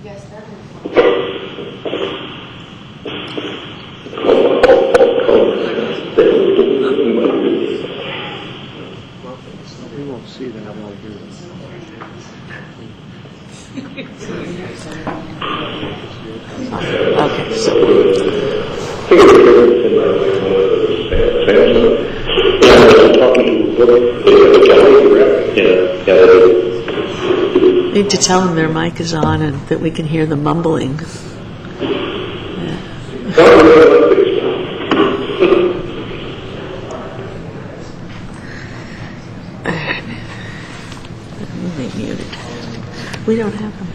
Yes, that is. We won't see that all here. Okay, so need to tell them their mic is on and that we can hear the mumbling. They muted. We don't have them.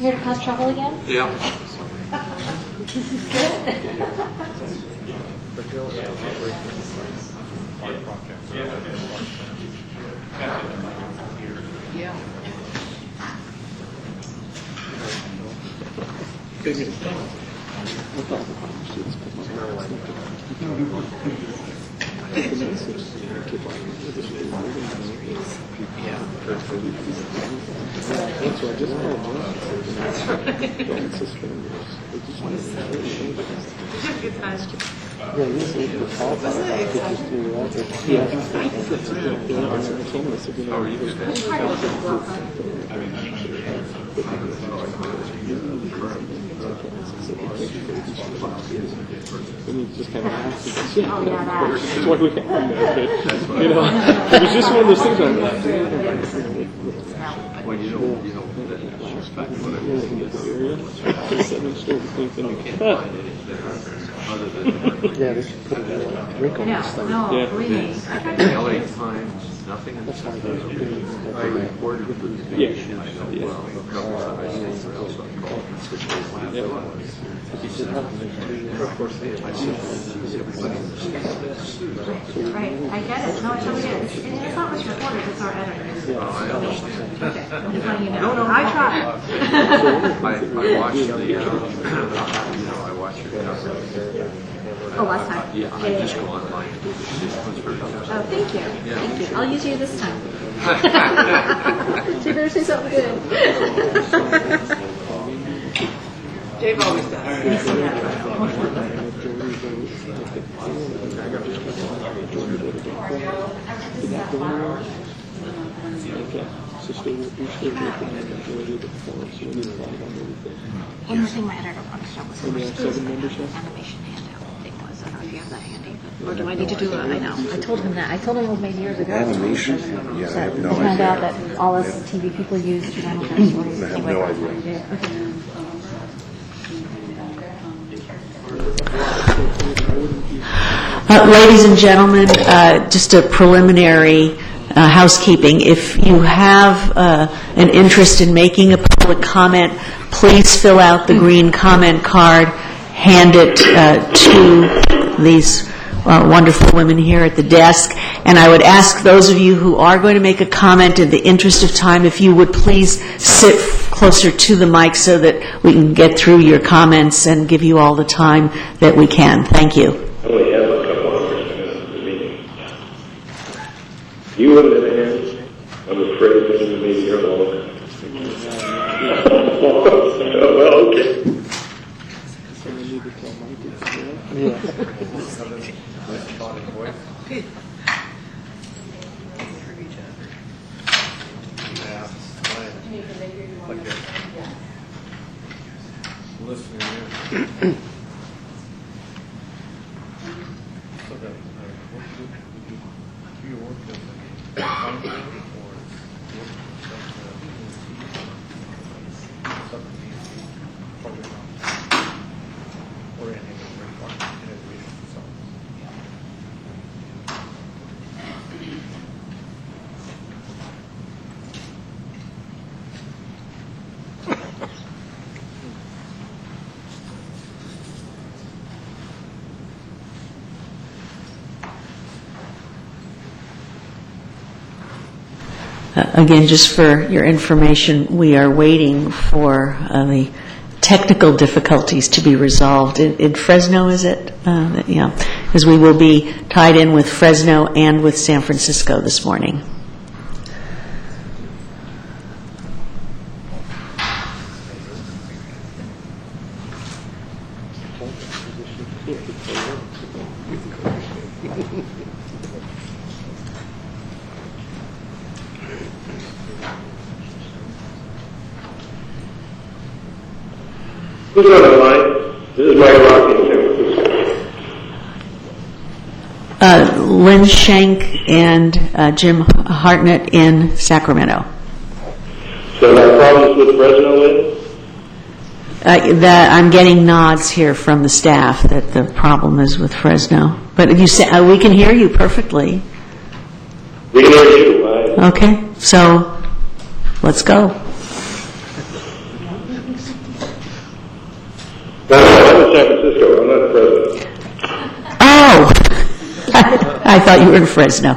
Here to cause trouble again? Yeah. Yeah. Just kind of asked that's why we had that, but, you know, it was just one of those things I'm like, Well, you know, that's respect what it is. yeah, they should put a wrinkle on this thing. No, Yeah. really. LA Times, nothing in the I reported the station. I know well. He said, of course, I said, Right, I get it. No, I totally get it. It's not what's reported, it's our editors. I understand. Okay, I'm just letting you know. No, I try. I watched the, I watched your coverage. Oh, last time? Yeah, I just go online and do the sequence. Oh, thank you. Yeah. Thank you. I'll use you this time. So you better say something good. Dave always does. One more thing my editor wanted to show was the animation handout thing was. I don't know if you have have that handy. Or do I need to do it? I know. I told him that. I told him it was made years ago. Animation? Yeah, I have no I found out idea. that all us TV people use channel passwords. I have no idea. Ladies and gentlemen, just a preliminary housekeeping. If you have an interest in making a public comment, please fill out the green comment card, hand it to these wonderful women here at the desk. And I would ask those of you who are going to make a comment, in the interest of time, if you would please sit closer to the mic so that we can get through your comments and give you all the time that we can. Thank you. I only have a couple hours in the meeting. You wouldn't have a hand? I'm afraid that you may be here long. Well, okay. Again, just for your information, we are waiting for the technical difficulties to be resolved. In Fresno, is it? Yeah, because we will be tied in with Fresno and with San Francisco this morning. Who's on the line? This is Mike Rocky in San Francisco. Lynn Schenk and Jim Hartnett in Sacramento. So there are problems with Fresno, Lynn? That I'm getting nods here from the staff that the problem is with Fresno. But if you say, we can hear you perfectly. We can hear you. Okay, so let's go. No, I'm in San Francisco. I'm not Fresno. Oh, I thought you were in Fresno.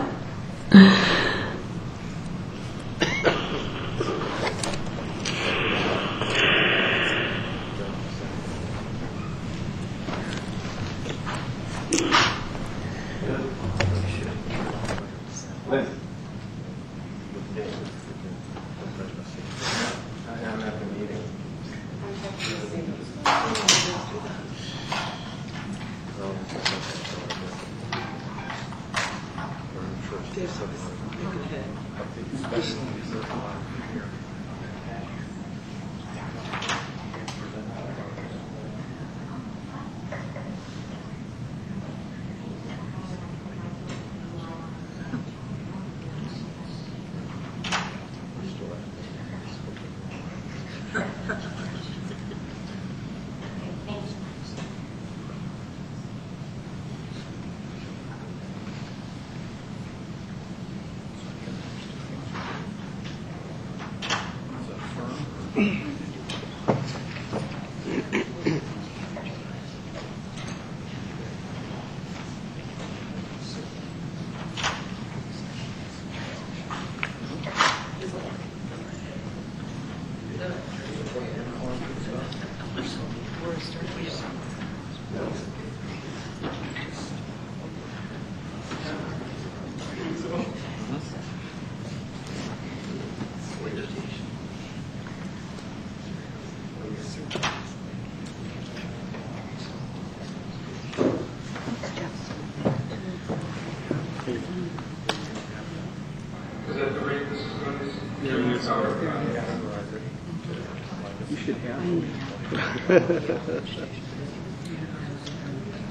You should have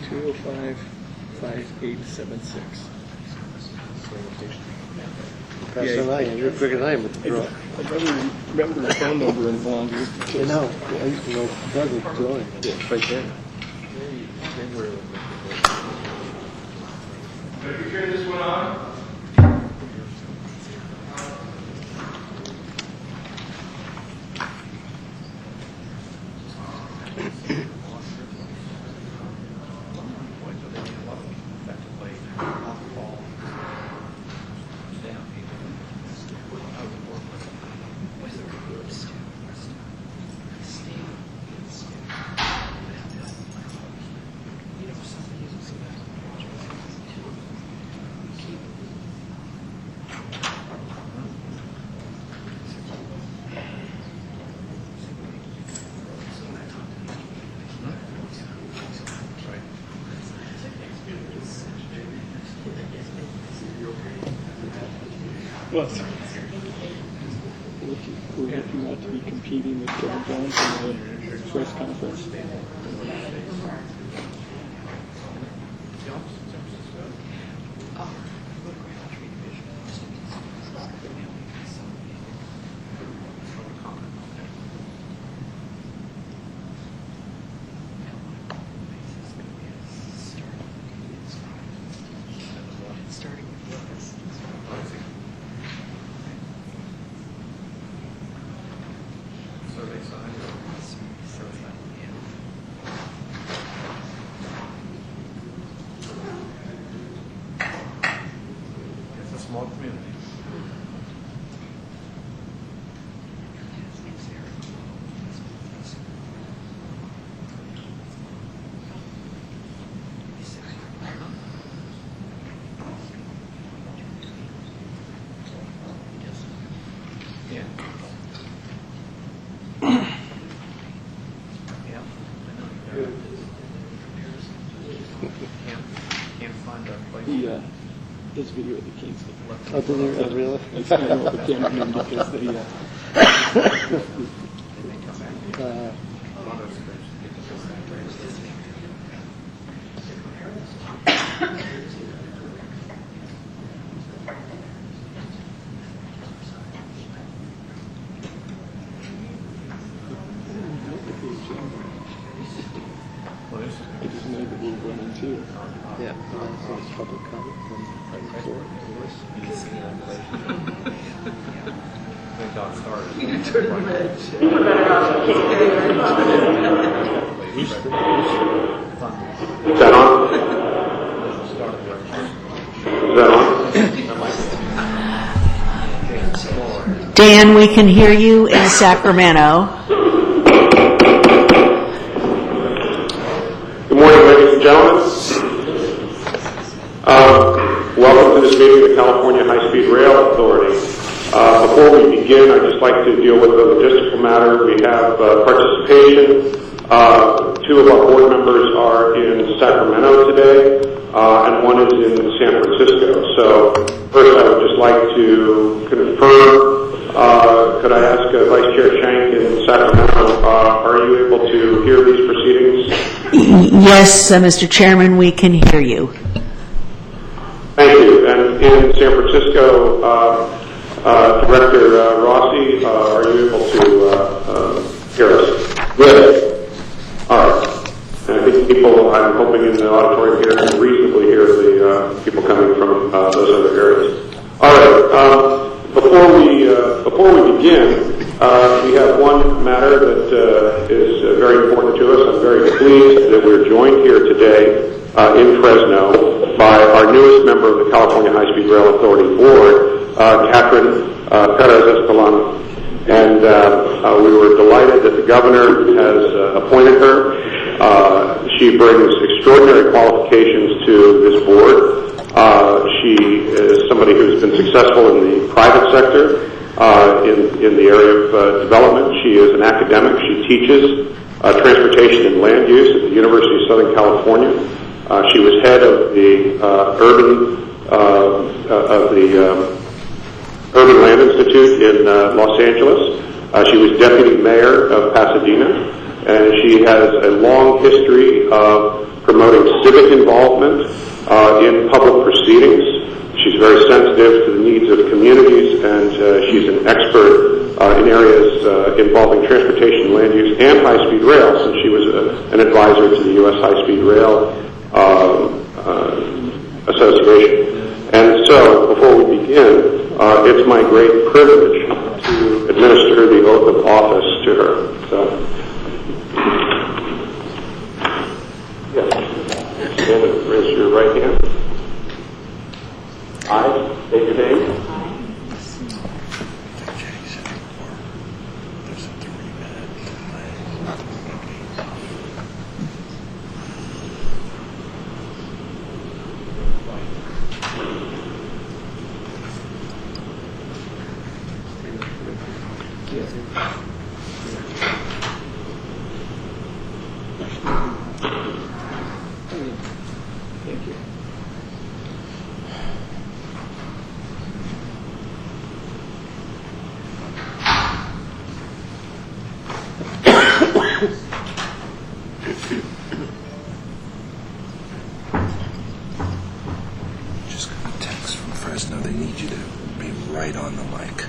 205. 5876. Faster than I am. You're quicker than I am with the draw. I'd rather remember the phone number and longer. You know, I used to know Douglas drawing. Yeah, right there. Have you turned this one on? Well, we're looking not to be competing with Kevin Jones in the press conference. It's a small community. Yeah. Yeah, I know. Can't find a place. He does video at the Kings. Oh, did they really? It's kind of what the cameraman because they, I just know that we're running too. Yeah, so it's public comment from the floor. They got started. Is that on? Is that on? Dan, we can hear you in Sacramento. Good morning, ladies and gentlemen. Welcome to this meeting of the California High-Speed Rail Authority. Before we begin, I'd just like to deal with a logistical matter. We have participation. Two of our board members are in Sacramento today, and one is in San Francisco. So first, I would just like to confirm, could I ask Vice Chair Shank in Sacramento, are you able to hear these proceedings? Yes, Mr. Chairman, we can hear you. Thank you. And in San Francisco, Director Rossi, are you able to hear us? Good. All right. And I think people, I'm hoping in the auditorium here, can reasonably hear the people coming from those other areas. All right. Before we begin, we have one matter that is very important to us. I'm very pleased that we're joined here today in Fresno by our newest member of the California High-Speed Rail Authority Board, Catherine Perez-Escalante. And we were delighted that the governor has appointed her. She brings extraordinary qualifications to this board. She is somebody who's been successful in the private sector, in the area of development. She is an academic. She teaches transportation and land use at the University of Southern California. She was head of the Urban Land Institute in Los Angeles. She was deputy mayor of Pasadena, and she has a long history of promoting civic involvement in public proceedings. She's very sensitive to the needs of communities, and she's an expert in areas involving transportation, land use, and high-speed rail, since she was an advisor to the U.S. High-Speed Rail Association. And so, before we begin, it's my great privilege to administer the oath of office to her. So, yes, stand and raise your right hand. I state your name. Just got a text from Fresno. They need you to be right on the mic.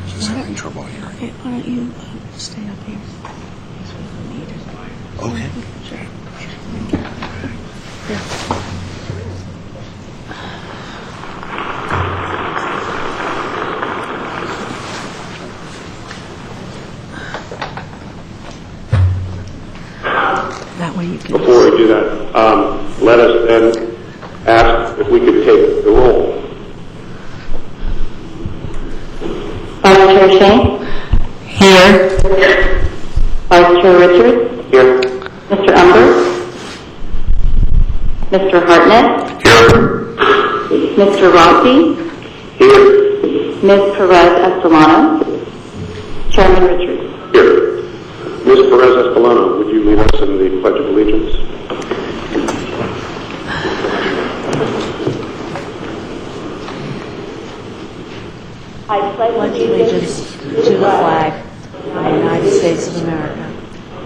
Just having trouble hearing. Hey, why don't you stay up here? Okay. Sure. That way you can. Before we do that, let us then ask if we could take the roll. Vice Chair Shane? Here. Vice Chair Richards? Here. Mr. Umber? Mr. Hartnett? Here. Mr. Rossi? Here. Ms. Perez-Estolano? Chairman Richards? Here. Ms. Perez-Estolano, would you lead us in the Pledge of Allegiance? I pledge Allegiance to the flag of the United States of America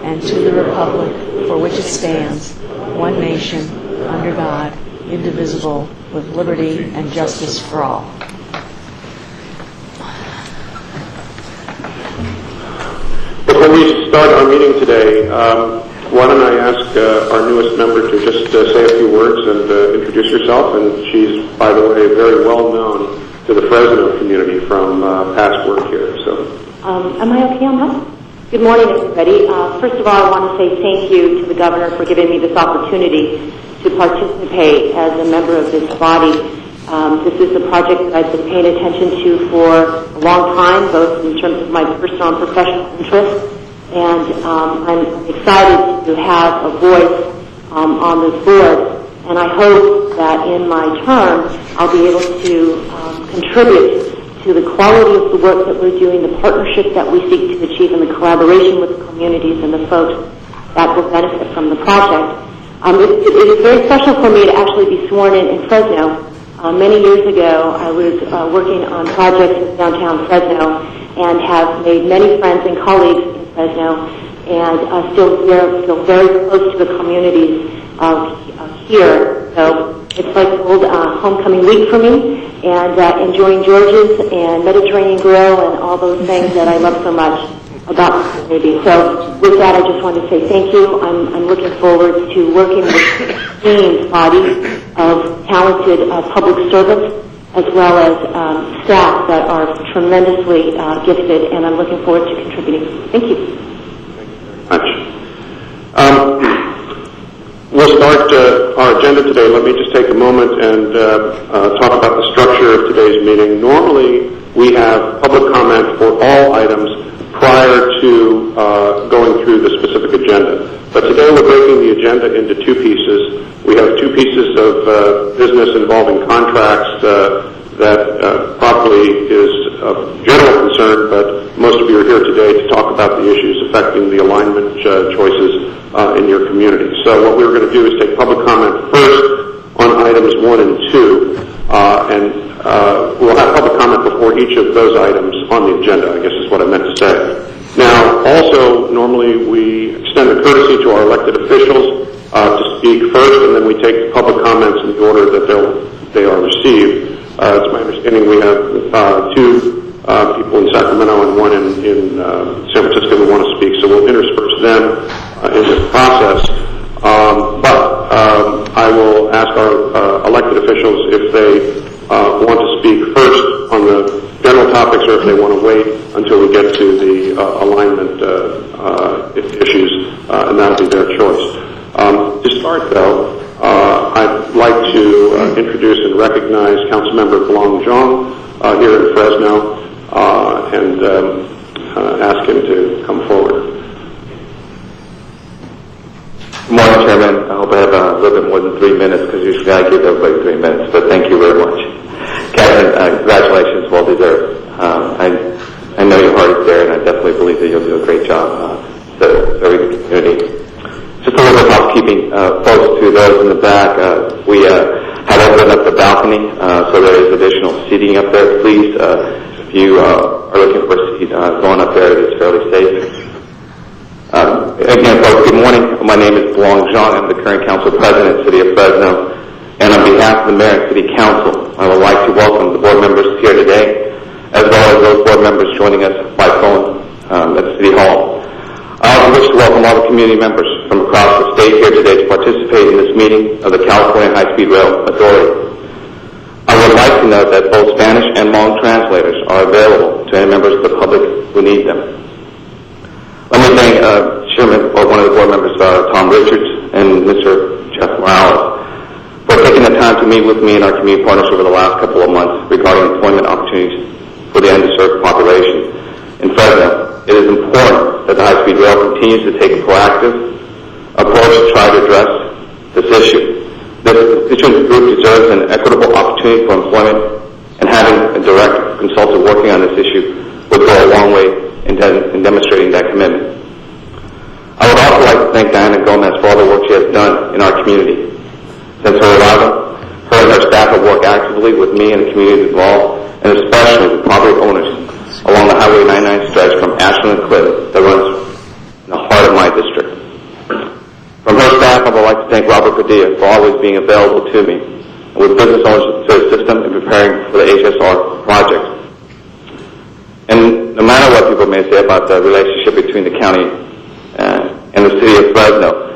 and to the republic for which it stands, one nation, under God, indivisible, with liberty and justice for all. Before we start our meeting today, why don't I ask our newest member to just say a few words and introduce herself. And she's, by the way, very well known to the Fresno community from past work here. So, Am I okay on that? Good morning, everybody. First of all, I want to say thank you to the governor for giving me this opportunity to participate as a member of this body. This is a project that I've been paying attention to for a long time, both in terms of my personal and professional interests. And I'm excited to have a voice on this board. And I hope that in my term, I'll be able to contribute to the quality of the work that we're doing, the partnership that we seek to achieve, and the collaboration with the communities and the folks that will benefit from the project. It is very special for me to actually be sworn in Fresno. Many years ago, I was working on projects in downtown Fresno and have made many friends and colleagues in Fresno, and still feel very close to the communities here. So it's like old homecoming week for me, and enjoying George's and Mediterranean Grill and all those things that I love so much about the community. So with that, I just want to say thank you. I'm looking forward to working with a team body of talented public servants as well as staff that are tremendously gifted, and I'm looking forward to contributing. Thank you. Thank you very much. We'll start our agenda today. Let me just take a moment and talk about the structure of today's meeting. Normally, we have public comment for all items prior to going through the specific agenda. But today we're breaking the agenda into two pieces. We have two pieces of business involving contracts that probably is of general concern, but most of you are here today to talk about the issues affecting the alignment choices in your community. So what we're going to do is take public comment first on items 1 and 2, and we'll have public comment before each of those items on the agenda, I guess is what I meant to say. Now, also, normally we extend a courtesy to our elected officials to speak first, and then we take public comment the order that they are received. It's my understanding we have two people in Sacramento and one in San Francisco who want to speak, so we'll intersperse them in this process. But I will ask our elected officials if they want to speak first on the general topics or if they want to wait until we get to the alignment issues, and that'll be their choice. To start, though, I'd like to introduce and recognize Councilmember Blong Jong here in Fresno and ask him to come forward. Good morning, Chairman. I hope I have a little bit more than 3 minutes because usually I give everybody 3 minutes, but thank you very much. Kevin, congratulations, well deserved. I know your heart is there, and I definitely believe that you'll do a great job serving the community. Just a little bit of housekeeping, folks, to those in the back. We have opened up the balcony, so there is additional seating up there. Please, if you are looking for a seat, going up there, it is fairly safe. Again, folks, good morning. My name is Blong Jong. I'm the current council president, City of Fresno. And on behalf of the Mayor and City Council, I would like to welcome the board members here today, as well as those board members joining us by phone at the City Hall. I also wish to welcome all the community members from across the state here today to participate in this meeting of the California High-Speed Rail Authority. I would like to note that both Spanish and Hmong translators are available to any members of the public who need them. Let me thank Chairman, or one of the board members, Tom Richards, and Mr. Jeff Morales, for taking the time to meet with me and our community partners over the last couple of months regarding employment opportunities for the underserved population in Fresno. It is important that the high-speed rail continues to take a proactive approach to try to address this issue. The constituent group deserves an equitable opportunity for employment, and having a direct consultant working on this issue would go a long way in demonstrating that commitment. I would also like to thank Diana Gomez for all the work she has done in our community. Since her arrival, her and her staff have worked actively with me and the community involved, and especially with property owners along the Highway 99 stretch from Ashland and Clinton that runs in the heart of my district. From her staff, I would like to thank Robert Padilla for always being available to me and with business owners to assist them in preparing for the HSR project. And no matter what people may say about the relationship between the county and the city of Fresno,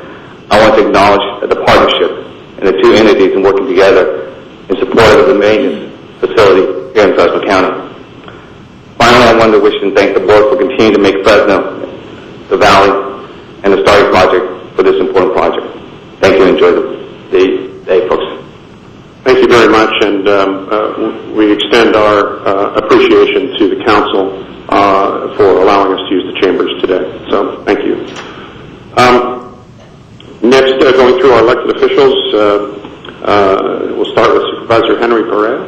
I want to acknowledge the partnership and the two entities in working together in support of the maintenance facility here in Fresno County. Finally, I want to wish and thank the board for continuing to make Fresno, the Valley, and the starting project for this important project. Thank you and enjoy the day, folks. Thank you very much, and we extend our appreciation to the council for allowing us to use the chambers today. So, thank you. Next, going through our elected officials, we'll start with Supervisor Henry Perea,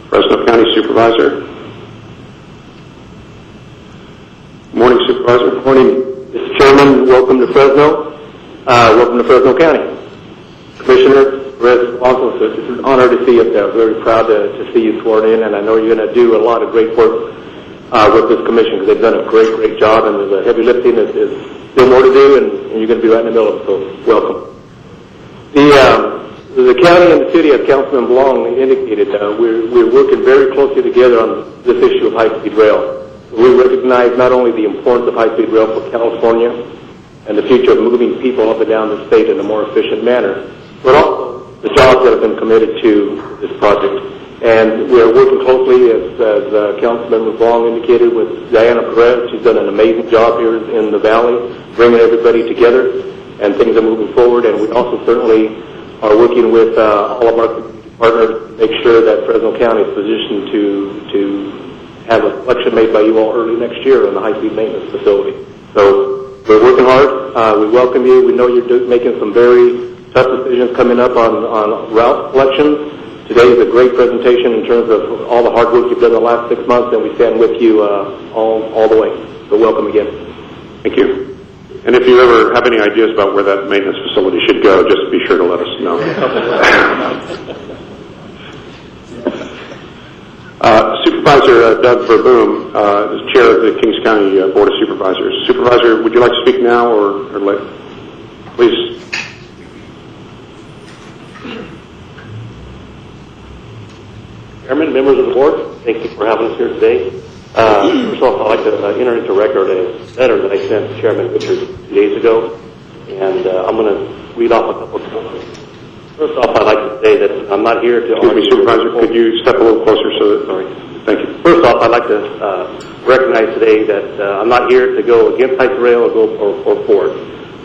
Fresno County Supervisor. Good morning, Supervisor. Good morning, Mr. Chairman. Welcome to Fresno. Welcome to Fresno County. Commissioner, also, it's an honor to see you up there. Very proud to see you sworn in, and I know you're going to do a lot of great work with this commission because they've done a great job, and there's a heavy lifting. There's still more to do, and you're going to be right in the middle of it, so welcome. The county and the city, as Councilman Blong indicated, we're working very closely together on this issue of high-speed rail. We recognize not only the importance of high-speed rail for California and the future of moving people up and down the state in a more efficient manner, but also the jobs that have been committed to this project. And we're working closely, as Councilman Blong indicated, with Diana Perez. She's done an amazing job here in the Valley, bringing everybody together, and things are moving forward. And we also certainly are working with all of our community partners to make sure that Fresno County is positioned to have a selection made by you all early next year on the high-speed maintenance facility. So we're working hard. We welcome you. We know you're making some very tough decisions coming up on route selections. Today is a great presentation in terms of all the hard work you've done the last 6 months, and we stand with you all the way. So welcome again. Thank you. And if you ever have any ideas about where that maintenance facility should go, just be sure to let us know. Supervisor Doug Verboom is chair of the Kings County Board of Supervisors. Supervisor, would you like to speak now or later? Please. Chairman, members of the board, thank you for having us here today. First off, I'd like to enter into record a letter that I sent to Chairman Richard 2 days ago, and I'm going to read off a couple of points. First off, I'd like to say that I'm not here to... Excuse me, Supervisor, could you step a little closer so that... Sorry. Thank you. First off, I'd like to recognize today that I'm not here to go against high-speed rail or go or for it.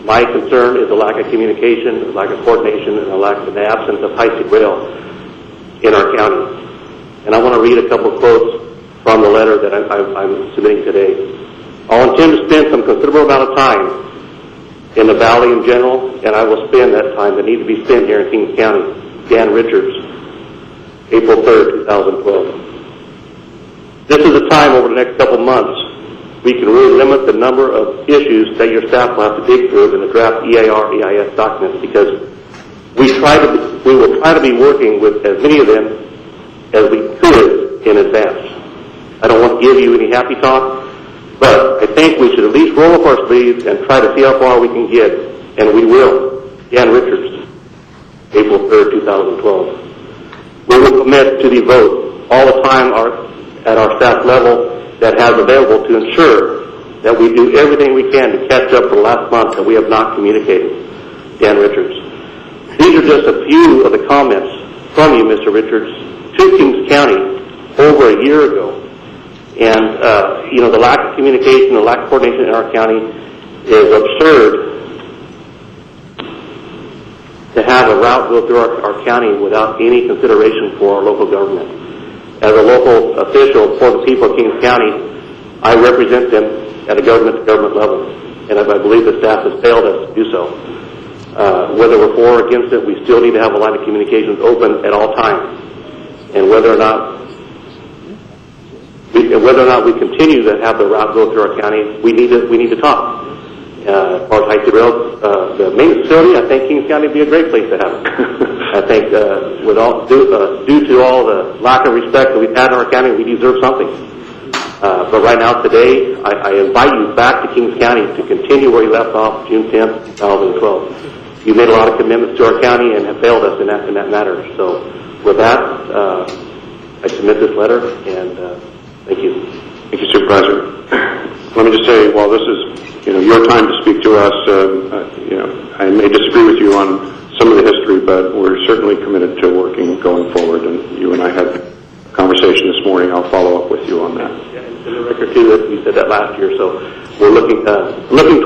My concern is the lack of communication, the lack of coordination, and the absence of high-speed rail in our county. And I want to read a couple of quotes from the letter that I'm submitting today. I'll intend to spend some considerable amount of time in the Valley in general, and I will spend that time that needs to be spent here in Kings County. Dan Richards, April 3rd, 2012. This is a time over the next couple months we can really limit the number of issues that your staff will have to dig through in the draft EAR, EIS documents, because we will try to be working with as many of them as we could in advance. I don't want to give you any happy talk, but I think we should at least roll up our sleeves and try to see how far we can get, and we will. Dan Richards, April 3rd, 2012. We will commit to the vote all the time at our staff level that has available to ensure that we do everything we can to catch up for the last month that we have not communicated. Dan Richards. These are just a few of the comments from you, Mr. Richards, to Kings County over a year ago. And, the lack of communication, the lack of coordination in our county is absurd to have a route go through our county without any consideration for our local government. As a local official for the people of Kings County, I represent them at a government-to-government level, and I believe the staff has failed us to do so. Whether we're for or against it, we still need to have a line of communications open at all times. And whether or not we continue to have the route go through our county, we need to talk. As far as high-speed rail, the main facility, I think Kings County would be a great place to have it. I think due to all the lack of respect that we've had in our county, we deserve something. But right now, today, I invite you back to Kings County to continue where you left off June 10th, 2012. You made a lot of commitments to our county and have failed us in that matter. So with that, I submit this letter, and thank you. Thank you, Supervisor. Let me just say, while this is your time to speak to us, I may disagree with you on some of the history, but we're certainly committed to working going forward. And you and I had a conversation this morning. I'll follow up with you on that. Yeah, and the record too that we said that last year. So we're looking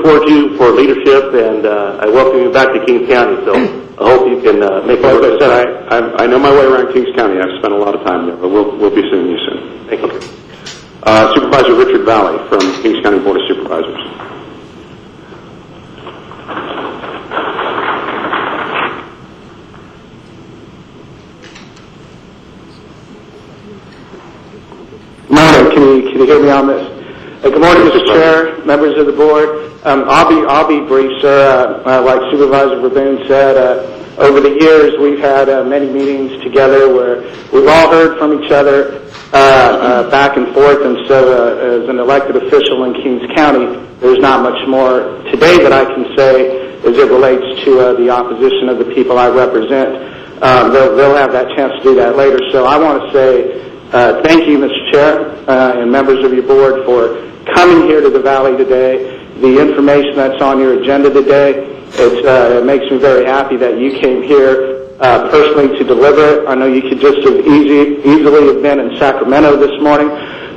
towards you for leadership, and I welcome you back to Kings County. So I hope you can make. Well, as I said, I know my way around Kings County. I've spent a lot of time there, but we'll be seeing you soon. Thank you. Supervisor Richard Valley from Kings County Board of Supervisors. Morning. Can you hear me on this? Good morning, Mr. Chair, members of the board. I'll be brief, sir. Like Supervisor Verboon said, over the years we've had many meetings together where we've all heard from each other back and forth. And so, as an elected official in Kings County, there's not much more today that I can say as it relates to the opposition of the people I represent. They'll have that chance to do that later. So I want to say thank you, Mr. Chair, and members of your board for coming here to the Valley today. The information that's on your agenda today, it makes me very happy that you came here personally to deliver it. I know you could just have easily have been in Sacramento this morning,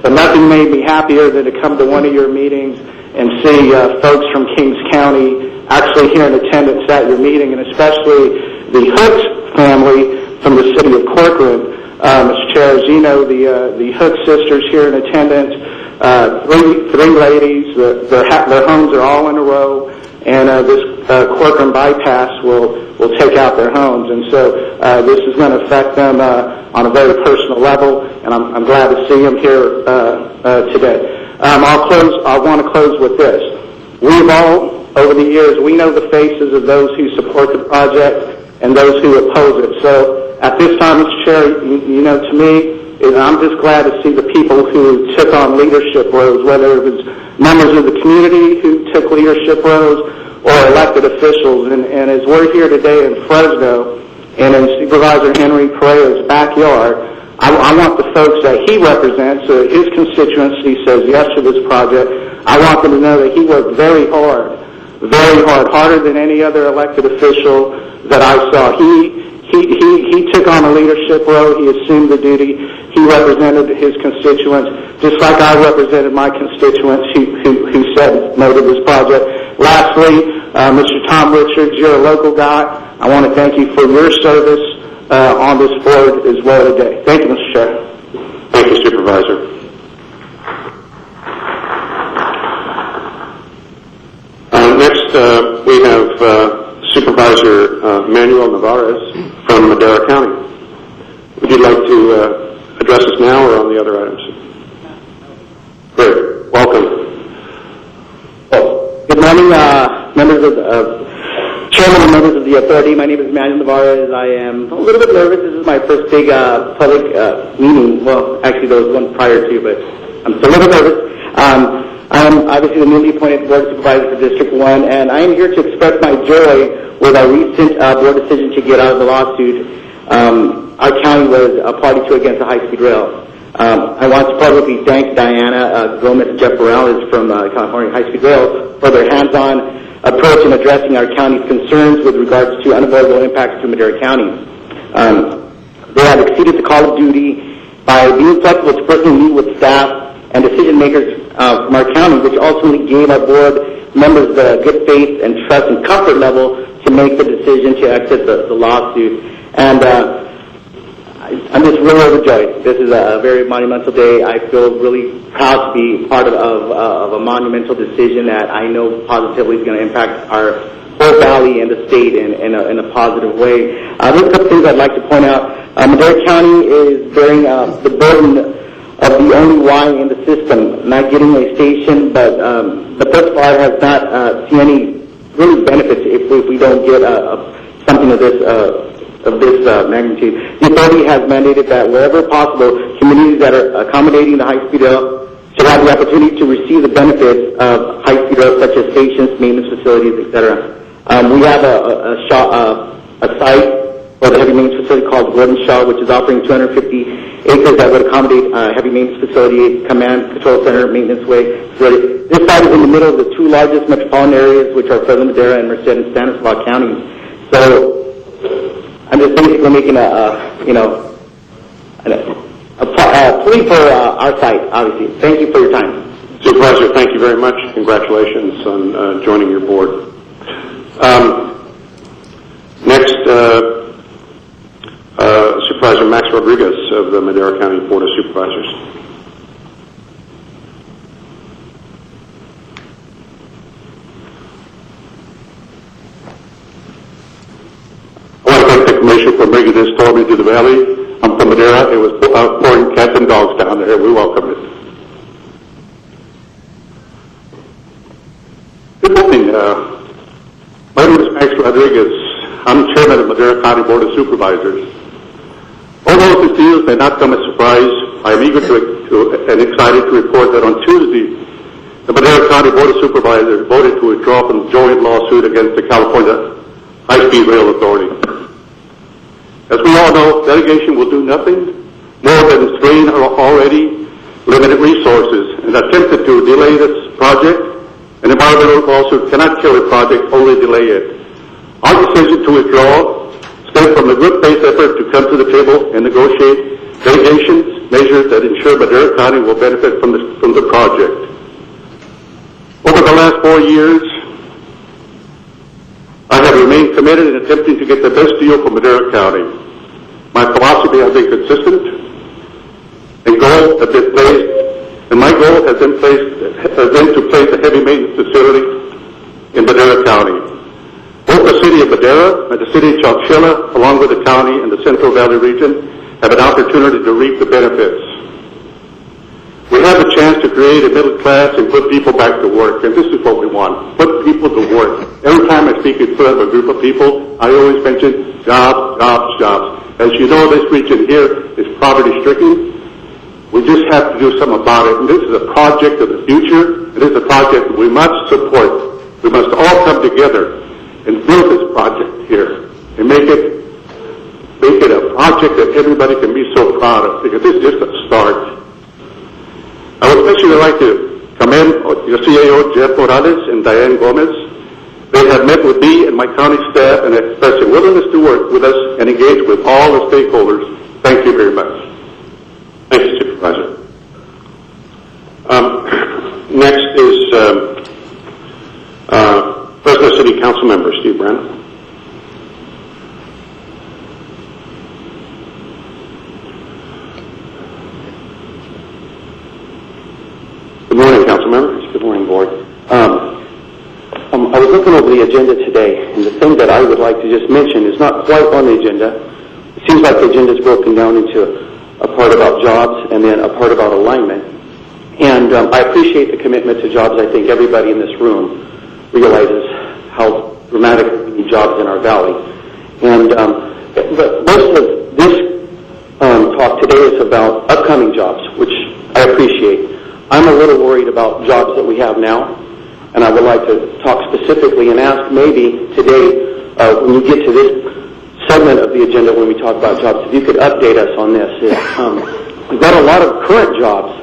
but nothing made me happier than to come to one of your meetings and see folks from Kings County actually here in attendance at your meeting, and especially the Hooks family from the city of Corcoran. Mr. Chair, as you know, the Hook sisters here in attendance, three ladies, their homes are all in a row, and this Corcoran bypass will take out their homes. And so this is going to affect them on a very personal level, and I'm glad to see them here today. I want to close with this. We've all, over the years, we know the faces of those who support the project and those who oppose it. So at this time, Mr. Chair, to me, I'm just glad to see the people who took on leadership roles, whether it was members of the community who took leadership roles or elected officials. And as we're here today in Fresno, and in Supervisor Henry Pereira's backyard. I want the folks that he represents, his constituency says yes to this project. I want them to know that he worked very hard, harder than any other elected official that I saw. He took on a leadership role. He assumed the duty. He represented his constituents, just like I represented my constituents who said no to this project. Lastly, Mr. Tom Richards, you're a local guy. I want to thank you for your service on this board as well today. Thank you, Mr. Chair. Thank you, Supervisor. Next, we have Supervisor Manuel Navarez from Madera County. Would you like to address us now or on the other items? Great. Welcome. Good morning, members of Chairman and members of the authority. My name is Manuel Navarez. I am a little bit nervous. This is my first big public meeting. Well, actually, there was one prior to, but I'm still a little nervous. I'm obviously the newly appointed board supervisor for District 1, and I am here to express my joy with our recent board decision to get out of the lawsuit our county was a party to against the high-speed rail. I want to publicly thank Diana Gomez and Jeff Morales from California High-Speed Rail for their hands-on approach in addressing our county's concerns with regards to unavoidable impacts to Madera County. They have exceeded the call of duty by being flexible to personally meet with staff and decision makers from our county, which ultimately gave our board members the good faith and trust and comfort level to make the decision to exit the lawsuit. And I'm just really overjoyed. This is a very monumental day. I feel really proud to be part of a monumental decision that I know positively is going to impact our whole valley and the state in a positive way. There's a couple things I'd like to point out. Madera County is bearing the burden of the only Y in the system, not getting a station, but thus far has not seen any really benefits if we don't get something of this magnitude. The authority has mandated that wherever possible, communities that are accommodating the high-speed rail should have the opportunity to receive the benefits of high-speed rail, such as stations, maintenance facilities, etc. We have a site for the heavy maintenance facility called Gordon Shaw, which is offering 250 acres that would accommodate heavy maintenance facility, command, control center, maintenance way facility. This site is in the middle of the two largest metropolitan areas, which are Fresno, Madera, and Merced and Stanislaus counties. So I'm just basically making a plea for our site, obviously. Thank you for your time. Supervisor, thank you very much. Congratulations on joining your board. Next, Supervisor Max Rodriguez of the Madera County Board of Supervisors. For bringing this storm into the valley. I'm from Madera. It was pouring cats and dogs down there. We welcome it. Good morning. My name is Max Rodriguez. I'm chairman of Madera County Board of Supervisors. Although these deals may not come as a surprise, I am eager and excited to report that on Tuesday, the Madera County Board of Supervisors voted to withdraw from the joint lawsuit against the California High-Speed Rail Authority. As we all know, delegation will do nothing more than strain our already limited resources and attempted to delay this project. An environmental lawsuit cannot kill a project, only delay it. Our decision to withdraw stemmed from the good faith effort to come to the table and negotiate delegation measures that ensure Madera County will benefit from the project. Over the last 4 years, I have remained committed in attempting to get the best deal for Madera County. My philosophy has been consistent, and my goal has been to place a heavy maintenance facility in Madera County. Both the city of Madera and the city of Chowchilla, along with the county and the Central Valley region, have an opportunity to reap the benefits. We have a chance to create a middle class and put people back to work, and this is what we want, put people to work. Every time I speak in front of a group of people, I always mention jobs, jobs, jobs. As you know, this region here is poverty-stricken. We just have to do something about it, and this is a project of the future. It is a project that we must support. We must all come together and build this project here and make it project that everybody can be so proud of, because it's just a start. I would especially like to commend your CAO, Jeff Morales and Diane Gomez. They have met with me and my county staff and expressed a willingness to work with us and engage with all the stakeholders. Thank you very much. Thank you, Supervisor. Next is Fresno City Council Member Steve Brandon. Good morning, Council Members. Good morning, Board. I was looking over the agenda today, and the thing that I would like to just mention is not quite on the agenda. It seems like the agenda is broken down into a part about jobs and then a part about alignment. And I appreciate the commitment to jobs. I think everybody in this room realizes how dramatically we need jobs in our valley. And but most of this talk today is about upcoming jobs, which I appreciate. I'm a little worried about jobs that we have now, and I would like to talk specifically and ask maybe today, when you get to this segment of the agenda when we talk about jobs, if you could update us on this. We've got a lot of current jobs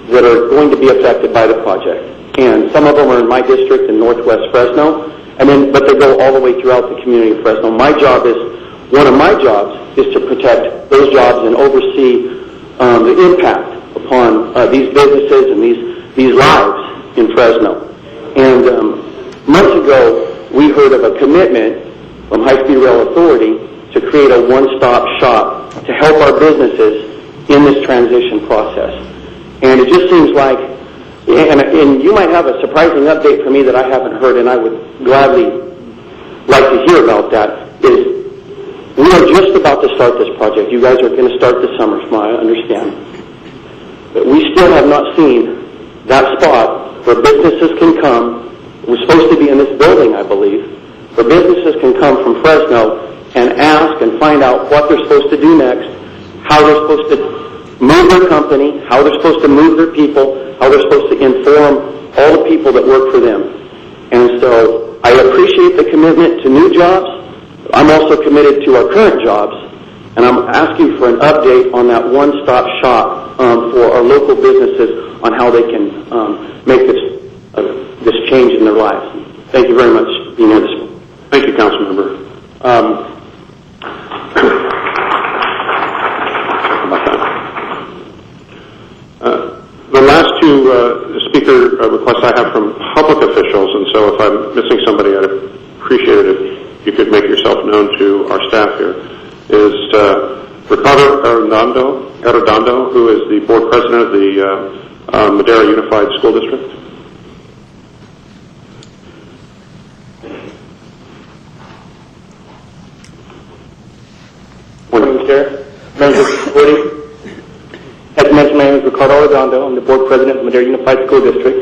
that are going to be affected by the project, and some of them are in my district in northwest Fresno, but they go all the way throughout the community of Fresno. One of my jobs is to protect those jobs and oversee the impact upon these businesses and these lives in Fresno. And months ago, we heard of a commitment from High Speed Rail Authority to create a one-stop shop to help our businesses in this transition process. And it just seems like, and you might have a surprising update for me that I haven't heard, and I would gladly like to hear about that, is we are just about to start this project. You guys are going to start this summer, from what I understand. But we still have not seen that spot where businesses can come. We're supposed to be in this building, I believe, where businesses can come from Fresno and ask and find out what they're supposed to do next, how they're supposed to move their company, how they're supposed to move their people, how they're supposed to inform all the people that work for them. And so I appreciate the commitment to new jobs. I'm also committed to our current jobs, and I'm asking for an update on that one-stop shop for our local businesses on how they can make this change in their lives. Thank you very much for being here this morning. Thank you, Council Member. The last two speaker requests I have from public officials, and so if I'm missing somebody, I'd appreciate it if you could make yourself known to our staff here, is Ricardo Arredondo, who is the board president of the Madera Unified School District. Morning, Chair. Members of the board. As mentioned, my name is Ricardo Arredondo. I'm the board president of Madera Unified School District.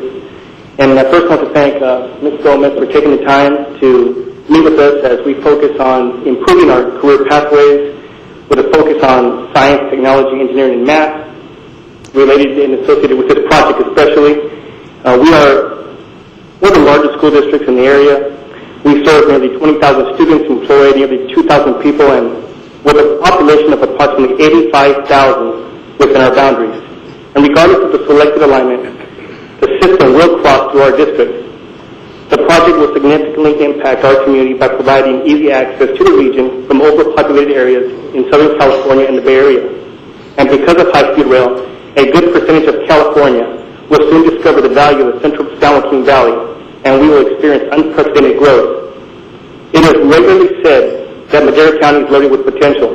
And I first want to thank Ms. Gomez for taking the time to meet with us as we focus on improving our career pathways with a focus on science, technology, engineering, and math related and associated with this project especially. We are one of the largest school districts in the area. We serve nearly 20,000 students, employ nearly 2,000 people, and with a population of approximately 85,000 within our boundaries. And regardless of the selected alignment, the system will cross through our district. The project will significantly impact our community by providing easy access to the region from overpopulated areas in Southern California and the Bay Area. And because of high-speed rail, a good percentage of California will soon discover the value of the Central San Joaquin Valley, and we will experience unprecedented growth. It is regularly said that Madera County is loaded with potential.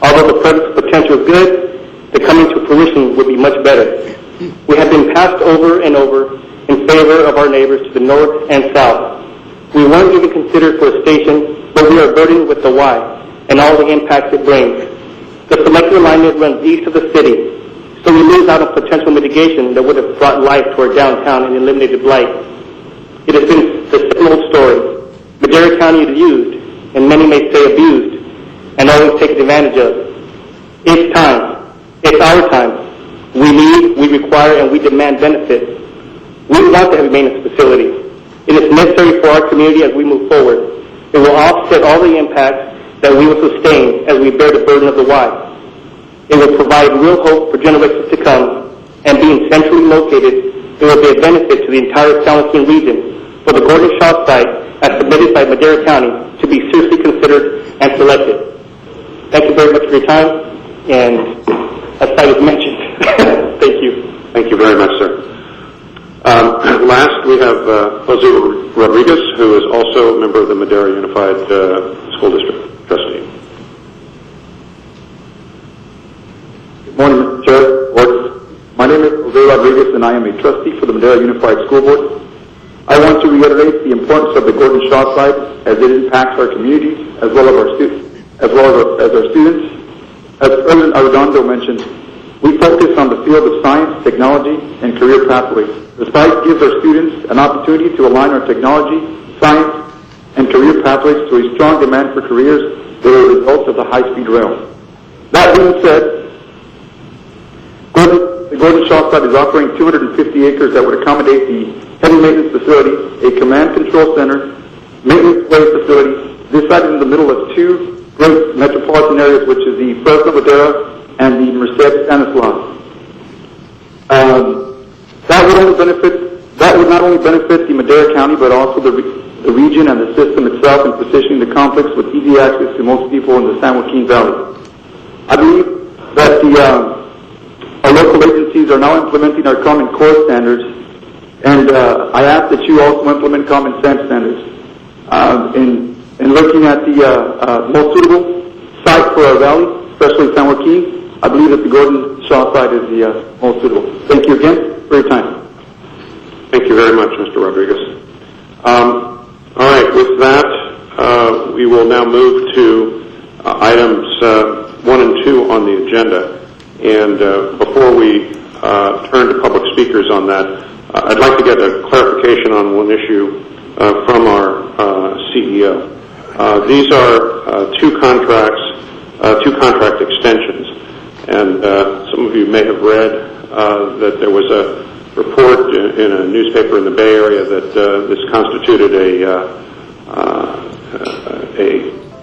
Although the present potential is good, the coming to fruition would be much better. We have been passed over and over in favor of our neighbors to the north and south. We weren't even considered for a station, but we are burdened with the why and all the impacts it brings. The selected alignment runs east of the city, so we lose out on potential mitigation that would have brought life to our downtown and eliminated blight. It has been the same old story. Madera County is used, and many may say abused, and always taken advantage of. It's time. It's our time. We need, we require, and we demand benefits. We want to have a maintenance facility. It is necessary for our community as we move forward. It will offset all the impacts that we will sustain as we bear the burden of the why. It will provide real hope for generations to come, and being centrally located, it will be a benefit to the entire San Joaquin region for the Gordon Shaw site, as submitted by Madera County, to be seriously considered and selected. Thank you very much for your time, and as I was mentioned, thank you. Thank you very much, sir. Last, we have Jose Rodriguez, who is also a member of the Madera Unified School District trustee. Good morning, Mr. Chair, Board. My name is Jose Rodriguez, and I am a trustee for the Madera Unified School Board. I want to reiterate the importance of the Gordon Shaw site as it impacts our communities as well as our students. As President Arredondo mentioned, we focus on the field of science, technology, and career pathways. The site gives our students an opportunity to align our technology, science, and career pathways to a strong demand for careers that are a result of the high-speed rail. That being said, the Gordon Shaw site is offering 250 acres that would accommodate the heavy maintenance facility, a command control center, maintenance way facility. This site is in the middle of two great metropolitan areas, which is the Fresno Madera and the Merced Stanislaus. That would not only benefit the Madera County, but also the region and the system itself in positioning the complex with easy access to most people in the San Joaquin Valley. I believe that our local agencies are now implementing our Common Core standards, and I ask that you also implement Common Sense standards. In looking at the most suitable site for our valley, especially San Joaquin, I believe that the Gordon Shaw site is the most suitable. Thank you again for your time. Thank you very much, Mr. Rodriguez. All right, with that, we will now move to items 1 and 2 on the agenda. And before we turn to public speakers on that, I'd like to get a clarification on one issue from our CEO. These are two contract extensions. And some of you may have read that there was a report in a newspaper in the Bay Area that this constituted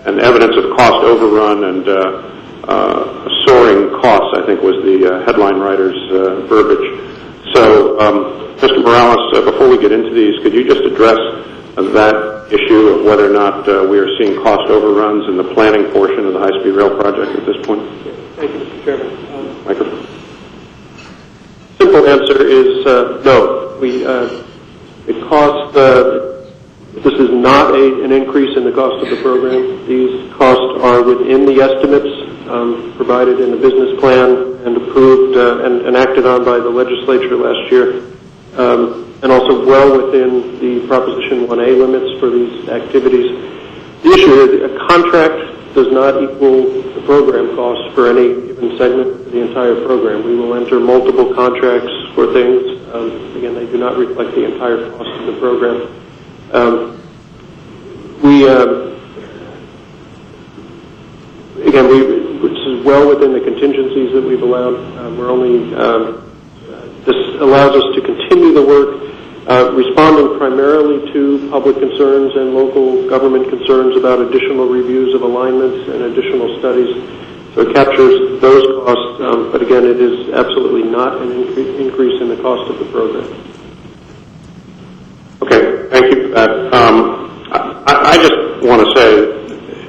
an evidence of cost overrun and soaring costs, I think was the headline writer's verbiage. So, Mr. Morales, before we get into these, could you just address that issue of whether or not we are seeing cost overruns in the planning portion of the high-speed rail project at this point? Thank you, Mr. Chairman. Microphone. Simple answer is no. This is not an increase in the cost of the program. These costs are within the estimates provided in the business plan and approved and acted on by the legislature last year, and also well within the Proposition 1A limits for these activities. The issue is a contract does not equal the program costs for any given segment of the entire program. We will enter multiple contracts for things. Again, they do not reflect the entire cost of the program. This is well within the contingencies that we've allowed. This allows us to continue the work, responding primarily to public concerns and local government concerns about additional reviews of alignments and additional studies. So it captures those costs, but again, it is absolutely not an increase in the cost of the program. Okay, thank you for that. I just want to say,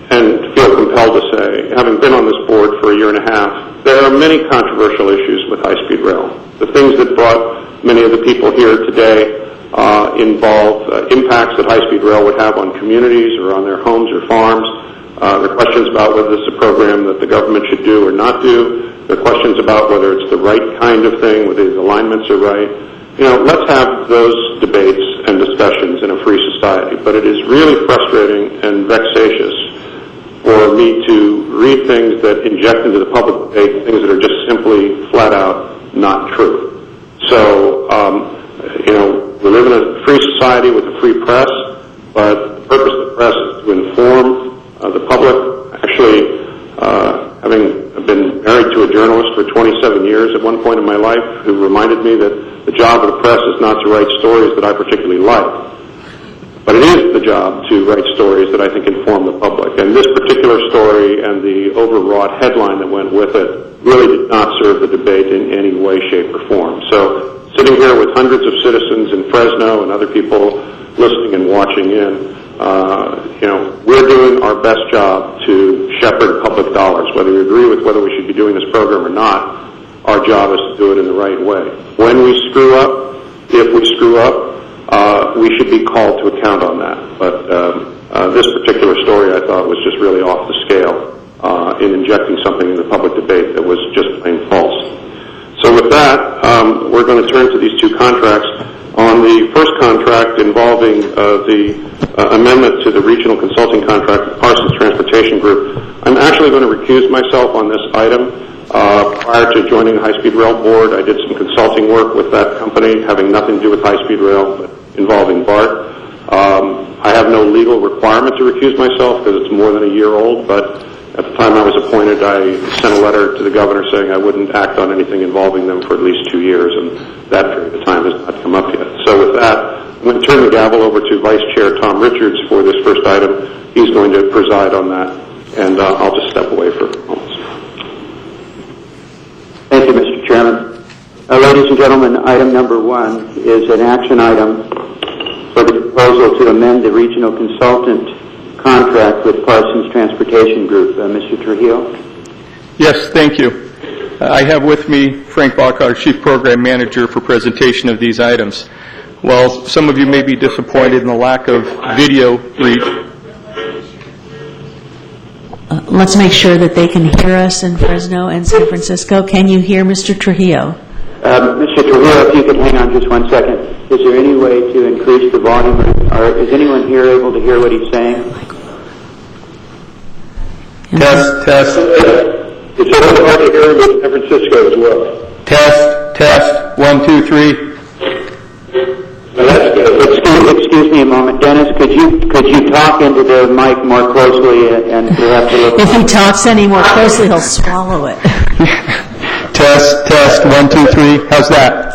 and feel compelled to say, having been on this board for a year and a half, there are many controversial issues with high-speed rail. The things that brought many of the people here today involve impacts that high-speed rail would have on communities or on their homes or farms. There are questions about whether this is a program that the government should do or not do. There are questions about whether it's the right kind of thing, whether the alignments are right. Let's have those debates and discussions in a free society. But it is really frustrating and vexatious for me to read things that inject into the public debate things that are just simply flat out not true. So, we live in a free society with a free press, but the purpose of the press is to inform the public. Actually, having been married to a journalist for 27 years at one point in my life who reminded me that the job of the press is not to write stories that I particularly like. But it is the job to write stories that I think inform the public. And this particular story and the overwrought headline that went with it really did not serve the debate in any way, shape, or form. So sitting here with hundreds of citizens in Fresno and other people listening and watching in, we're doing our best job to shepherd public dollars. Whether you agree with whether we should be doing this program or not, our job is to do it in the right way. When we screw up, if we screw up, we should be called to account on that. But this particular story, I thought, was just really off the scale in injecting something in the public debate that was just plain false. So with that, we're going to turn to these two contracts. On the first contract involving the amendment to the regional consulting contract with Parsons Transportation Group, I'm actually going to recuse myself on this item. Prior to joining the High-Speed Rail Board, I did some consulting work with that company, having nothing to do with high-speed rail, but involving BART. I have no legal requirement to recuse myself because it's more than a year old, but at the time I was appointed, I sent a letter to the governor saying I wouldn't act on anything involving them for at least 2 years, and that period of time has not come up yet. So with that, I'm going to turn the gavel over to Vice Chair Tom Richards for this first item. He's going to preside on that, and I'll just step away for moments. Thank you, Mr. Chairman. Ladies and gentlemen, item number 1 is an action item for the proposal to amend the regional consultant contract with Parsons Transportation Group. Mr. Trujillo? Yes, thank you. I have with me Frank Bach, our Chief Program Manager, for presentation of these items. While some of you may be disappointed in the lack of video reach, let's make sure that they can hear us in Fresno and San Francisco. Can you hear Mr. Trujillo? Mr. Trujillo, if you could hang on just 1 second. Is there any way to increase the volume, or is anyone here able to hear what he's saying? Test. It's a little hard to hear in San Francisco as well. Test. 1, 2, 3. Excuse me a moment, Dennis. Could you talk into the mic more closely and perhaps a little? If he talks any more closely, he'll swallow it. Test. 1, 2, 3. How's that?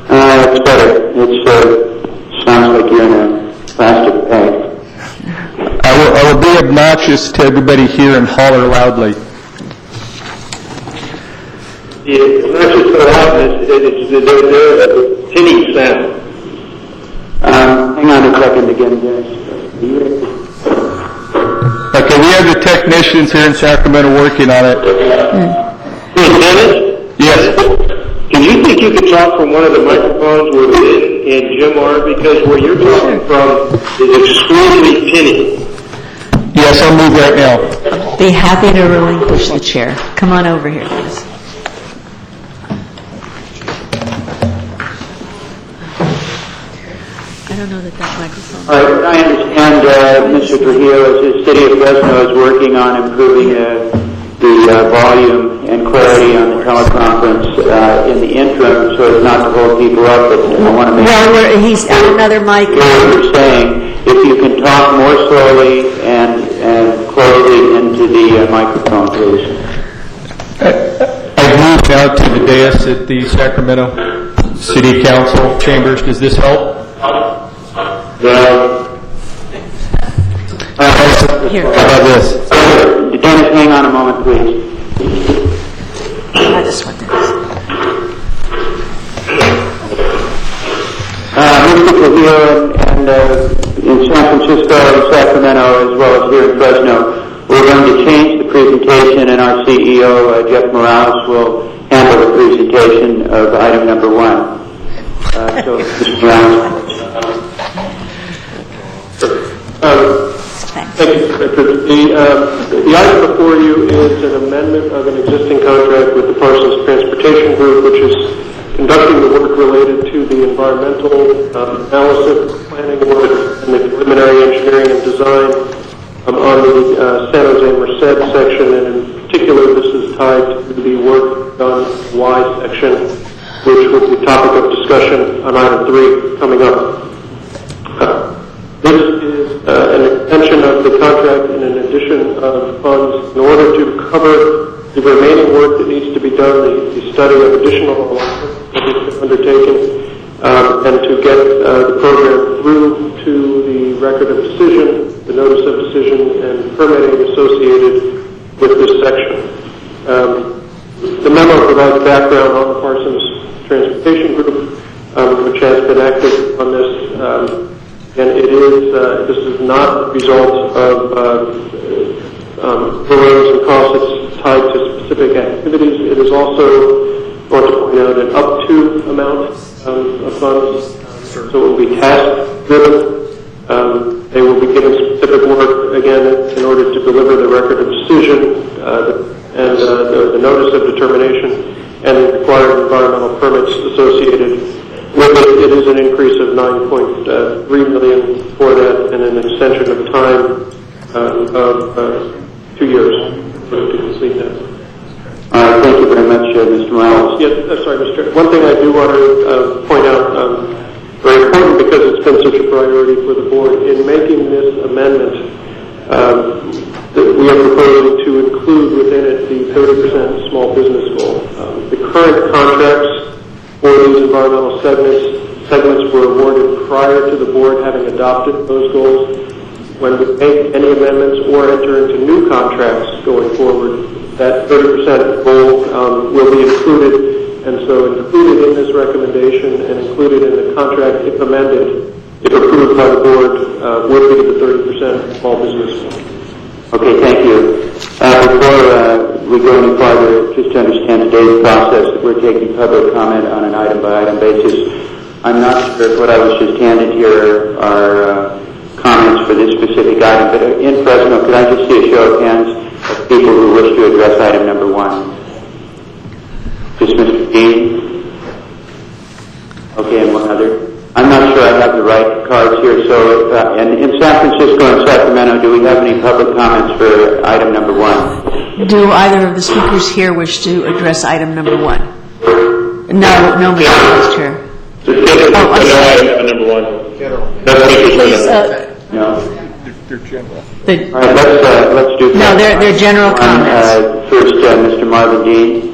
It's better. It sounds like you're in a plastic bag. I will be obnoxious to everybody here and holler loudly. It's not just the loudness, it's the tinny sound. Hang on a second again, Dennis. Okay, we have the technicians here in Sacramento working on it. Hey, Dennis? Yes. Do you think you could talk from one of the microphones where Lynn and Jim are? Because where you're talking from is extremely tinny. Yes, I'll move right now. Be happy to relinquish the chair. Come on over here, please. I don't know that microphone. All right, I understand Mr. Trujillo, as the City of Fresno is working on improving the volume and clarity on the teleconference in the interim, so as not to hold people up. But I want to make sure he's at another mic. What you're saying, if you can talk more slowly and closely into the microphone, please. I've moved out to the dais at the Sacramento City Council chambers. Does this help? Here. How about this? Dennis, hang on a moment, please. I just want this. Mr. Trujillo and in San Francisco and Sacramento, as well as here in Fresno, we're going to change the presentation, and our CEO, Jeff Morales, will handle the presentation of item number 1. So, Mr. Morales. Thank you, Richard. The item before you is an amendment of an existing contract with the Parsons Transportation Group, which is conducting the work related to the environmental analysis, planning work, and the preliminary engineering and design on the San Jose Merced section, and in particular this is tied to the work done Y section, which was the topic of discussion on item 3 coming up. This is an extension of the contract and an addition of funds in order to cover the remaining work that needs to be done, the study of additional allotments that has been undertaken, and to get the program through to the record of decision, the notice of decision, and permitting associated with this section. The memo provides background on the Parsons Transportation Group, which has been active on this, and this is not a result of delays and costs. It's tied to specific activities. It is also, I want to point out, an up to amount of funds, so it will be task driven. They will be given specific work, again, in order to deliver the record of decision and the notice of determination and the required environmental permits associated with it. It is an increase of $9.3 million for that and an extension of time of 2 years to complete that. Thank you very much, Mr. Morales. Yes, sorry, Mr. Chair. One thing I do want to point out, very important because it's been such a priority for the board, in making this amendment, we are proposing to include within it the 30% small business goal. The current contracts for these environmental segments were awarded prior to the board having adopted those goals. When we make any amendments or enter into new contracts going forward, that 30% goal will be included, and so included in this recommendation and included in the contract, if amended, if approved by the board, would be the 30% small business goal. Okay, thank you. Before we go any farther, just to understand today's process, we're taking public comment on an item-by-item basis. I'm not sure if what I was just handed here are comments for this specific item, but in Fresno, could I just see a show of hands of people who wish to address item number 1? Just Mr. Dean? Okay, and one other. I'm not sure I have the right cards here, so and in San Francisco and Sacramento, do we have any public comments for item number 1? Do either of the speakers here wish to address item number 1? No, Mr. Chair. Item number 1. Please, no. They're general. All right, let's do. No, they're general comments. First, Mr. Marvin Dean.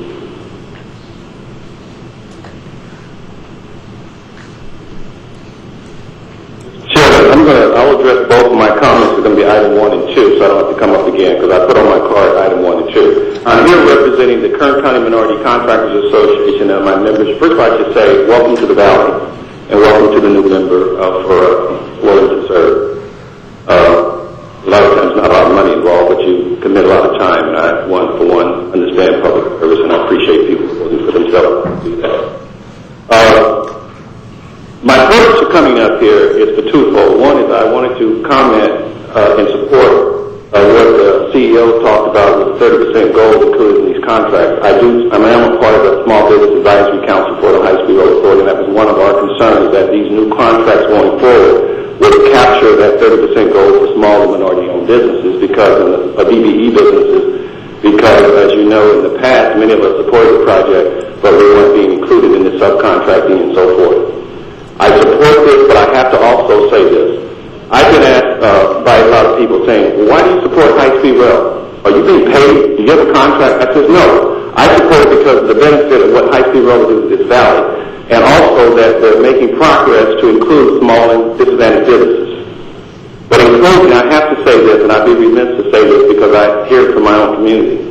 I'll address both of my comments. Are going to be item 1 and 2, so I don't have to come up again because I put on my card item 1 and 2. I'm here representing the Kern County Minority Contractors Association and my members. First of all, I should say welcome to the Valley and welcome to the new member for willing to serve. A lot of times not a lot of money involved, but you commit a lot of time, and I, for one, understand public service, and I appreciate people willing for themselves to do that. My purpose for coming up here is for twofold. One is I wanted to comment in support of what the CEO talked about with the 30% goal included in these contracts. I am a part of the Small Business Advisory Council for the High Speed Rail Authority, and that was one of our concerns, that these new contracts going forward would capture that 30% goal for small and minority-owned businesses, because of BBE businesses, because, as you know, in the past, many of us supported the project, but we weren't being included in the subcontracting and so forth. I support this, but I have to also say this. I've been asked by a lot of people saying, well, why do you support high-speed rail? Are you being paid? Do you have a contract? I said, no. I support it because of the benefit of what high-speed rail does to this valley, and also that they're making progress to include small and disadvantaged businesses. But in closing, I have to say this, and I'd be remiss to say this because I hear it from my own community.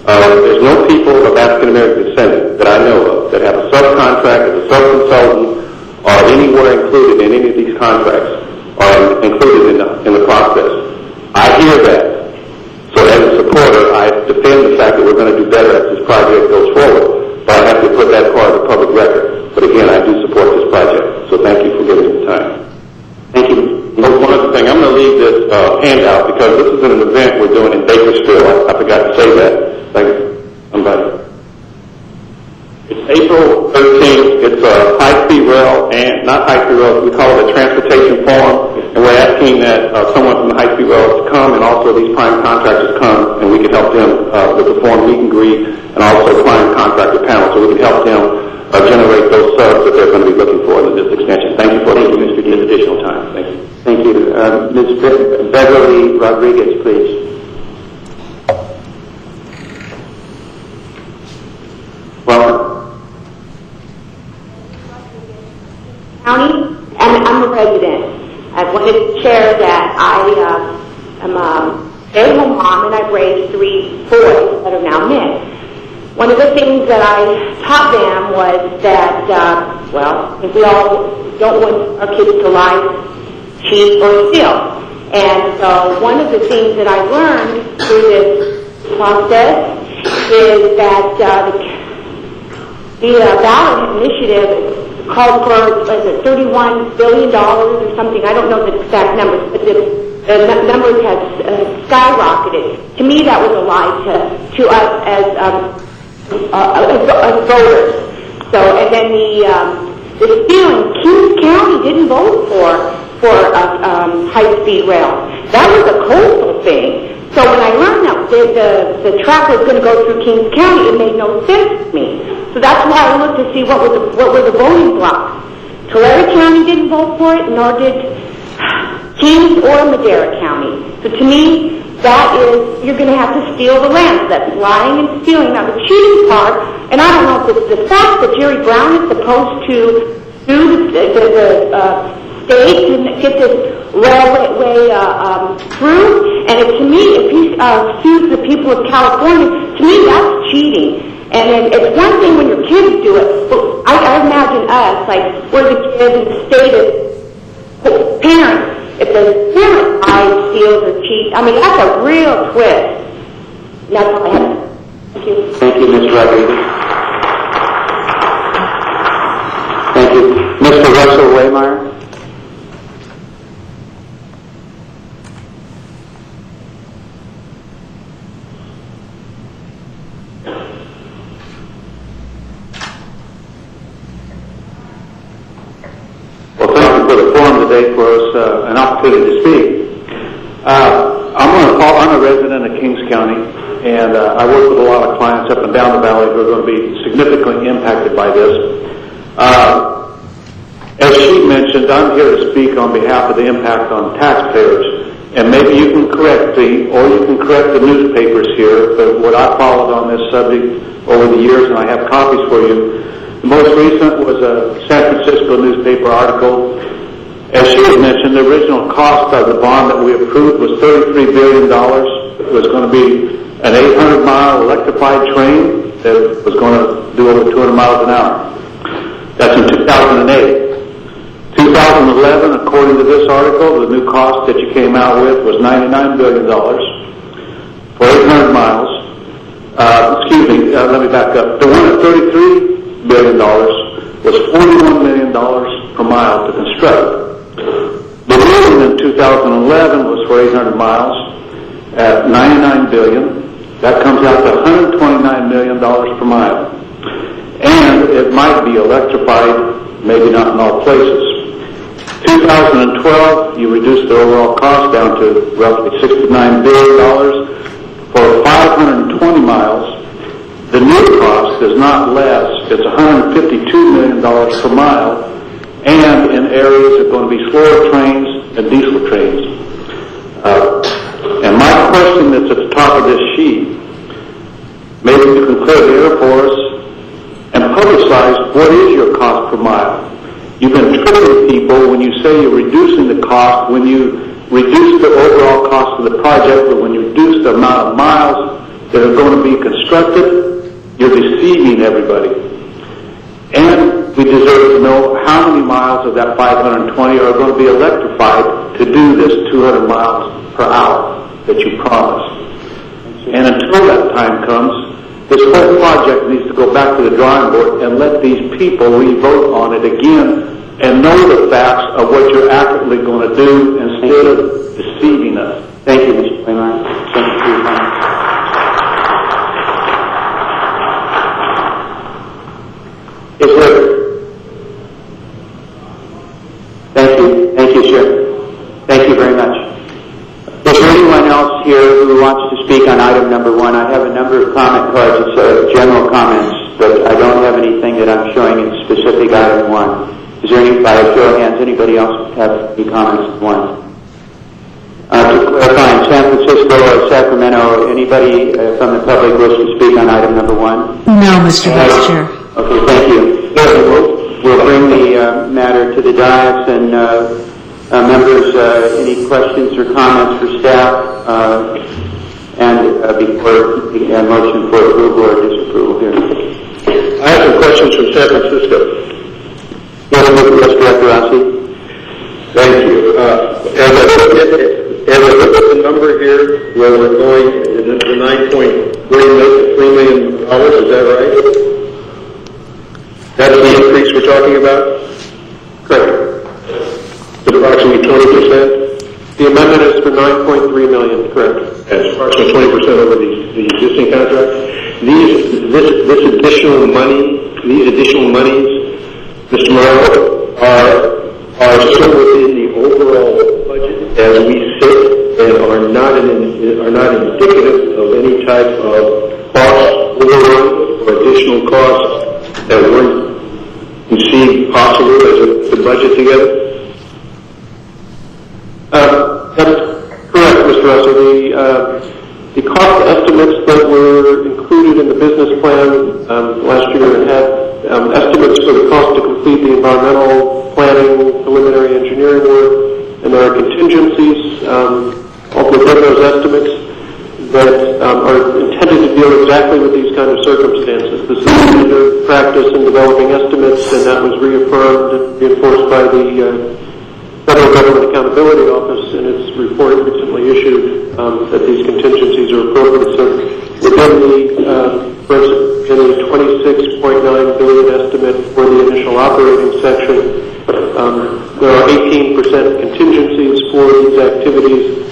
There's no people of African-American descent that I know of that have a subcontract, as a subconsultant, or anywhere included in any of these contracts, or included in the process. I hear that. So as a supporter, I defend the fact that we're going to do better as this project goes forward. But I have to put that part of the public record. But again, I do support this project. So thank you for giving me the time. Thank you. One other thing, I'm going to leave this handout because this is an event we're doing in Bakersfield. I forgot to say that. Thank you. I'm back. It's April 13th. It's a high-speed rail, and not high-speed rail, we call it a transportation forum, and we're asking that someone from the high-speed rail to come, and also these prime contractors come, and we can help them with the forum meet and greet, and also prime contractor panel, so we can help them generate those subs that they're going to be looking for in this extension. Thank you for giving Mr. Dean additional time. Thank you. Thank you. Ms. Beverly Rodriguez, please. Welcome. president, I wanted to share that I am a stay-at-home mom, and I've raised 3 boys that are now men. One of the things that I taught them was that, if we all don't want our kids to lie, cheat, or steal. And so one of the things that I learned through this process is that the ballot initiative called for, $31 billion or something. I don't know the exact numbers, but the numbers have skyrocketed. To me, that was a lie to us as voters. So, and then the stealing, Kings County didn't vote for high-speed rail. That was a coastal thing. So when I learned that the track was going to go through Kings County, it made no sense to me. So that's why I looked to see what were the voting blocks. Tulare County didn't vote for it, nor did Kings or Madera County. So to me, that is, you're going to have to steal the land. That's lying and stealing. Now the cheating part, and I don't know if it's the fact that Jerry Brown is supposed to sue the state to get this railway through, and to me, if he sues the people of California, to me that's cheating. And it's one thing when your kids do it, but I imagine us, like, we're the kids in the state of parents. If the parent lies, steals, or cheats, I mean, that's a real twist. And that's all I have. Thank you. Thank you, Ms. Rodriguez. Thank you. Mr. Russell Waymeyer. Well, thank you for the forum today for us, an opportunity to speak. I'm a resident of Kings County, and I work with a lot of clients up and down the valley who are going to be significantly impacted by this. As she mentioned, I'm here to speak on behalf of the impact on taxpayers, and maybe you can correct me, or you can correct the newspapers here, but what I followed on this subject over the years, and I have copies for you. The most recent was a San Francisco newspaper article. As she had mentioned, the original cost of the bond that we approved was $33 billion. It was going to be an 800-mile electrified train that was going to do over 200 miles an hour. That's in 2008. 2011, according to this article, the new cost that you came out with was $99 billion for 800 miles. Let me back up. The one at $33 billion was $41 million per mile to construct. The ruling in 2011 was for 800 miles at $99 billion. That comes out to $129 million per mile. And it might be electrified, maybe not in all places. 2012, you reduced the overall cost down to roughly $69 billion for 520 miles. The new cost is not less. It's $152 million per mile, and in areas that are going to be slower trains and diesel trains. And my question that's at the top of this sheet, maybe you can clear the air for us and publicize what is your cost per mile. You've been tricking people when you say you're reducing the cost, when you reduce the overall cost of the project, but when you reduce the amount of miles that are going to be constructed, you're deceiving everybody. And we deserve to know how many miles of that 520 are going to be electrified to do this 200 miles per hour that you promised. And until that time comes, this whole project needs to go back to the drawing board and let these people re-vote on it again and know the facts of what you're accurately going to do instead of deceiving us. Thank you, Mr. Waymeyer. Thank you for your time. Yes, sir. Thank you. Thank you, sir. Thank you very much. Is there anyone else here who wants to speak on item number 1? I have a number of comment cards. It's general comments, but I don't have anything that I'm showing in specific item 1. Is there any, by a show of hands, anybody else have any comments on 1? To clarify, in San Francisco or Sacramento, anybody from the public wish to speak on item number 1? No, Mr. Vice Chair. Okay, thank you. We'll bring the matter to the dais, and Members, any questions or comments for staff? Before a motion for approval or disapproval here. I have some questions from San Francisco. Yes, Director Rossi. Thank you. As I look at the number here, where we're going, the $9.3 million, is that right? That's the increase we're talking about? Correct. It's approximately 20%? The amendment is for $9.3 million, correct? That's approximately 20% over the existing contract. This additional monies, Mr. Morello, are still within the overall budget as we sit and are not indicative of any type of cost overrun or additional costs that weren't conceived possible as we put the budget together? That's correct, Mr. Russell. The cost estimates that were included in the business plan last year had estimates for the cost to complete the environmental planning, preliminary engineering work, and there are contingencies within those estimates that are intended to deal exactly with these kind of circumstances. This is standard practice in developing estimates, and that was reaffirmed and reinforced by the Federal Government Accountability Office in its report recently issued that these contingencies are appropriate. So within the $26.9 billion estimate for the initial operating section, there are 18% contingencies for these activities.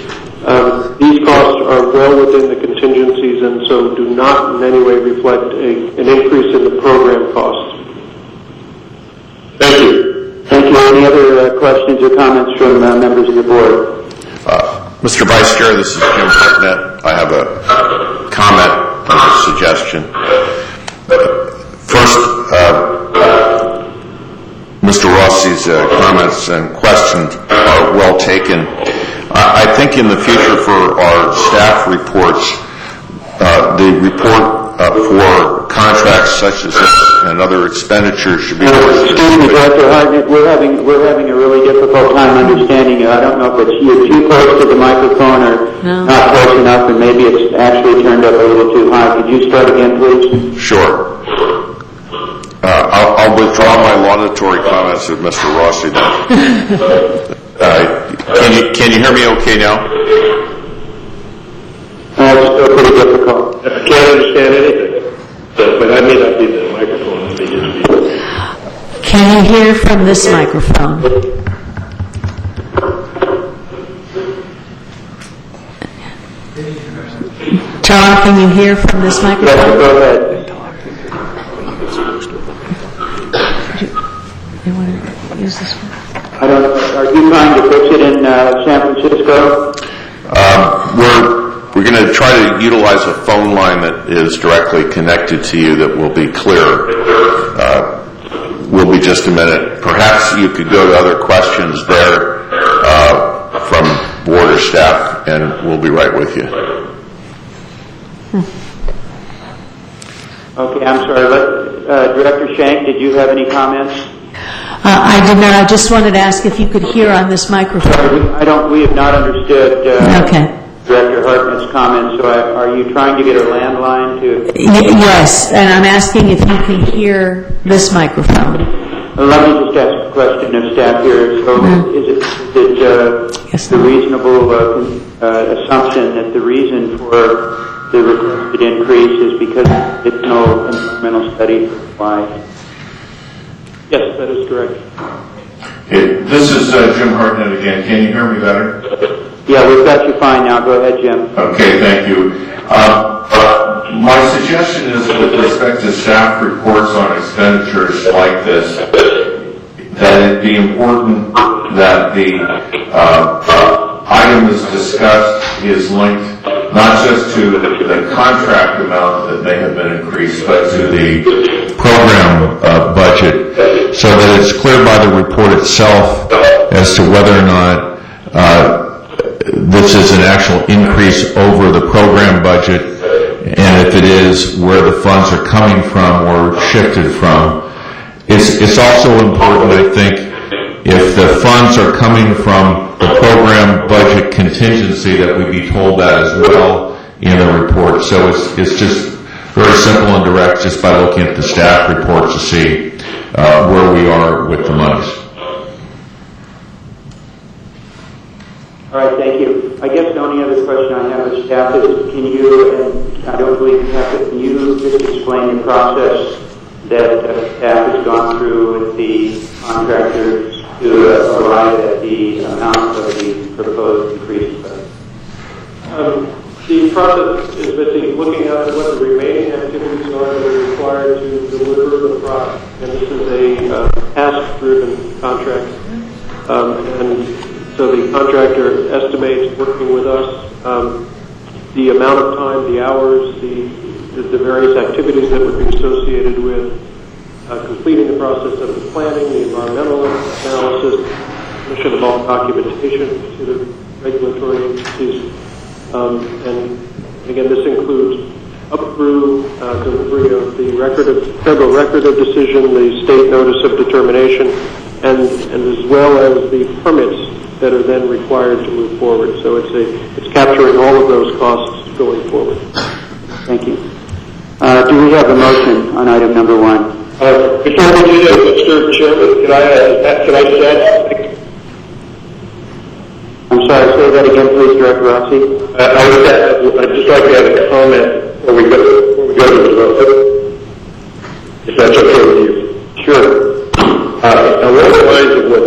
These costs are well within the contingencies and so do not in any way reflect an increase in the program costs. Thank you. Thank you. Any other questions or comments from members of the board? Mr. Vice Chair, this is Jim Hartnett. I have a comment and a suggestion. First, Mr. Rossi's comments and questions are well taken. I think in the future for our staff reports, the report for contracts such as this and other expenditures should be more Excuse me, Director Hartnett, we're having a really difficult time understanding you. I don't know if it's you're too close to the microphone or not close enough, and maybe it's actually turned up a little too high. Could you start again, please? Sure. I'll withdraw my laudatory comments if Mr. Rossi does. Can you hear me okay now? It's still pretty difficult. I can't understand anything, but I may not be the microphone. Can you hear from this microphone? Tom, can you hear from this microphone? Yes, go ahead. You want to use this one? I don't know. Are you trying to fix it in San Francisco? We're going to try to utilize a phone line that is directly connected to you that will be clearer. Will be just a minute. Perhaps you could go to other questions there from board or staff, and we'll be right with you. Okay, I'm sorry. Director Shank, did you have any comments? I did not. I just wanted to ask if you could hear on this microphone. We have not understood Okay. Director Hartnett's comments, so are you trying to get a landline to... Yes, and I'm asking if you can hear this microphone. Let me just ask a question of staff here. So is it the reasonable assumption that the reason for the requested increase is because it's no environmental study applied? Yes, that is correct. Okay, this is Jim Hartnett again. Can you hear me better? Yeah, we've got you fine now. Go ahead, Jim. Okay, thank you. My suggestion is with respect to staff reports on expenditures like this, that it be important that the item that's discussed is linked not just to the contract amount that may have been increased, but to the program budget, so that it's clear by the report itself as to whether or not this is an actual increase over the program budget, and if it is, where the funds are coming from or shifted from. It's also important, I think, if the funds are coming from the program budget contingency, that we be told that as well in the report. So it's just very simple and direct, just by looking at the staff report to see where we are with the monies. All right, thank you. I guess the only other question I have of staff is, can you, and I don't believe you have to, can you just explain the process that staff has gone through with the contractors to arrive at the amount of the proposed increase? The process is basically looking at what the remaining activities are that are required to deliver the product. And this is a task-driven contract. And so the contractor estimates, working with us, the amount of time, the hours, the various activities that would be associated with completing the process of the planning, the environmental analysis, submission of all documentation to the regulatory agencies. And again, this includes up through delivery of the federal record of decision, the state notice of determination, and as well as the permits that are then required to move forward. So it's capturing all of those costs going forward. Thank you. Do we have a motion on item number 1? Before we do that, Mr. Chairman, can I say something? I'm sorry, say that again, please, Director Rossi. I'd just like to add a comment before we go to the vote, if that's okay with you. Sure. Along the lines of what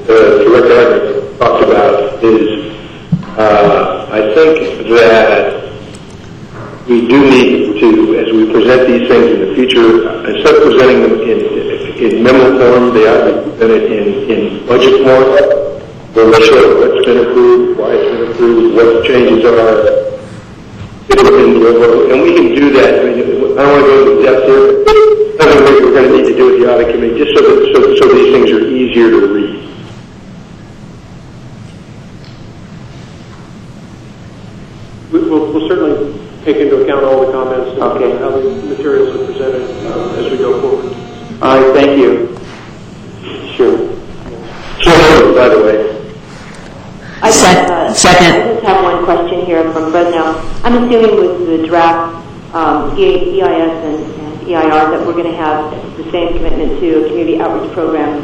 Director Adams talked about is, I think that we do need to, as we present these things in the future, instead of presenting them in memo form, they ought to be presented in budget form, where we show what's been approved, why it's been approved, what the changes are, and we can do that. I mean, I don't want to go into depth here, but I think we're going to need to do with the audit committee, just so these things are easier to read. We'll certainly take into account all the comments and how the materials are presented as we go forward. All right, thank you. Sure. So, by the way, Second. I just have one question here from Fresno. I'm assuming with the draft EIS and EIR that we're going to have the same commitment to a community outreach program,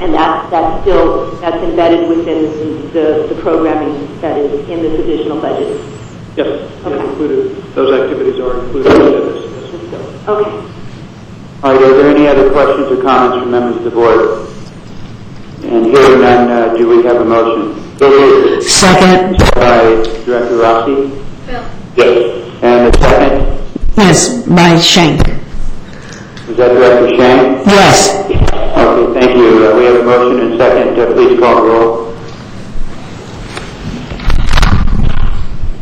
and that's embedded within the programming that is in this additional budget. Yes, included. Those activities are included in this. Okay. All right, are there any other questions or comments from members of the board? And hearing none, do we have a motion? Second. By Director Rossi? yes. And a second? Yes, by Shank. Is that Director Shank? Yes. Okay, thank you. We have a motion and second. Please call the roll.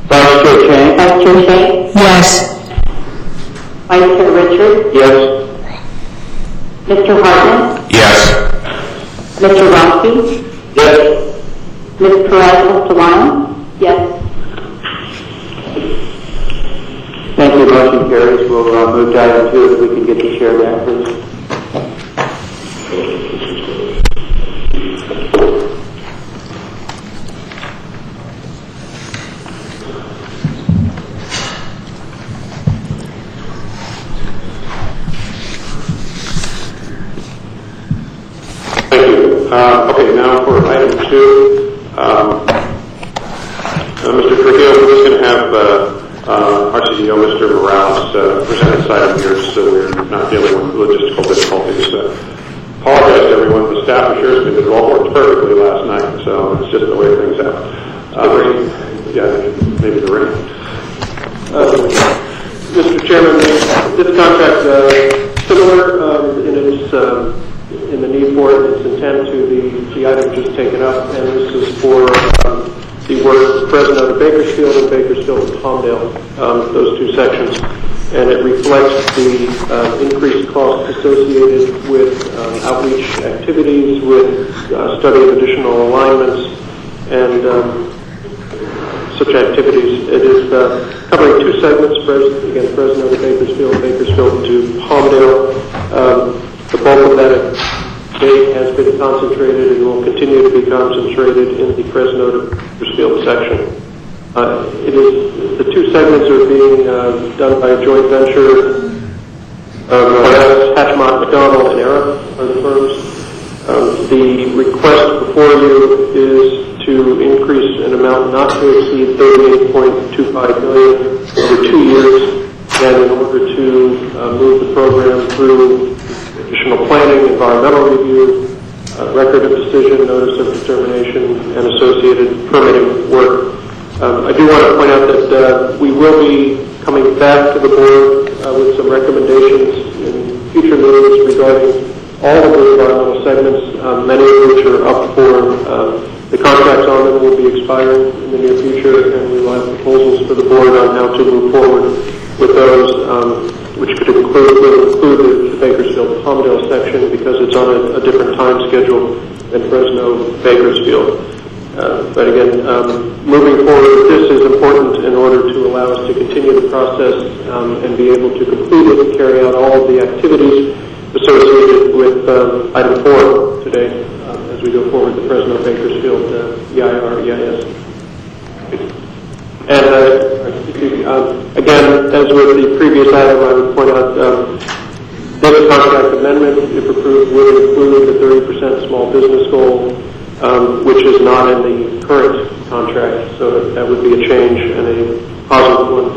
Vice Chair Shank? Vice Chair Shank? Yes. Vice Chair Richards? Yes. Mr. Hartman? Yes. Mr. Rossi? Yes. Ms. Perez-Solano? Yes. Thank you. Motion carries. We'll move to item 2 if we can get the chair back, please. Thank you. Okay, now for item 2. Mr. Trujillo, we're just going to have our CEO, Mr. Morales, present this item here so we're not dealing with logistical difficulties. Apologize to everyone. The staff assures me that it all worked perfectly last night, so it's just the way things happen. Maybe the rain. Mr. Chairman, this contract similar in the need for it, its intent to the item just taken up, and this is for the work Fresno to Bakersfield and Bakersfield to Palmdale, those two sections. And it reflects the increased costs associated with outreach activities, with study of additional alignments, and such activities. It is covering two segments, again, Fresno to Bakersfield, Bakersfield to Palmdale. The bulk of that date has been concentrated and will continue to be concentrated in the Fresno to Bakersfield section. The two segments are being done by a joint venture of Hatchmont, McDonald, and Era are the firms. The request before you is to increase an amount not to exceed $38.25 million over 2 years, and in order to move the program through additional planning, environmental review, record of decision, notice of determination, and associated permitting work. I do want to point out that we will be coming back to the board with some recommendations in future meetings regarding all of the environmental segments, many of which are up for the contracts on them will be expiring in the near future, and we will have proposals for the board on how to move forward with those, which could include the Bakersfield-Palmdale section because it's on a different time schedule than Fresno-Bakersfield. But again, moving forward, this is important in order to allow us to continue the process and be able to complete it and carry out all of the activities associated with item 4 today as we go forward the Fresno-Bakersfield EIR-EIS. And again, as with the previous item, I would point out this contract amendment, if approved, would include the 30% small business goal, which is not in the current contract. So that would be a change and a positive one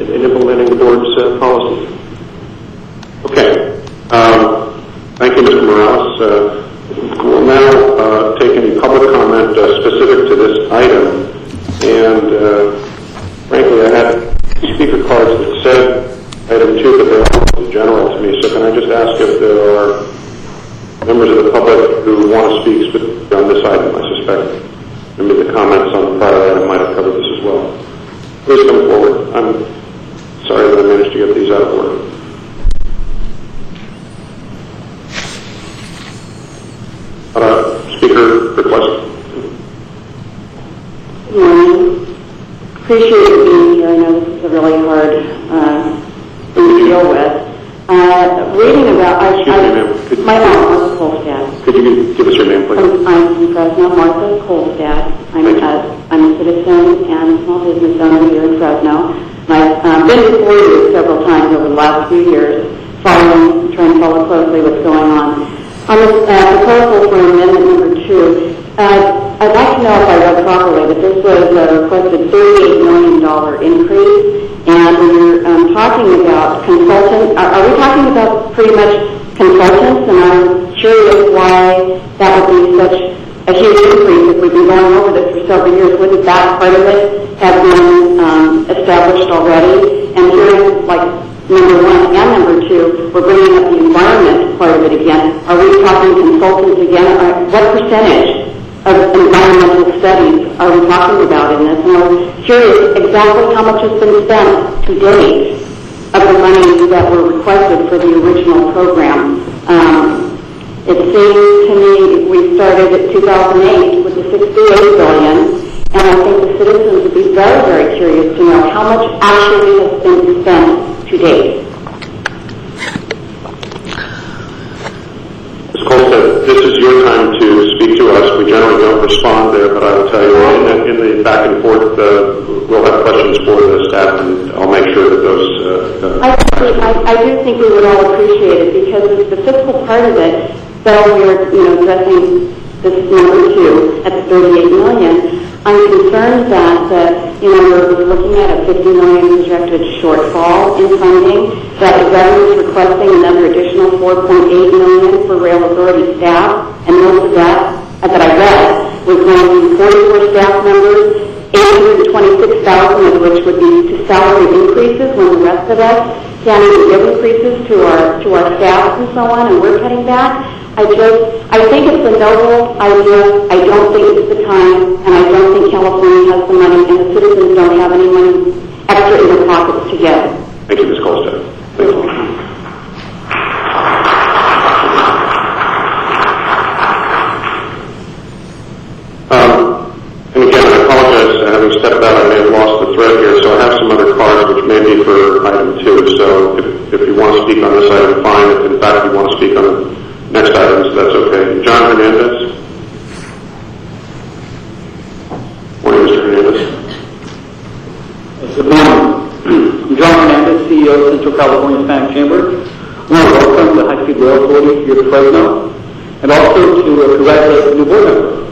in implementing the board's policies. Okay. Thank you, Mr. Morales. We'll now take any public comment specific to this item. And frankly, I had speaker cards that said item 2, but they're all general to me. So can I just ask if there are members of the public who want to speak specifically on this item? I suspect maybe the comments on the prior item might have covered this as well. Please come forward. I'm sorry that I managed to get these out of order. Speaker request. Good morning. Appreciate you being here. I know this is a really hard thing to deal with. Reading about... My name is Martha Kolstad. Could you give us your name, please? I'm from Fresno, Martha Kolstad. I'm a citizen and a small business owner here in Fresno. I've been before you several times over the last few years, trying to follow closely what's going on. On the proposal for amendment number 2, I'd like to know if I read properly that this was a requested $38 million increase, and we're talking about consultants. Are we talking about pretty much consultants? And I'm curious why that would be such a huge increase if we've been going over this for several years. Wouldn't that part of it have been established already? And here, like number 1 and number 2, we're bringing up the environment part of it again. Are we talking consultants again? What percentage of environmental studies are we talking about in this? And I'm curious exactly how much has been spent to date of the money that were requested for the original program. It seems to me we started at 2008 with the $68 billion, and I think the citizens would be very, very curious to know how much actually has been spent to date. Ms. Kolstad, this is your time to speak to us. We generally don't respond there, but I will tell you in the back and forth, we'll have questions for the staff, and I'll make sure that those... I do think we would all appreciate it because the fiscal part of it, though we're addressing this number 2 at the $38 million, I'm concerned that we're looking at a $50 million projected shortfall in funding, that the government is requesting another additional $4.8 million for rail authority staff, and most of that I read was going to 44 staff members, 826,000 of which would be to salary increases when the rest of us can't even give increases to our staff and so on, and we're cutting back. I think it's a noble idea. I don't think it's the time, and I don't think California has the money, and the citizens don't have any money extra in their pockets to give. Thank you, Ms. Kolstad. Thank you. And again, I apologize. Having stepped out, I may have lost the thread here, so I have some other cards which may be for item 2. So if you want to speak on this item, fine. If in fact you want to speak on next items, if that's okay. John Hernandez. Morning, Mr. Hernandez. Good morning. I'm John Hernandez, CEO of Central California Hispanic Chamber. I want to welcome the High Speed Rail Authority here to Fresno, and also to congratulate the new board member.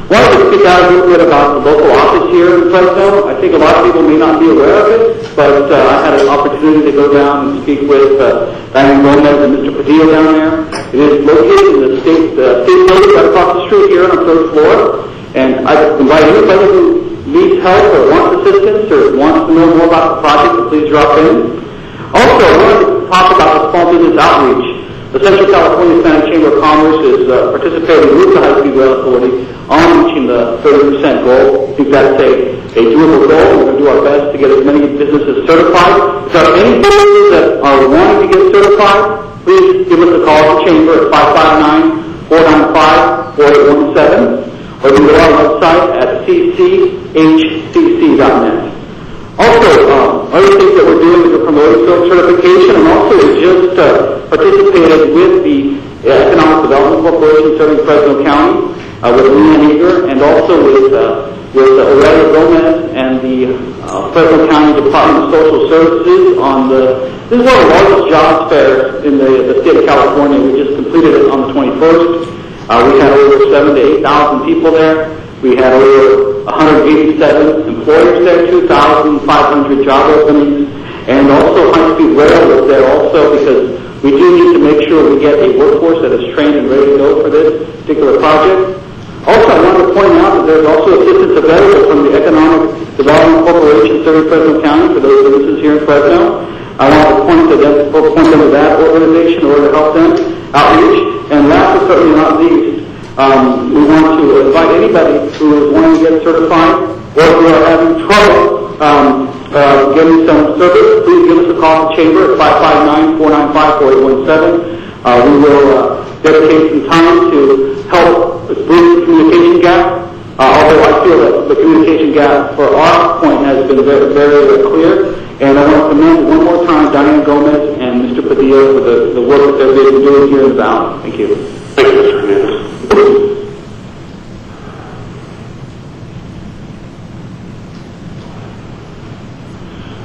I wanted to speak out a little bit about the local office here in Fresno. I think a lot of people may not be aware of it, but I had an opportunity to go down and speak with Diane Gomez and Mr. Padilla down there. It is located in the state building right across the street here on the third floor, and I invite anybody who needs help or wants assistance or wants to know more about the project to please drop in. Also, I wanted to talk about the small business outreach. The Central California Hispanic Chamber of Commerce is participating with the High Speed Rail Authority on reaching the 30% goal. I think that's a doable goal. We're going to do our best to get as many businesses certified. If there are any businesses that are wanting to get certified, please give us a call at the Chamber at 559-495-4817, or you can go to our website at cchcc.net. Also, other things that we're doing is we're promoting self-certification, and also we just participated with the Economic Development Corporation serving Fresno County, with Leanne Eager, and also with Aurelia Gomez and the Fresno County Department of Social Services on this is one of the largest job fairs in the state of California. We just completed it on the 21st. We had over 7,000 to 8,000 people there. We had over 187 employers there, 2,500 job openings, and also High Speed Rail was there also because we do need to make sure we get a workforce that is trained and ready to go for this particular project. Also, I wanted to point out that there's also assistance available from the Economic Development Corporation serving Fresno County for those businesses here in Fresno. I want to point them to that organization in order to help them outreach. And last but certainly not least, we want to invite anybody who is wanting to get certified or who are having trouble getting some service. Please give us a call at the Chamber at 559-495-4817. We will dedicate some time to help bridge the communication gap. Although I feel that the communication gap for our point has been very, very clear. And I want to commend one more time Diane Gomez and Mr. Padilla for the work that they've been doing here in the Valley. Thank you. Thank you, Mr. Hernandez.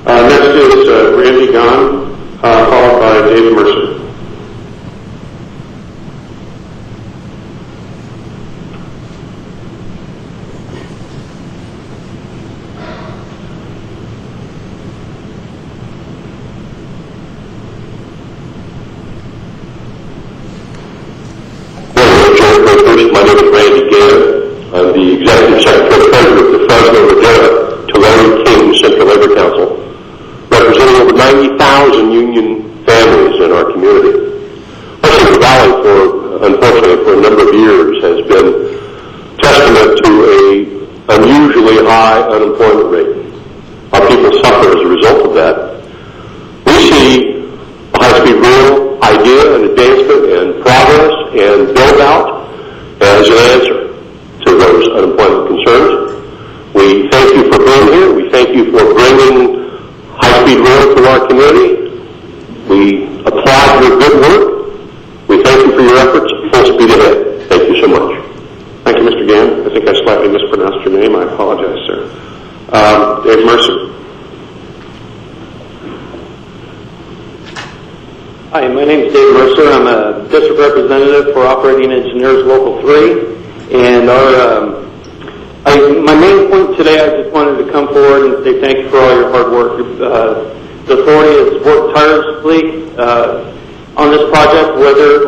Next is Randy Gahn, followed by David Mercer. My name is Randy Gann. I'm the Executive Secretary Treasurer of the Fresno, Madera, Tulare King Central Labor Council, representing over 90,000 union families in our community. Our Central Valley, unfortunately, for a number of years has been testament to an unusually high unemployment rate. Our people suffer as a result of that. We see the high-speed rail idea and advancement and progress and build-out as an answer to those unemployment concerns. We thank you for being here. We thank you for bringing high-speed rail to our community. We applaud your good work. We thank you for your efforts. Full speed ahead. Thank you so much. Thank you, Mr. Gann. I think I slightly mispronounced your name. I apologize, sir. Dave Mercer. Hi, my name is Dave Mercer. I'm a district representative for Operating Engineers Local 3. And my main point today, I just wanted to come forward and say thank you for all your hard work. The authority has worked tirelessly on this project.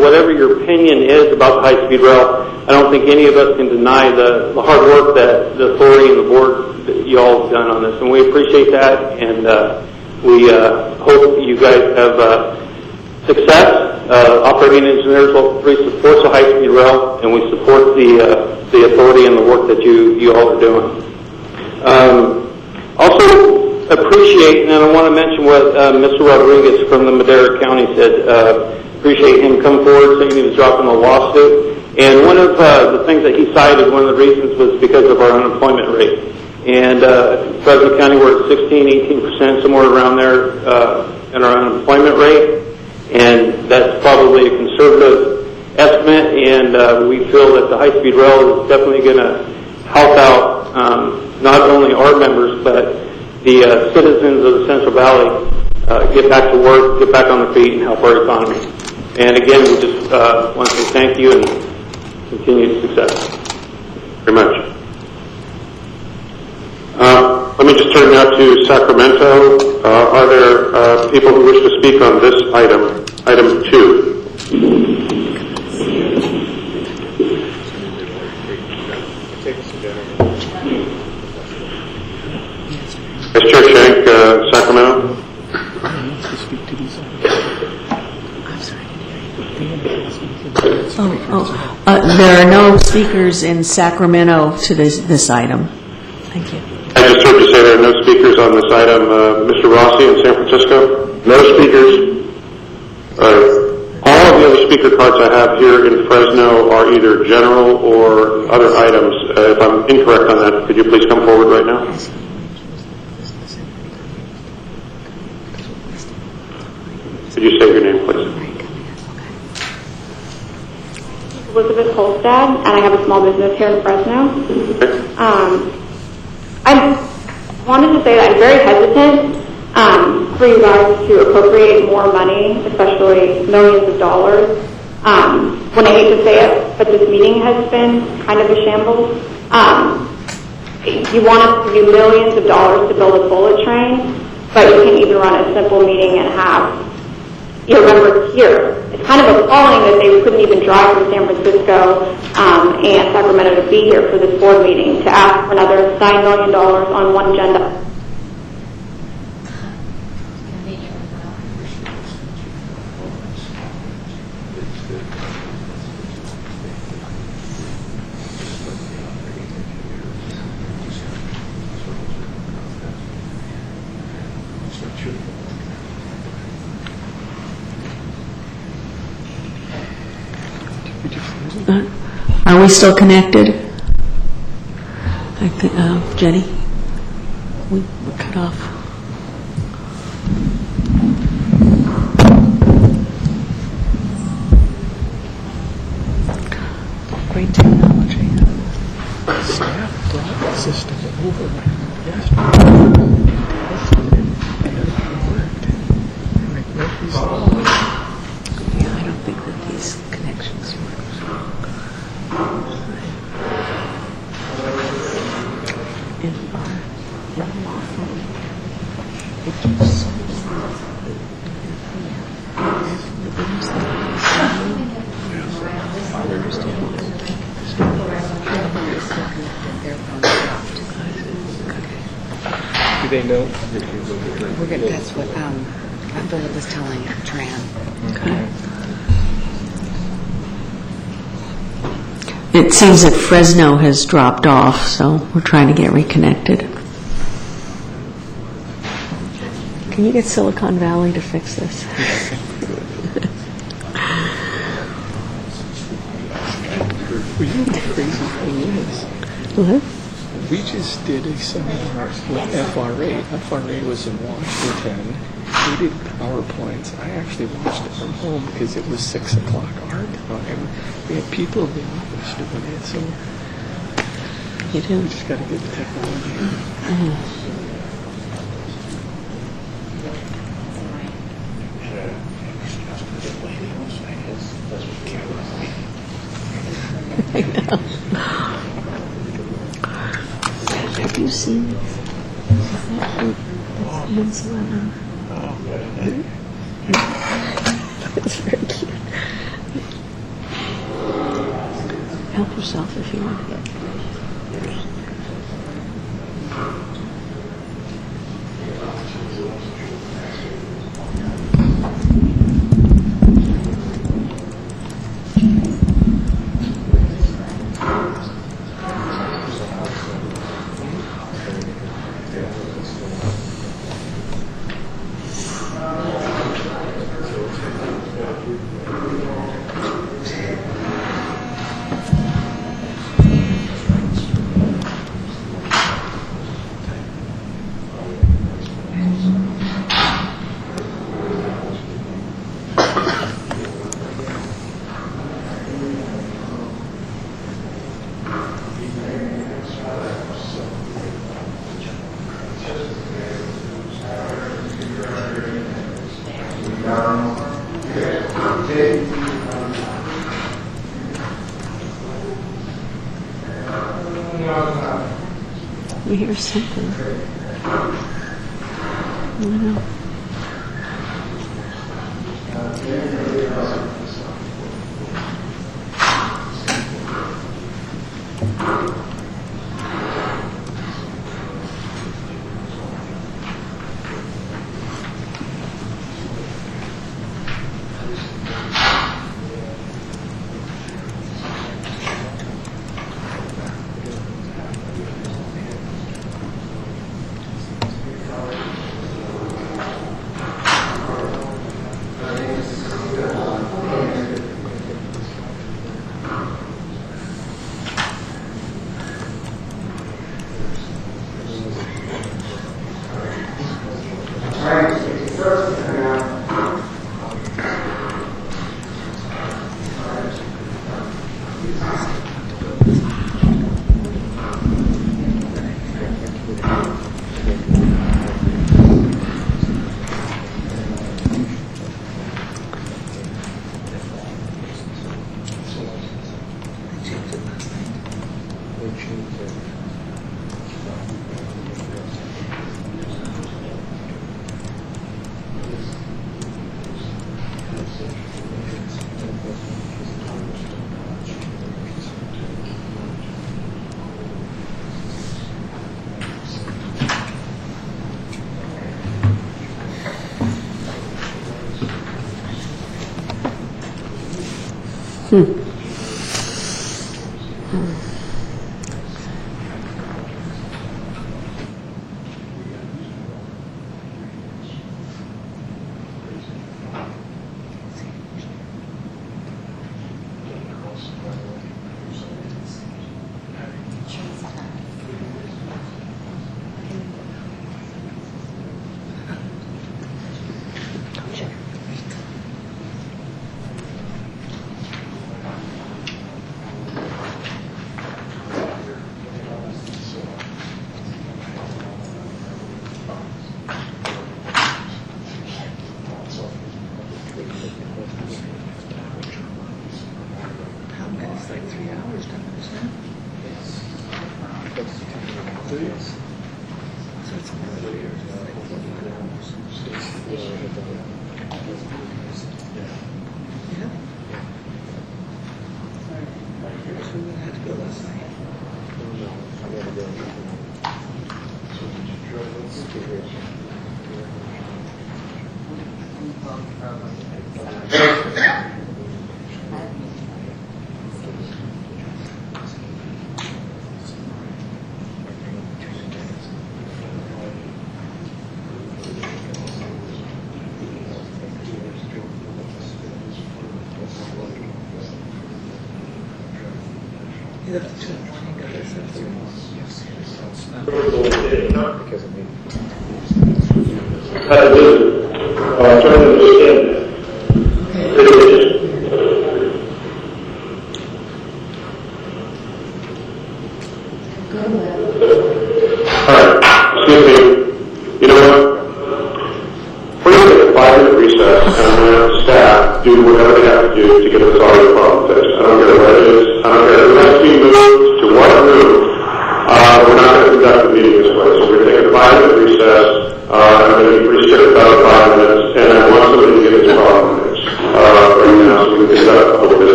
Whatever your opinion is about high-speed rail, I don't think any of us can deny the hard work that the authority and the board, that you all have done on this. And we appreciate that, and we hope you guys have success. Operating Engineers Local 3 supports the high-speed rail, and we support the authority and the work that you all are doing. Also appreciate, and I want to mention what Mr. Rodriguez from the Madera County said. Appreciate him coming forward saying he was dropping a lawsuit. And one of the things that he cited, one of the reasons was because of our unemployment rate. And Fresno County, we're at 16, 18%, somewhere around there in our unemployment rate. and that's probably a conservative estimate, and we feel that the high-speed rail is definitely going to help out not only our members, but the citizens of the Central Valley get back to work, get back on their feet, and help our economy. And again, we just want to say thank you and continued success. Very much. Let me just turn now to Sacramento. Are there people who wish to speak on this item, item 2? Vice Chair Shank, Sacramento. There are no speakers in Sacramento to this item. Thank you. I just heard you say there are no speakers on this item. Mr. Rossi in San Francisco? No speakers. All of the other speaker cards I have here in Fresno are either general or other items. If I'm incorrect on that, could you please come forward right now? Could you say your name, please? Elizabeth Holstad, and I have a small business here in Fresno. I wanted to say that I'm very hesitant for you guys to appropriate more money, especially millions of dollars. When I hate to say it, but this meeting has been kind of a shambles. You want us to do millions of dollars to build a bullet train, but you can't even run a simple meeting and have your members here. It's kind of appalling that they couldn't even drive from San Francisco and Sacramento to be here for this board meeting to ask for another $9 million on one agenda. Are we still connected? I think, Jenny? We're cut off. Great technology. Staff brought the system over yesterday and tested it, and it worked. Yeah, I don't think that these connections work. Do they know? That's what Philip was telling Tran. It seems that Fresno has dropped off, so we're trying to get reconnected. Can you get Silicon Valley to fix this? Well, you know the crazy thing is, What? we just did a seminar with FRA. FRA was in Washington. We did PowerPoints. I actually watched it from home because it was 6 o'clock our time. We had people in the office doing it, so you do. We just got to get the technology. I know. Have you seen this? That's It's very cute. Help yourself if you want. We hear something. I don't know.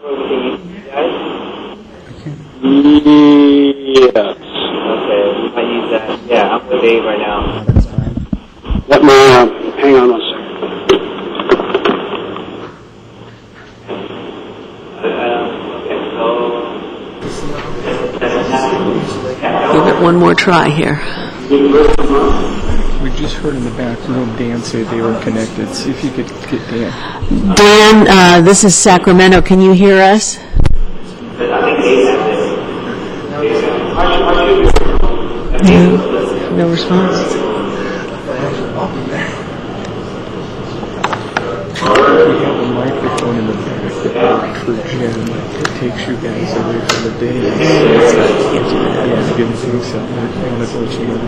Yes. Okay, we might use that. Yeah, I'm with Dave right now. Let me, hang on 1 second. Give it one more try here. We just heard in the back room Dan say they were connected. See if you could get Dan. Dan, this is Sacramento. Can you hear us? No response. We have a microphone in the back that for Jim that takes you guys away from the day. Yeah, I didn't think so. I want to let you know that.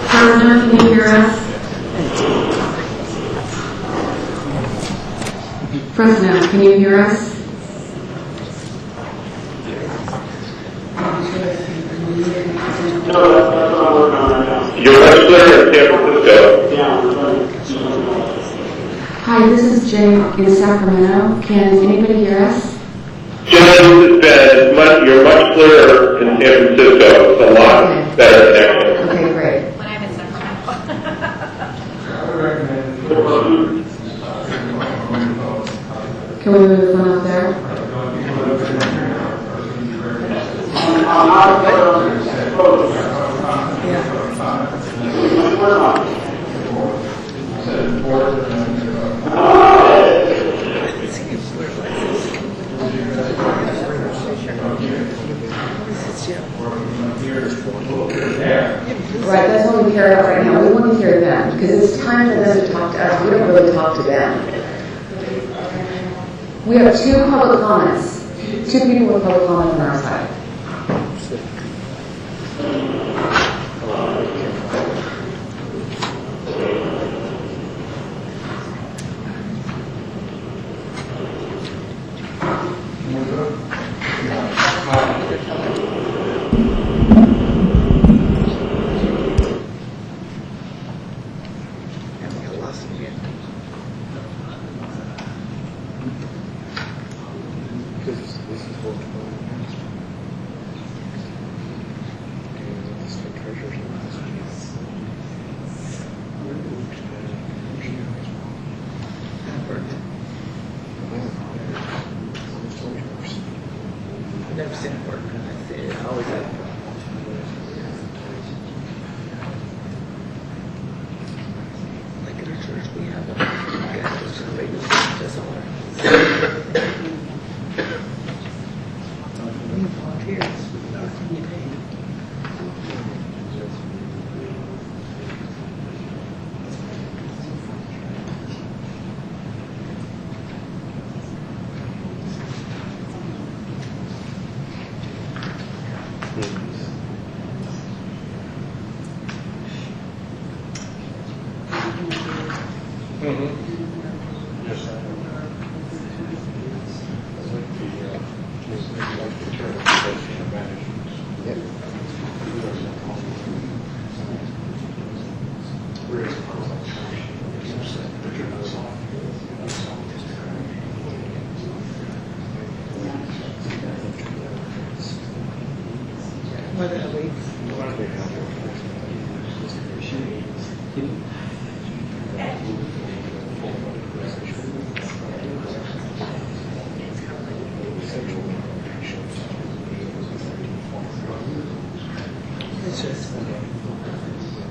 President, can you hear us? President, can you hear us? You're much clearer in San Francisco. Hi, this is Jane in Sacramento. Can anybody hear us? John, you're much clearer in San Francisco. It's a lot better connection. Okay, great. When I'm in Sacramento. Can we move the phone up there? Right, that's what we care about right now. We want to hear them because it's time for them to talk to us. We don't really talk to them. We have 2 public comments. 2 people with public comments on our side. I've never seen it work. I always have. Like in our church, we have a guy who's a radio station, does all our volunteers. You pay. It's just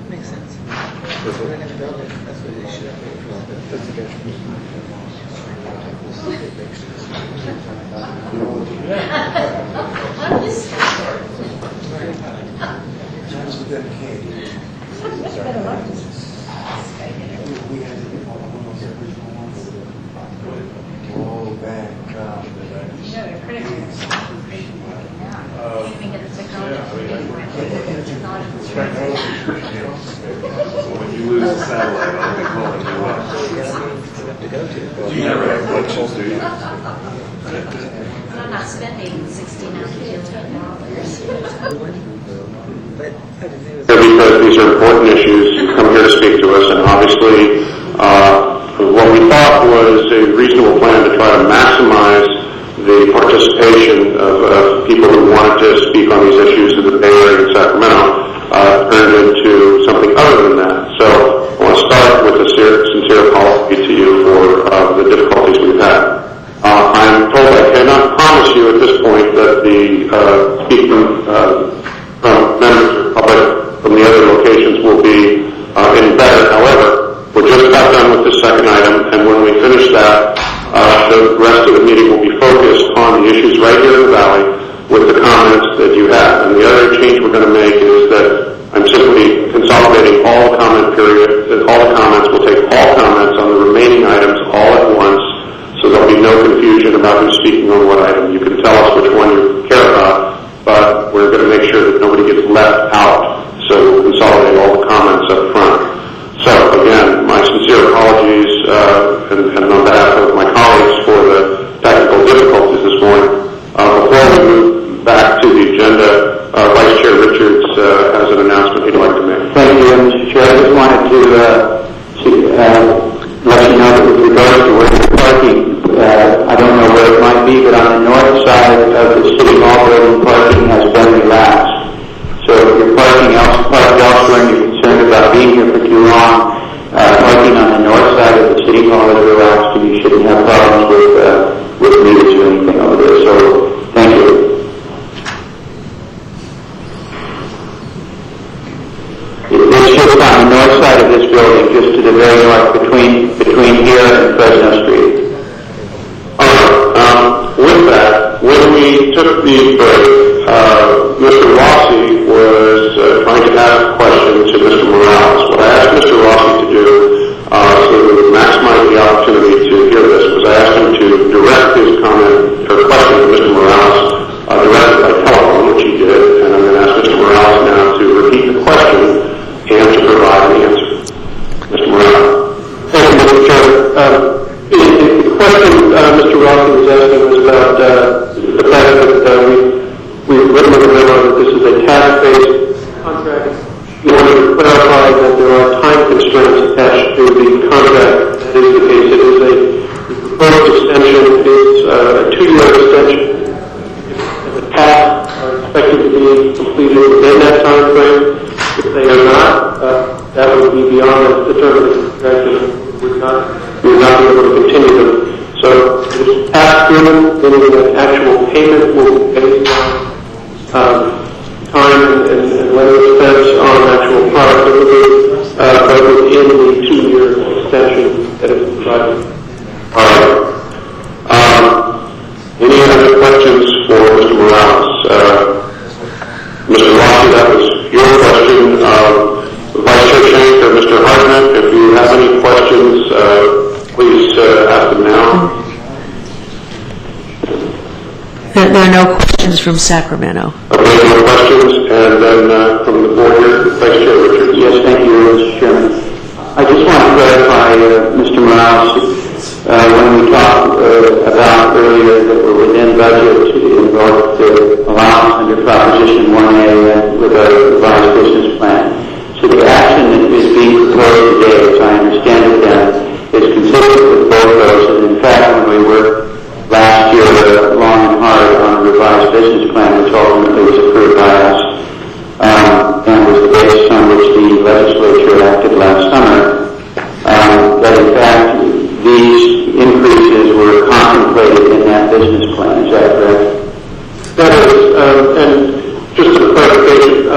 makes sense. If we're going to build it, that's what they should have built. That's the best. When you lose the satellite, I'll be calling you up. go to. You never have elections, do you? I'm not spending $69 billion. Because these are important issues, you come here to speak to us, and obviously what we thought was a reasonable plan to try to maximize the participation of people who wanted to speak on these issues in the Bay Area and Sacramento turned into something other than that. So I want to start with a sincere apology to you for the difficulties we've had. I'm told I cannot promise you at this point that the speaking from members of the public from the other locations will be any better. However, we're just about done with the second item, and when we finish that, the rest of the meeting will be focused on the issues right here in the Valley with the comments that you have. And the other change we're going to make is that I'm simply consolidating all the comment period, all the comments. We'll take all comments on the remaining items all at once, so there'll be no confusion about who's speaking on what item. You can tell us which one you care about, but we're going to make sure that nobody gets left out. So we'll consolidate all the comments up front. So again, my sincere apologies, and on behalf of my colleagues for the technical difficulties this morning. Before we move back to the agenda, Vice Chair Richards has an announcement he'd like to make. Thank you, Mr. Chair. I just wanted to let you know that with regards to where you're parking, I don't know where it might be, but on the north side of the City Hall building, parking has been relaxed. So if you're parked elsewhere and you're concerned about being here for too long, parking on the north side of the City Hall is relaxed, and you shouldn't have problems with meters or anything over there. So thank you. It's just on the north side of this building, just to the very north, between here and Fresno Street. With that, when we took the break, Mr. Rossi was trying to ask a question to Mr. Morales. What I asked Mr. Rossi to do, so that we would maximize the opportunity to hear this, was I asked him to direct his comment or question to Mr. Morales directly by telephone, which he did, and I'm going to ask Mr. Morales now to repeat the question and to provide an answer. Mr. Morales. Thank you, Mr. Chairman. The question Mr. Rossi was asking was about the fact that we've written a memo that this is a task-based contract. We want to clarify that there are time constraints attached to the contract. That is the case. It is a proposed extension. It is a 2-year extension. If the tasks are expected to be completed within that time frame, if they are not, that would be beyond the term of the contract, and we would not be able to continue them. So it's task-driven, meaning that actual payment will be based on time and labor expense on actual product delivery, but within the 2-year extension that is provided. All right. Any other questions for Mr. Morales? Mr. Rossi, that was your question. Vice Chair Shank or Mr. Hartman, if you have any questions, please ask them now. There are no questions from Sacramento. Okay, no questions. And then from the board here, Vice Chair Richards. Yes, thank you, Mr. Chairman. I just want to clarify, Mr. Morales, when we talked about earlier that we're within budget in both the allowance under Proposition 1A and with our revised business plan. So the action that is being proposed today, as I understand it then, is consistent with both those. And in fact, when we worked last year long and hard on a revised business plan, which ultimately was approved by us, and was the basis on which the legislature acted last summer, that in fact these increases were contemplated in that business plan. Is that correct? That is, and just a clarification,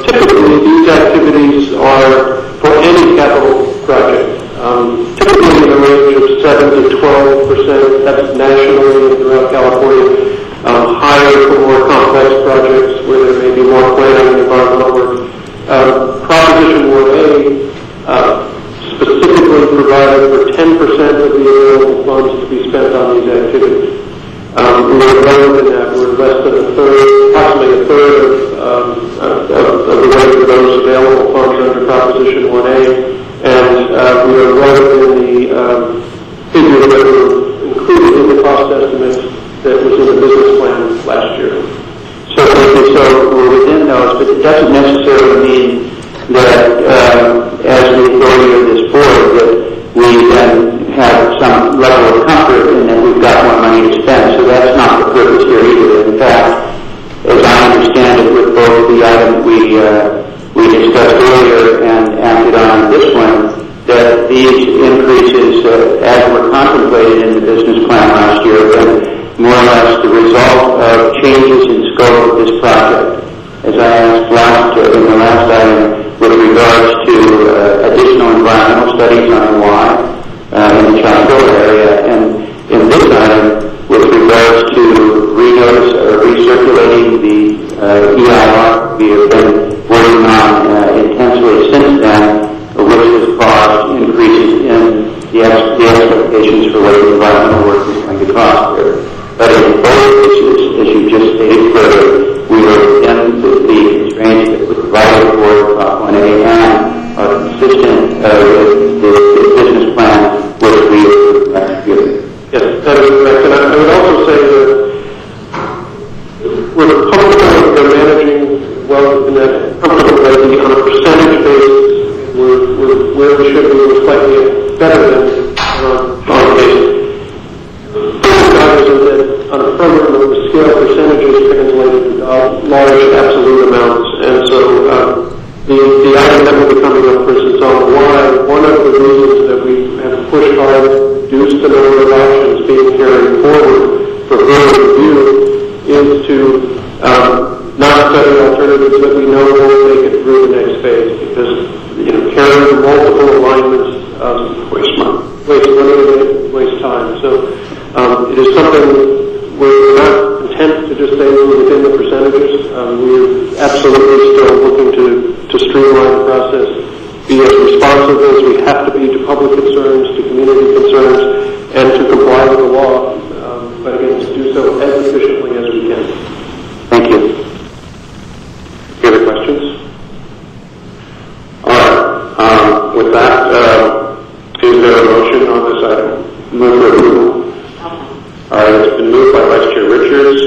typically these activities are for any capital project, typically in the range of 7 to 12%, that's nationally and throughout California, higher for more complex projects where there may be more planning and environmental work. Proposition 1A specifically provided for 10% of the available funds to be spent on these activities. We're lower than that. We're less than a third, approximately a third of the weight of those available funds under Proposition 1A, and we are lower than the figure that were included in the cost estimates that was in the business plan last year. So we're within those, but it doesn't necessarily mean that as the authority of this board that we then have some level of comfort in that we've got more money to spend. So that's not the purpose here either. In fact, as I understand it, with both the item we discussed earlier and acted on this one, that these increases, as were contemplated in the business plan last year, have been more or less the result of changes in scope of this project. As I asked in the last item, with regards to additional environmental studies on why in the Chapel area, and in this item, with regards to renotice or recirculating the EIR we have been working on intensely since then, which has caused increases in the expectations for what the environmental work is going to cost there. But in both cases, as you just stated further, we were within the constraints that were provided for Prop 1A and are consistent with the business plan which we executed. Yes, that is correct. And I would also say that we're comfortable with managing well in that comfortable that on a percentage basis we're where we should be. We're slightly better than on occasion. On a program of the scale, percentages translated to large absolute amounts, and so the item that will be coming up, for instance, on why one of the reasons that we have pushed hard to reduce the number of options being carried forward for further review is to not study alternatives that we know won't make it through the next phase, because carrying multiple alignments waste money, waste time. So it is something. We're not content to just stay within the percentages. We're absolutely still looking to streamline the process, be as responsive as we have to be to public concerns, to community concerns, and to comply with the law. But again, to do so as efficiently as we can. Thank you. Any other questions? All right. With that, is there a motion on this item? Move for approval. All right, it's been moved by Vice Chair Richards,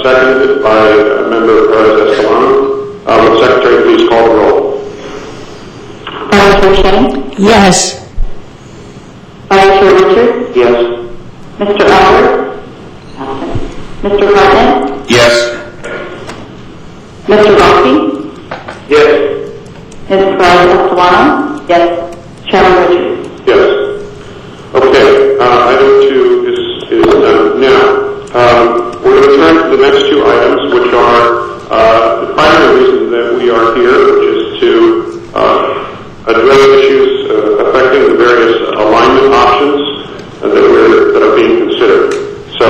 seconded by Member Perez-Escalano. Will the Secretary please call the roll? Vice Chair Shane? Yes. Vice Chair Richards? Yes. Mr. Albert? Mr. Hartnett? Yes. Mr. Rossi? Yes. Ms. Perez-Escalano? Yes. Chairman Richards? Yes. Okay, item 2 is now. We're going to turn to the next two items, which are the primary reason that we are here, which is to address issues affecting the various alignment options that are being considered. So,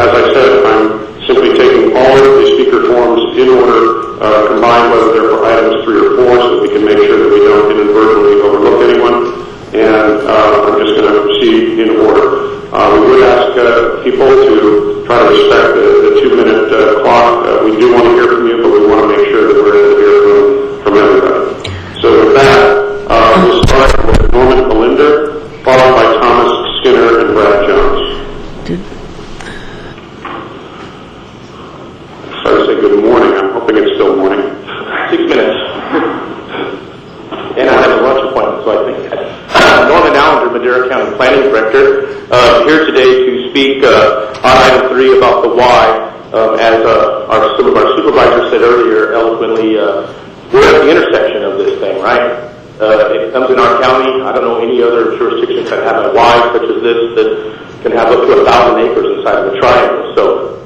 as I said, I'm simply taking all of the speaker forms in order, combined whether they're for items 3 or 4, so that we can make sure that we don't inadvertently overlook anyone. And I'm just going to proceed in order. We would ask people to try to respect the 2-minute clock. We do want to hear from you, but we want to make sure that we're able to hear from everybody. So with that, we'll start with Norman Belinder, followed by Thomas Skinner and Brad Jones. Sorry to say good morning. I'm hoping it's still morning. 6 minutes. And I have a lunch appointment, so I think Norman Allinger, Madera County Planning Director, here today to speak on item 3 about the why. As some of our supervisors said earlier, eloquently, we're at the intersection of this thing, right? It comes in our county. I don't know any other jurisdiction that have a Y such as this that can have up to 1,000 acres inside of a triangle. So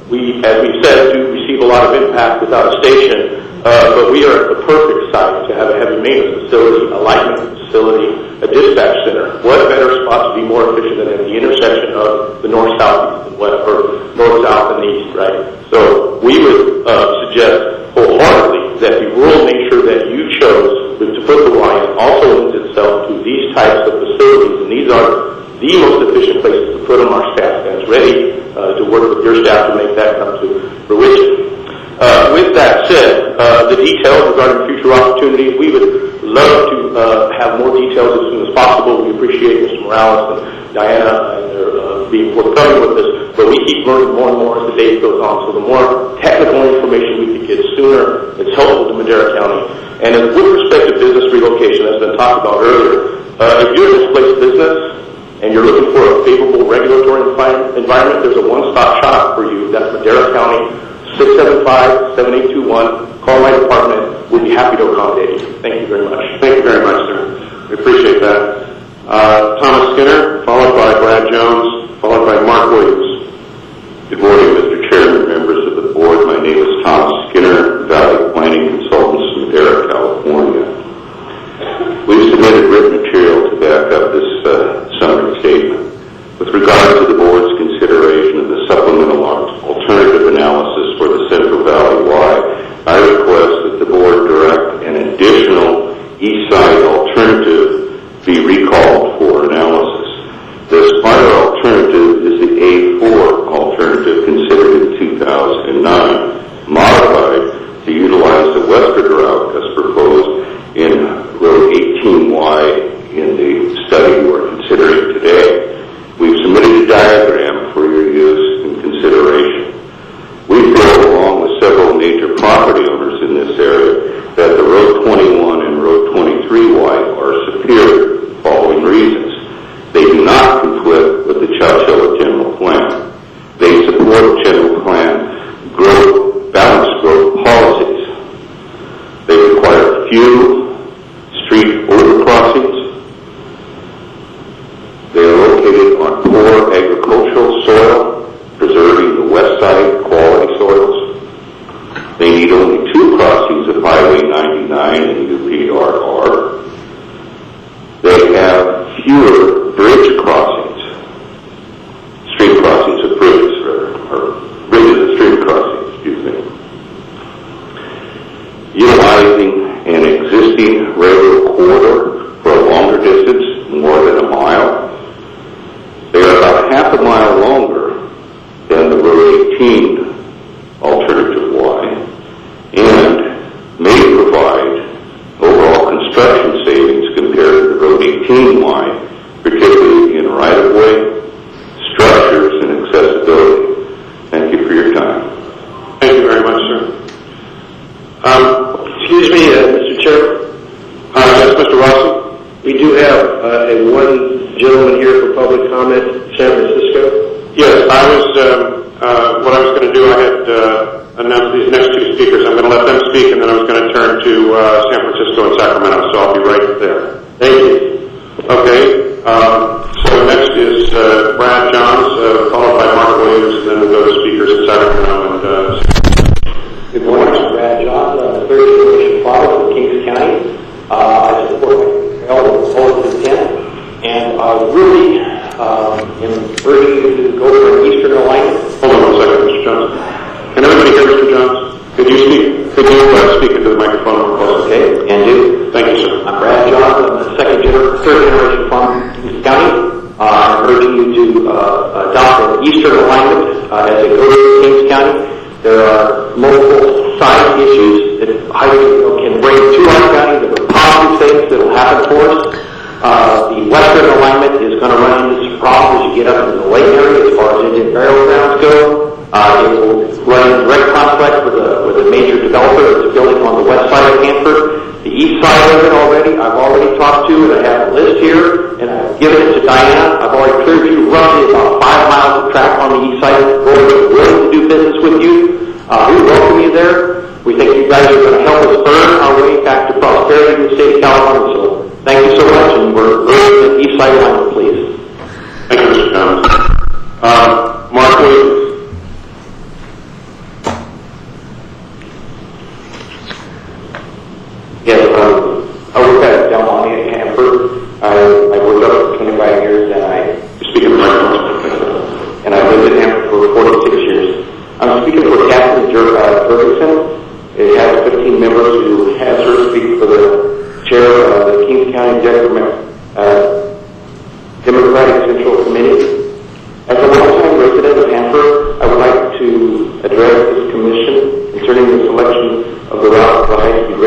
we, as we said, do receive a lot of impact without a station. But we are at the perfect site to have a heavy maintenance facility, a lighting facility, a dispatch center. What better spot to be more efficient than at the intersection of the north-south and west, or north-south and east, right? So we would suggest wholeheartedly that the rural nature that you chose to put the Y in also lends itself to these types of facilities, and these are the most efficient places to put them. Our staff stands ready to work with your staff to make that come to fruition. With that said, the details regarding future opportunities. We would love to have more details as soon as possible. We appreciate Mr. Morales and Diana and their being forthcoming with this, but we keep learning more and more as the day goes on. So the more technical information we can get sooner, it's helpful to Madera County. And with respect to business relocation, that's been talked about earlier, if you're a displaced business and you're looking for a favorable regulatory environment, there's a one-stop shop for you. That's Madera County, 675-7821. Call my department. We'll be happy to accommodate you. Thank you very much. Thank you very much, sir. We appreciate that. Thomas Skinner, followed by Brad Jones, followed by Mark Williams. Good morning, Mr. Chairman, members of the board. My name is Thomas Skinner, Valley Planning Consultants, Madera, California. We've submitted written material to back up this summary statement. With regard to the board's consideration of the supplemental alternative analysis for the Central Valley Y, I request that the board direct an additional east side alternative be recalled for analysis. The smarter alternative is the A4 alternative considered in 2009, modified to utilize the western route as proposed in Road 18Y in the study we're considering today. We've submitted a diagram for your use and consideration. We feel, along with several major property owners in this area, that the Road 21 and Road 23Y are superior, following reasons. They do not conflict with the Chowchilla General Plan. They support General Plan growth, balanced growth policies. They require few street overcrossings. They are located on poor agricultural soil, preserving the west side quality soils. They need only 2 crossings of Highway 99 and UPRR. They have fewer bridge crossings, street crossings of bridges, or bridges and street crossings, excuse me. Utilizing an existing railroad corridor for a longer distance, more than a mile. They are about half a mile longer than the Road 18 alternative Y, and may provide overall construction savings compared to the Road 18Y, particularly in right-of-way, structures, and accessibility. Thank you for your time. Thank you very much, sir. Excuse me, Mr. Chair. Yes, Mr. Rossi? We do have one gentleman here for public comment, San Francisco. Yes, what I was going to do, I had announced these next 2 speakers. I'm going to let them speak, and then I was going to turn to San Francisco and Sacramento, so I'll be right there. Thank you. Okay, so next is Brad Johns, followed by Mark Williams, and then we'll go to speakers in Sacramento and Good morning, I'm Brad Johns. I'm the third generation father from Kings County. I support my Republican intent, and I really am urging you to go for an eastern alignment. Hold on 1 second, Mr. Johns. Can everybody hear Mr. Johns? Could you speak into the microphone more close? Okay, can do. Thank you, sir. I'm Brad Johns. I'm the third generation farmer from Kings County. I'm urging you to adopt an eastern alignment as it goes to Kings County. There are multiple side issues that can bring to our county that are positive things that will happen for us. The western alignment is going to run into some problems as you get up into the lake area as far as Indian burial grounds go. It will run in direct conflict with a major developer that's building on the west side of Hanford. The east side of it I've already talked to, and I have a list here, and I've given it to Diana. I've already cleared you roughly about 5 miles of track on the east side. We're willing to do business with you. We welcome you there. We think you guys are going to help us earn our way back to prosperity in the state of California. So thank you so much, and we're urging the east side alignment, please. Thank you, Mr. Johns. Mark Williams. Yes, I work at Del Monte at Hanford. I worked up for 25 years, and I've lived in Hanford for 46 years. I'm speaking for Captain Ferguson. It has 15 members who has her speak for the chair of the Kings County Democratic Central Committee. As a longtime resident of Hanford, I would like to address this commission concerning the selection of the route for the high-speed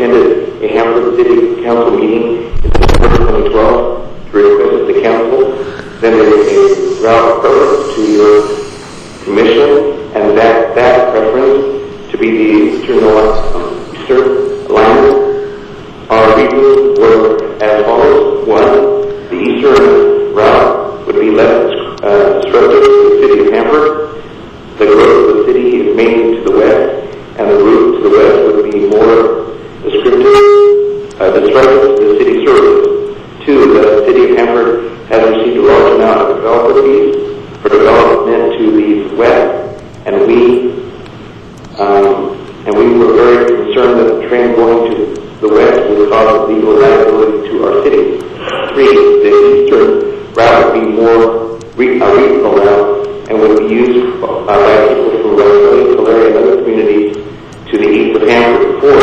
attended a Hamburg City Council meeting in September 2012 to request that the council send a route preference to your commission, and that preference to be the eastern alignment. Our reasons were as follows. One, the eastern route would be less disruptive to the city of Hamburg. The growth of the city is mainly to the west, and the route to the west would be more disruptive to the city service. Two, the city of Hamburg has received a large amount of developer fees for development to the west, and we were very concerned that the train going to the west would cause legal liability to our city. Three, the eastern route would be more regional route and would be used by people from West Tulare and other communities to the east of Hamburg. Four,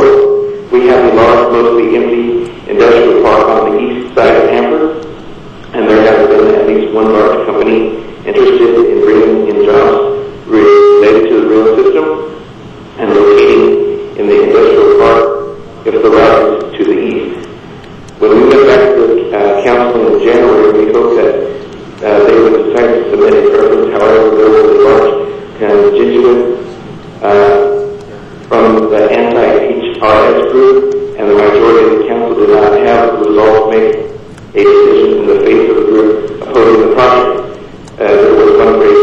we have a large, mostly empty industrial park on the east side of Hamburg, and there has been at least one large company interested in bringing in jobs related to the rail system and locating in the industrial park if the route is to the east. When we went back to the council in January, we hoped that they would decide to submit a preference. However, there was a large constituent from the anti-HRS group, and the majority of the council did not have the resolve to make a decision in the face of the group opposing the project. There was one great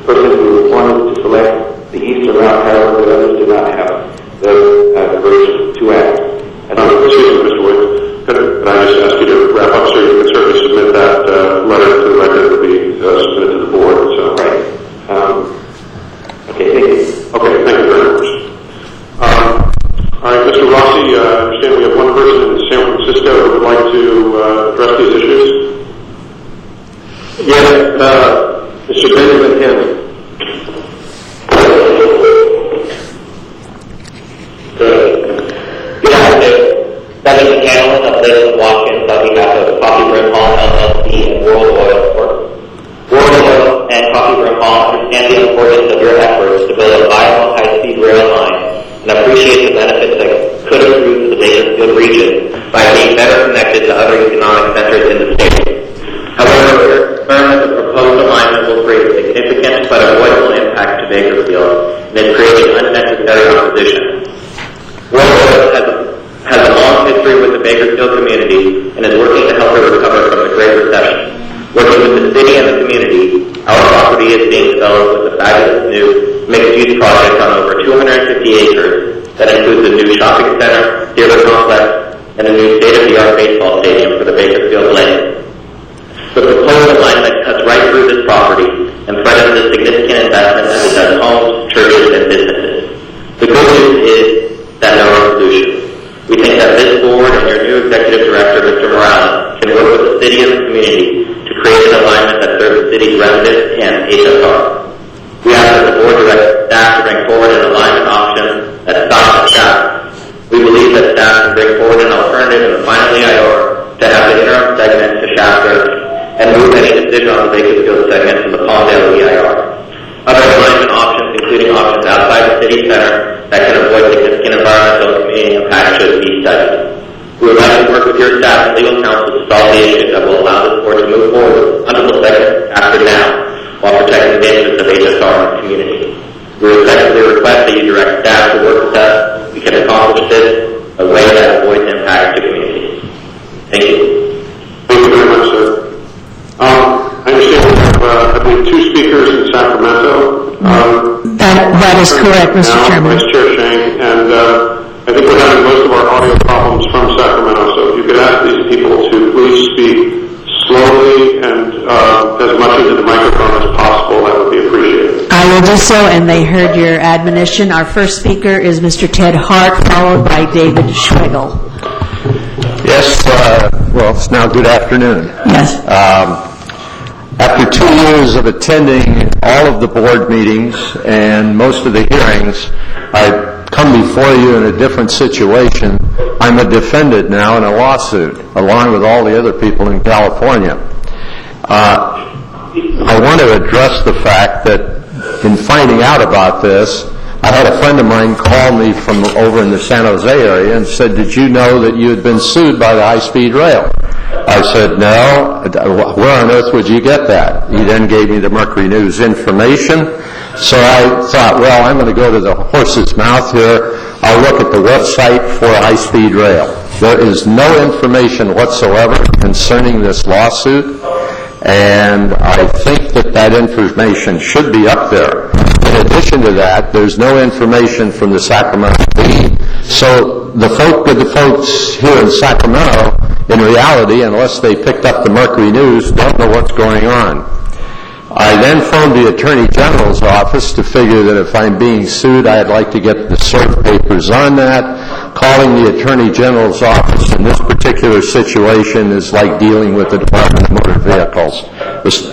person who wanted to select the eastern route, however, the others did not have the courage to act. Excuse me, Mr. Wood. Could I just ask you to wrap up so you can certainly submit that letter to the record that will be submitted to the board? So. Right. Okay, thank you. Okay, thank you very much. All right, Mr. Rossi, I understand we have one person in San Francisco who would like to address these issues. Yes, Mr. Benjamin Hammond. Good afternoon. Benjamin Hammond of Lakeland, Watkins, on behalf of Coffee Brim Hall LLC and World Oil Corp. World Oil and Coffee Brim Hall understand the importance of your efforts to build a viable high-speed rail line and appreciate the benefits that could accrue to the Bakersfield region by being better connected to other economic centers in the state. However, we are concerned that the proposed alignment will create significant but avoidable impact to Bakersfield and is creating unnecessary opposition. World Oil has a long history with the Bakersfield community and is working to help her recover from the Great Recession. Working with the city and the community, our property is being developed with a fabulous new mixed-use project on over 250 acres that includes a new shopping center, theater complex, and a new state-of-the-art baseball stadium for the Bakersfield land. The proposed alignment cuts right through this property and threatens a significant investment as it does homes, churches, and businesses. The good news is that there are solutions. We think that this board and your new executive director, Mr. Morales, can work with the city and the community to create an alignment that serves the city's residents and HSR. We ask that the board direct staff to bring forward an alignment option that stops the staff. We believe that staff can bring forward an alternative in the final EIR to have the interim segment to SAC and move any decision on the Bakersfield segment from the Palmdale EIR. Other alignment options, including options outside the city center that can avoid significant environmental and community impact, should be studied. We would like to work with your staff and legal counsel to solve the issues that will allow this board to move forward under the segment after now, while protecting the interests of HSR and the community. We respectfully request that you direct staff to work with us. We can accomplish this in a way that avoids impact to communities. Thank you. Thank you very much, sir. I understand we have, I believe, two speakers in Sacramento. That is correct, Mr. Chairman. Vice Chair Shane, and I think we're having most of our audio problems from Sacramento, so if you could ask these people to please speak slowly and as much into the microphone as possible, that would be appreciated. I will do so, and they heard your admonition. Our first speaker is Mr. Ted Hart, followed by David Schwegel. Yes, well, it's now good afternoon. Yes. After 2 years of attending all of the board meetings and most of the hearings, I've come before you in a different situation. I'm a defendant now in a lawsuit, along with all the other people in California. I want to address the fact that in finding out about this, I had a friend of mine call me from over in the San Jose area and said, did you know that you had been sued by the high-speed rail? I said, no. Where on earth would you get that? He then gave me the Mercury News information. So I thought, well, I'm going to go to the horse's mouth here. I'll look at the website for high-speed rail. There is no information whatsoever concerning this lawsuit, and I think that information should be up there. In addition to that, there's no information from the Sacramento Bee. So the folks here in Sacramento, in reality, unless they picked up the Mercury News, don't know what's going on. I then phoned the Attorney General's office to figure that if I'm being sued, I'd like to get the cert papers on that. Calling the Attorney General's office in this particular situation is like dealing with the Department of Motor Vehicles.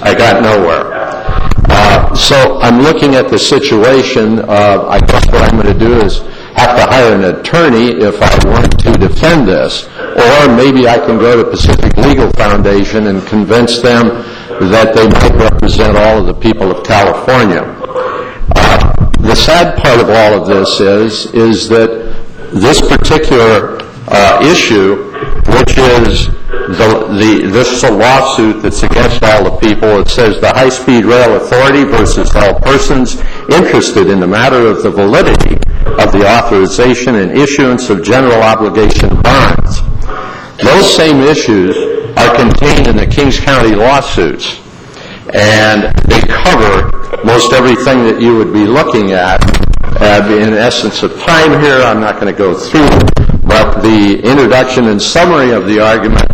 I got nowhere. So I'm looking at the situation. I guess what I'm going to do is have to hire an attorney if I want to defend this. Or maybe I can go to Pacific Legal Foundation and convince them that they might represent all of the people of California. The sad part of all of this is that this particular issue, which is this is a lawsuit that's against all the people. It says the High-Speed Rail Authority versus all persons interested in the matter of the validity of the authorization and issuance of general obligation bonds. Those same issues are contained in the Kings County lawsuits, and they cover most everything that you would be looking at. In essence of time here, I'm not going to go through, but the introduction and summary of the argument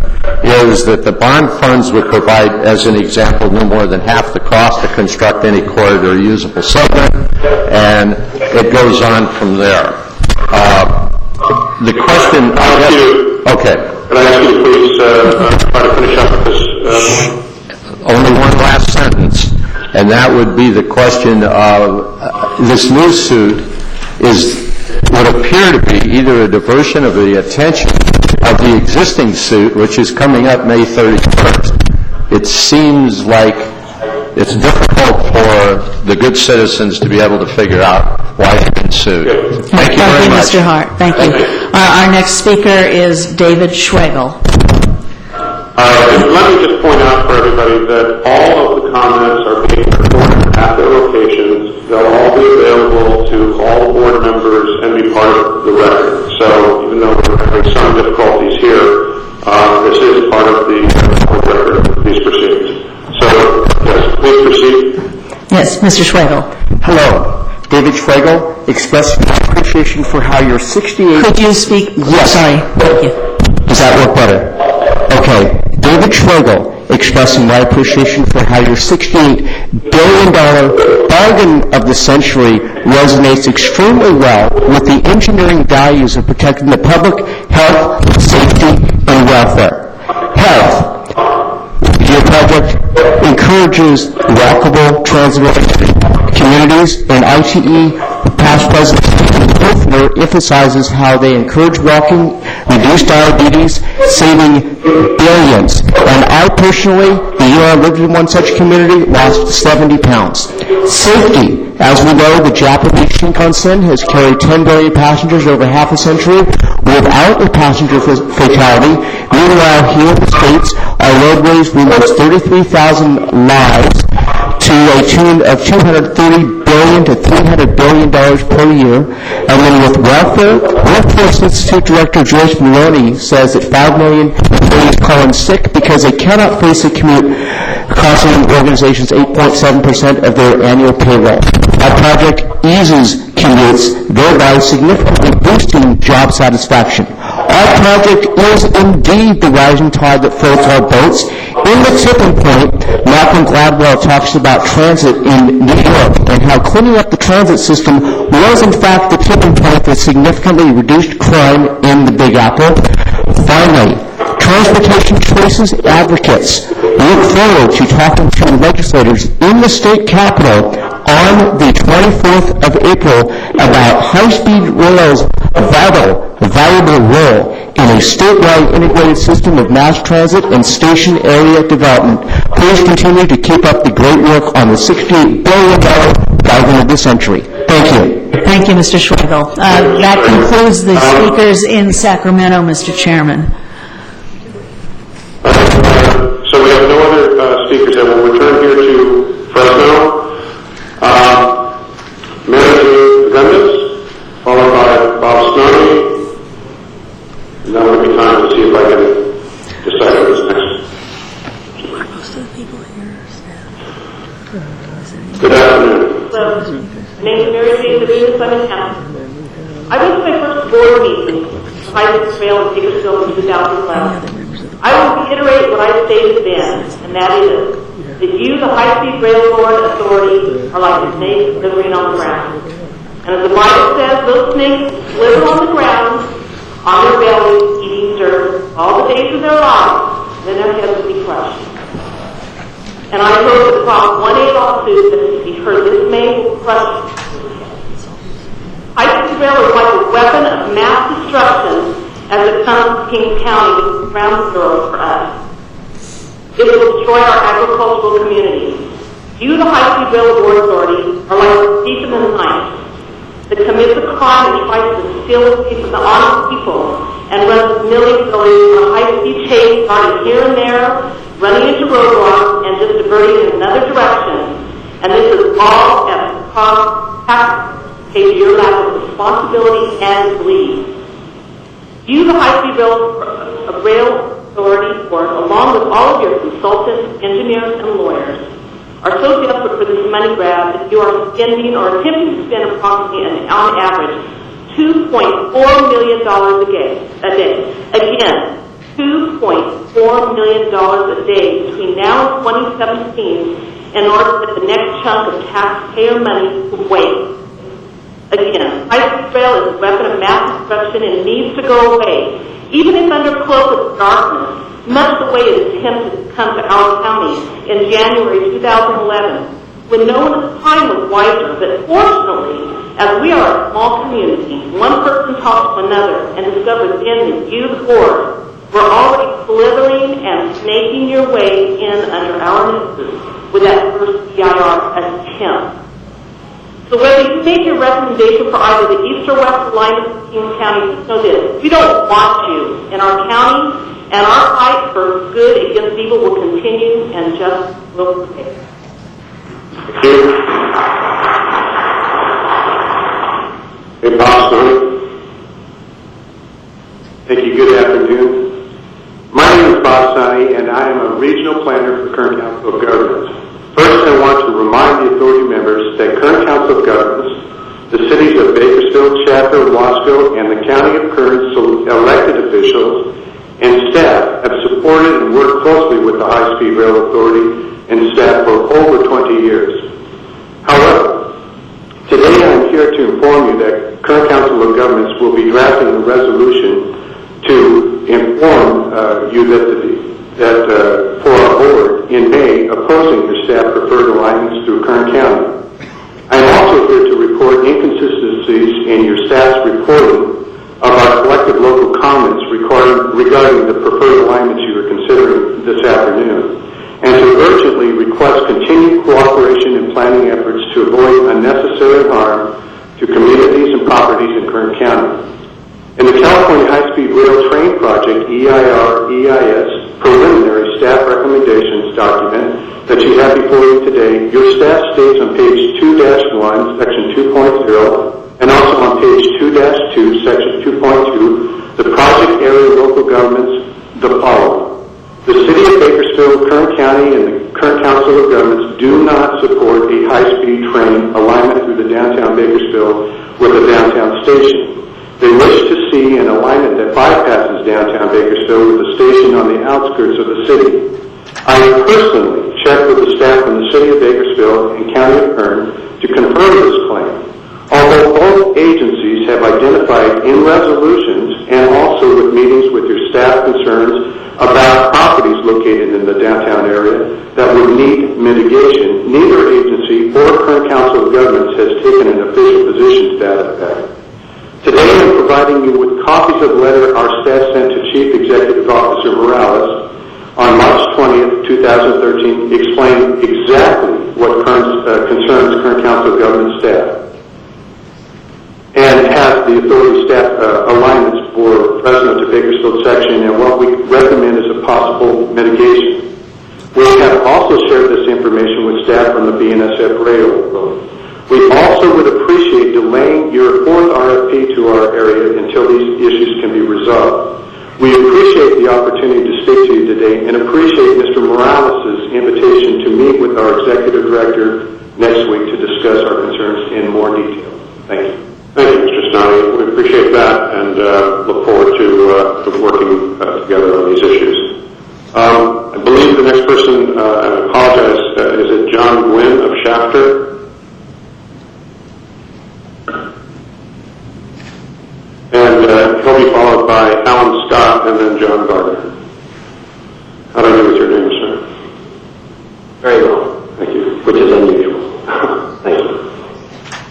is that the bond funds would provide, as an example, no more than half the cost to construct any corridor usable segment, and it goes on from there. The question... Okay. Can I ask you to please try to finish up with this? Only one last sentence, and that would be the question of this new suit would appear to be either a diversion of the attention of the existing suit, which is coming up May 31st. It seems like it's difficult for the good citizens to be able to figure out why they've been sued. Thank you very much. Mr. Hart. Thank you. Our next speaker is David Schwegel. Let me just point out for everybody that all of the comments are being recorded at their locations. They'll all be available to all board members and be part of the record. So even though we're having some difficulties here, this is part of the record of these proceedings. So, yes, please proceed. Yes, Mr. Schwegel. Hello. David Schwegel, expressing my appreciation for how your 68... Could you speak? Yes. Sorry. Thank you. Does that work better? Okay. David Schwegel, expressing my appreciation for how your $68 billion bargain of the century resonates extremely well with the engineering values of protecting the public health, safety, and welfare. Health. Your project encourages walkable, transit-oriented communities, and ITE, past president, Hoefner emphasizes how they encourage walking, reduce diabetes, saving billions. And I personally, the year I lived in one such community, lost 70 pounds. Safety. As we know, the Japanese Shinkansen has carried 10 billion passengers over half a century without a passenger fatality. Meanwhile, here in the States, our roadways lose 33,000 lives to a tune of $230 billion to $300 billion per year. And then with welfare, Workforce Institute Director Joyce Maloney says that 5 million employees call in sick because they cannot face a commute, costing organizations 8.7% of their annual payroll. Our project eases commutes, thereby significantly boosting job satisfaction. Our project is indeed the rising tide that floats our boats. In the tipping point, Malcolm Gladwell talks about transit in New York and how cleaning up the transit system was in fact the tipping point that significantly reduced crime in the Big Apple. Finally, transportation choices advocates look forward to talking to legislators in the state capitol on the 24th of April about high-speed rail's valuable role in a statewide integrated system of mass transit and station area development. Please continue to keep up the great work on the $68 billion bargain of the century. Thank you. Thank you, Mr. Schwegel. That concludes the speakers in Sacramento, Mr. Chairman. So we have no other speakers, and we'll return here to Fresno. Mary Gundis, followed by Bob Snoddy, and that will be time to see if I can decide what's next. Most of the people here are staff. Good afternoon. Hello. My name is Mary Jane Davis. I'm in town. I went to my first board meeting of High Trail in Bakersfield in 2011. I will reiterate what I stated then, and that is that you, the High-Speed Railroad Authority, are like a snake slithering on the ground. And as the Bible says, those snakes slither on the ground, on their bellies, eating dirt, all the days of their lives, and then their heads will be crushed. And I wrote the Prop 1A lawsuit that if you heard this May will crush High-Speed Rail is like a weapon of mass destruction as it comes to King County with ground zero for us. It will destroy our agricultural communities. You, the High-Speed Railroad Authority, are like a thief in the night that commits a crime and tries to steal the peace of the honest people and runs nilly-willy on a high-speed chase, starting here and there, running into roadblocks and just diverting in another direction. And this is all at the cost of pay your lack of responsibility and belief. You, the High-Speed Rail Authority Board, along with all of your consultants, engineers, and lawyers, are so desperate for this money grab that you are spending or attempting to spend approximately, on average, $2.4 million a day. Again, $2.4 million a day between now and 2017 in order for the next chunk of taxpayer money to wait. Again, high-speed rail is a weapon of mass destruction and needs to go away, even if under cloak of darkness, much the way it attempted to come to our county in January 2011, when no one at the time was wiser. But fortunately, as we are a small community, one person talked to another and discovered then that you, the board, were already slithering and snaking your way in under our noses with that first EIR attempt. So whether you make your recommendation for either the east or west alignment of King County, just know this: we don't want you in our county, and our fight for good against evil will continue and just will prevail. Thank you. Hey, Bob Snoddy. Thank you. Good afternoon. My name is Bob Snoddy, and I am a regional planner for Kern Council of Governments. First, I want to remind the authority members that Kern Council of Governments, the cities of Bakersfield, Shafter, Wasco, and the County of Kern's elected officials and staff have supported and worked closely with the High-Speed Rail Authority and staff for over 20 years. However, today I am here to inform you that Kern Council of Governments will be drafting a resolution to inform you that for our board in May opposing your staff preferred alignments through Kern County. I am also here to report inconsistencies in your staff's reporting of our collective local comments regarding the preferred alignments you are considering this afternoon, and to urgently request continued cooperation in planning efforts to avoid unnecessary harm to communities and properties in Kern County. In the California High-Speed Rail Train Project EIR-EIS preliminary staff recommendations document that you have before you today, your staff states on page 2-1, section 2.0, and also on page 2-2, section 2.2, the project area local governments, the following. The City of Bakersfield, Kern County, and the Kern Council of Governments do not support a high-speed train alignment through the downtown Bakersfield with a downtown station. They wish to see an alignment that bypasses downtown Bakersfield with a station on the outskirts of the city. I personally checked with the staff from the City of Bakersfield and County of Kern to confirm this claim. Although both agencies have identified in resolutions and also with meetings with your staff concerns about properties located in the downtown area that would need mitigation, neither agency or Kern Council of Governments has taken an official position to that effect. Today I'm providing you with copies of a letter our staff sent to Chief Executive Officer Morales on March 20th, 2013, explaining exactly what concerns Kern Council of Government staff. the authority staff alignments for Fresno to Bakersfield section and what we recommend is a possible mitigation. We have also shared this information with staff from the BNSF rail. We also would appreciate delaying your fourth RFP to our area until these issues can be resolved. We appreciate the opportunity to speak to you today and appreciate Mr. Morales' invitation to meet with our executive director next week to discuss our concerns in more detail. Thank you. Thank you, Mr. Stoney. We appreciate that and look forward to working together on these issues. I believe the next person, and I apologize, is it John Gwynn of Shafter? And he'll be followed by Alan Scott and then John Gardner. How do I do with your name, sir? Very well. Thank you. Which is unusual. Thank you.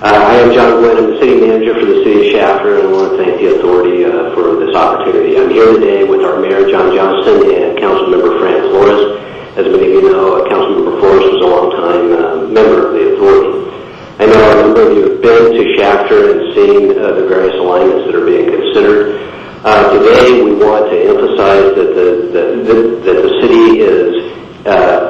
I am John Gwynn. I'm the city manager for the city of Shafter, and I want to thank the authority for this opportunity. I'm here today with our mayor, John Johnston, and councilmember Fran Flores. As many of you know, councilmember Flores was a long-time member of the authority. I know a number of you have been to Shafter and seen the various alignments that are being considered. Today, we want to emphasize that the city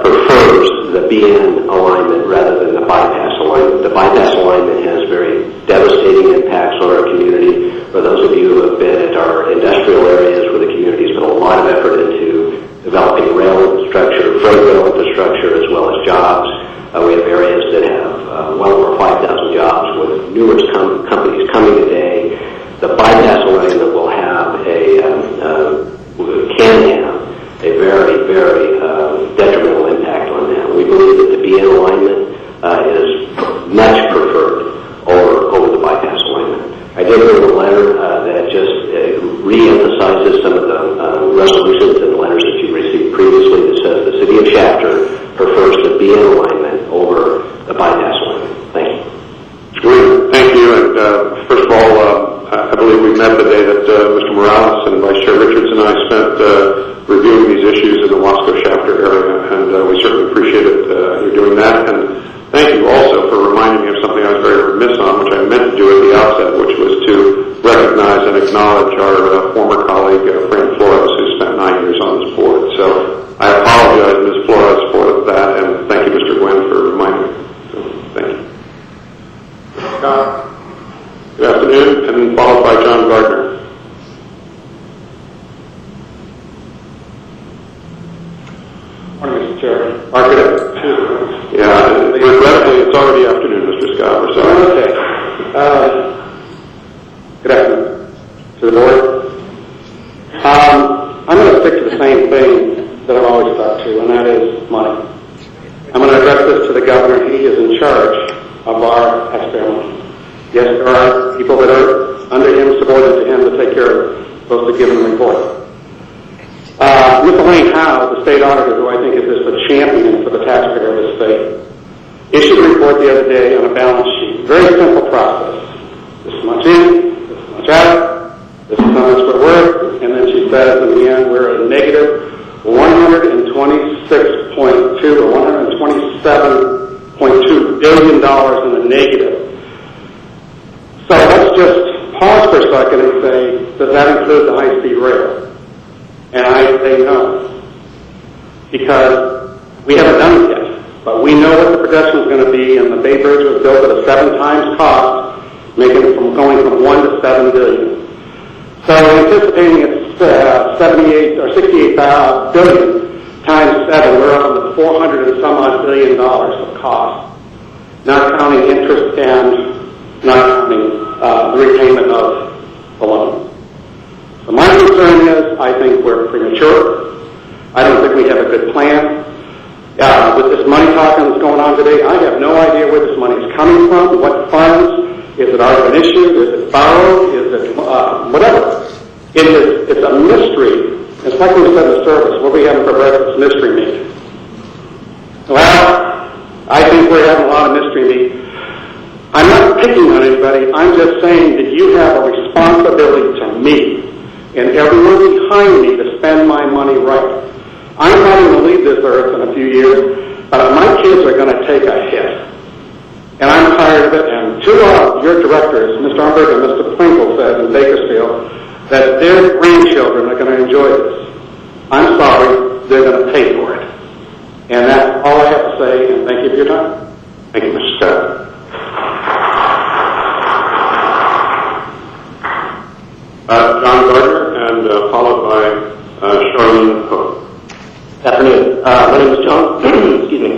prefers the BN alignment rather than the bypass alignment. The bypass alignment has very devastating impacts on our community. For those of you who have been at our industrial areas where the community has put a lot of effort into developing rail infrastructure, freight rail infrastructure, as well as jobs. We have areas that have well over 5,000 jobs with numerous companies coming today. The bypass alignment will have can have a very, very detrimental impact on that. We believe that the BN alignment is much preferred over the bypass alignment. I did read a letter that just re-emphasizes some of the resolutions and letters that you received previously that says the city of Shafter prefers the BN alignment over the bypass alignment. Thank you. Great. Thank you. And first of all, I believe we met the day that Mr. Morales and Vice Chair Richards and I spent reviewing these issues in the Wasco Shafter area, and we certainly appreciate it. You're doing that. And thank you also for reminding me of something I was very remiss on, which I meant to do at the outset, which was to recognize and acknowledge our former colleague, Fran Flores, who spent 9 years on this board. So I apologize, Ms. Flores, for that, and thank you, Mr. Gwynn, for reminding me. So, thank you. Scott, good afternoon, and followed by John Gardner. Morning, Mr. Chair. Yeah, regrettably, it's already afternoon, Mr. Scott. We're sorry. Okay. Good afternoon to the board. I'm going to stick to the same thing that I've always stuck to, and that is money. I'm going to address this to the governor. He is in charge of our taxpayer money. Yes, there are people that are under him, subordinate to him, to take care of, supposed to give him a report. Ms. Elaine Howe, the state auditor, who I think is just a champion for the taxpayer of the state, issued a report the other day on a balance sheet. Very simple process. This much in, this much out, this is how much we're worth, and then she says in the end we're at a negative $126.2 or $127.2 billion in the negative. So let's just pause for a second and say, does that include the high-speed rail? And I say no, because we haven't done it yet. But we know what the projection is going to be, and the Bay Bridge was built at a 7 times cost, making it from going from 1 to 7 billion. So anticipating it's 68 billion times 7, we're up to 400 and some odd billion dollars of cost, not counting interest and not counting the repayment of the loan. So my concern is, I think we're premature. I don't think we have a good plan. With this money talking that's going on today, I have no idea where this money is coming from, what funds. Is it our issue? Is it borrowed? Is it whatever? It's a mystery. It's like we said in the service, what we having for breakfast, mystery meat. Well, I think we're having a lot of mystery meat. I'm not picking on anybody. I'm just saying that you have a responsibility to me and everyone behind me to spend my money right. I'm not going to leave this earth in a few years, but my kids are going to take a hit. And I'm tired of it. And two of your directors, Mr. Umberg and Mr. Plinkle, that their grandchildren are going to enjoy this. I'm sorry, they're going to pay for it. And that's all I have to say, and thank you for your time. Thank you, Mr. Scott. John Gardner, and followed by Charlene Hook. Good afternoon. My name is John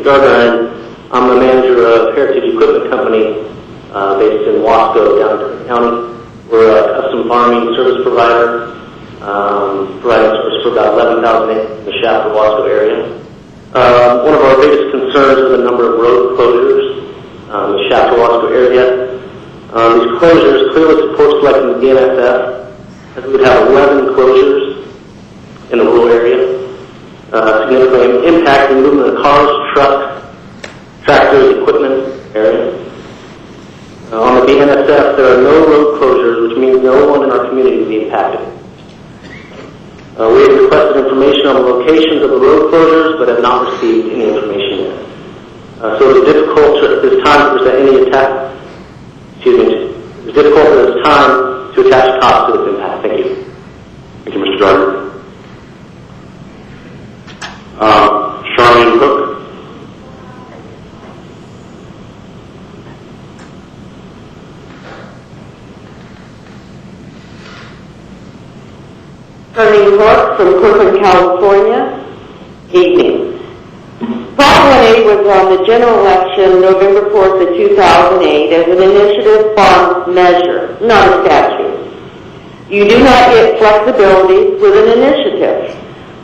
Gardner, and I'm the manager of Heritage Equipment Company based in Wasco, down in Durham County. We're a custom farming service provider, providing service for about 11,000 acres in the Shasta Wasco area. One of our biggest concerns is the number of road closures in the Shasta Wasco area. These closures clearly support selecting the BNSF, as we would have 11 closures in the rural area, significantly impacting movement of cars, trucks, tractors, equipment area. On the BNSF, there are no road closures, which means no one in our community will be impacted. We have requested information on the locations of the road closures, but have not received any information yet. So it's difficult at this time to present any it's difficult at this time to attach costs to this impact. Thank you. Thank you, Mr. Gardner. Charlene Hook. Charlene Hook from Kirkland, California. Evening. Prop 1A was on the general election November 4th of 2008 as an initiative bond measure, not a statute. You do not get flexibility with an initiative.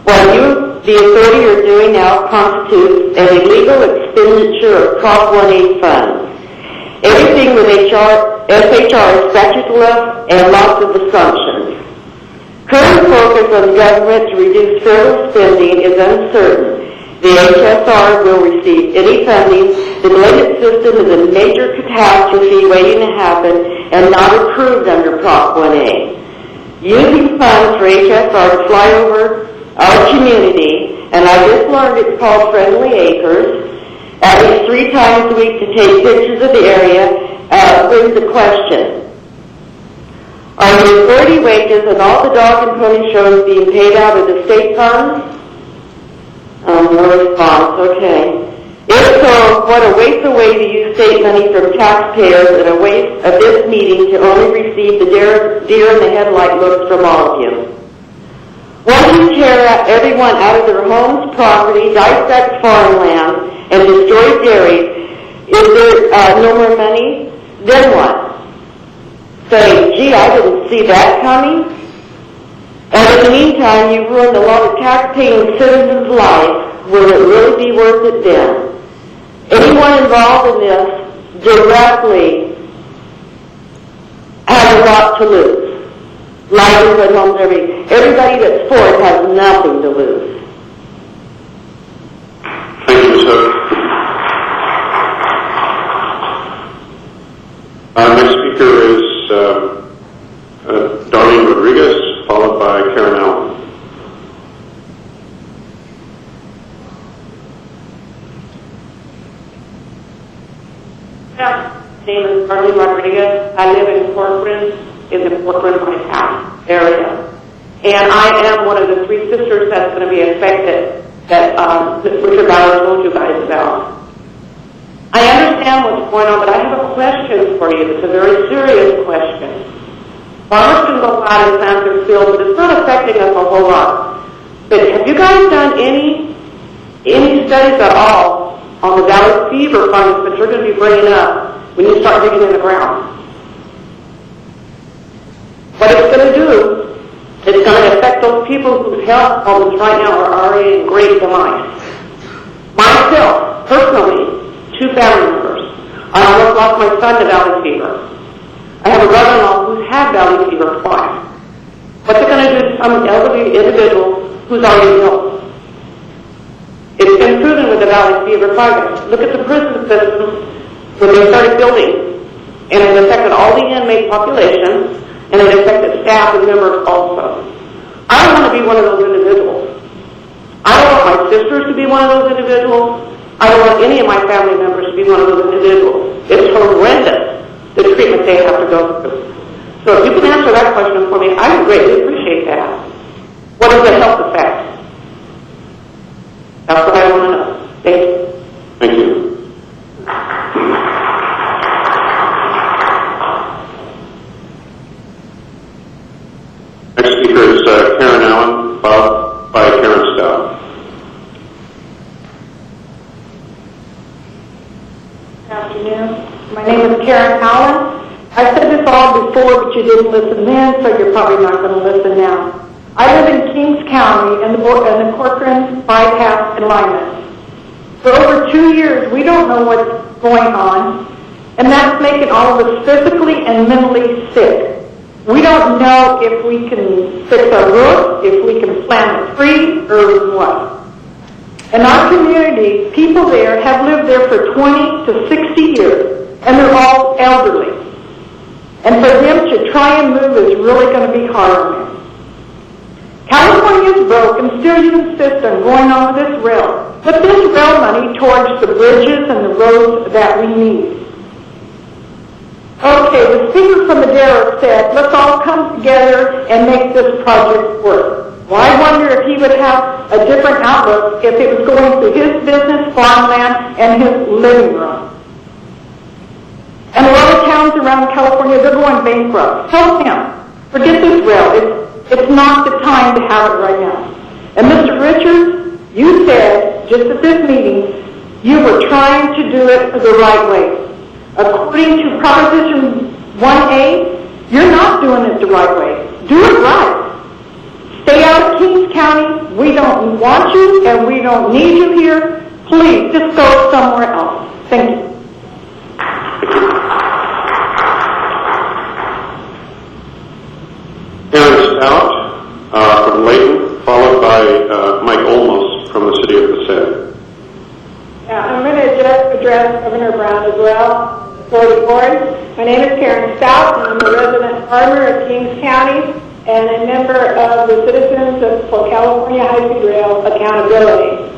What you, the authority, are doing now constitutes an illegal expenditure of Prop 1A funds. Everything with SHR is speculative and lots of assumptions. Current focus on the government to reduce federal spending is uncertain. The HSR will receive any funding. The delayed system is a major catastrophe waiting to happen and not approved under Prop 1A. Using funds for HSR to fly over our community, and I just learned it's called Friendly Acres, at least 3 times a week to take pictures of the area, brings the question. Are the authority wages and all the dog and pony shows being paid out of the state funds? No response, okay. If so, what a waste away to use state money from taxpayers and a waste of this meeting to only receive the deer in the headlight looks from all of you. Once you tear everyone out of their homes, property, dissect farmland, and destroy dairies, is there no more money? Then what? Say, gee, I didn't see that coming. And in the meantime, you ruined a lot of tax-paying citizens' lives. Will it really be worth it then? Anyone involved in this directly has a lot to lose. Livelihood, homes, everybody that's for it has nothing to lose. Thank you, Ms. Hook. Next speaker is Darlene Rodriguez, followed by Karen Allen. My name is Darlene Rodriguez. I live in Corcoran, in the Corcoran bypass area. And I am one of the 3 sisters that's going to be affected that Richard Bauer told you guys about. I understand what's going on, but I have a question for you. It's a very serious question. Farmers can go out and plant their fields, but it's not affecting us a whole lot. But have you guys done any studies at all on the valley fever fungus that you're going to be bringing up when you start digging in the ground? What it's going to do, it's going to affect those people whose health problems right now are already in great demise. Myself, personally, 2 family members. I almost lost my son to valley fever. I have a brother-in-law who's had valley fever twice. What's it going to do to some elderly individual who's already ill? It's been proven with the valley fever fungus. Look at the prison system when they started building, and it affected all the inmate population, and it affected staff and members also. I don't want to be one of those individuals. I don't want my sisters to be one of those individuals. I don't want any of my family members to be one of those individuals. It's horrendous, the treatment they have to go through. So if you can answer that question for me, I would greatly appreciate that. What is the health effect? That's what I want to know. Thank you. Thank you. Next speaker is Karen Allen, followed by Karen Stout. Good afternoon. My name is Karen Allen. I said this all before, but you didn't listen then, so you're probably not going to listen now. I live in Kings County and the Corcoran bypass alignment. For over 2 years, we don't know what's going on, and that's making all of us physically and mentally sick. We don't know if we can fix our roof, if we can plant a tree, or what. In our community, people there have lived there for 20 to 60 years, and they're all elderly. And for them to try and move is really going to be hard on them. California is broke, and still you insist on going on with this rail. Put this rail money towards the bridges and the roads that we need. Okay, the speaker from Madera said, let's all come together and make this project work. Well, I wonder if he would have a different outlook if it was going through his business, farmland, and his living room. And a lot of towns around California, they're going bankrupt. Tell him, forget this rail. It's not the time to have it right now. And Mr. Richards, you said, just at this meeting, you were trying to do it the right way. According to Proposition 1A, you're not doing it the right way. Do it right. Stay out of Kings County. We don't want you, and we don't need you here. Please, just go somewhere else. Thank you. Karen Stout from Layton, followed by Mike Olmos from the city of Passaic. Yeah, I'm going to address Governor Brown as well. For the board, my name is Karen Stout, and I'm a resident farmer of Kings County and a member of the Citizens for California High-Speed Rail Accountability.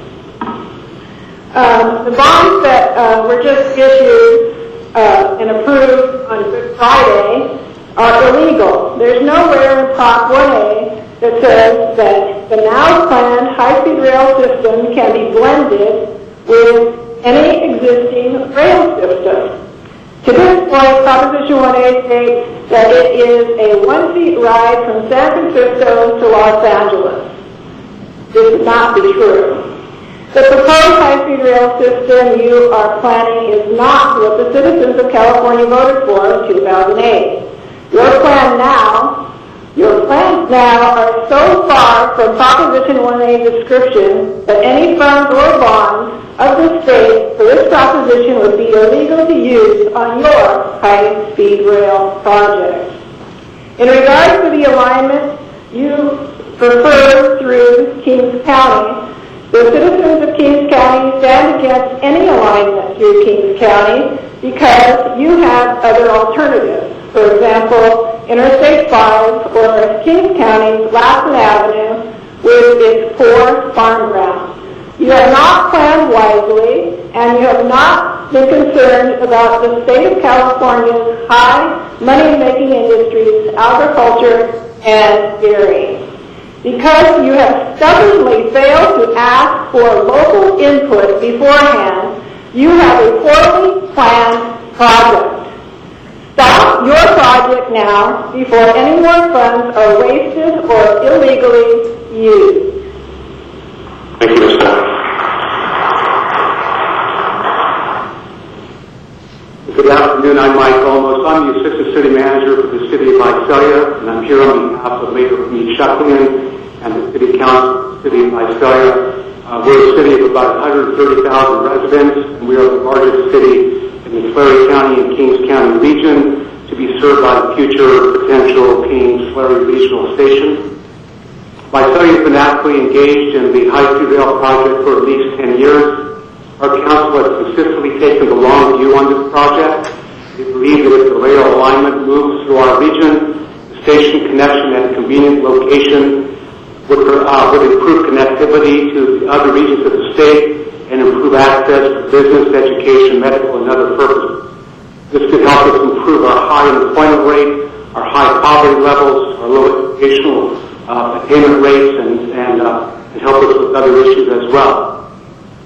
The bonds that were just issued and approved on Good Friday are illegal. There's nowhere in Prop 1A that says that the now planned high-speed rail system can be blended with any existing rail system. To this point, Proposition 1A states that it is a 1-seat ride from San Francisco to Los Angeles. This cannot be true. The proposed high-speed rail system you are planning is not what the citizens of California voted for in 2008. Your plans now are so far from Proposition 1A description that any funds or bonds of the state for this proposition would be illegal to use on your high-speed rail project. In regards to the alignment you prefer through Kings County, the citizens of Kings County stand against any alignment through Kings County because you have other alternatives. For example, Interstate 5 or Kings County's Lassen Avenue with its poor farm ground. You have not planned wisely, and you have not been concerned about the state of California's high money-making industries, agriculture, and dairy. Because you have stubbornly failed to ask for local input beforehand, you have a poorly planned project. Stop your project now before any more funds are wasted or illegally used. Thank you, Ms. Stout. Good afternoon. I'm Mike Olmos. I'm the Assistant City Manager for the City of Visalia, and I'm here on behalf of Mayor Meade Shuckman and the City Council of the City of Visalia. We're a city of about 130,000 residents, and we are the largest city in the Tulare County and Kings County region to be served by the future potential Kings-Tulare Regional Station. Visalia has been actively engaged in the high-speed rail project for at least 10 years. Our council has consistently taken the long view on this project. We believe that if the rail alignment moves through our region, the station connection at a convenient location would improve connectivity to the other regions of the state and improve access for business, education, medical, and other purposes. This could help us improve our high unemployment rate, our high poverty levels, our low educational attainment rates, and help us with other issues as well.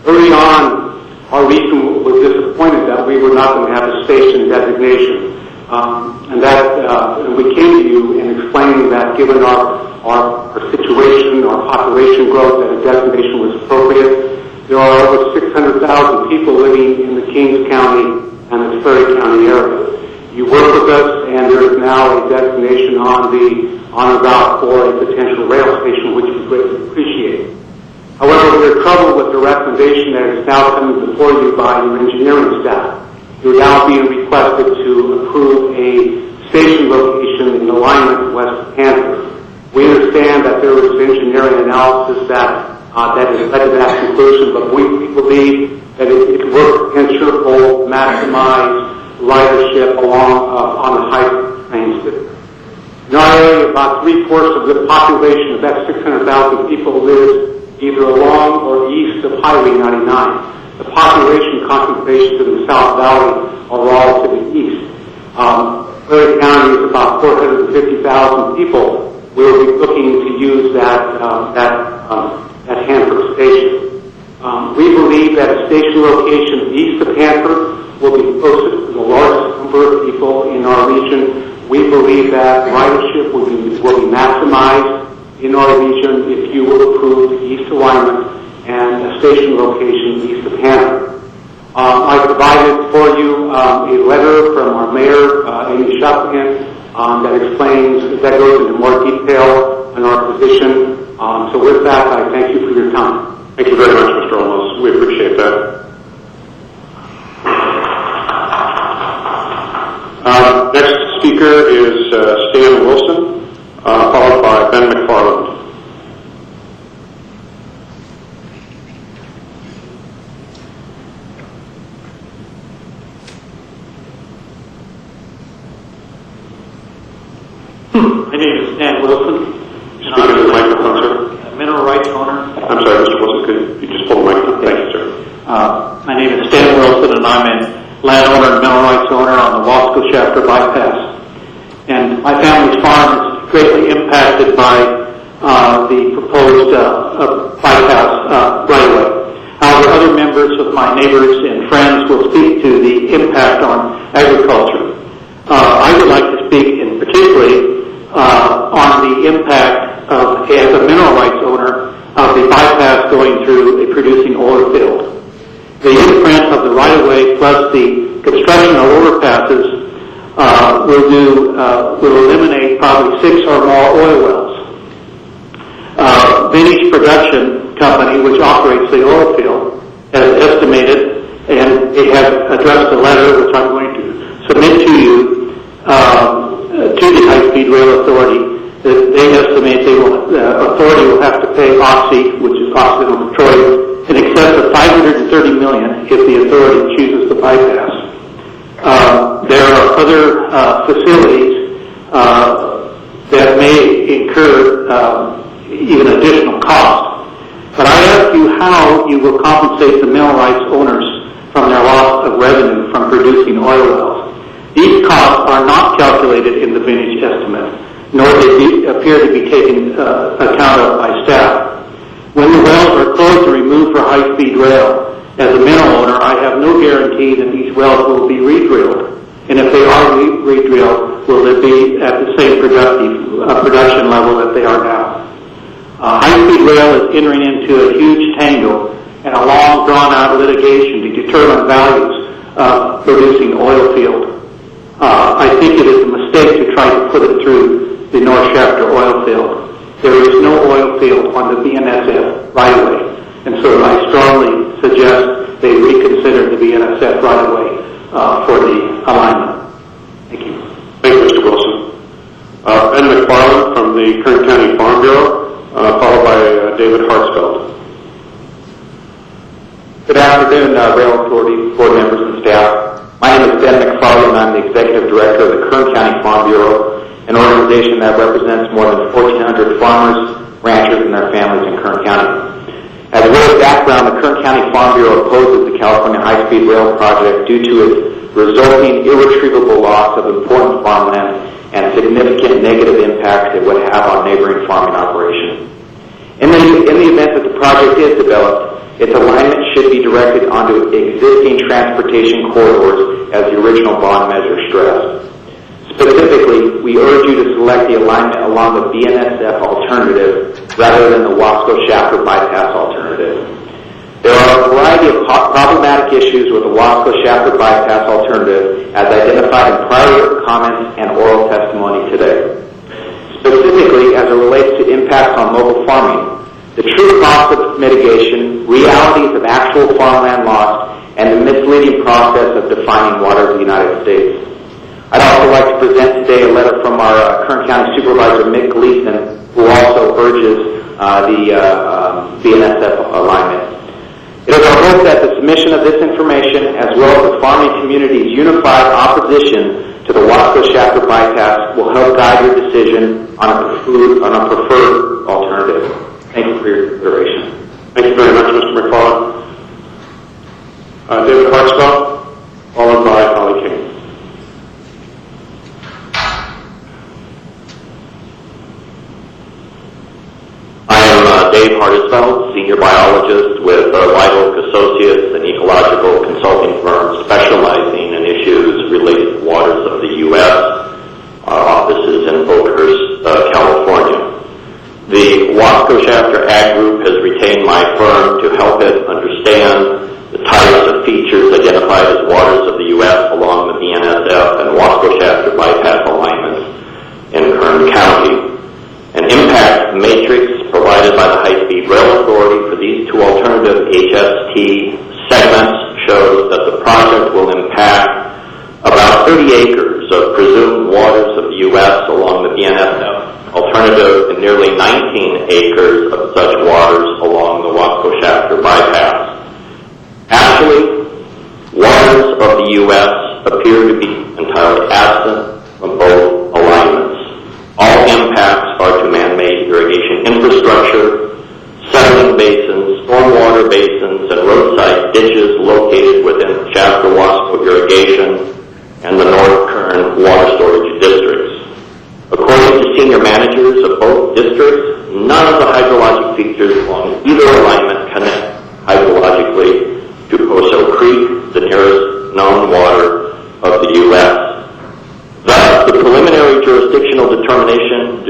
Early on, our region was disappointed that we were not going to have a station designation. And we came to you and explained that given our situation, our population growth, that a designation was appropriate. There are over 600,000 people living in the Kings County and the Ferry County area. You work with us, and there is now a designation on the route for a potential rail station, which we greatly appreciate. However, we are troubled with the recommendation that is now coming before you by your engineering staff. You're now being requested to approve a station location in alignment with West Panther. We understand that there was engineering analysis that has led to that conclusion, but we believe that it could work against your goal to maximize ridership along on the high train system. In our area, about 3/4 of the population of that 600,000 people lives either along or east of Highway 99. The population concentrations in the South Valley are all to the east. Ferry County is about 450,000 people. We'll be looking to use that Hanford station. We believe that a station location east of Hanford will be closest to the largest number of people in our region. We believe that ridership will be maximized in our region if you will approve the east alignment and a station location east of Hanford. I provided for you a letter from our mayor, Amy Shopkin, that goes into more detail on our position. So with that, I thank you for your time. Thank you very much, Mr. Olmos. We appreciate that. Next speaker is Stan Wilson, followed by Ben McFarland. My name is Stan Wilson. Speak into the microphone, sir. A mineral rights owner. I'm sorry, Mr. Wilson, could you just pull the microphone? Thank you, sir. My name is Stan Wilson, and I'm a landowner and mineral rights owner on the Wasco Shafter bypass. And my family's farm is greatly impacted by the proposed bypass right-of-way. However, other members of my neighbors and friends will speak to the impact on agriculture. I would like to speak in particularly on the impact of, as a mineral rights owner, of the bypass going through a producing oil field. The imprint of the right-of-way plus the construction of overpasses will eliminate probably 6 or more oil wells. Vintage Production Company, which operates the oil field, has estimated, and they have addressed a letter which I'm going to submit to you, to the High-Speed Rail Authority, that they estimate the authority will have to pay Oxy, which is Occidental Petroleum, in excess of $530 million if the authority chooses to bypass. There are other facilities that may incur even additional cost. But I ask you how you will compensate the mineral rights owners from their loss of revenue from producing oil wells. These costs are not calculated in the vintage estimate, nor do they appear to be taken account of by staff. When the wells are closed and removed for high-speed rail, as a mineral owner, I have no guarantee that these wells will be re-drilled. And if they are re-drilled, will they be at the same production level that they are now? High-speed rail is entering into a huge tangle and a long, drawn-out litigation to determine values of producing oil field. I think it is a mistake to try to put it through the North Shafter oil field. There is no oil field on the BNSF right-of-way, and so I strongly suggest they reconsider the BNSF right-of-way for the alignment. Thank you. Thank you, Mr. Wilson. Ben McFarland from the Kern County Farm Bureau, followed by David Hartsfeld. Good afternoon, Rail Authority board members and staff. My name is Ben McFarland, and I'm the Executive Director of the Kern County Farm Bureau, an organization that represents more than 1,400 farmers, ranchers, and their families in Kern County. As a way of background, the Kern County Farm Bureau opposes the California High-Speed Rail project due to its resulting irretrievable loss of important farmland and significant negative impacts it would have on neighboring farming operations. In the event that the project is developed, its alignment should be directed onto existing transportation corridors as the original bond measure stressed. Specifically, we urge you to select the alignment along the BNSF alternative rather than the Wasco-Shafter bypass alternative. There are a variety of problematic issues with the Wasco-Shafter bypass alternative as identified in prior comments and oral testimony today. Specifically, as it relates to impacts on local farming, the true cost of mitigation, realities of actual farmland loss, and the misleading process of defining water of the United States. I'd also like to present today a letter from our Kern County Supervisor, Mick Gleason, who also urges the BNSF alignment. It is our hope that the submission of this information, as well as the farming community's unified opposition to the Wasco-Shafter bypass, will help guide your decision on a preferred alternative. Thank you for your consideration. Thank you very much, Mr. McFarland. David Hartsville, followed by Holly King. Dave Hartisfeld, Senior Biologist with White Oak Associates, an ecological consulting firm specializing in issues related to waters of the U.S. Our office is in Oakhurst, California. The Wasco-Shafter Ag Group has retained my firm to help it understand the types of features identified as waters of the U.S. along the BNSF and Wasco-Shafter bypass alignments in Kern County. An impact matrix provided by the High-Speed Rail Authority for these two alternative HST segments shows that the project will impact about 30 acres of presumed waters of the U.S. along the BNSF alternative and nearly 19 acres of such waters along the Wasco-Shafter bypass. Actually, waters of the U.S. appear to be entirely absent from both alignments. All impacts are to man-made irrigation infrastructure, settling basins, stormwater basins, and roadside ditches located within Shafter-Wasco irrigation and the North Kern water storage districts. According to senior managers of both districts, none of the hydrologic features along either alignment connect hydrologically to Poso Creek, the nearest known water of the U.S. Thus, the preliminary jurisdictional determination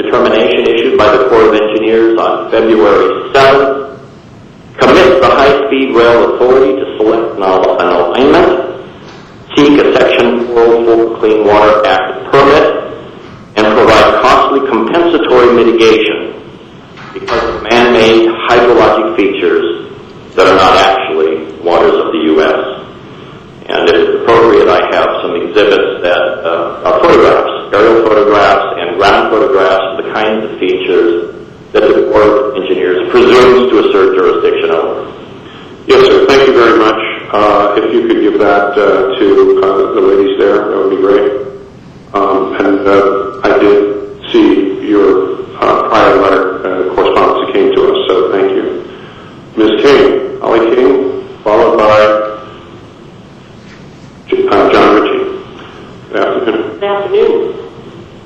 issued by the Corps of Engineers on February 7th commits the High-Speed Rail Authority to select an alignment, seek a Section 404 Clean Water Act permit, and provide costly compensatory mitigation because of man-made hydrologic features that are not actually waters of the U.S. And if it's appropriate, I have some exhibits that are photographs, aerial photographs and ground photographs of the kinds of features that the Corps of Engineers presumes to assert jurisdiction over. Yes, sir. Thank you very much. If you could give that to the ladies there, that would be great. And I did see your prior letter correspondence that came to us, so thank you. Ms. King, Holly King, followed by John Ritchie. Good afternoon. Good afternoon.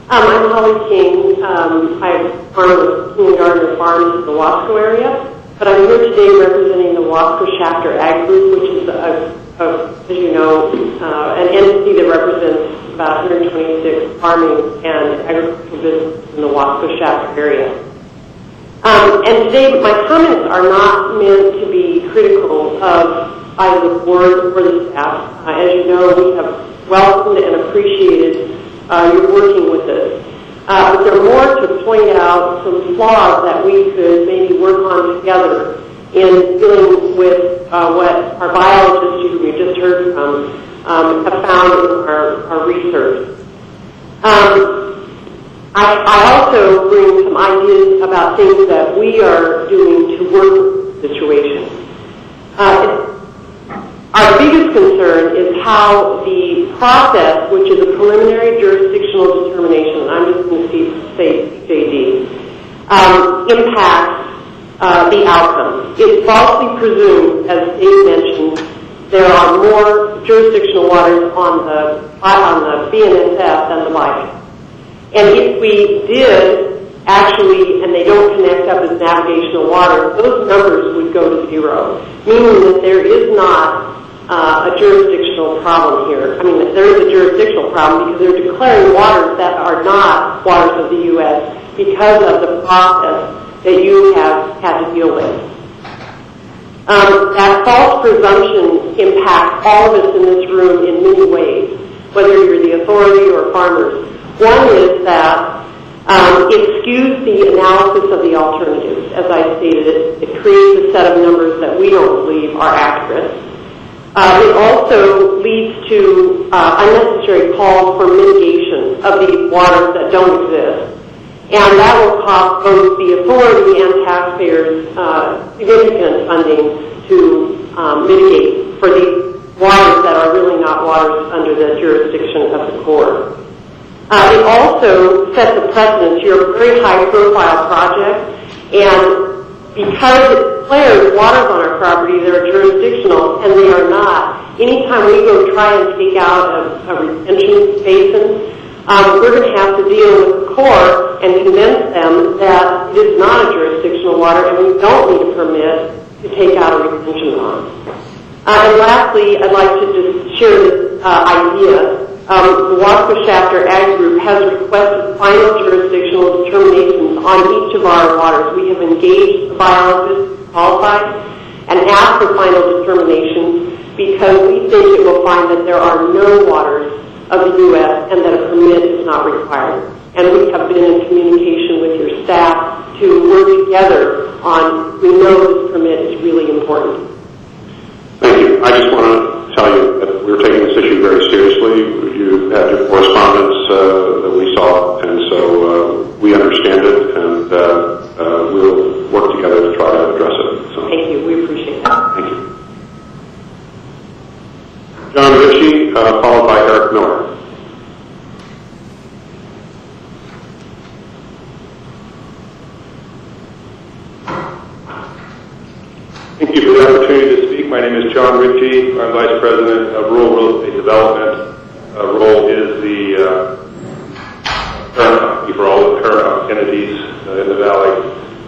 I'm Holly King. I farm with Kindergarten Farms in the Wasco area, but I'm here today representing the Wasco-Shafter Ag Group, which is, as you know, an entity that represents about 126 farming and agricultural businesses in the Wasco-Shafter area. And today, my comments are not meant to be critical of either the board or the staff. As you know, we have welcomed and appreciated your working with us. But they're more to point out some flaws that we could maybe work on together in dealing with what our biologists, who we just heard from, have found in our research. I also bring some ideas about things that we are doing to work with the situation. Our biggest concern is how the process, which is a preliminary jurisdictional determination, I'm just going to say JD, impacts the outcome. It's falsely presumed, as Dave mentioned, there are more jurisdictional waters on the BNSF than the bypass. And if we did actually, and they don't connect up as navigational water, those numbers would go to zero, meaning that there is not a jurisdictional problem here. I mean, there is a jurisdictional problem because they're declaring waters that are not waters of the U.S. because of the process that you have had to deal with. That false presumption impacts all of us in this room in many ways, whether you're the authority or farmers. One is that it skews the analysis of the alternatives. As I stated, it creates a set of numbers that we don't believe are accurate. It also leads to unnecessary calls for mitigation of the waters that don't exist. And that will cost both the authority and taxpayers significant funding to mitigate for the waters that are really not waters under the jurisdiction of the Corps. It also sets a precedent. You're a very high-profile project, and because it declares waters on our property that are jurisdictional, and they are not, anytime we go try and take out a retention basin, we're going to have to deal with the Corps and convince them that it is not a jurisdictional water and we don't need a permit to take out a retention pond. And lastly, I'd like to just share this idea. The Wasco Chapter Ag Group has requested final jurisdictional determinations on each of our waters. We have engaged the biologists qualified and asked for final determinations because we think it will find that there are no waters of the U.S. and that a permit is not required. And we have been in communication with your staff to work together on, we know this permit is really important. Thank you. I just want to tell you that we're taking this issue very seriously. You had your correspondence that we saw, and so we understand it, and we'll work together to try to address it. So. Thank you. We appreciate that. Thank you. John Ritchie, followed by Eric Miller. Thank you for the opportunity to speak. My name is John Ritchie. I'm Vice President of Rural Real Estate Development. Rural is the parent company for all the paramount entities in the valley.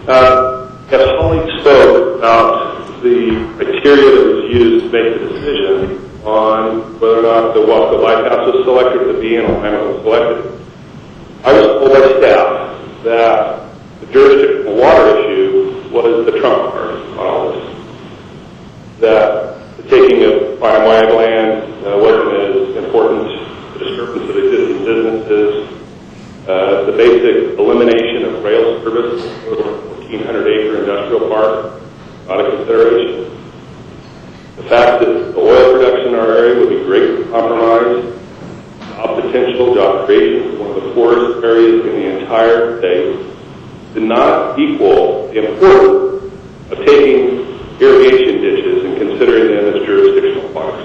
As Holly spoke about the criteria that was used to make the decision on whether or not the Wasco Lighthouse was selected, the BN alignment was selected, I was told by staff that the jurisdictional water issue was the trump card on all this. That the taking of prime land wasn't as important, the disturbance of existing businesses, the basic elimination of rail service for the 1,400-acre industrial park, not a consideration. The fact that the oil production in our area would be greatly compromised, job potential, job creation, one of the poorest areas in the entire state, did not equal the importance of taking irrigation ditches and considering them as jurisdictional parks.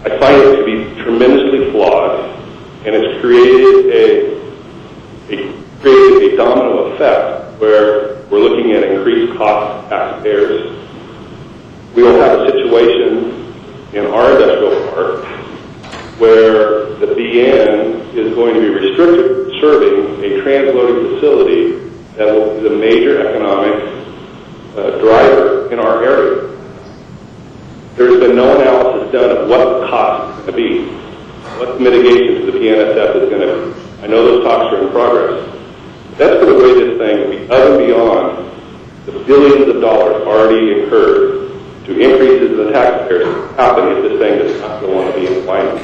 I find it to be tremendously flawed, and it's created a domino effect where we're looking at increased costs to taxpayers. We will have a situation in our industrial park where the BN is going to be restricted from serving a transloading facility that will be the major economic driver in our area. There's been no analysis done of what the cost is going to be, what the mitigation to the BNSF is going to be. I know those talks are in progress. That's going to weigh this thing above and beyond the billions of dollars already incurred to increases in the taxpayers happen if this thing does not go on to be in alignment.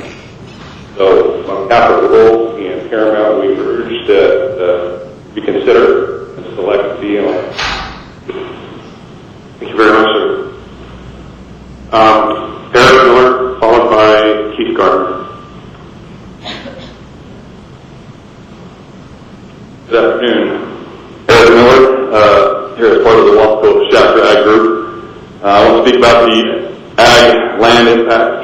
So on behalf of the Rural and Paramount, we urge that we consider and select the BN. Thank you very much, sir. Eric Miller, followed by Keith Gardner. Good afternoon. Eric Miller, here as part of the Wasco Chapter Ag Group. I want to speak about the ag land impact.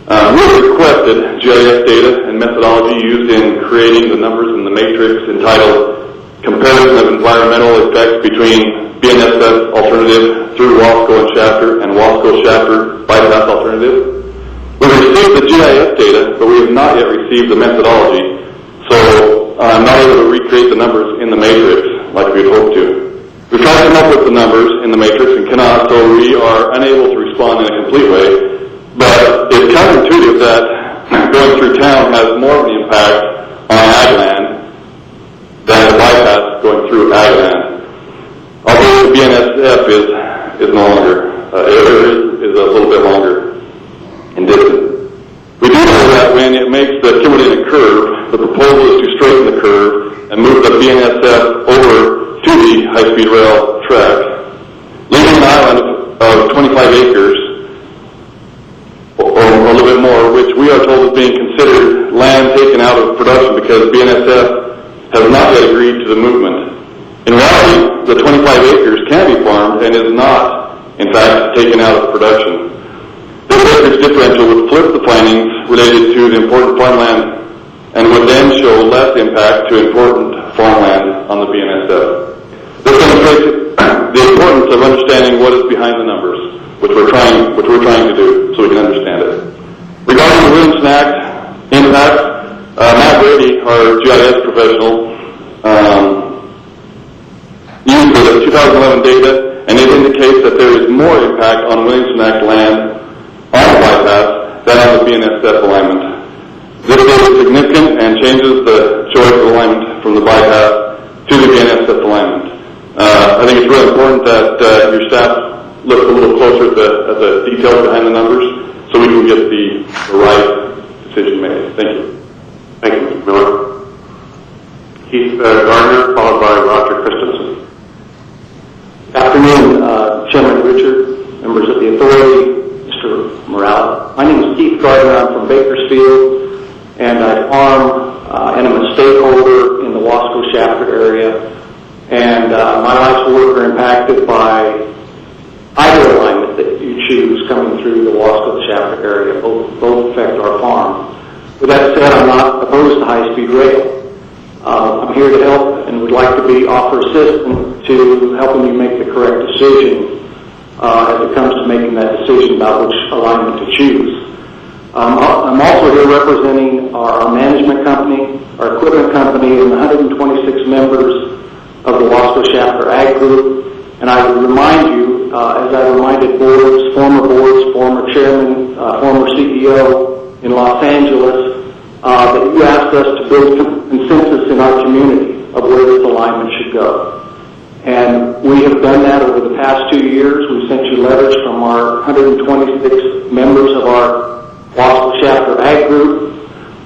We have requested GIS data and methodology used in creating the numbers in the matrix entitled Comparison of Environmental Effects between BNSF Alternative through Wasco and Chapter and Wasco Chapter Bypass Alternative. We've received the GIS data, but we have not yet received the methodology. So I'm not able to recreate the numbers in the matrix like we'd hoped to. We've tried to come up with the numbers in the matrix and cannot, so we are unable to respond in a complete way. But it's counterintuitive that going through town has more of an impact on ag land than a bypass going through ag land. Although the BNSF is no longer, is a little bit longer in distance. We do know that when it makes the Kimberley curve, the proposal is to straighten the curve and move the BNSF over to the high-speed rail track, leaving an island of 25 acres, or a little bit more, which we are told is being considered land taken out of production because BNSF has not yet agreed to the movement. In reality, the 25 acres can be farmed and is not, in fact, taken out of production. This acreage differential would flip the findings related to the important farmland and would then show less impact to important farmland on the BNSF. This demonstrates the importance of understanding what is behind the numbers, which we're trying to do so we can understand it. Regarding the Williamson Act impact, Matt Brady, our GIS professional, used the 2011 data, and it indicates that there is more impact on Williamson Act land on the bypass than on the BNSF alignment. This data is significant and changes the choice of alignment from the bypass to the BNSF alignment. I think it's really important that your staff look a little closer at the details behind the numbers so we can get the right decision made. Thank you. Thank you, Mr. Miller. Keith Gardner, followed by Roger Christensen. Good afternoon, Chairman Richard, members of the authority, Mr. Morales. My name is Keith Gardner. I'm from Bakersfield, and I farm and I'm a stakeholder in the Wasco Shafter area. And my life's work are impacted by either alignment that you choose coming through the Wasco Shafter area. Both affect our farm. With that said, I'm not opposed to high-speed rail. I'm here to help and would like to offer assistance to helping you make the correct decision as it comes to making that decision about which alignment to choose. I'm also here representing our management company, our equipment company, and the 126 members of the Wasco Shafter Ag Group. And I would remind you, as I reminded boards, former chairman, former CEO in Los Angeles, that you asked us to build consensus in our community of where this alignment should go. And we have done that over the past 2 years. We sent you letters from our 126 members of our Wasco Shafter Ag Group.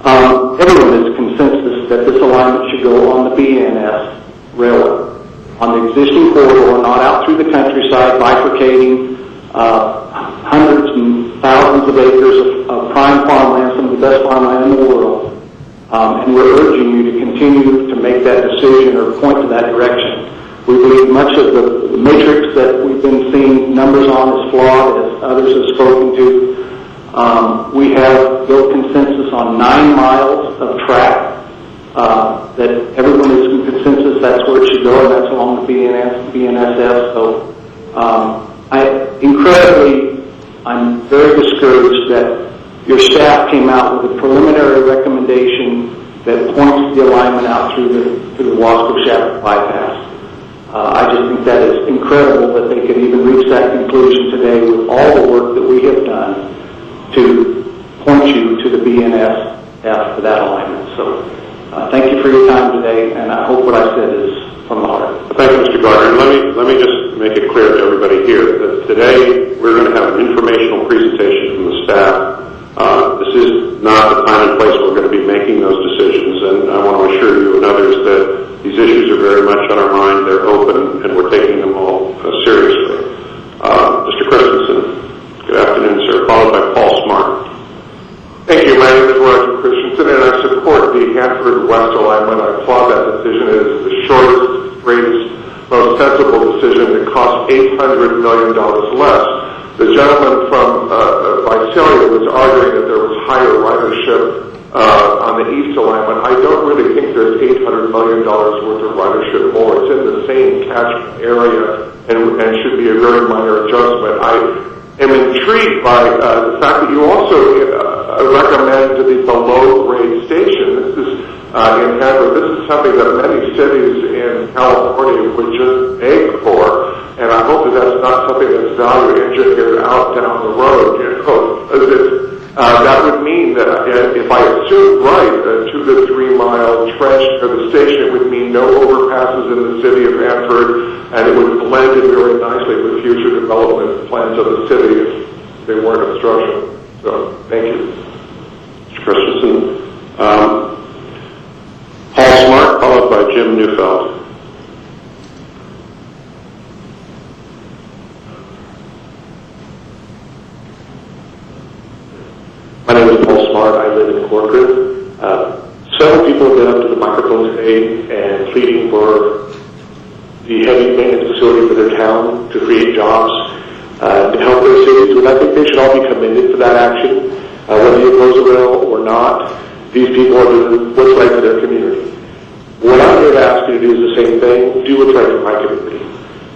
Everyone is consensus that this alignment should go on the BNS railway, on the existing corridor, not out through the countryside, bifurcating hundreds and thousands of acres of prime farmland, some of the best farmland in the world. And we're urging you to continue to make that decision or point to that direction. We believe much of the matrix that we've been seeing numbers on is flawed, as others have spoken to. We have built consensus on 9 miles of track that everyone is in consensus that's where it should go, and that's along the BNSF. So I'm very discouraged that your staff came out with a preliminary recommendation that points the alignment out through the Wasco Shafter bypass. I just think that is incredible that they could even reach that conclusion today with all the work that we have done to point you to the BNSF for that alignment. So thank you for your time today, and I hope what I said is from the heart. Thank you, Mr. Gardner. Let me just make it clear to everybody here that today we're going to have an informational presentation from the staff. This is not the time and place where we're going to be making those decisions, and I want to assure you and others that these issues are very much on our mind. They're open, and we're taking them all seriously. Mr. Christensen, good afternoon, sir, followed by Paul Smart. Thank you. My name is Roger Christensen, and I support the Hanford West alignment. I applaud that decision. It is the shortest, straightest, most sensible decision. It costs $800 million less. The gentleman from Visalia was arguing that there was higher ridership on the east alignment. I don't really think there's $800 million worth of ridership more. It's in the same catchment area and should be a very minor adjustment. I am intrigued by the fact that you also recommend the below-grade station. This is in Hanford. This is something that many cities in California would just beg for, and I hope that that's not something that's value engineered out down the road. That would mean that if I assume right, a 2 to 3 mile trench near the station, it would mean no overpasses in the city of Hanford, and it would blend in very nicely with future development plans of the city if they weren't obstruction. So, thank you. Mr. Christensen. Paul Smart, followed by Jim Neufeld. My name is Paul Smart. I live in Corcoran. Several people have been up to the microphone today and pleading for the heavy maintenance facility for their town to create jobs, to help their cities, and I think they should all be commended for that action. Whether you oppose the rail or not, these people are doing what's right for their community. What I'm here to ask you to do is the same thing. Do what's right for my community.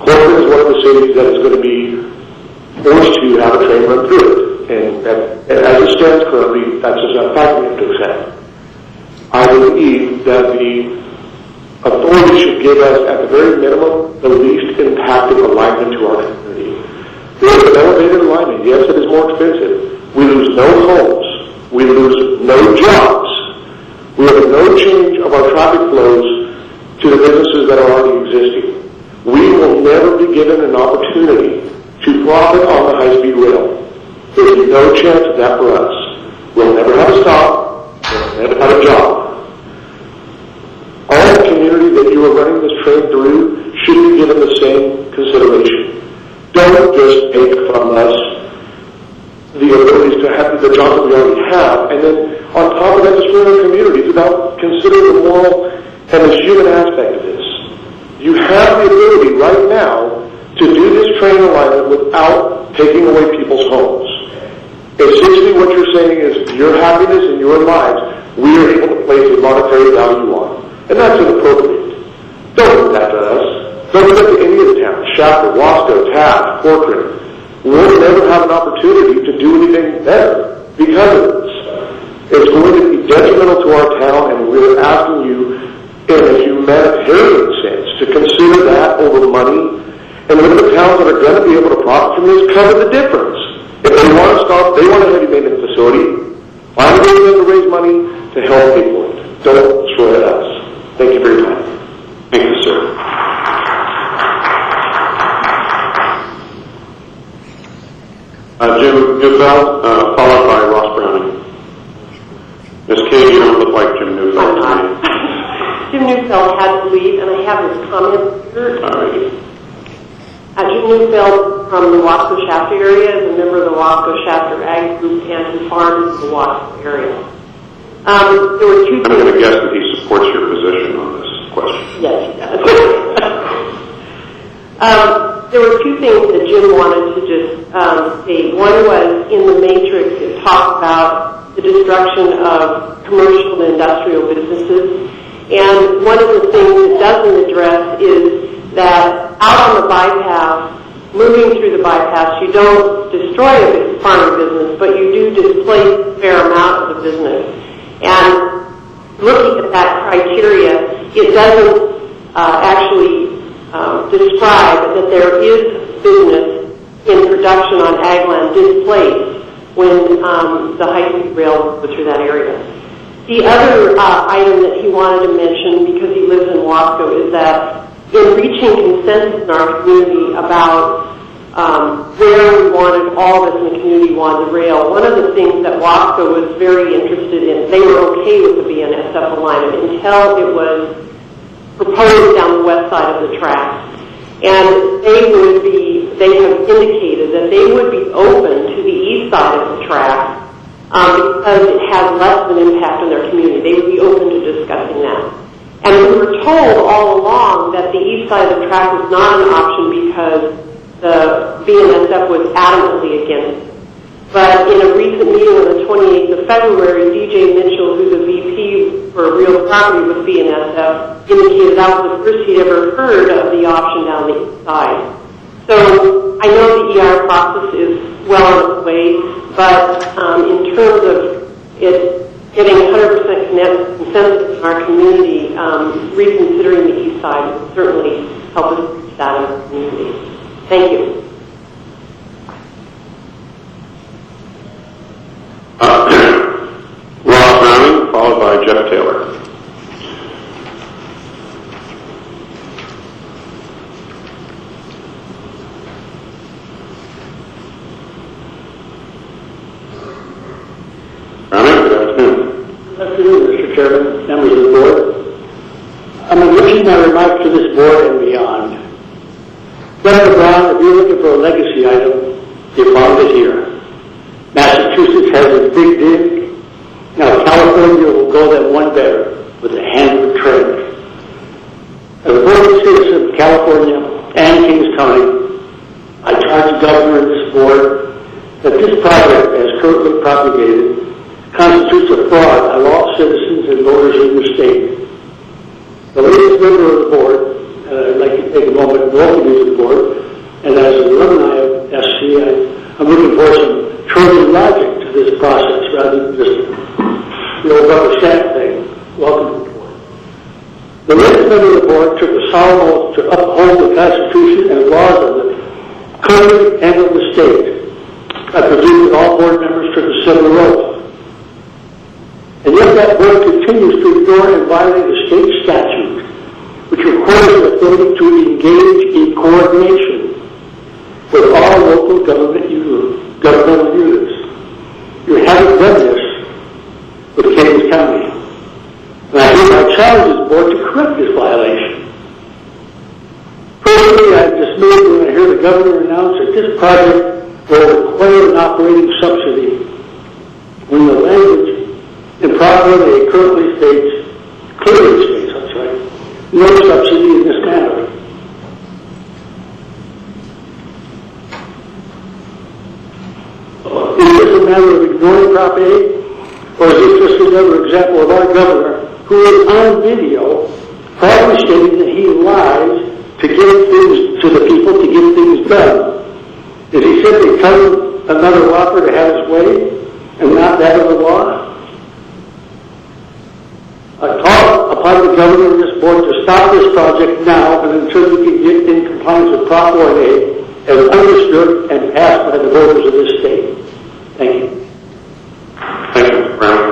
Corcoran is one of the cities that is going to be forced to have a train run through it. And as it stands currently, that's just a fact we have to accept. I believe that the authorities should give us, at the very minimum, the least impacted alignment to our community. There's an elevated alignment. Yes, it is more expensive. We lose no homes. We lose no jobs. We have no change of our traffic flows to the businesses that are already existing. We will never be given an opportunity to profit on the high-speed rail. There's no chance of that for us. We'll never have a stop. We'll never have a job. All the community that you are running this train through should be given the same consideration. Don't just take from us the abilities to have the jobs that we already have, and then on top of that, destroy our communities without considering the moral and the human aspect of this. You have the ability right now to do this train alignment without taking away people's homes. Essentially what you're saying is your happiness and your lives we are able to place a monetary value on. And that's inappropriate. Don't do that to us. Don't do that to any of the towns. Shafter, Wasco, Taft, Corcoran. We'll never have an opportunity to do anything better because of this. It's going to be detrimental to our town, and we're asking you in a humanitarian sense to consider that over money. And let the towns that are going to be able to profit from this cover the difference. If they want to stop, they want a heavy maintenance facility, find a way to raise money to help people. Don't destroy us. Thank you for your time. Thank you, sir. Jim Neufeld, followed by Ross Browning. Ms. Kay, you don't look like Jim Neufeld to me. Jim Neufeld had to leave, and I have his comments here. All right. Jim Neufeld from the Wasco Shafter area is a member of the Wasco Shafter Ag Group and he farms in the Wasco area. There were two I'm going to guess that he supports your position on this question. Yes, he does. There were two things that Jim wanted to just state. One was in the matrix it talked about the destruction of commercial and industrial businesses. And one of the things it doesn't address is that out on the bypass, moving through the bypass, you don't destroy a farming business, but you do displace a fair amount of the business. And looking at that criteria, it doesn't actually describe that there is business in production on ag land displaced when the high-speed rail goes through that area. The other item that he wanted to mention, because he lives in Wasco, is that in reaching consensus in our community about where we wanted all of us in the community wanted the rail, one of the things that Wasco was very interested in, they were okay with the BNSF alignment until it was proposed down the west side of the track. And they have indicated that they would be open to the east side of the track because it has less of an impact on their community. They would be open to discussing that. And we were told all along that the east side of the track was not an option because the BNSF was adamantly against it. But in a recent meeting on the 28th of February, DJ Mitchell, who's a VP for real property with BNSF, indicated that was the first he'd ever heard of the option down the east side. So I know the ER process is well on its way, but in terms of it getting 100% consensus in our community, reconsidering the east side would certainly help us reach that in our community. Thank you. Ross Browning, followed by Jeff Taylor. Good afternoon, Mr. Chairman, members of the board. I'm enriching my remarks to this board and beyond. Governor Brown, if you're looking for a legacy item, you found it here. Massachusetts has a big dig. Now California will go that one better with a Hanford train. As a voting citizen of California and Kings County, I charge the governor and this board that this project, as currently propagated, constitutes a fraud on all citizens and voters in the state. The latest member of the board, I'd like to take a moment and welcome you to the board, and as an alumni of SC, I'm looking for some Trojan logic to this process rather than just the old rubber stamp thing. Welcome to the board. The latest member of the board took a solemn oath to uphold the Constitution and laws of the country and of the state. I presume that all board members took a similar oath. And yet that board continues to ignore and violate a state statute which requires the authority to engage in coordination with all local governmental units. You haven't done this with Kings County. And I hereby challenge this board to correct this violation. Personally, I'm dismayed when I hear the governor announce that this project will require an operating subsidy when the language in Prop 1A currently clearly states, no subsidy in this matter. Is this a matter of ignoring Prop 8? Or is this just another example of our governor who is on video proudly stating that he lies to get things to the people, to get things done? Is he simply telling another whopper to have his way and not that of the law? I call upon the governor and this board to stop this project now and until we can get in compliance with Prop 1A as understood and passed by the voters of this state. Thank you. Thank you, Mr. Brown.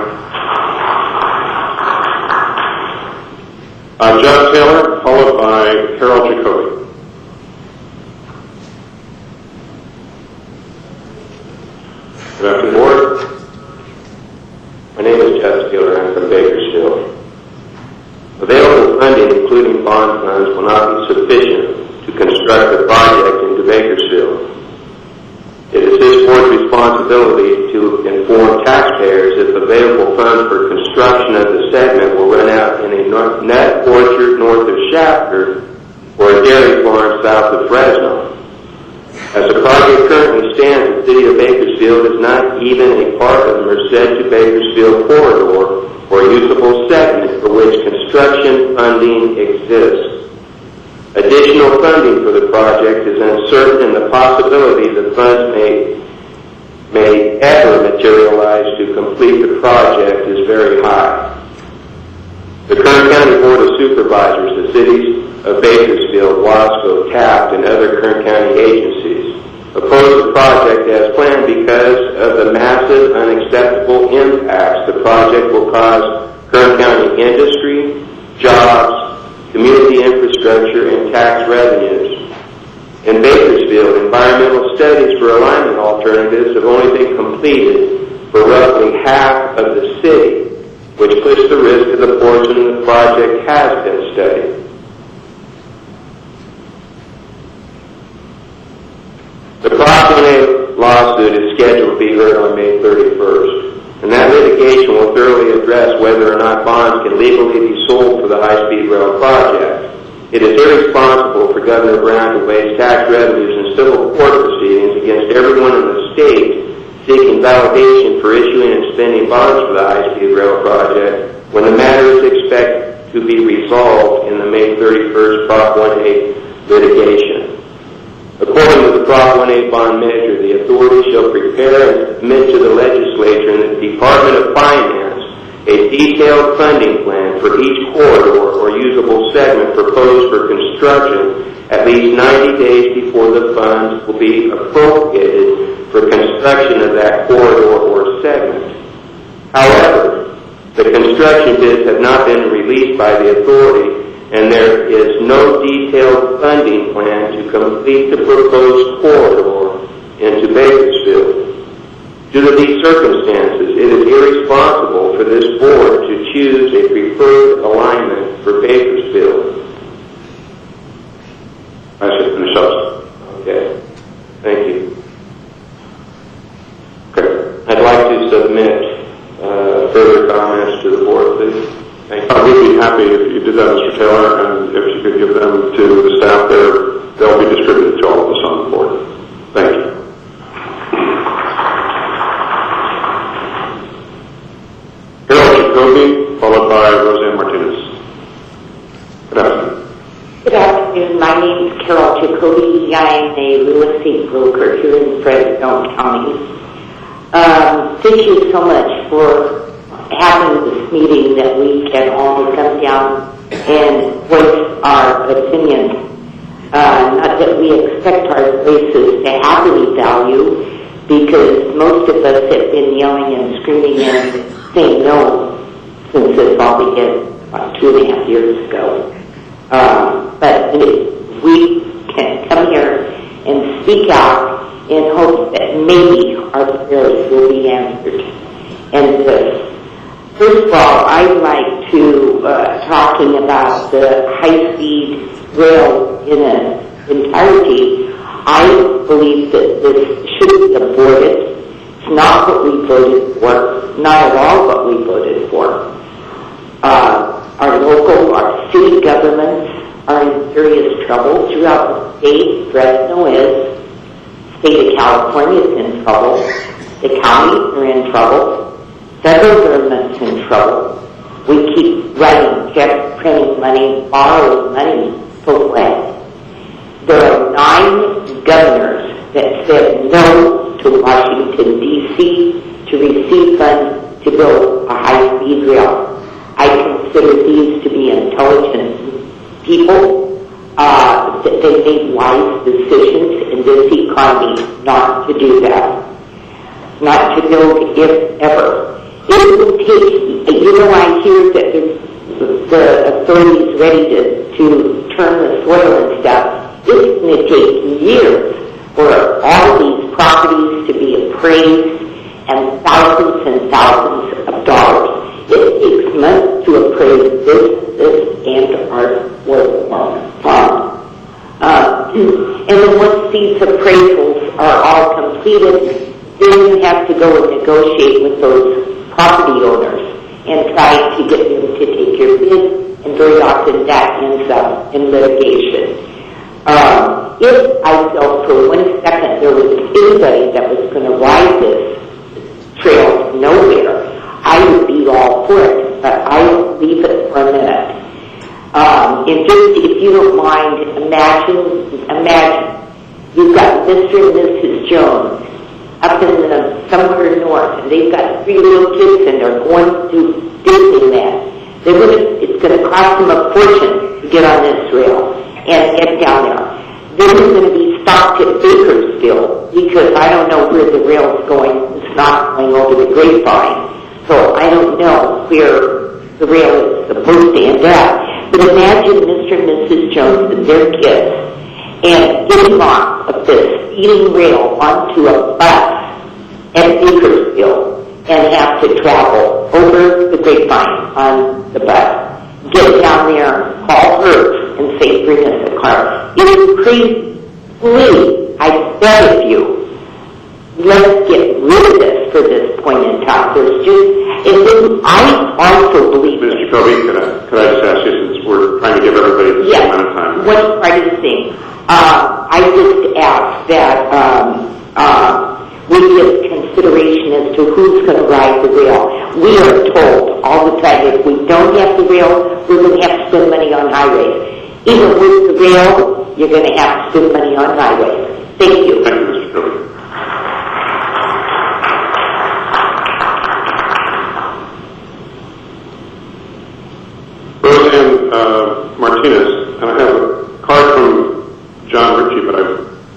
Jeff Taylor, followed by Carol Jacoby. Good afternoon, board. My name is Jeff Taylor. I'm from Bakersfield. Available funding, including bond funds, will not be sufficient to construct the project into Bakersfield. It is this board's responsibility to inform taxpayers if available funds for construction of the segment will run out in a nut orchard north of Shafter or a dairy farm south of Fresno. As the project currently stands, the city of Bakersfield is not even a part of the Merced to Bakersfield corridor or usable segment for which construction funding exists. Additional funding for the project is uncertain, and the possibility the funds may ever materialize to complete the project is very high. The Kern County Board of Supervisors, the cities of Bakersfield, Wasco, Taft, and other Kern County agencies oppose the project as planned because of the massive, unacceptable impacts the project will cause Kern County industry, jobs, community infrastructure, and tax revenues. In Bakersfield, environmental studies for alignment alternatives have only been completed for roughly half of the city, which puts the risk of the portion the project has been studied. The Prop 1A lawsuit is scheduled to be heard on May 31st, and that litigation will thoroughly address whether or not bonds can legally be sold for the high-speed rail project. It is irresponsible for Governor Brown to waste tax revenues in civil court proceedings against everyone in the state seeking validation for issuing and spending bonds for the high-speed rail project when the matter is expected to be resolved in the May 31st Prop 1A litigation. According to the Prop 1A bond measure, the authority shall prepare and submit to the legislature and the Department of Finance a detailed funding plan for each corridor or usable segment proposed for construction at least 90 days before the funds will be appropriated for construction of that corridor or segment. However, the construction bids have not been released by the authority, and there is no detailed funding plan to complete the proposed corridor into Bakersfield. Due to these circumstances, it is irresponsible for this board to choose a preferred alignment for Bakersfield. I should finish up. Okay. Thank you. Okay. I'd like to submit further comments to the board, please. Thank you. We'd be happy if you did that, Mr. Taylor, and if you could give them to the staff there. They'll be distributed to all of us on the board. Thank you. Harold Jacoby, followed by Roseanne Martinez. Good afternoon. Good afternoon. My name is Carol Jacoby. I am a real estate broker here in Fresno County. Thank you so much for having this meeting that we can all come down and voice our opinions. Not that we expect our voices to have any value, because most of us have been yelling and screaming and saying no since this all began about 2.5 years ago. But we can come here and speak out in hopes that maybe our prayers will be answered. And first of all, I'd like to talking about the high-speed rail in its entirety. I believe that this should be aborted. It's not what we voted for, not at all what we voted for. Our local, our city governments are in serious trouble throughout the state. Fresno is. The state of California is in trouble. The counties are in trouble. Federal government's in trouble. We keep writing checks, printing money, borrowing money for what? There are 9 governors that said no to Washington, D.C. to receive funds to build a high-speed rail. I consider these to be intelligent people. That they made wise decisions in this economy not to do that. Not to build, if ever. It will take, I hear that the authorities ready to turn the soil and stuff. It's going to take years for all these properties to be appraised and thousands of dollars. It takes months to appraise this and our farm. And then once these appraisals are all completed, then you have to go and negotiate with those property owners and try to get them to take your bid, and very often that ends up in litigation. If I felt for 1 second there was anybody that was going to ride this trail to nowhere, I would be all for it, but I won't leave it for a minute. If you don't mind, imagine you've got Mr. and Mrs. Jones up in somewhere north, and they've got 3 little kids, and they're going to Disneyland. It's going to cost them a fortune to get on this rail and get down there. Then it's going to be stopped at Bakersfield, because I don't know where the rail's going. It's not going over the Grapevine. So I don't know where the rail is supposed to end up. But imagine Mr. and Mrs. Jones and their kids and getting off of this speeding rail onto a bus at Bakersfield and have to travel over the Grapevine on the bus. Get down there, call her, and say, bring us a car. It is crazy. Please, I beg of you, let's get rid of this for this point in time. There's just, I also believe... Mr. Jacoby, could I just ask you, since we're trying to give everybody the same amount of time? One part of the thing. I just ask that we give consideration as to who's going to ride the rail. We are told all the time, if we don't have the rail, we're going to have to spend money on highways. Even with the rail, you're going to have to spend money on highways. Thank you. Thank you, Mr. Jacoby. And I have a card from John Ritchie, but I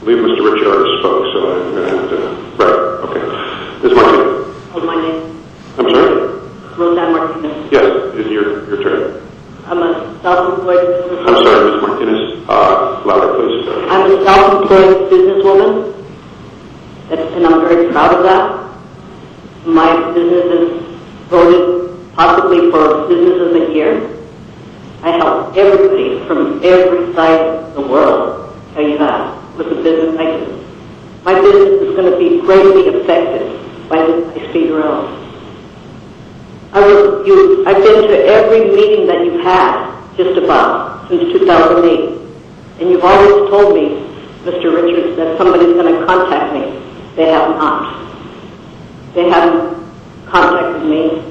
believe Mr. Ritchie already spoke, so I'm going to have to... Right, okay. Ms. Martinez. Oh, my name? I'm sorry? Roseanne Martinez. Yes, it's your turn. I'm a self-employed businesswoman. I'm sorry, Ms. Martinez. Louder, please. I'm a self-employed businesswoman, and I'm very proud of that. My business is voted possibly for Business of the Year. I help everybody from every side of the world, tell you that, with the business I do. My business is going to be greatly affected by this high-speed rail. I've been to every meeting that you've had, just about, since 2008. And you've always told me, Mr. Richards, that somebody's going to contact me. They have not. They haven't contacted me.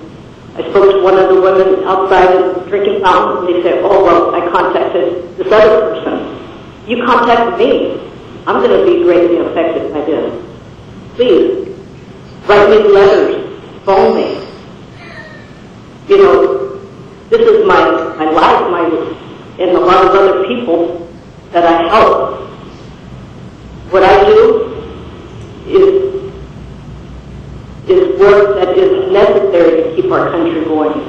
I spoke to one of the women outside of the drinking fountain, and they said, oh, well, I contacted this other person. You contacted me. I'm going to be greatly affected by this. Please, write me letters, phone me. You know, this is my life, and a lot of other people that I help. What I do is work that is necessary to keep our country going.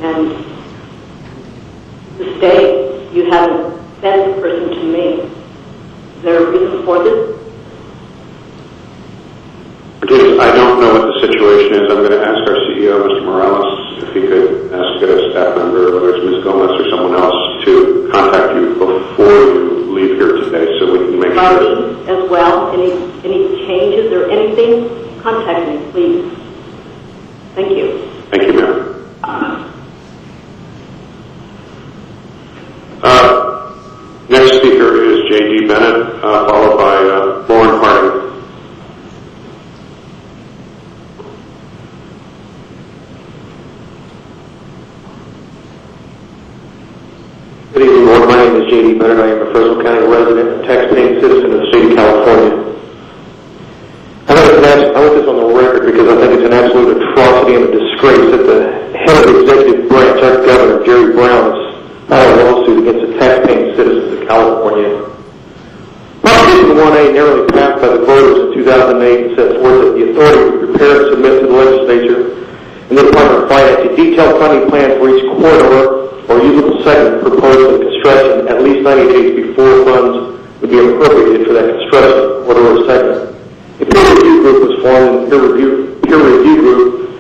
And this day, you haven't sent a person to me. Is there a reason for this? I don't know what the situation is. I'm going to ask our CEO, Mr. Morales, if he could ask a staff member, whether it's Ms. Gomez or someone else, to contact you before you leave here today so we can make sure. As well, any changes or anything, contact me, please. Thank you. Thank you, ma'am. Next speaker is J.D. Bennett, followed by Lauren Harding. Good evening, Lord. My name is J.D. Bennett. I am a Fresno County resident and taxpaying citizen of the state of California. I want this on the record because I think it's an absolute atrocity and a disgrace that the head of the executive branch, our governor, Jerry Brown, has filed a lawsuit against the taxpaying citizens of California. Proposition 1A narrowly passed by the voters in 2008 sets forth that the authority to prepare and submit to the legislature and the Department of Finance a detailed funding plan for each corridor or usable segment proposed for the construction at least 90 days before funds would be appropriated for that construction corridor or segment. A peer review group was formed, and the peer review group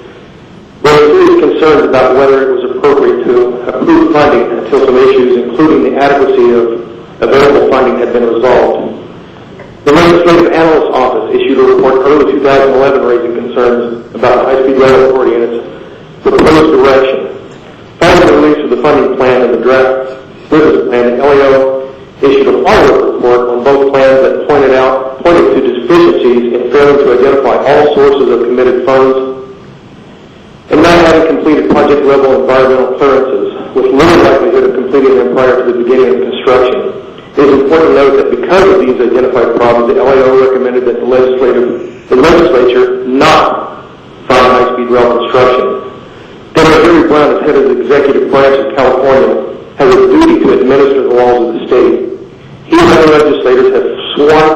raised serious concerns about whether it was appropriate to approve funding until some issues, including the adequacy of available funding, had been resolved. The Legislative Analyst's Office issued a report early 2011 raising concerns about the High-Speed Rail Authority and its proposed direction. Following the release of the funding plan and the draft business plan, the LAO issued a follow-up report on both plans that pointed to deficiencies in failing to identify all sources of committed funds and not having completed project-level environmental clearances, with little likelihood of completing them prior to the beginning of construction. It is important to note that because of these identified problems, the LAO recommended that the legislature not fund high-speed rail construction. Governor Jerry Brown, as head of the executive branch of California, has a duty to administer the laws of the state. He and other legislators have sworn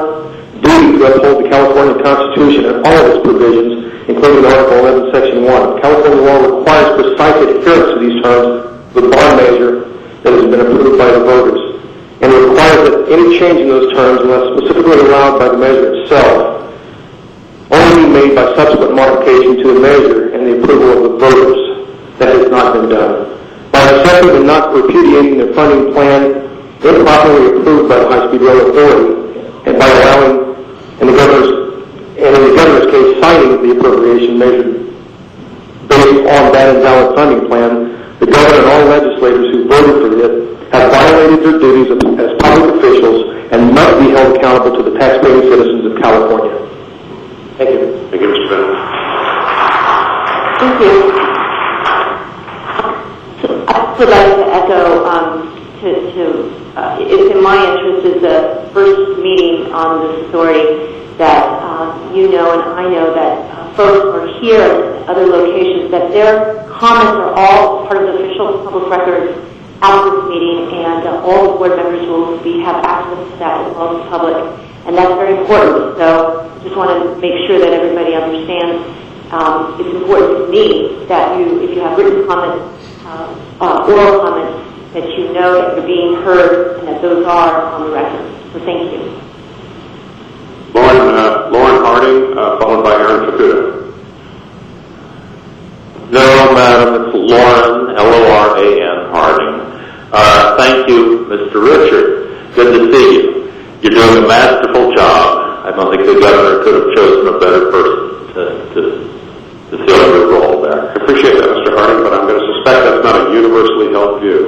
duty to uphold the California Constitution and all of its provisions, including Article 11, Section 1. California law requires precise adherence to these terms of the bond measure that has been approved by the voters, and requires that any change in those terms, unless specifically allowed by the measure itself, only be made by subsequent modification to the measure and the approval of the voters. That has not been done. By accepting and not repudiating the funding plan improperly approved by the High-Speed Rail Authority, and by allowing, in the governor's case, signing the appropriation measure based on that invalid funding plan, the governor and all legislators who voted for it have violated their duties as public officials and must be held accountable to the taxpaying citizens of California. Thank you. Thank you, Mr. Bennett. Thank you. I would like to echo it's in my interest as the first meeting on this authority that you know and I know that folks are here at other locations, that their comments are all part of the official public records after this meeting, and all the board members will have access to that as well as the public, and that's very important. So just want to make sure that everybody understands. It's important to me that if you have written comments, oral comments, that you know that they're being heard and that those are on the record. So thank you. Lauren Harding, followed by Aaron Fukuda. No, Madam, it's Lauren, Loran Harding. Thank you, Mr. Richard. Good to see you. You're doing a masterful job. I don't think the governor could have chosen a better person to fill your role there. I appreciate that, Mr. Harding, but I'm going to suspect that's not a universally held view.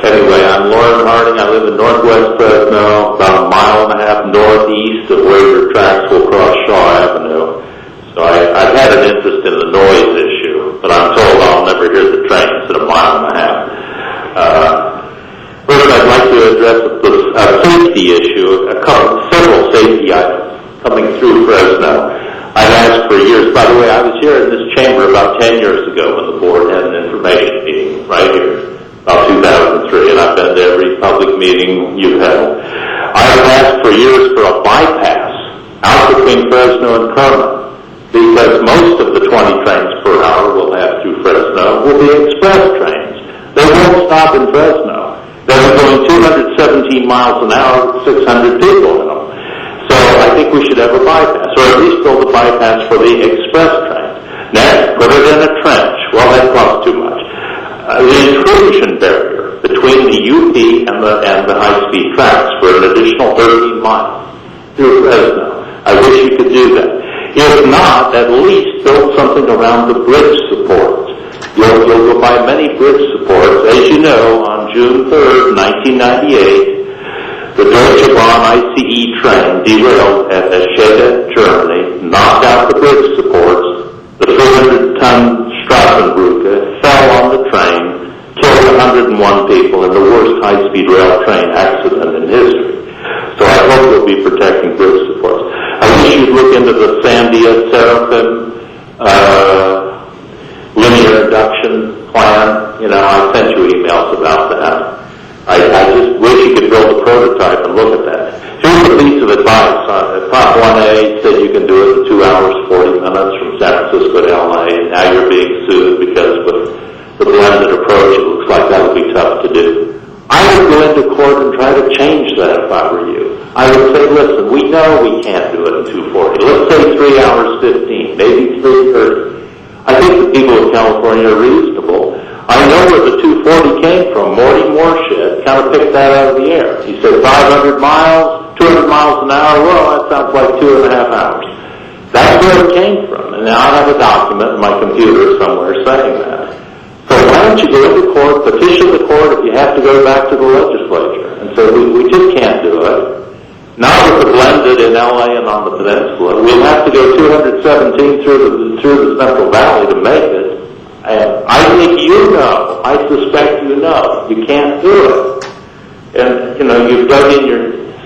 Anyway, I'm Lauren Harding. I live in northwest Fresno, about a mile and a half northeast of where your tracks will cross Shaw Avenue. So I've had an interest in the noise issue, but I'm told I'll never hear the trains at a mile and a half. First, I'd like to address the safety issue, several safety items coming through Fresno. I've asked for years. By the way, I was here in this chamber about 10 years ago when the board had an information meeting right here, about 2003, and I've been to every public meeting you've held. I've asked for years for a bypass out between Fresno and Kerman, because most of the 20 trains per hour we'll have through Fresno will be express trains. They won't stop in Fresno. They're going 217 miles an hour with 600 people in them. So I think we should have a bypass, or at least build a bypass for the express trains. Next, put it in a trench. Well, that costs too much. The intrusion barrier between the UP and the high-speed tracks for an additional 13 miles through Fresno. I wish you could do that. If not, at least build something around the bridge supports. You'll go by many bridge supports. As you know, on June 3rd, 1998, the Deutsche Bahn ICE train derailed at Eschede, Germany, knocked out the bridge supports. The 300-ton Strassenbrücke fell on the train, killed 101 people in the worst high-speed rail train accident in history. So I hope you'll be protecting bridge supports. I wish you'd look into the Sandia Seraphim linear induction plan. I sent you emails about that. I just wish you could build a prototype and look at that. Here's a piece of advice. Prop 1A said you can do it in 2 hours, 40 minutes from San Francisco to LA, and now you're being sued because with the blended approach, it looks like that would be tough to do. I would go into court and try to change that if I were you. I would say, listen, we know we can't do it in 240. Let's say 3 hours 15, maybe 3:30. I think the people of California are reasonable. I know where the 240 came from. Morty Morshed kind of picked that out of the air. He said 500 miles, 200 miles an hour. Well, that sounds like 2.5 hours. That's where it came from. And now I have a document in my computer somewhere saying that. So why don't you go into court, petition the court if you have to go back to the legislature and say we just can't do it. Now with the blended in LA and on the peninsula, we'll have to go 217 through the Central Valley to make it. And I think I suspect you can't do it. And,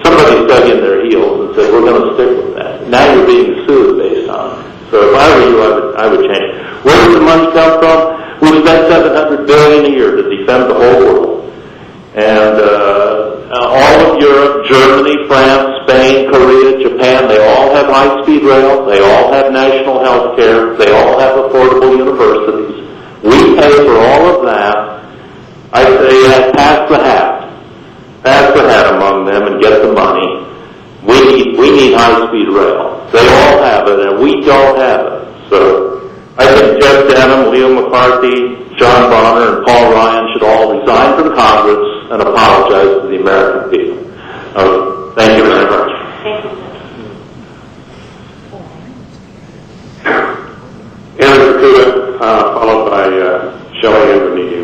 somebody's dug in their heels and said, we're going to stick with that. Now you're being sued based on it. So if I were you, I would change it. Where does the money come from? We spend $700 billion a year to defend the whole world. And all of Europe, Germany, France, Spain, Korea, Japan, they all have high-speed rail. They all have national health care. They all have affordable universities. We pay for all of that. I say pass the hat. Pass the hat among them and get the money. We need high-speed rail. They all have it, and we don't have it. So I think Jeff Denham, Leo McCarthy, John Bonner, and Paul Ryan should all resign from Congress and apologize to the American people. Thank you very much. Thank you. Aaron Fukuda, followed by Shelley and Benito.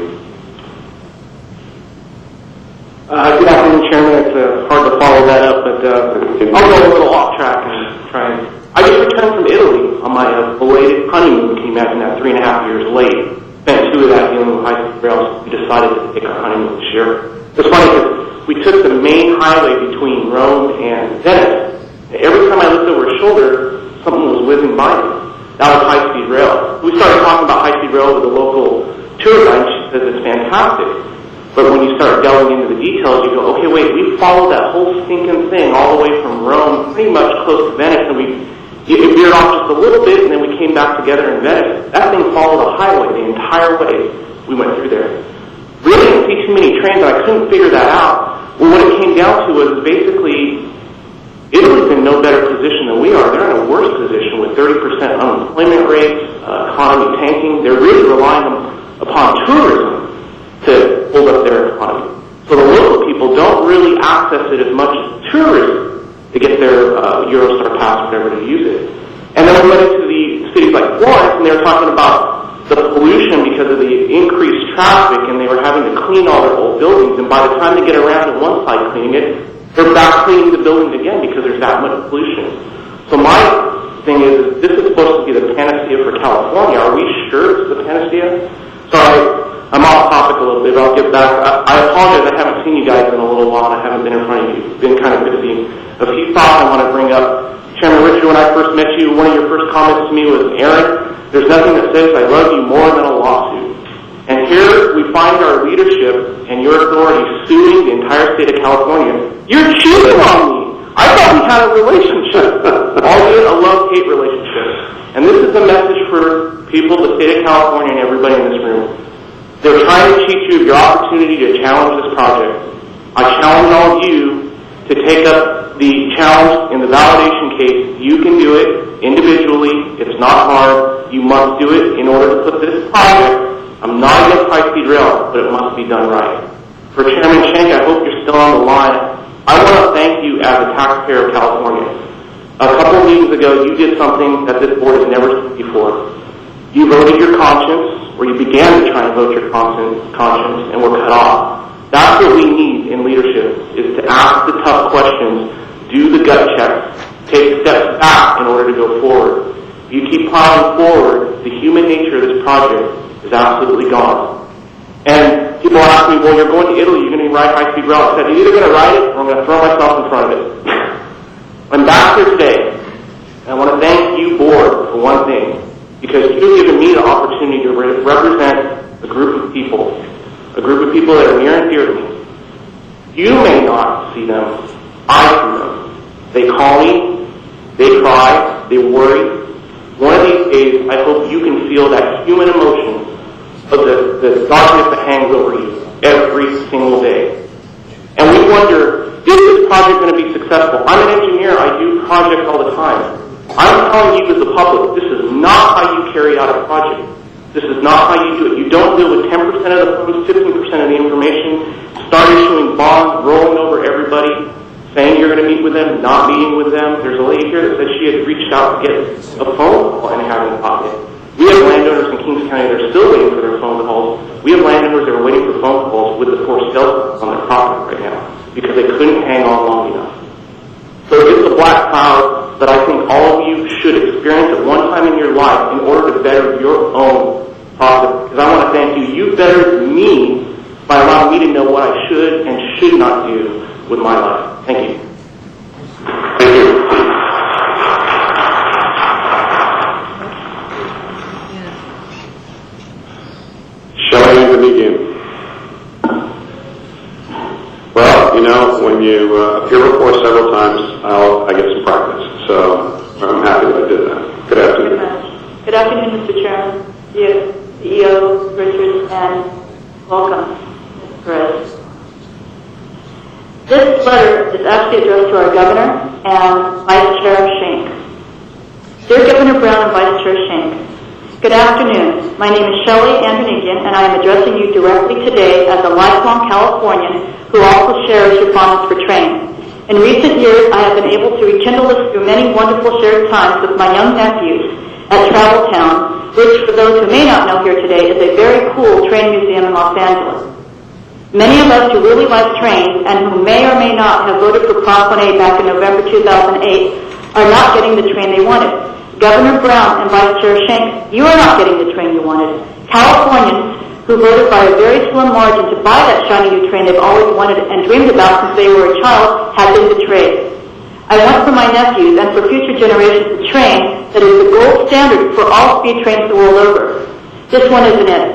Good afternoon, Chairman. It's hard to follow that up, but I'll go a little off track and try and... I just returned from Italy on my belated honeymoon. Can you imagine that? 3.5 years late. Spent 2 of that dealing with high-speed rails. We decided to take our honeymoon this year. It's funny because we took the main highway between Rome and Venice. Every time I looked over his shoulder, something was whizzing by me. that was high-speed rail. We started talking about high-speed rail with the local tour guide, and she says it's fantastic. But when you start delving into the details, you go, okay, wait, we followed that whole stinking thing all the way from Rome, pretty much close to Venice, and it veered off just a little bit, and then we came back together in Venice. That thing followed a highway the entire way we went through there. Really didn't see too many trains, and I couldn't figure that out. Well, what it came down to was basically Italy's in no better position than we are. They're in a worse position with 30% unemployment rates, economy tanking. They're really relying upon tourism to hold up their economy. So the local people don't really access it as much as tourists to get their Eurostar pass, whatever, to use it. And then we went into the cities like Florence, and they were talking about the pollution because of the increased traffic, and they were having to clean all their old buildings. And by the time they get around to one side cleaning it, they're back cleaning the buildings again because there's that much pollution. So my thing is, this is supposed to be the panacea for California. Are we sure it's the panacea? Sorry, I'm off topic a little bit, but I'll get back. I apologize, I haven't seen you guys in a little while, and I haven't been in front of you. It's been kind of busy. A few thoughts I want to bring up. Chairman Richard, when I first met you, one of your first comments to me was, Aaron, there's nothing that says I love you more than a lawsuit. And here we find our leadership and your authority suing the entire state of California. You're cheating on me! I thought we had a relationship, albeit a love-hate relationship. And this is a message for people, the state of California, and everybody in this room. They're trying to cheat you of your opportunity to challenge this project. I challenge all of you to take up the challenge in the validation case. You can do it individually. It's not hard. You must do it in order to put this project. I'm not against high-speed rail, but it must be done right. For Chairman Schenck, I hope you're still on the line. I want to thank you as a taxpayer of California. A couple of meetings ago, you did something that this board has never seen before. You voted your conscience, or you began to try and vote your conscience, and were cut off. That's what we need in leadership, is to ask the tough questions, do the gut checks, take steps back in order to go forward. If you keep plowing forward, the human nature of this project is absolutely gone. And people ask me, well, you're going to Italy, you're going to ride high-speed rail. I said, I'm either going to ride it or I'm going to throw myself in front of it. I'm back here today, and I want to thank you, board, for one thing, because you've given me the opportunity to represent a group of people that are near and dear to me. You may not see them, I see them. They call me, they cry, they worry. One of these days, I hope you can feel that human emotion of the darkness that hangs over you every single day. And we wonder, is this project going to be successful? I'm an engineer, I do projects all the time. I'm telling you as the public, this is not how you carry out a project. This is not how you do it. You don't deal with 10% of the funds, 15% of the information, start issuing bonds, rolling over everybody, saying you're going to meet with them, not meeting with them. There's a lady here that said she had reached out to get a phone call and haven't gotten it. We have landowners in Kings County that are still waiting for their phone calls. We have landowners that are waiting for phone calls with the forced sales on their property right now because they couldn't hang on long enough. So it's a black cloud that I think all of you should experience at one time in your life in order to better your own process. Because I want to thank you. You bettered me by allowing me to know what I should and should not do with my life. Thank you. Thank you. Shall I even begin? Well, you know, when you appear before several times, I get some practice. So I'm happy that I did that. Good afternoon. Good afternoon, Mr. Chairman, CEO Richards, and welcome, Mr. Perez. This letter is actually addressed to our Governor and Vice Chair Schenck. Dear Governor Brown and Vice Chair Schenck, good afternoon. My name is Shelley Antonikian, and I am addressing you directly today as a lifelong Californian who also shares your fondness for trains. In recent years, I have been able to rekindle this through many wonderful shared times with my young nephews at Travel Town, which, for those who may not know here today, is a very cool train museum in Los Angeles. Many of us who really like trains and who may or may not have voted for Prop 1A back in November 2008 are not getting the train they wanted. Governor Brown and Vice Chair Schenck, you are not getting the train you wanted. Californians who voted by a very slim margin to buy that shiny new train they've always wanted and dreamed about since they were a child have been betrayed. I want for my nephews and for future generations a train that is the gold standard for all speed trains the world over. This one isn't it.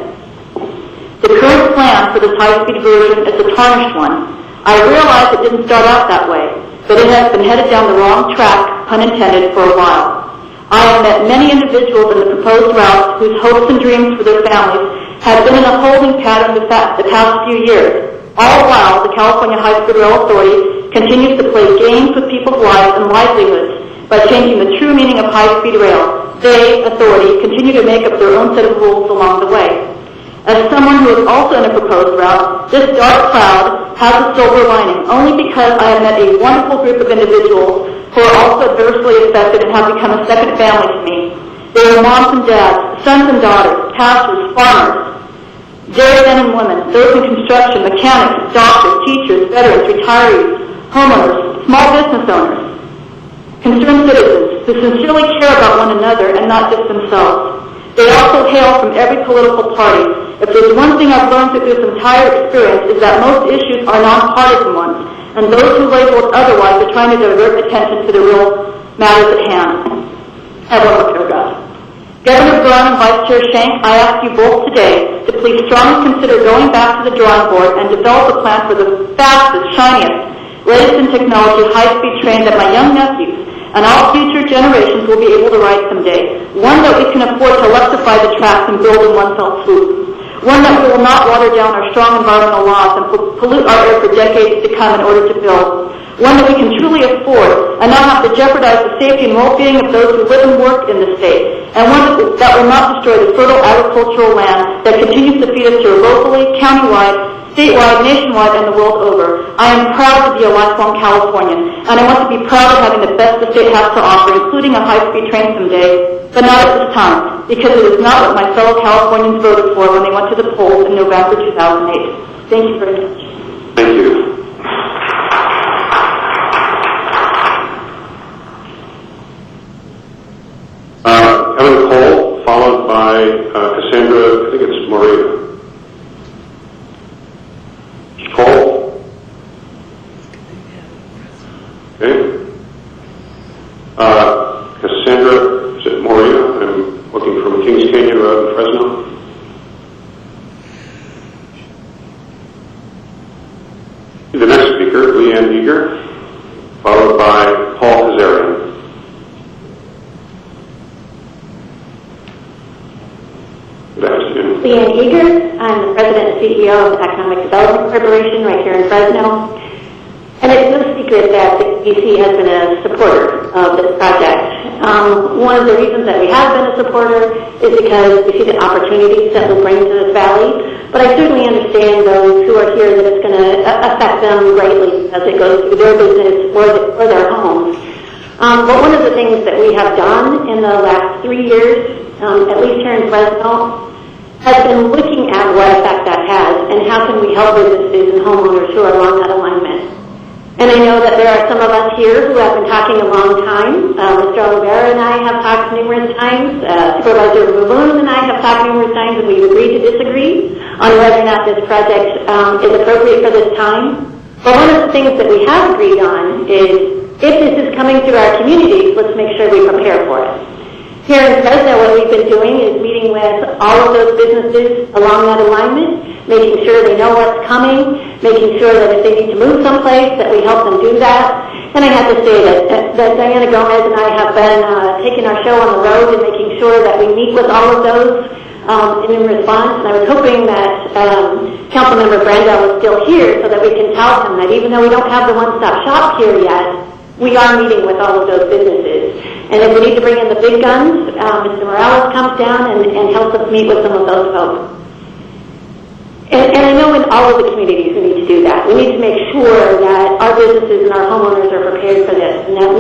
The current plan for this high-speed version is a tarnished one. I realize it didn't start out that way, but it has been headed down the wrong track, pun intended, for a while. I have met many individuals in the proposed routes whose hopes and dreams for their families have been in a holding pattern the past few years. All while the California High-Speed Rail Authority continues to play games with people's lives and livelihoods by changing the true meaning of high-speed rail. They, authority, continue to make up their own set of rules along the way. As someone who is also in a proposed route, this dark cloud has a silver lining only because I have met a wonderful group of individuals who are also adversely affected and have become a second family to me. They are moms and dads, sons and daughters, pastors, farmers, dairy men and women, those in construction, mechanics, doctors, teachers, veterans, retirees, homeowners, small business owners, concerned citizens who sincerely care about one another and not just themselves. They also hail from every political party. If there's one thing I've learned through this entire experience is that most issues are nonpartisan ones, and those who label it otherwise are trying to divert attention to the real matters at hand. I have one more paragraph. Governor Brown and Vice Chair Schenck, I ask you both today to please strongly consider going back to the drawing board and develop a plan for the fastest, shiniest, latest in technology, high-speed train that my young nephews and all future generations will be able to ride someday. One that we can afford to electrify the tracks and build in one fell swoop. One that will not water down our strong environmental laws and pollute our air for decades to come in order to build. One that we can truly afford and not have to jeopardize the safety and well-being of those who live and work in the state. And one that will not destroy the fertile agricultural land that continues to feed us here locally, countywide, statewide, nationwide, and the world over. I am proud to be a lifelong Californian, and I want to be proud of having the best the state has to offer, including a high-speed train someday, but not at this time, because it is not what my fellow Californians voted for when they went to the polls in November 2008. Thank you very much. Thank you. Kevin Cole, followed by Cassandra, I think it's Maria. Cole? Okay. Cassandra, is it Moria? I'm looking from Kings Canyon Road in Fresno. The next speaker, Leanne Eager, followed by Paul Kazarian. Good afternoon. Leanne Eager, I'm the President and CEO of the Economic Development Corporation right here in Fresno. And it's no secret that the EC has been a supporter of this project. One of the reasons that we have been a supporter is because we see the opportunities that will bring to this valley. But I certainly understand those who are here that it's going to affect them greatly as it goes through their business or their homes. But one of the things that we have done in the last 3 years, at least here in Fresno, has been looking at what effect that has and how can we help businesses and homeowners who are along that alignment. And I know that there are some of us here who have been talking a long time. Mr. Oliveira and I have talked numerous times. Supervisor Maloon and I have talked numerous times, and we've agreed to disagree on whether or not this project is appropriate for this time. But one of the things that we have agreed on is if this is coming through our communities, let's make sure we prepare for it. Here in Fresno, what we've been doing is meeting with all of those businesses along that alignment, making sure they know what's coming, making sure that if they need to move someplace, that we help them do that. And I have to say that Diana Gomez and I have been taking our show on the road and making sure that we meet with all of those in response. And I was hoping that Councilmember Brandel was still here so that we can tell him that even though we don't have the one-stop shop here yet, we are meeting with all of those businesses. And if we need to bring in the big guns, Mr. Morales comes down and helps us meet with some of those folks. And I know in all of the communities we need to do that. We need to make sure that our businesses and our homeowners are prepared for this and that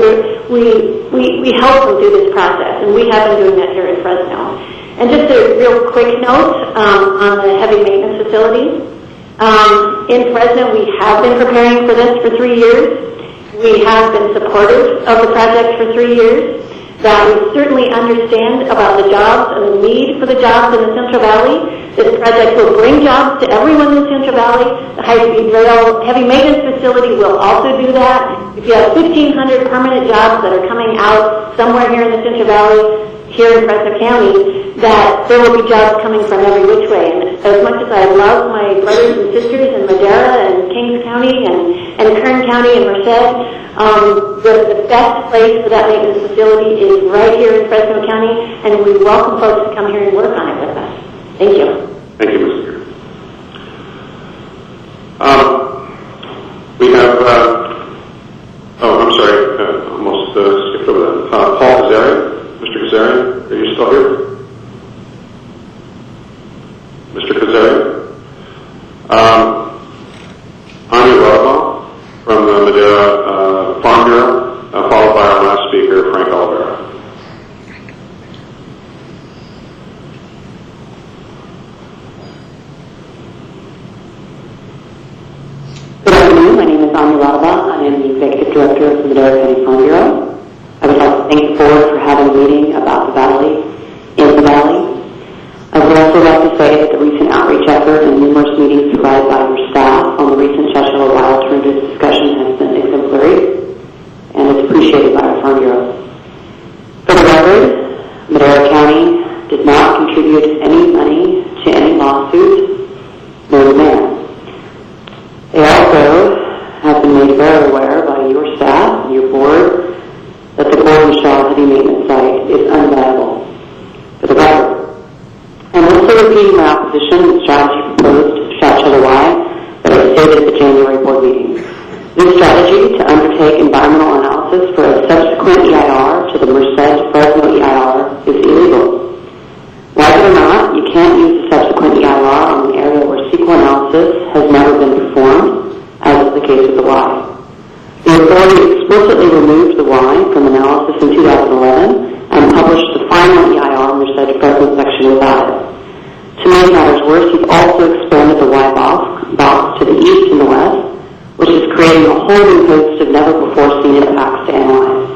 we help them through this process. And we have been doing that here in Fresno. And just a real quick note on the heavy maintenance facility. In Fresno, we have been preparing for this for 3 years. We have been supportive of the project for 3 years. that we certainly understand about the jobs and the need for the jobs in the Central Valley. This project will bring jobs to everyone in the Central Valley. The high-speed rail heavy maintenance facility will also do that. If you have 1,500 permanent jobs that are coming out somewhere here in the Central Valley, here in Fresno County, that there will be jobs coming from every which way. And as much as I love my brothers and sisters in Madera and Kings County and Kern County and Merced, the best place for that maintenance facility is right here in Fresno County, and we welcome folks to come here and work on it with us. Thank you. Thank you, Mr. Chair. We have, I'm sorry, almost skipped over that. Paul Kazarian. Mr. Kazarian, are you still here? Mr. Kazarian? Anya Rodwell from the Madera Farm Bureau, followed by our last speaker, Frank Olvera. Good afternoon. My name is Anya Rodwell. I am the Executive Director of the Madera County Farm Bureau. I would like to thank the board for having a meeting about the valley, in the valley. I would also like to say that the recent outreach effort and numerous meetings provided by your staff on the recent Cheshire Wild Alternatives discussion has been exemplary, and it's appreciated by our Farm Bureau. For the record, Madera County did not contribute any money to any lawsuit, nor the mayor. They also have been made very aware by your staff and your board that the Gordon Shaw heavy maintenance site is unviable. For the record, I'm also repeating my opposition to the strategy proposed to Shachilawai that I stated at the January board meeting. This strategy to undertake environmental analysis for a subsequent EIR to the Merced-Fresno EIR is illegal. Like it or not, you can't use a subsequent EIR on an area where SQL analysis has never been performed, as is the case with the Y. The authority explicitly removed the Y from analysis in 2011 and published the final EIR Merced-Fresno section without it. To make matters worse, he's also expanded the Y box to the east and the west, which is creating a whole new host of never-before-seen impacts to analyze.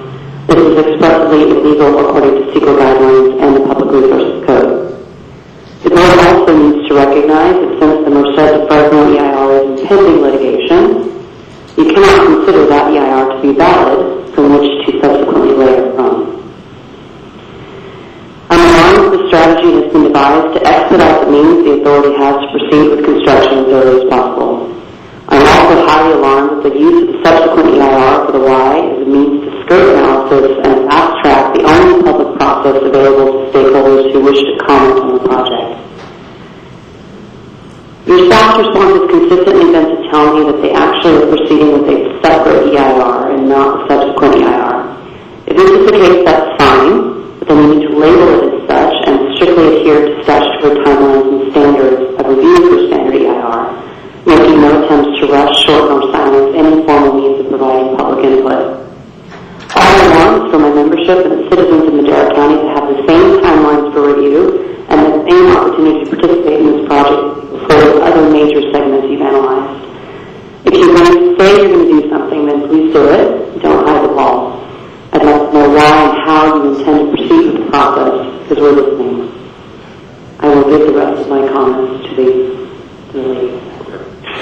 This is expressly illegal according to SQL guidelines and the Public Resources Code. The board also needs to recognize that since the Merced-Fresno EIR is in pending litigation, you cannot consider that EIR to be valid from which to subsequently layer from. I'm alarmed that the strategy has been devised to expedite the means the authority has to proceed with construction as early as possible. I'm also highly alarmed that the use of the subsequent EIR for the Y is a means to skirt analysis and fast-track the only public process available to stakeholders who wish to comment on the project. Your staff's response has consistently been to tell me that they actually are proceeding with a separate EIR and not a subsequent EIR. If this is the case, that's fine, but then we need to label it as such and strictly adhere to statutory timelines and standards of review for standard EIR, making no attempts to rush, shorten, or silence any formal means of providing public input. All I want is for my membership and the citizens of Madera County to have the same timelines for review and the same opportunity to participate in this project for the other major segments you've analyzed. If you're going to say you're going to do something, then please do it. Don't hide the ball. I'd like to know why and how you intend to proceed with the process, because we're listening. I will give the rest of my comments to the lady.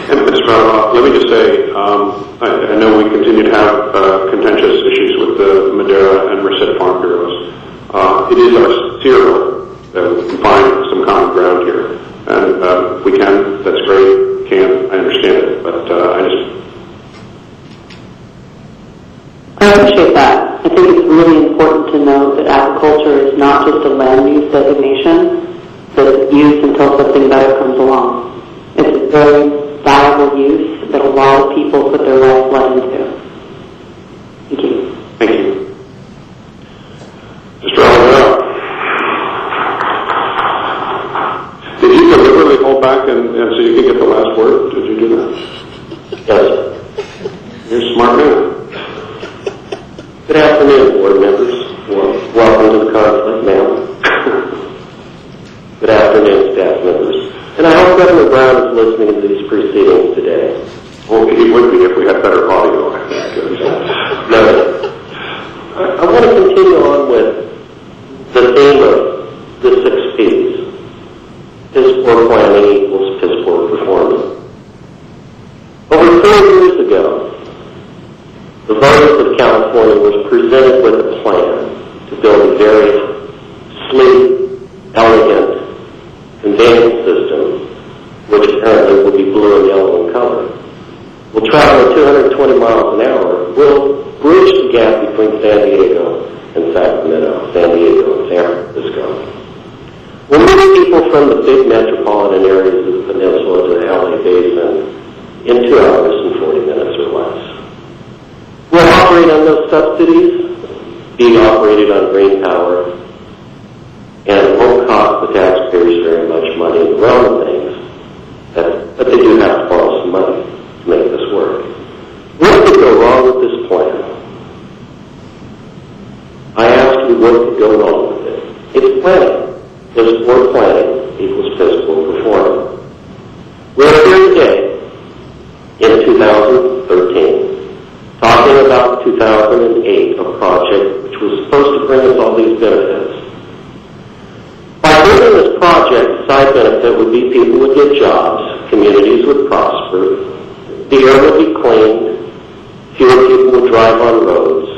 And Ms. Rodwell, let me just say, I know we continue to have contentious issues with the Madera and Merced Farm Bureaus. It is our sincere hope that we can find some common ground here. And if we can, that's great. Can't, I understand it. But I appreciate that. I think it's really important to note that agriculture is not just a land use designation that's used until something better comes along. It's a very valuable use that a lot of people put their lifeblood into. Thank you. Thank you. Mr. Olvera, did you deliberately hold back and so you could get the last word? Did you do that? Yes. You're a smart man. Good afternoon, board members. Welcome to the conflict, ma'am. Good afternoon, staff members. And I hope Governor Brown is listening to these proceedings today. Well, he would be if we had better audio. No. I want to continue on with the theme of the 6 Ps. Piss poor planning equals piss poor performance. Over 4 years ago, the voters of California was presented with a plan to build a very sleek, elegant conveyance system, which apparently will be blue and yellow in color. Will travel at 220 miles an hour. Will bridge the gap between San Diego and Sacramento, San Diego and San Francisco. We'll move people from the big metropolitan areas of the peninsula to the LA Basin in 2 hours and 40 minutes or less. We'll operate on those subsidies, being operated on green power, and it won't cost the taxpayers very much money in the realm of things, but they do have to borrow some money to make this work. What could go wrong with this plan? I asked you what could go wrong with it. It's planning. Piss poor planning equals piss poor performance. We're here today in 2013 talking about 2008, a project which was supposed to bring us all these benefits. By building this project, the side benefit would be people would get jobs, communities would prosper, the air would be cleaned, fewer people would drive on roads,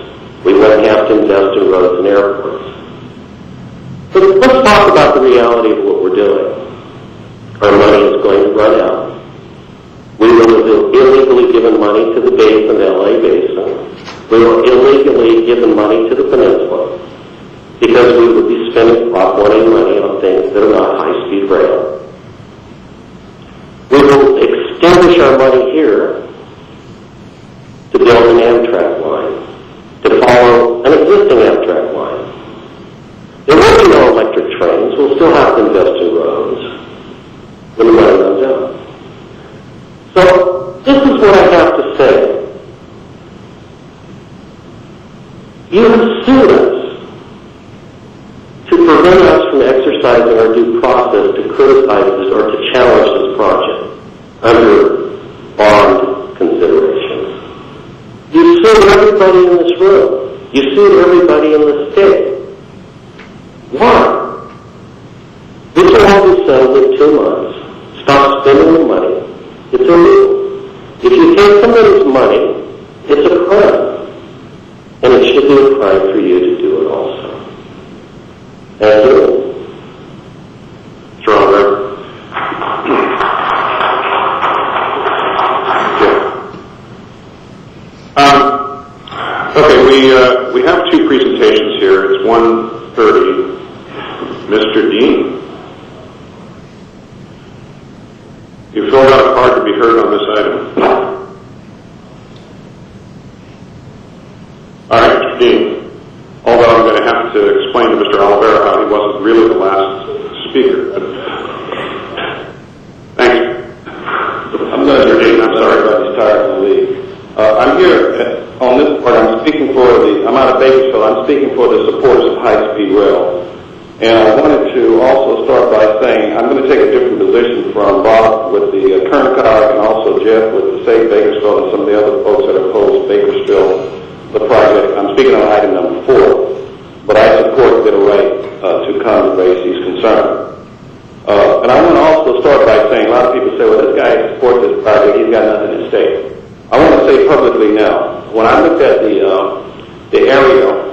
we wouldn't have to invest in roads and airports. But let's talk about the reality of what we're doing. Our money is going to run out. We will have illegally given money to the basin, the LA Basin. We will illegally given money to the peninsula because we would be spending crop-wanting money on things that are not high-speed rail. We will extinguish our money here to build an Amtrak line, to follow an existing Amtrak line. There will be no electric trains. We'll still have to invest in roads when the money runs out. So, this is what I have to say. You have sued us to prevent us from exercising our due process to criticize this or to challenge this project under bond considerations. You sued everybody in this room. You sued everybody in the state. Why? This will all be settled in 2 months. Stop spending the money. It's illegal. If you take somebody's money, it's a crime. And it should be a crime for you to do it also. Thank you. Stronger. Okay, we have 2 presentations here. It's 1:30. Mr. Dean, you filled out a card to be heard on this item. All right, Mr. Dean. Although I'm going to have to explain to Mr. Oliveira how he wasn't really the last speaker. Thank you. I'm Mr. Dean. I'm sorry about these tires to leave. I'm here on this part. I'm out of Bakersfield. I'm speaking for the supporters of high-speed rail. And I wanted to also start by saying I'm going to take a different position from Bob with the Kerncog and also Jeff with the Save Bakersfield and some of the other folks that opposed Bakersfield, the project. I'm speaking on item number 4, but I support their right to come and raise these concerns. And I want to also start by saying a lot of people say, well, this guy supports this project. He's got nothing at stake. I want to say publicly now, when I looked at the aerial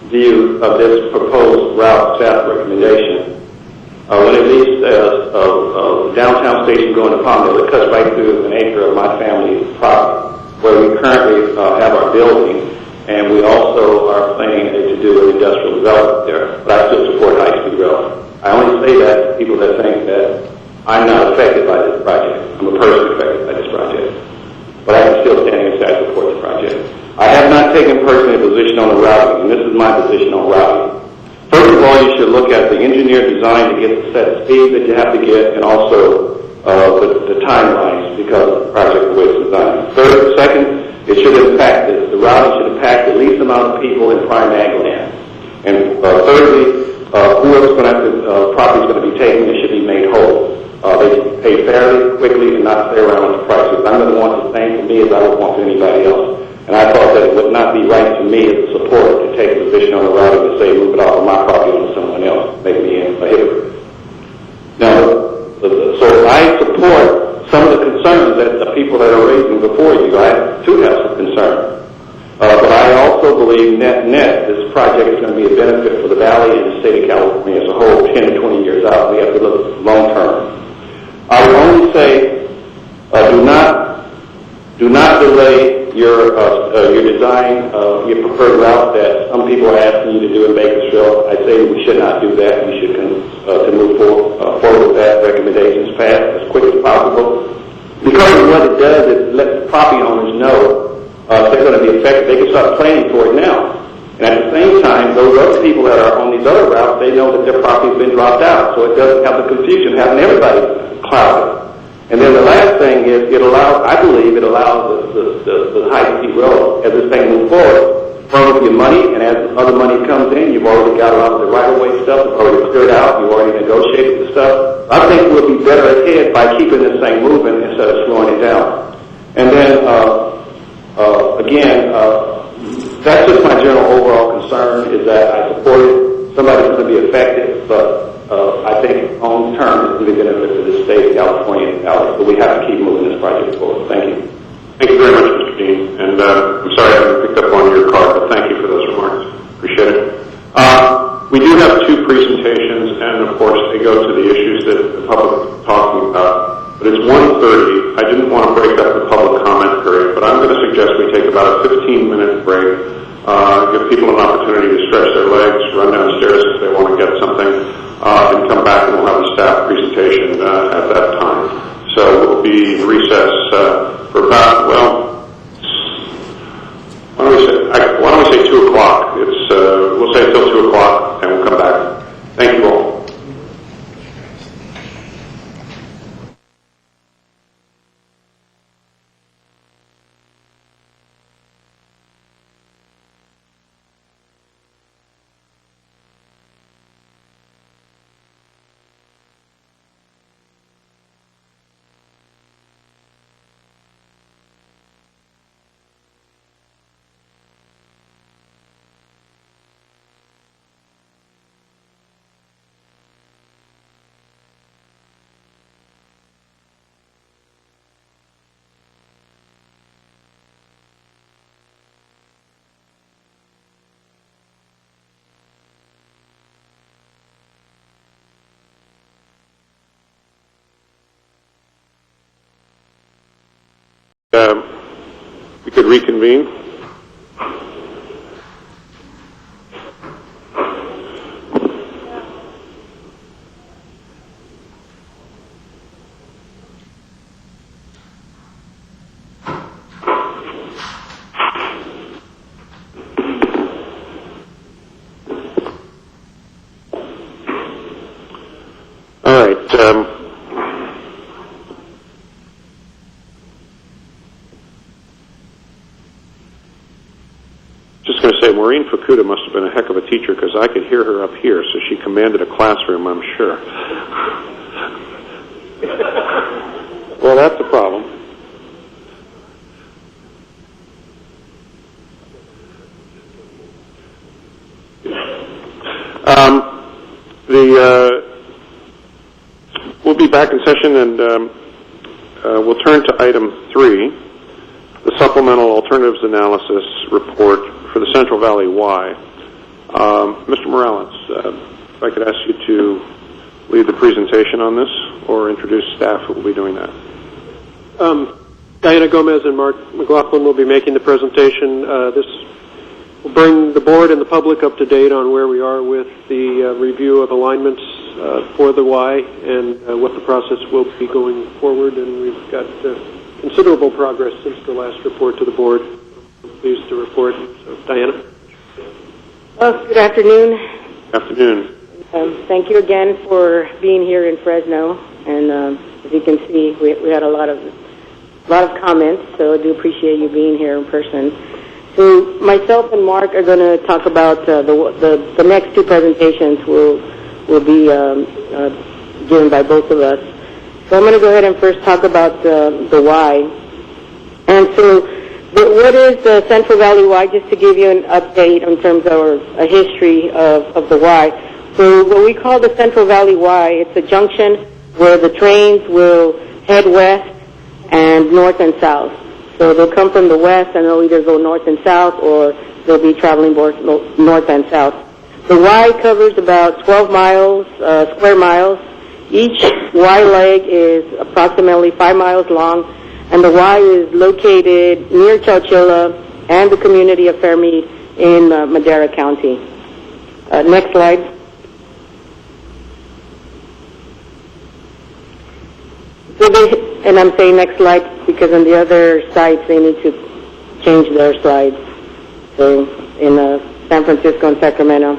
view of this proposed route staff recommendation, when it leaves downtown station going to Palmdale, it cuts right through an acre of my family's property, where we currently have our building, and we also are planning to do an industrial development there. But I still support high-speed rail. I only say that to people that think that I'm not affected by this project. I'm a person affected by this project. But I am still standing aside to support the project. I have not taken personally a position on the routing, and this is my position on routing. First of all, you should look at the engineer design to get the set speed that you have to get, and also the timelines because of the project the way it's designed. Second, it should impact this. The routing should impact the least amount of people in prime ag land. And thirdly, whoever's going to have the property is going to be taken, it should be made whole. They should pay fairly, quickly, and not play around with the prices. I'm going to want the same for me as I would want for anybody else. And I thought that it would not be right to me as a supporter to take a position on the routing and say, move it off of my property onto someone else, make me a hypocrite. Now, so I support some of the concerns that the people that are raising before you. I too have some concern. But I also believe net, this project is going to be a benefit for the Valley and the state of California as a whole, 10 to 20 years out. We have to look long term. I would only say, do not delay your design, your preferred route that some people are asking you to do in Bakersfield. I say we should not do that. We should to move forward with that. Recommendations passed as quick as possible. Because what it does is let the property owners know if they're going to be affected. They can start planning for it now. And at the same time, those other people that are on these other routes, they know that their property has been dropped out. So it doesn't have the confusion having everybody clouded. And then the last thing is I believe it allows the high-speed rail, as this thing moves forward, firm up your money, and as other money comes in, you've already got a lot of the right-of-way stuff, it's already cleared out, you've already negotiated the stuff. I think we'll be better ahead by keeping this thing moving instead of slowing it down. And then, again, that's just my general overall concern, is that I support it. Somebody's going to be affected, but I think long term it's going to be benefit to the state of California and Valley. But we have to keep moving this project forward. Thank you. Thank you very much, Mr. Dean. And I'm sorry I haven't picked up on your card, but thank you for those remarks. Appreciate it. We do have two presentations, and of course they go to the issues that the public is talking about. But it's 1:30. I didn't want to break up the public comment period, but I'm going to suggest we take about a 15-minute break, give people an opportunity to stretch their legs, run downstairs if they want to get something, and come back and we'll have a staff presentation at that time. So we'll be in recess for about, why don't we say 2 o'clock? We'll say until 2 o'clock, and we'll come back. Thank you all. We could reconvene. All right. Just going to say, Maureen Fukuda must have been a heck of a teacher, because I could hear her up here, so she commanded a classroom, I'm sure. Well, that's a problem. We'll be back in session, and we'll turn to item 3, the Supplemental Alternatives Analysis Report for the Central Valley Y. Mr. Morales, if I could ask you to lead the presentation on this, or introduce staff who will be doing that. Diana Gomez and Mark McLaughlin will be making the presentation. This will bring the board and the public up to date on where we are with the review of alignments for the Y and what the process will be going forward. And we've got considerable progress since the last report to the board. I'm pleased to report. So, Diana. Well, good afternoon. Afternoon. Thank you again for being here in Fresno. And as you can see, we had a lot of comments, so I do appreciate you being here in person. So myself and Mark are going to talk about the next two presentations will be given by both of us. So I'm going to go ahead and first talk about the why. And so What is the Central Valley Y? Just to give you an update in terms of a history of the Y. So what we call the Central Valley Y, it's a junction where the trains will head west and north and south. So they'll come from the west and they'll either go north and south or they'll be traveling both north and south. The Y covers about 12 miles, square miles. Each Y leg is approximately 5 miles long, and the Y is located near Chowchilla and the community of Fairmead in Madera County. Next slide. So and I'm saying next slide because on the other sites they need to change their slides. So in San Francisco and Sacramento.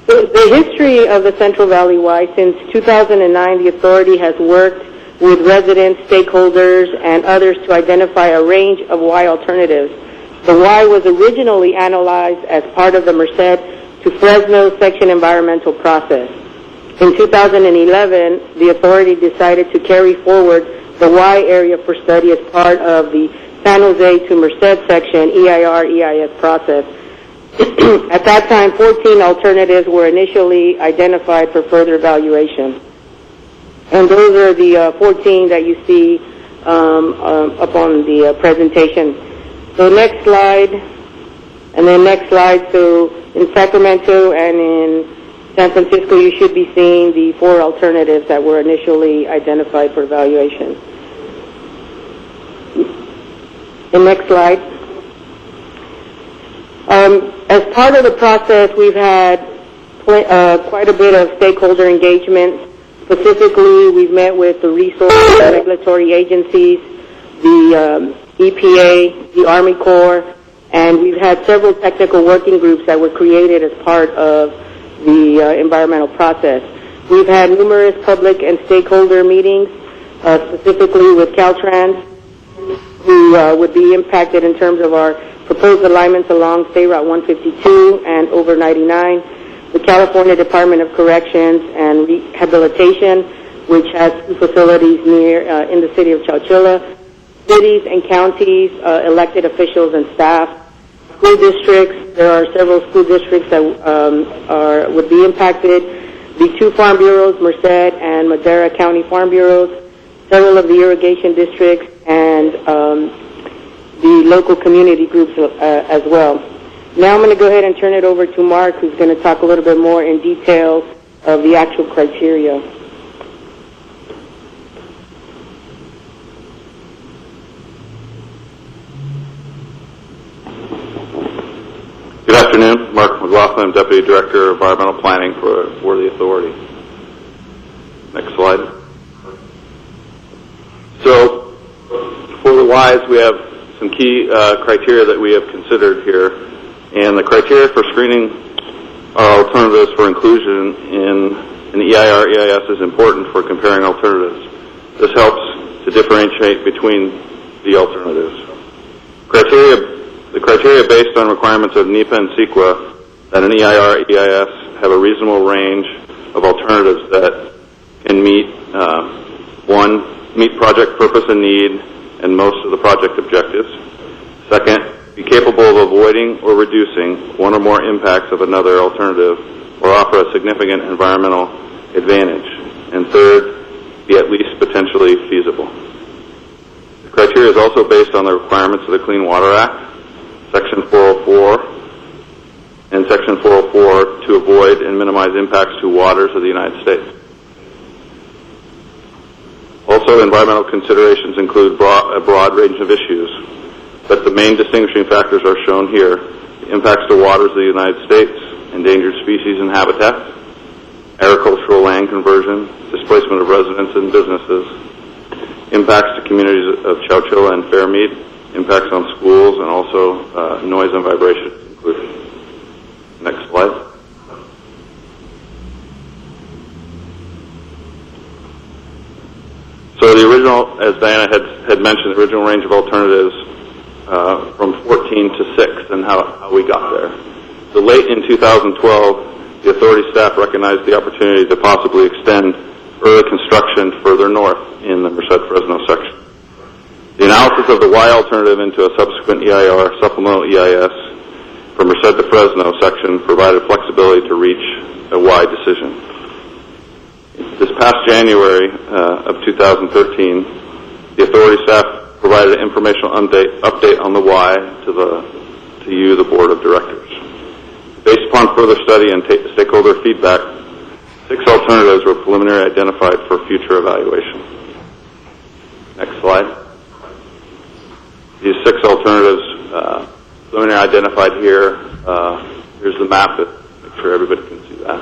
So the history of the Central Valley Y, since 2009, the authority has worked with residents, stakeholders, and others to identify a range of Y alternatives. The Y was originally analyzed as part of the Merced to Fresno section environmental process. In 2011, the authority decided to carry forward the Y area for study as part of the San Jose to Merced section EIR-EIS process. At that time, 14 alternatives were initially identified for further evaluation. And those are the 14 that you see up on the presentation. So next slide, and then next slide. So in Sacramento and in San Francisco, you should be seeing the 4 alternatives that were initially identified for evaluation. The next slide. As part of the process, we've had quite a bit of stakeholder engagement. Specifically, we've met with the resource and regulatory agencies, the EPA, the Army Corps, and we've had several technical working groups that were created as part of the environmental process. We've had numerous public and stakeholder meetings, specifically with Caltrans, who would be impacted in terms of our proposed alignments along State Route 152 and over 99, the California Department of Corrections and Rehabilitation, which has 2 facilities near in the city of Chowchilla, cities and counties, elected officials and staff, school districts. There are several school districts that would be impacted, the 2 farm bureaus, Merced and Madera County Farm Bureaus, several of the irrigation districts, and the local community groups as well. Now I'm going to go ahead and turn it over to Mark, who's going to talk a little bit more in detail of the actual criteria. Good afternoon. Mark McLaughlin, I'm Deputy Director of Environmental Planning for the Authority. Next slide. So, for the Ys, we have some key criteria that we have considered here. And the criteria for screening our alternatives for inclusion in an EIR-EIS is important for comparing alternatives. This helps to differentiate between the alternatives. The criteria based on requirements of NEPA and CEQA that an EIR-EIS have a reasonable range of alternatives that can meet, 1, meet project purpose and need and most of the project objectives. Second, be capable of avoiding or reducing one or more impacts of another alternative or offer a significant environmental advantage. And third, be at least potentially feasible. The criteria is also based on the requirements of the Clean Water Act, Section 404, and Section 404 to avoid and minimize impacts to waters of the United States. Also, environmental considerations include a broad range of issues, but the main distinguishing factors are shown here: the impacts to waters of the United States, endangered species and habitats, agricultural land conversion, displacement of residents and businesses, impacts to communities of Chowchilla and Fairmead, impacts on schools, and also noise and vibration included. Next slide. So the original, as Diana had mentioned, the original range of alternatives from 14 to 6 and how we got there. So late in 2012, the authority staff recognized the opportunity to possibly extend early construction further north in the Merced-Fresno section. The analysis of the Y alternative into a subsequent EIR, supplemental EIS, from Merced to Fresno section provided flexibility to reach a Y decision. This past January of 2013, the authority staff provided an informational update on the Y to you, the Board of Directors. Based upon further study and stakeholder feedback, 6 alternatives were preliminarily identified for future evaluation. Next slide. These 6 alternatives preliminarily identified here. Here's the map. Make sure everybody can see that.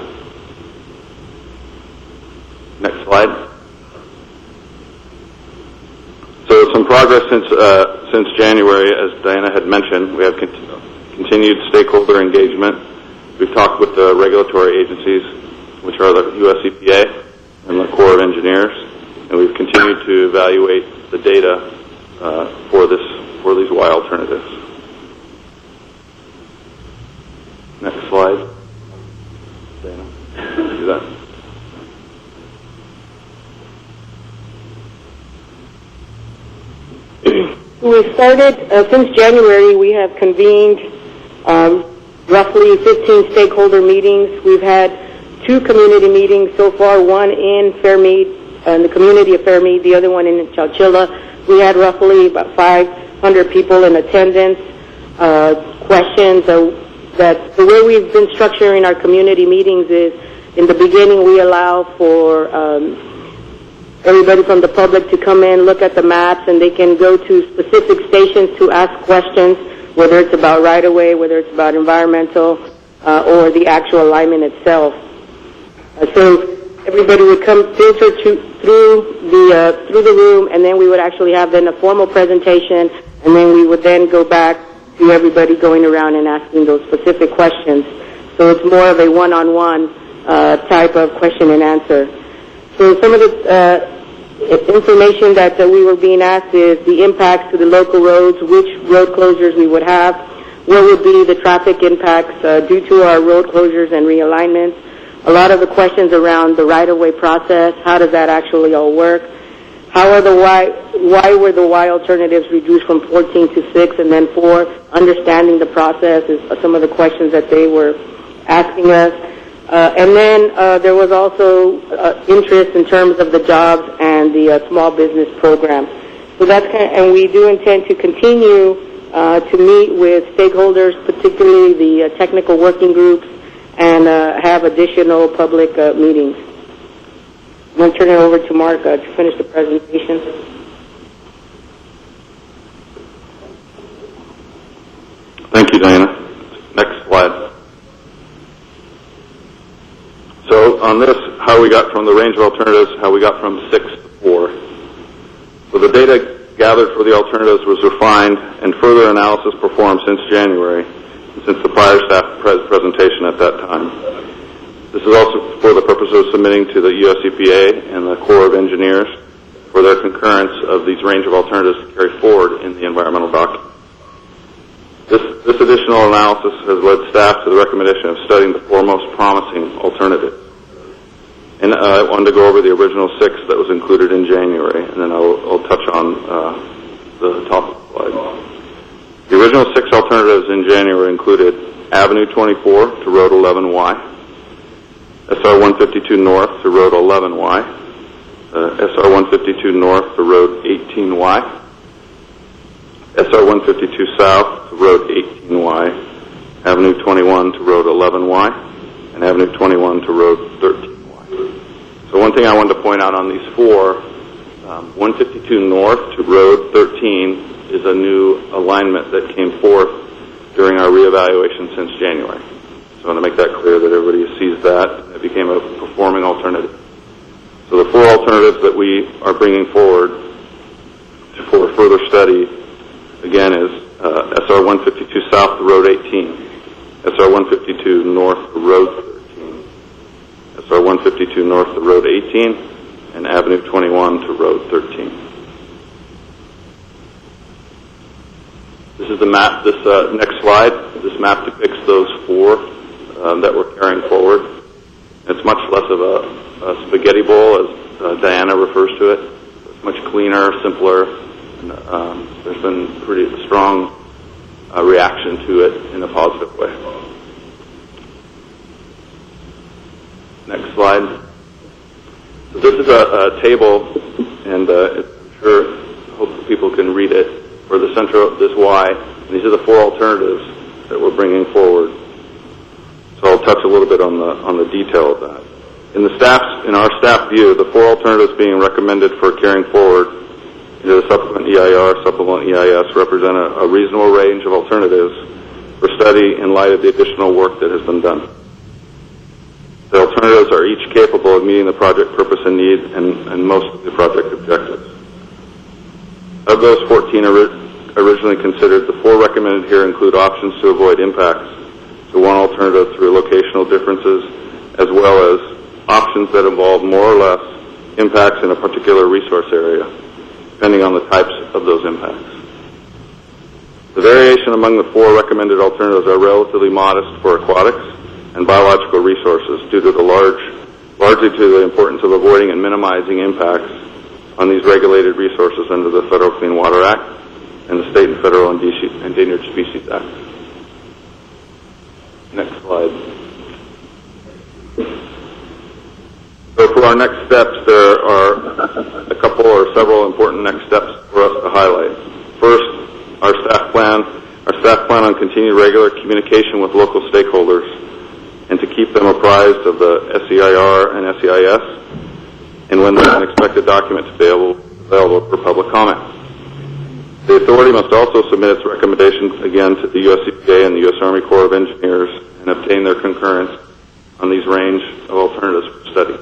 Next slide. So some progress since January, as Diana had mentioned. We have continued stakeholder engagement. We've talked with the regulatory agencies, which are the U.S. EPA and the Corps of Engineers, and we've continued to evaluate the data for these Y alternatives. Next slide. Diana, do that. We started, since January, we have convened roughly 15 stakeholder meetings. We've had 2 community meetings so far, one in Fairmead, in the community of Fairmead, the other one in Chowchilla. We had roughly about 500 people in attendance. Questions that the way we've been structuring our community meetings is, in the beginning, we allow for everybody from the public to come in, look at the maps, and they can go to specific stations to ask questions, whether it's about right-of-way, whether it's about environmental, or the actual alignment itself. So everybody would come filter through the room, and then we would actually have then a formal presentation, and then we would then go back to everybody going around and asking those specific questions. So it's more of a one-on-one type of question and answer. So some of the information that we were being asked is the impacts to the local roads, which road closures we would have, what would be the traffic impacts due to our road closures and realignments. A lot of the questions around the right-of-way process, how does that actually all work? How are why were the Y alternatives reduced from 14 to 6 and then 4? Understanding the process is some of the questions that they were asking us. And then there was also interest in terms of the jobs and the small business program. So that's and we do intend to continue to meet with stakeholders, particularly the technical working groups, and have additional public meetings. I'm going to turn it over to Mark to finish the presentation. Thank you, Diana. Next slide. So on this, how we got from the range of alternatives, how we got from 6 to 4. So the data gathered for the alternatives was refined and further analysis performed since January, since the prior staff presentation at that time. This is also for the purpose of submitting to the U.S. EPA and the Corps of Engineers for their concurrence of these range of alternatives to carry forward in the environmental document. This additional analysis has led staff to the recommendation of studying the 4 most promising alternatives. And I wanted to go over the original 6 that was included in January, and then I'll touch on the top of the slide. The original 6 alternatives in January included Avenue 24 to Road 11Y, SR 152 North to Road 11Y, SR 152 North to Road 18Y, SR 152 South to Road 18Y, Avenue 21 to Road 11Y, and Avenue 21 to Road 13Y. So one thing I wanted to point out on these 4, 152 North to Road 13 is a new alignment that came forth during our reevaluation since January. So I want to make that clear that everybody sees that. It became a performing alternative. So the 4 alternatives that we are bringing forward for further study, again, is SR 152 South to Road 18, SR 152 North to Road 13, SR 152 North to Road 18, and Avenue 21 to Road 13. This is the map. This next slide, this map depicts those 4 that we're carrying forward. It's much less of a spaghetti bowl, as Diana refers to it. It's much cleaner, simpler, And, there's been pretty strong reaction to it in a positive way. Next slide. So this is a table, and I'm sure, hope people can read it, for the center of this Y. And these are the 4 alternatives that we're bringing forward. So I'll touch a little bit on the detail of that. In our staff view, the 4 alternatives being recommended for carrying forward into the supplement EIR, supplement EIS represent a reasonable range of alternatives for study in light of the additional work that has been done. The alternatives are each capable of meeting the project purpose and need and most of the project objectives. Of those 14 originally considered, the 4 recommended here include options to avoid impacts to one alternative through locational differences, as well as options that involve more or less impacts in a particular resource area, depending on the types of those impacts. The variation among the 4 recommended alternatives are relatively modest for aquatics and biological resources due to largely to the importance of avoiding and minimizing impacts on these regulated resources under the Federal Clean Water Act and the State and Federal Endangered Species Act. Next slide. So for our next steps, there are a couple or several important next steps for us to highlight. First, our staff plan on continued regular communication with local stakeholders and to keep them apprised of the SEIR and SEIS and when they can expect the document to be available for public comment. The authority must also submit its recommendations again to the U.S. EPA and the U.S. Army Corps of Engineers and obtain their concurrence on these range of alternatives for study.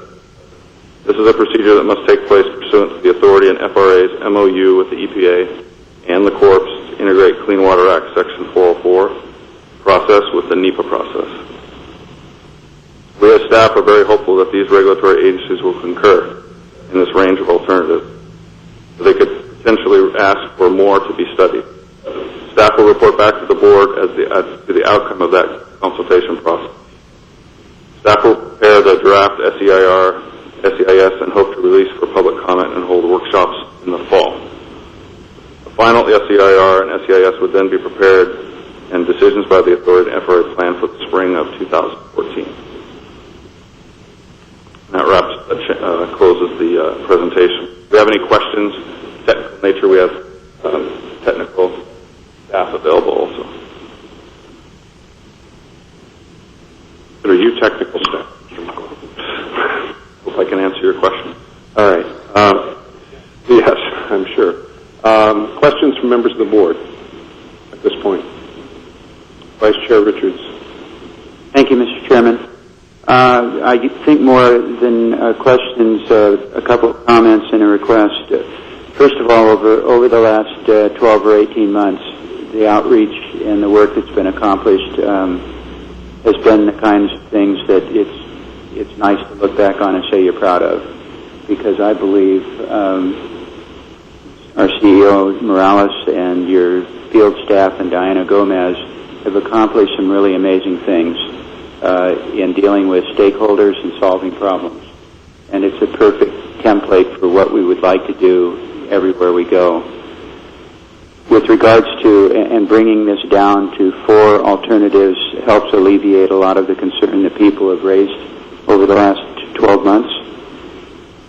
This is a procedure that must take place pursuant to the authority and FRA's MOU with the EPA and the Corps to integrate Clean Water Act Section 404 process with the NEPA process. We as staff are very hopeful that these regulatory agencies will concur in this range of alternatives, so they could potentially ask for more to be studied. Staff will report back to the board as to the outcome of that consultation process. Staff will prepare the draft SEIR, SEIS, and hope to release for public comment and hold workshops in the fall. The final SEIR and SEIS would then be prepared and decisions by the authority and FRA planned for the spring of 2014. That closes the presentation. If you have any questions, technical nature, we have technical staff available also. Are you technical staff? Hope I can answer your question. All right. Yes, I'm sure. Questions from members of the board at this point? Vice Chair Richards. Thank you, Mr. Chairman. I think more than questions, a couple of comments and a request. First of all, over the last 12 or 18 months, the outreach and the work that's been accomplished has been the kinds of things that it's nice to look back on and say you're proud of, because I believe our CEO, Morales, and your field staff and Diana Gomez have accomplished some really amazing things in dealing with stakeholders and solving problems. And it's a perfect template for what we would like to do everywhere we go. With regards to, and bringing this down to 4 alternatives helps alleviate a lot of the concern that people have raised over the last 12 months.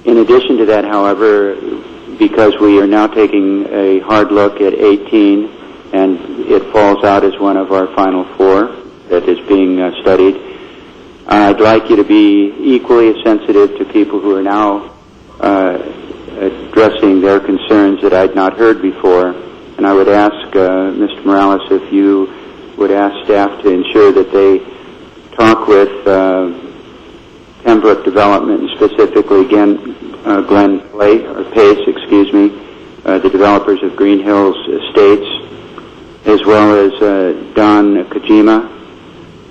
In addition to that, however, because we are now taking a hard look at 18, and it falls out as one of our final 4 that is being studied, I'd like you to be equally as sensitive to people who are now addressing their concerns that I'd not heard before. And I would ask Mr. Morales if you would ask staff to ensure that they talk with Pembroke Development, and specifically again Glenn Pace, the developers of Green Hills Estates, as well as Don Kojima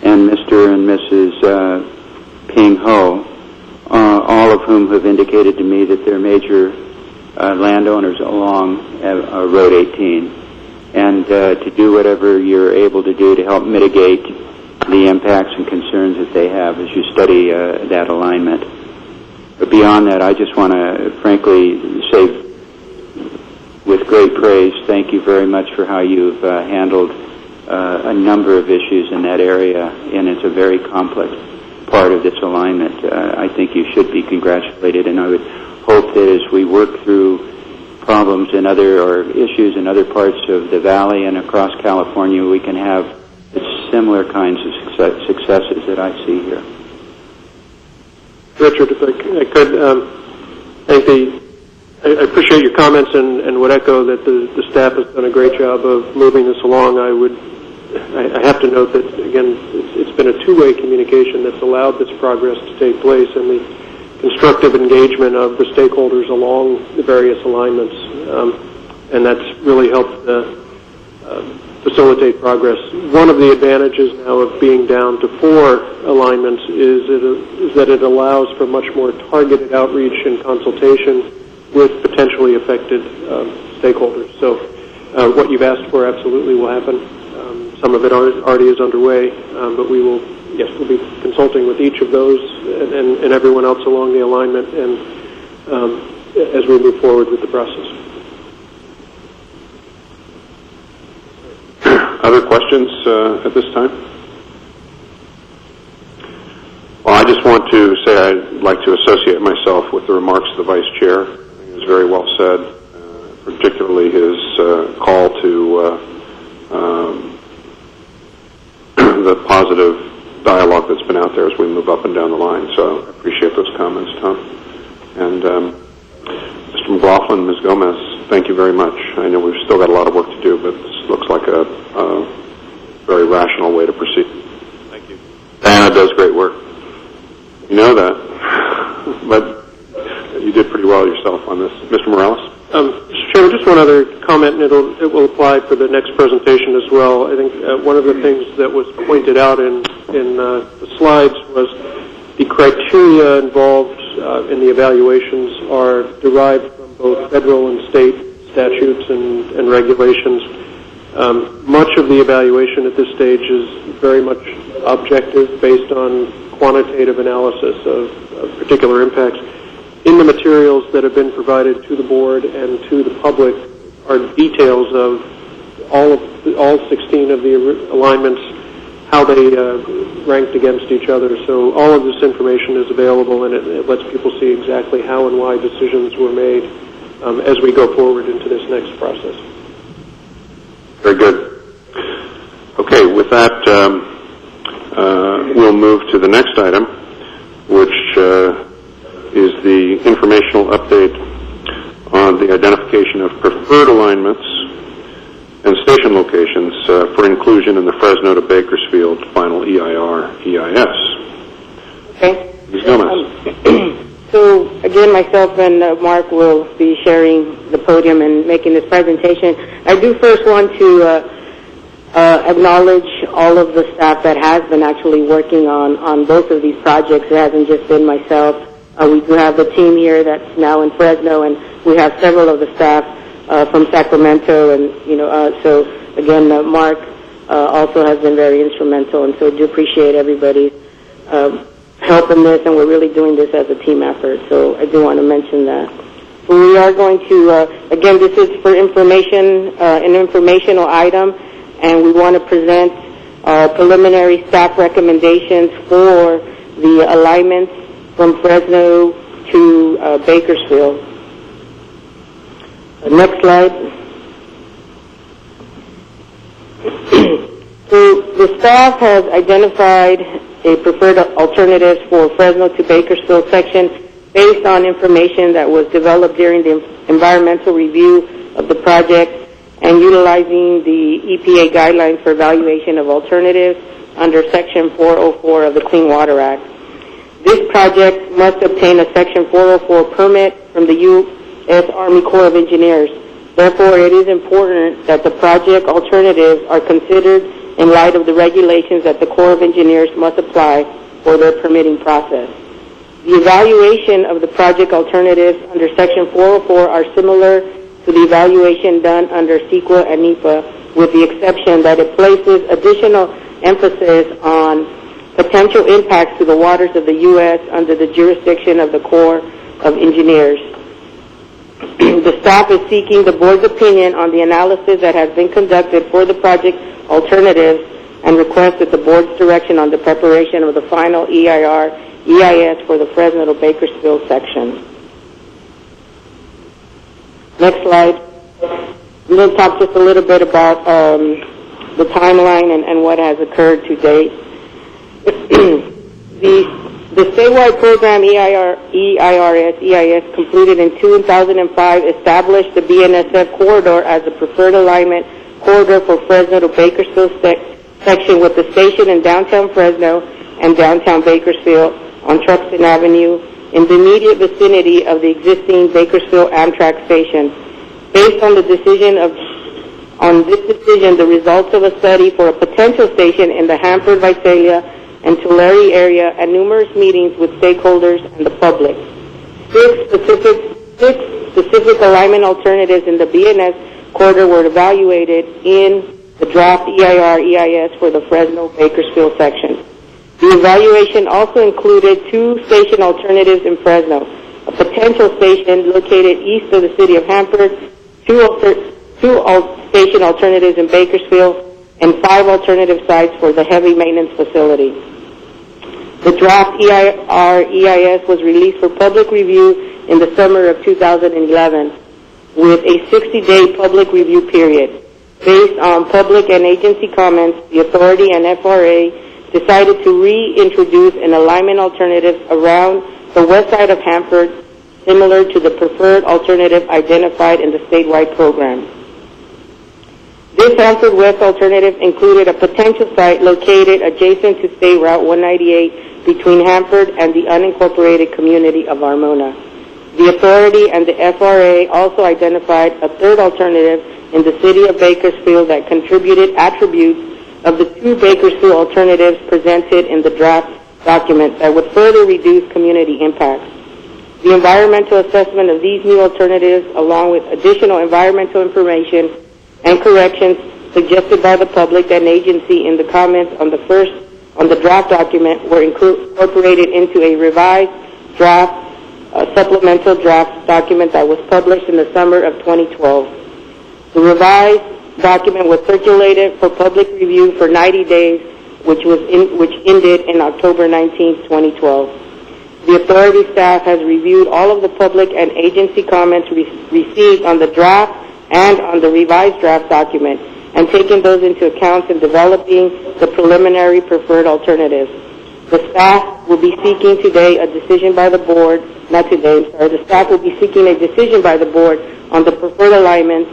and Mr. and Mrs. Ping Ho, all of whom have indicated to me that they're major landowners along Road 18, and to do whatever you're able to do to help mitigate the impacts and concerns that they have as you study that alignment. But beyond that, I just want to frankly say with great praise phrase, thank you very much for how you've handled a number of issues in that area, and it's a very complex part of this alignment. I think you should be congratulated, and I would hope that as we work through problems in issues in other parts of the valley and across California, we can have similar kinds of successes that I see here. Richard, if I could, I appreciate your comments and would echo that the staff has done a great job of moving this along. I have to note that, again, it's been a two-way communication that's allowed this progress to take place, and the constructive engagement of the stakeholders along the various alignments, and that's really helped facilitate progress. One of the advantages now of being down to 4 alignments is that it allows for much more targeted outreach and consultation with potentially affected stakeholders. So what you've asked for absolutely will happen. Some of it already is underway, but we'll be consulting with each of those and everyone else along the alignment and as we move forward with the process. Other questions at this time? Well, I just want to say I'd like to associate myself with the remarks of the Vice Chair. I think it was very well said, particularly his call to the positive dialogue that's been out there as we move up and down the line. So I appreciate those comments, Tom. And Mr. McLaughlin, Ms. Gomez, thank you very much. I know we've still got a lot of work to do, but this looks like a very rational way to proceed. Thank you. Diana does great work. You know that. But you did pretty well yourself on this. Mr. Morales? Mr. Chairman, just one other comment, and it will apply for the next presentation as well. I think one of the things that was pointed out in the slides was the criteria involved in the evaluations are derived from both federal and state statutes and regulations. Much of the evaluation at this stage is very much objective, based on quantitative analysis of particular impacts. In the materials that have been provided to the board and to the public are details of all 16 of the alignments, how they ranked against each other. So all of this information is available, and it lets people see exactly how and why decisions were made as we go forward into this next process. Very good. Okay, with that, we'll move to the next item, which is the informational update on the identification of preferred alignments and station locations for inclusion in the Fresno to Bakersfield final EIR-EIS. Okay. Ms. Gomez. So, again, myself and Mark will be sharing the podium and making this presentation. I do first want to acknowledge all of the staff that has been actually working on both of these projects. It hasn't just been myself. We do have the team here that's now in Fresno, and we have several of the staff from Sacramento, and so again, Mark also has been very instrumental, and so I do appreciate everybody's help in this, and we're really doing this as a team effort. So I do want to mention that. So we are going to again, this is for information, an informational item, and we want to present preliminary staff recommendations for the alignments from Fresno to Bakersfield. Next slide. So the staff has identified a preferred alternatives for Fresno to Bakersfield section based on information that was developed during the environmental review of the project and utilizing the EPA guidelines for evaluation of alternatives under Section 404 of the Clean Water Act. This project must obtain a Section 404 permit from the U.S. Army Corps of Engineers. Therefore, it is important that the project alternatives are considered in light of the regulations that the Corps of Engineers must apply for their permitting process. The evaluation of the project alternatives under Section 404 are similar to the evaluation done under CEQA and NEPA, with the exception that it places additional emphasis on potential impacts to the waters of the U.S. under the jurisdiction of the Corps of Engineers. The staff is seeking the board's opinion on the analysis that has been conducted for the project alternatives and requests that the board's direction on the preparation of the final EIS for the Fresno to Bakersfield section. Next slide. I'm going to talk just a little bit about the timeline and what has occurred to date. The statewide program EIS completed in 2005 established the BNSF corridor as the preferred alignment corridor for Fresno to Bakersfield section with the station in downtown Fresno and downtown Bakersfield on Truxtun Avenue in the immediate vicinity of the existing Bakersfield Amtrak station. Based on this decision, the results of a study for a potential station in the Hanford, Visalia, and Tulare area, and numerous meetings with stakeholders and the public. Six specific alignment alternatives in the BNS corridor were evaluated in the draft EIS for the Fresno-Bakersfield section. The evaluation also included two station alternatives in Fresno, a potential station located east of the city of Hanford, two station alternatives in Bakersfield, and 5 alternative sites for the heavy maintenance facility. The draft EIS was released for public review in the summer of 2011 with a 60-day public review period. Based on public and agency comments, the authority and FRA decided to reintroduce an alignment alternative around the west side of Hanford, similar to the preferred alternative identified in the statewide program. This Hanford West alternative included a potential site located adjacent to State Route 198 between Hanford and the unincorporated community of Armona. The authority and the FRA also identified a third alternative in the city of Bakersfield that contributed attributes of the two Bakersfield alternatives presented in the draft document that would further reduce community impacts. The environmental assessment of these new alternatives, along with additional environmental information and corrections suggested by the public and agency in the comments on the draft document, were incorporated into a revised draft, supplemental draft document that was published in the summer of 2012. The revised document was circulated for public review for 90 days, which ended in October 19, 2012. The authority staff has reviewed all of the public and agency comments received on the draft and on the revised draft document, and taken those into account in developing the preliminary preferred alternatives. The staff will be seeking today a decision by the board, the staff will be seeking a decision by the board on the preferred alignments,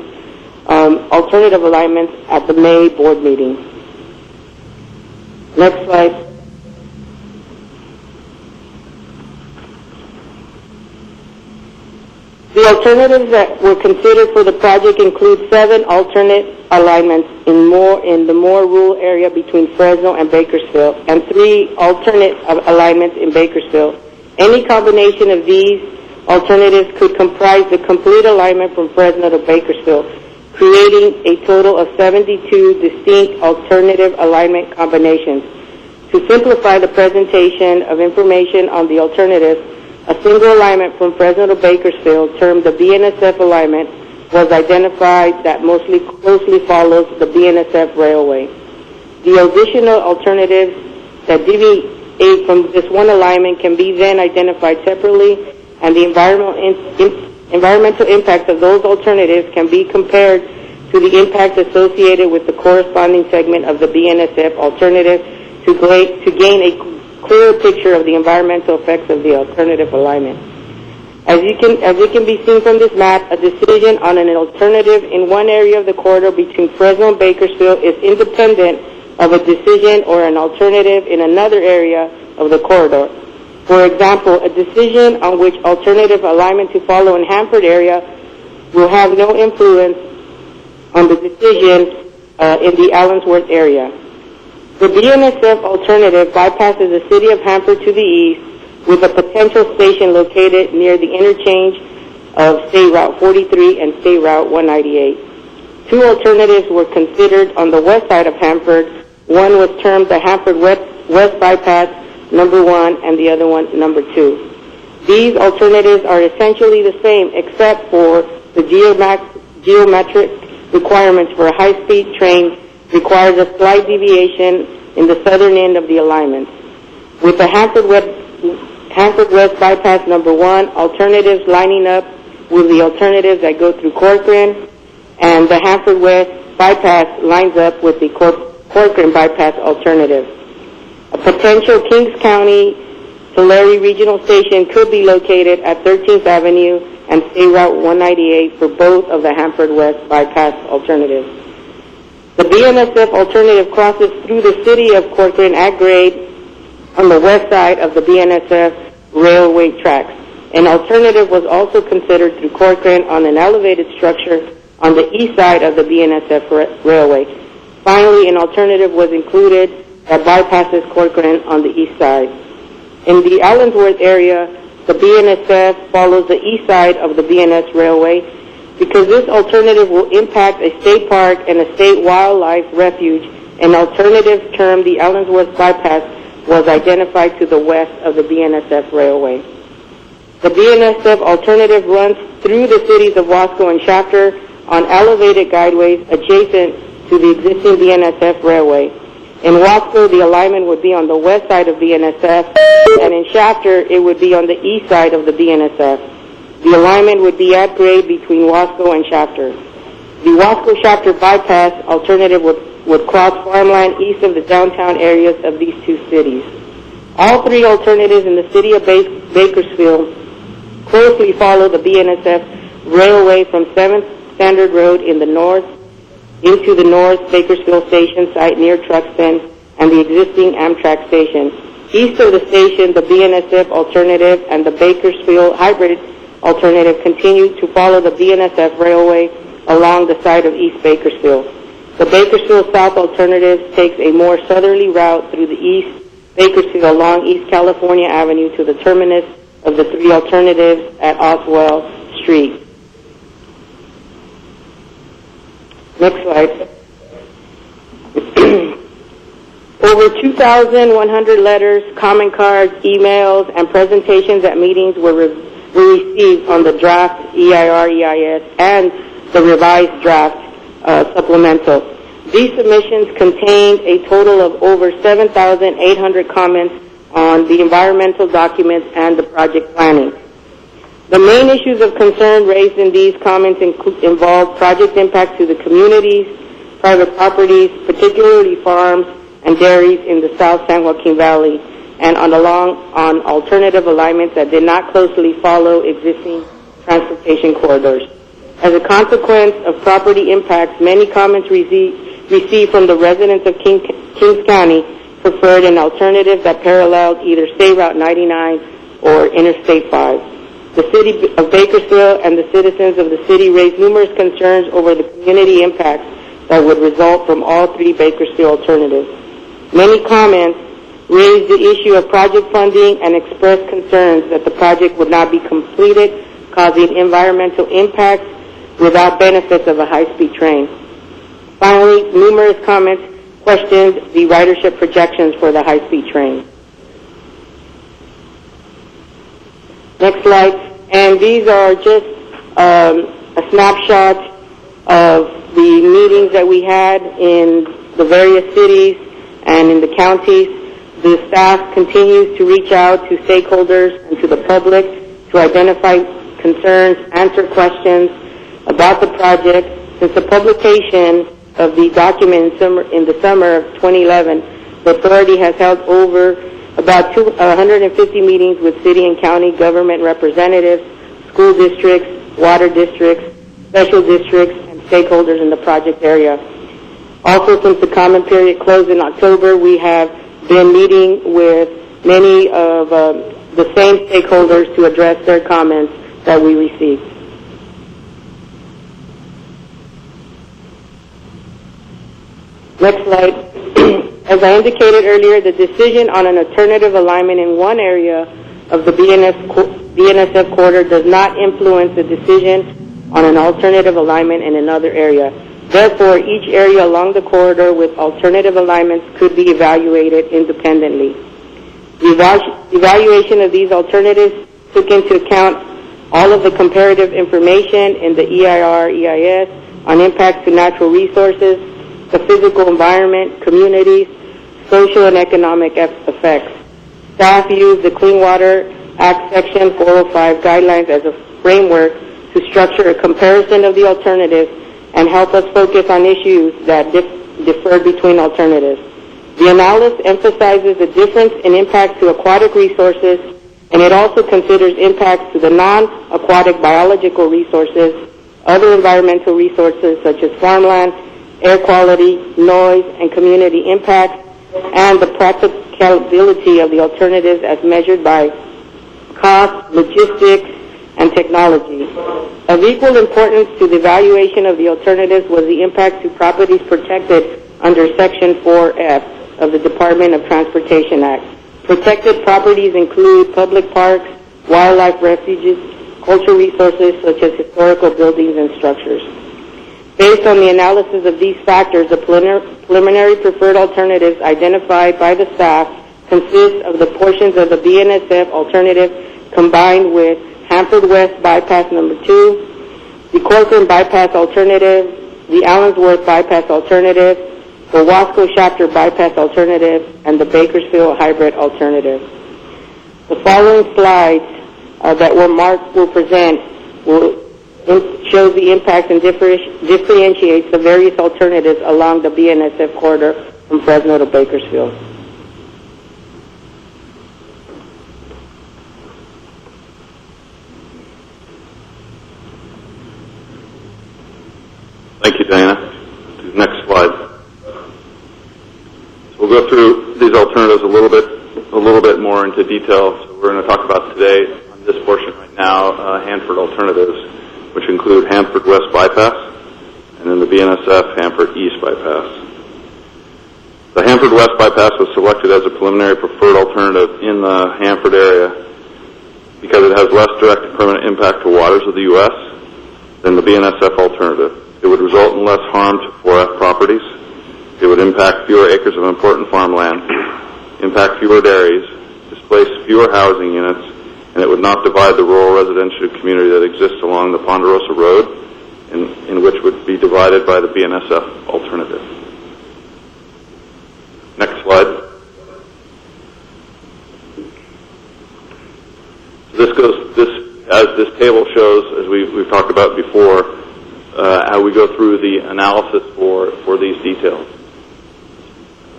alternative alignments at the May board meeting. Next slide. The alternatives that were considered for the project include 7 alternate alignments in the more rural area between Fresno and Bakersfield, and 3 alternate alignments in Bakersfield. Any combination of these alternatives could comprise the complete alignment from Fresno to Bakersfield, creating a total of 72 distinct alternative alignment combinations. To simplify the presentation of information on the alternatives, a single alignment from Fresno to Bakersfield, termed the BNSF alignment, was identified that mostly closely follows the BNSF railway. The additional alternatives that deviate from this one alignment can be then identified separately, and the environmental impacts of those alternatives can be compared to the impacts associated with the corresponding segment of the BNSF alternative to gain a clearer picture of the environmental effects of the alternative alignment. As it can be seen from this map, a decision on an alternative in one area of the corridor between Fresno and Bakersfield is independent of a decision or an alternative in another area of the corridor. For example, a decision on which alternative alignment to follow in Hanford area will have no influence on the decision in the Allensworth area. The BNSF alternative bypasses the city of Hanford to the east with a potential station located near the interchange of State Route 43 and State Route 198. 2 alternatives were considered on the west side of Hanford. One was termed the Hanford West Bypass number 1 and the other one number 2. These alternatives are essentially the same except for the geometric requirements for a high-speed train requires a slight deviation in the southern end of the alignment. With the Hanford West Bypass number 1, alternatives lining up with the alternatives that go through Corcoran, and the Hanford West Bypass lines up with the Corcoran Bypass alternative. A potential Kings County Tulare Regional Station could be located at 13th Avenue and State Route 198 for both of the Hanford West Bypass alternatives. The BNSF alternative crosses through the city of Corcoran at grade on the west side of the BNSF railway tracks. An alternative was also considered through Corcoran on an elevated structure on the east side of the BNSF railway. Finally, an alternative was included that bypasses Corcoran on the east side. In the Allensworth area, the BNSF follows the east side of the BNS railway. Because this alternative will impact a state park and a state wildlife refuge, an alternative term, the Allensworth Bypass, was identified to the west of the BNSF railway. The BNSF alternative runs through the cities of Wasco and Shafter on elevated guideways adjacent to the existing BNSF railway. In Wasco, the alignment would be on the west side of BNSF, and in Shafter, it would be on the east side of the BNSF. The alignment would be at grade between Wasco and Shafter. The Wasco-Shafter bypass alternative would cross farmland east of the downtown areas of these two cities. All three alternatives in the city of Bakersfield closely follow the BNSF railway from 7th Standard Road in the north into the North Bakersfield Station site near Truxton and the existing Amtrak station. East of the station, the BNSF alternative and the Bakersfield hybrid alternative continue to follow the BNSF railway along the side of East Bakersfield. The Bakersfield South alternative takes a more southerly route through the East Bakersfield along East California Avenue to the terminus of the three alternatives at Oswell Street. Next slide. Over 2,100 letters, comment cards, emails, and presentations at meetings were received on the draft EIR-EIS and the revised draft supplemental. These submissions contained a total of over 7,800 comments on the environmental documents and the project planning. The main issues of concern raised in these comments involve project impact to the communities, private properties, particularly farms and dairies in the South San Joaquin Valley, and on alternative alignments that did not closely follow existing transportation corridors. As a consequence of property impacts, many comments received from the residents of Kings County preferred an alternative that paralleled either State Route 99 or Interstate 5. The city of Bakersfield and the citizens of the city raised numerous concerns over the community impacts that would result from all three Bakersfield alternatives. Many comments raised the issue of project funding and expressed concerns that the project would not be completed, causing environmental impacts without benefits of a high-speed train. Finally, numerous comments questioned the ridership projections for the high-speed train. Next slide. And these are just a snapshot of the meetings that we had in the various cities and in the counties. The staff continues to reach out to stakeholders and to the public to identify concerns, answer questions about the project. Since the publication of the document in the summer of 2011, the authority has held over about 150 meetings with city and county government representatives, school districts, water districts, special districts, and stakeholders in the project area. Also, since the comment period closed in October, we have been meeting with many of the same stakeholders to address their comments that we received. Next slide. As I indicated earlier, the decision on an alternative alignment in one area of the BNSF corridor does not influence the decision on an alternative alignment in another area. Therefore, each area along the corridor with alternative alignments could be evaluated independently. The evaluation of these alternatives took into account all of the comparative information in the EIR, EIS on impacts to natural resources, the physical environment, communities, social and economic effects. Staff used the Clean Water Act Section 405 guidelines as a framework to structure a comparison of the alternatives and help us focus on issues that differ between alternatives. The analysis emphasizes the difference in impacts to aquatic resources, and it also considers impacts to the non-aquatic biological resources, other environmental resources such as farmland, air quality, noise, and community impacts, and the practicability of the alternatives as measured by cost, logistics, and technology. Of equal importance to the evaluation of the alternatives was the impact to properties protected under Section 4F of the Department of Transportation Act. Protected properties include public parks, wildlife refuges, cultural resources such as historical buildings and structures. Based on the analysis of these factors, the preliminary preferred alternatives identified by the staff consist of the portions of the BNSF alternative combined with Hanford West Bypass Number 2, the Corcoran Bypass Alternative, the Allensworth Bypass Alternative, the Wasco Shafter Bypass Alternative, and the Bakersfield Hybrid Alternative. The following slides that Mark will present shows the impacts and differentiates the various alternatives along the BNSF corridor from Fresno to Bakersfield. Thank you, Diana. Next slide. So we'll go through these alternatives a little bit more into detail. So we're going to talk about today on this portion right now, Hanford alternatives, which include Hanford West Bypass and then the BNSF Hanford East Bypass. The Hanford West Bypass was selected as a preliminary preferred alternative in the Hanford area because it has less direct and permanent impact to waters of the U.S. than the BNSF alternative. It would result in less harm to 4F properties. It would impact fewer acres of important farmland, impact fewer dairies, displace fewer housing units, and it would not divide the rural residential community that exists along the Ponderosa Road, in which would be divided by the BNSF alternative. Next slide. As this table shows, as we've talked about before, how we go through the analysis for these details.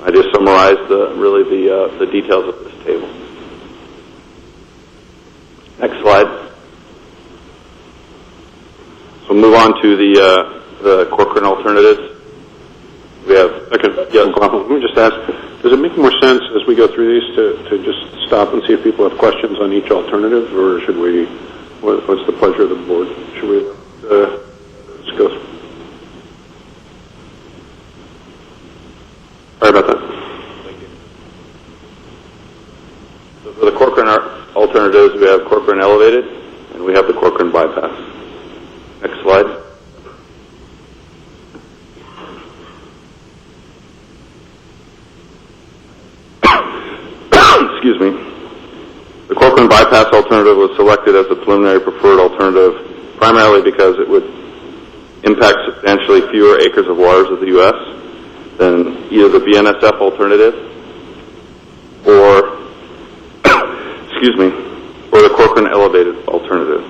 I just summarized the details of this table. Next slide. So we'll move on to the Corcoran alternatives. We have. Let me just ask: does it make more sense as we go through these to just stop and see if people have questions on each alternative, or should we? What's the pleasure of the board? Should we let's go? Sorry about that. Thank you. So for the Corcoran alternatives, we have Corcoran Elevated, and we have the Corcoran Bypass. Next slide. Excuse me. The Corcoran Bypass alternative was selected as the preliminary preferred alternative primarily because it would impact substantially fewer acres of waters of the U.S. than either the BNSF alternative or the Corcoran Elevated alternative.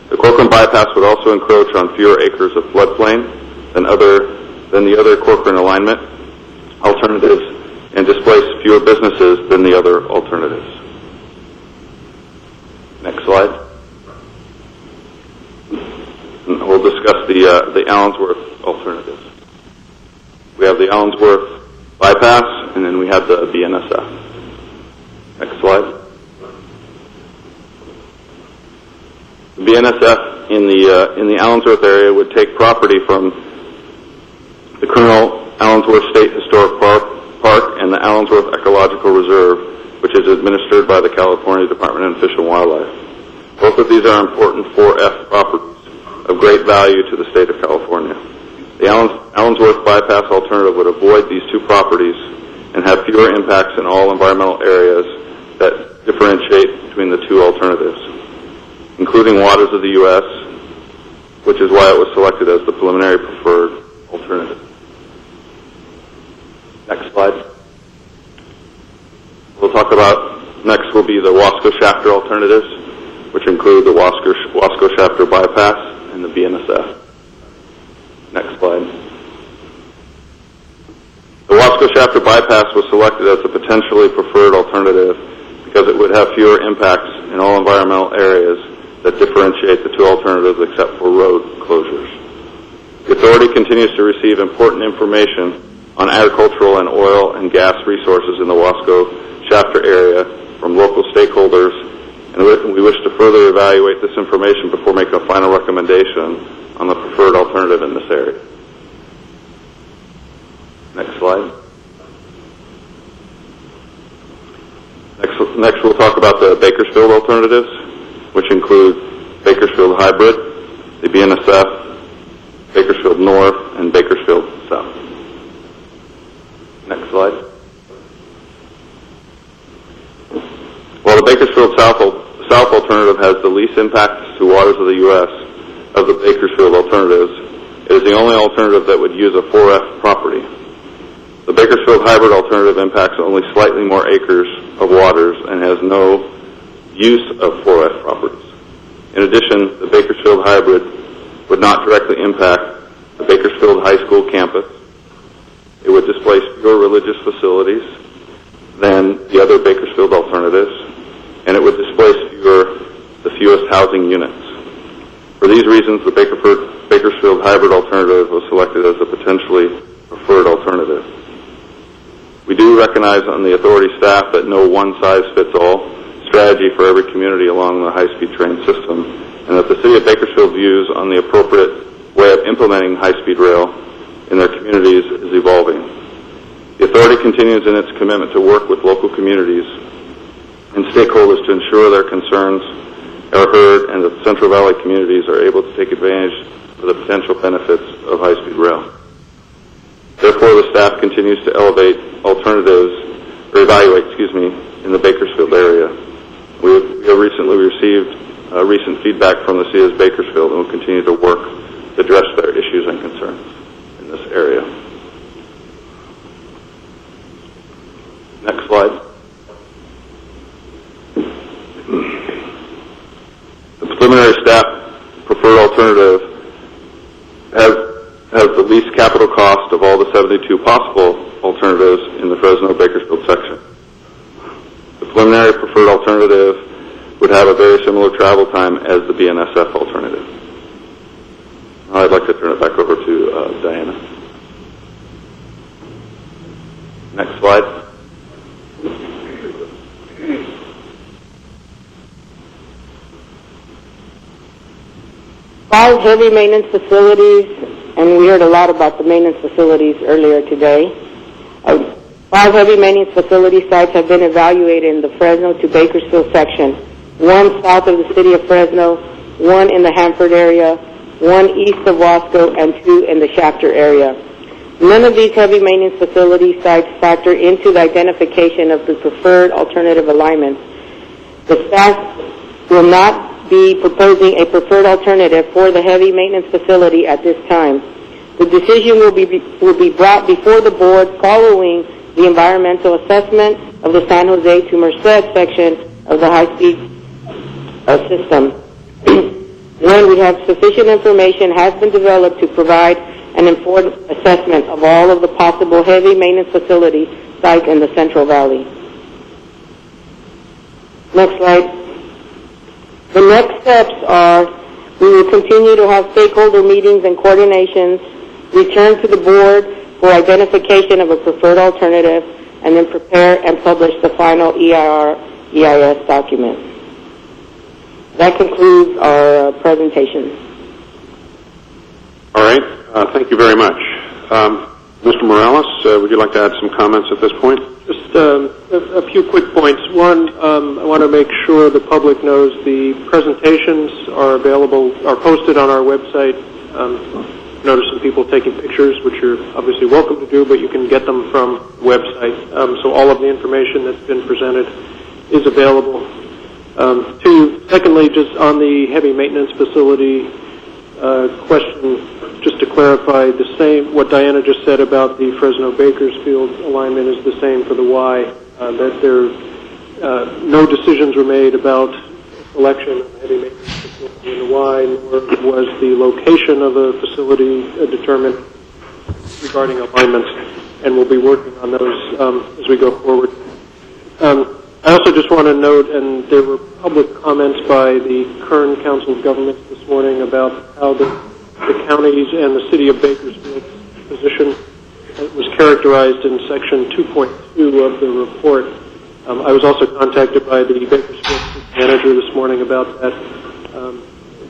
The Corcoran Bypass would also encroach on fewer acres of floodplain than the other Corcoran alignment alternatives and displace fewer businesses than the other alternatives. Next slide. And we'll discuss the Allensworth alternatives. We have the Allensworth Bypass, and then we have the BNSF. Next slide. The BNSF in the Allensworth area would take property from the Colonel Allensworth State Historic Park and the Allensworth Ecological Reserve, which is administered by the California Department of Fish and Wildlife. Both of these are important 4F properties of great value to the state of California. The Allensworth Bypass alternative would avoid these two properties and have fewer impacts in all environmental areas that differentiate between the two alternatives. including waters of the U.S., which is why it was selected as the preliminary preferred alternative. Next slide. We'll talk about, next will be the Wasco-Shafter alternatives, which include the Wasco-Shafter bypass and the BNSF. Next slide. The Wasco-Shafter bypass was selected as the potentially preferred alternative because it would have fewer impacts in all environmental areas that differentiate the two alternatives except for road closures. The authority continues to receive important information on agricultural and oil and gas resources in the Wasco-Shafter area from local stakeholders, and we wish to further evaluate this information before making a final recommendation on the preferred alternative in this area. Next slide. Next we'll talk about the Bakersfield alternatives, which include Bakersfield Hybrid, the BNSF, Bakersfield North, and Bakersfield South. Next slide. While the Bakersfield South alternative has the least impact to waters of the U.S. of the Bakersfield alternatives, it is the only alternative that would use a 4F property. The Bakersfield Hybrid alternative impacts only slightly more acres of waters and has no use of 4F properties. In addition, the Bakersfield Hybrid would not directly impact the Bakersfield High School campus. It would displace fewer religious facilities than the other Bakersfield alternatives, and it would displace the fewest housing units. For these reasons, the Bakersfield Hybrid alternative was selected as a potentially preferred alternative. We do recognize on the authority staff that no one-size-fits-all strategy for every community along the high-speed train system, and that the City of Bakersfield views on the appropriate way of implementing high-speed rail in their communities is evolving. The authority continues in its commitment to work with local communities and stakeholders to ensure their concerns are heard and that Central Valley communities are able to take advantage of the potential benefits of high-speed rail. Therefore, the staff continues to evaluate in the Bakersfield area. We have recently received recent feedback from the City of Bakersfield and will continue to work to address their issues and concerns in this area. Next slide. The preliminary staff preferred alternative has the least capital cost of all the 72 possible alternatives in the Fresno-Bakersfield section. The preliminary preferred alternative would have a very similar travel time as the BNSF alternative. Now I'd like to turn it back over to Diana. Next slide. Five heavy maintenance facilities, and we heard a lot about the maintenance facilities earlier today. 5 heavy maintenance facility sites have been evaluated in the Fresno to Bakersfield section. 1 south of the city of Fresno, 1 in the Hanford area, 1 east of Wasco, and 2 in the Shafter area. None of these heavy maintenance facility sites factor into the identification of the preferred alternative alignments. The staff will not be proposing a preferred alternative for the heavy maintenance facility at this time. The decision will be brought before the board following the environmental assessment of the San Jose to Merced section of the high-speed system. When we have sufficient information has been developed to provide an informed assessment of all of the possible heavy maintenance facility sites in the Central Valley. Next slide. The next steps are we will continue to have stakeholder meetings and coordinations, return to the board for identification of a preferred alternative, and then prepare and publish the final EIS document. That concludes our presentation. All right. Thank you very much. Mr. Morales, would you like to add some comments at this point? Just a few quick points. One, I want to make sure the public knows the presentations are posted on our website. Notice some people taking pictures, which you're obviously welcome to do, but you can get them from the website. So all of the information that's been presented is available. 2, Secondly, just on the heavy maintenance facility question, just to clarify, the same what Diana just said about the Fresno-Bakersfield alignment is the same for the Y. That there no decisions were made about selection of heavy maintenance facility in the Y, nor was the location of a facility determined regarding alignment, and we'll be working on those as we go forward. I also just want to note, and there were public comments by the Kern Council of Governments this morning about how the counties and the city of Bakersfield's position was characterized in section 2.2 of the report. I was also contacted by the Bakersfield manager this morning about that.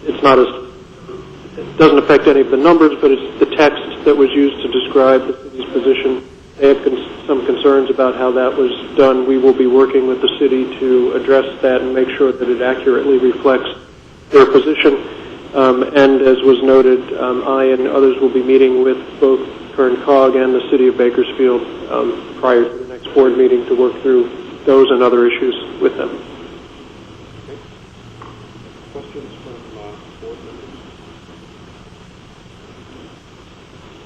It doesn't affect any of the numbers, but it's the text that was used to describe the city's position. They have some concerns about how that was done. We will be working with the city to address that and make sure that it accurately reflects their position. And as was noted, I and others will be meeting with both Kern COG and the city of Bakersfield prior to the next board meeting to work through those and other issues with them. Questions from board members?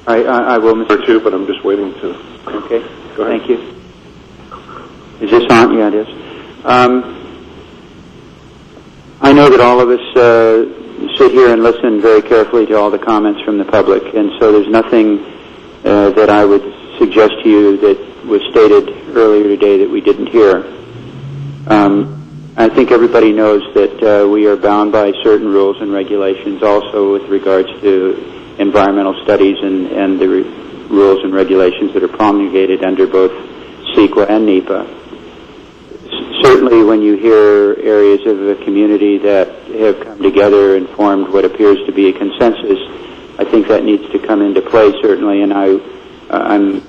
I will, Mr. Two, but I'm just waiting to. Okay. Go ahead. Thank you. Is this on? Yeah, it is. I know that all of us sit here and listen very carefully to all the comments from the public, and so there's nothing that I would suggest to you that was stated earlier today that we didn't hear. I think everybody knows that we are bound by certain rules and regulations also with regards to environmental studies and the rules and regulations that are promulgated under both CEQA and NEPA. Certainly when you hear areas of the community that have come together and formed what appears to be a consensus, I think that needs to come into play, certainly, and I'm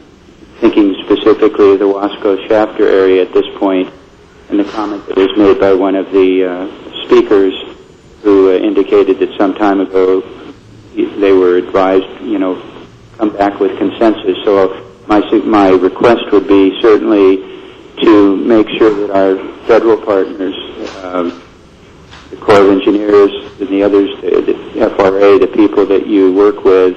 thinking specifically of the Wasco Shafter area at this point, and the comment that was made by one of the speakers who indicated that some time ago they were advised, come back with consensus. So my request would be certainly to make sure that our federal partners, the Corps of Engineers and the others, the FRA, the people that you work with,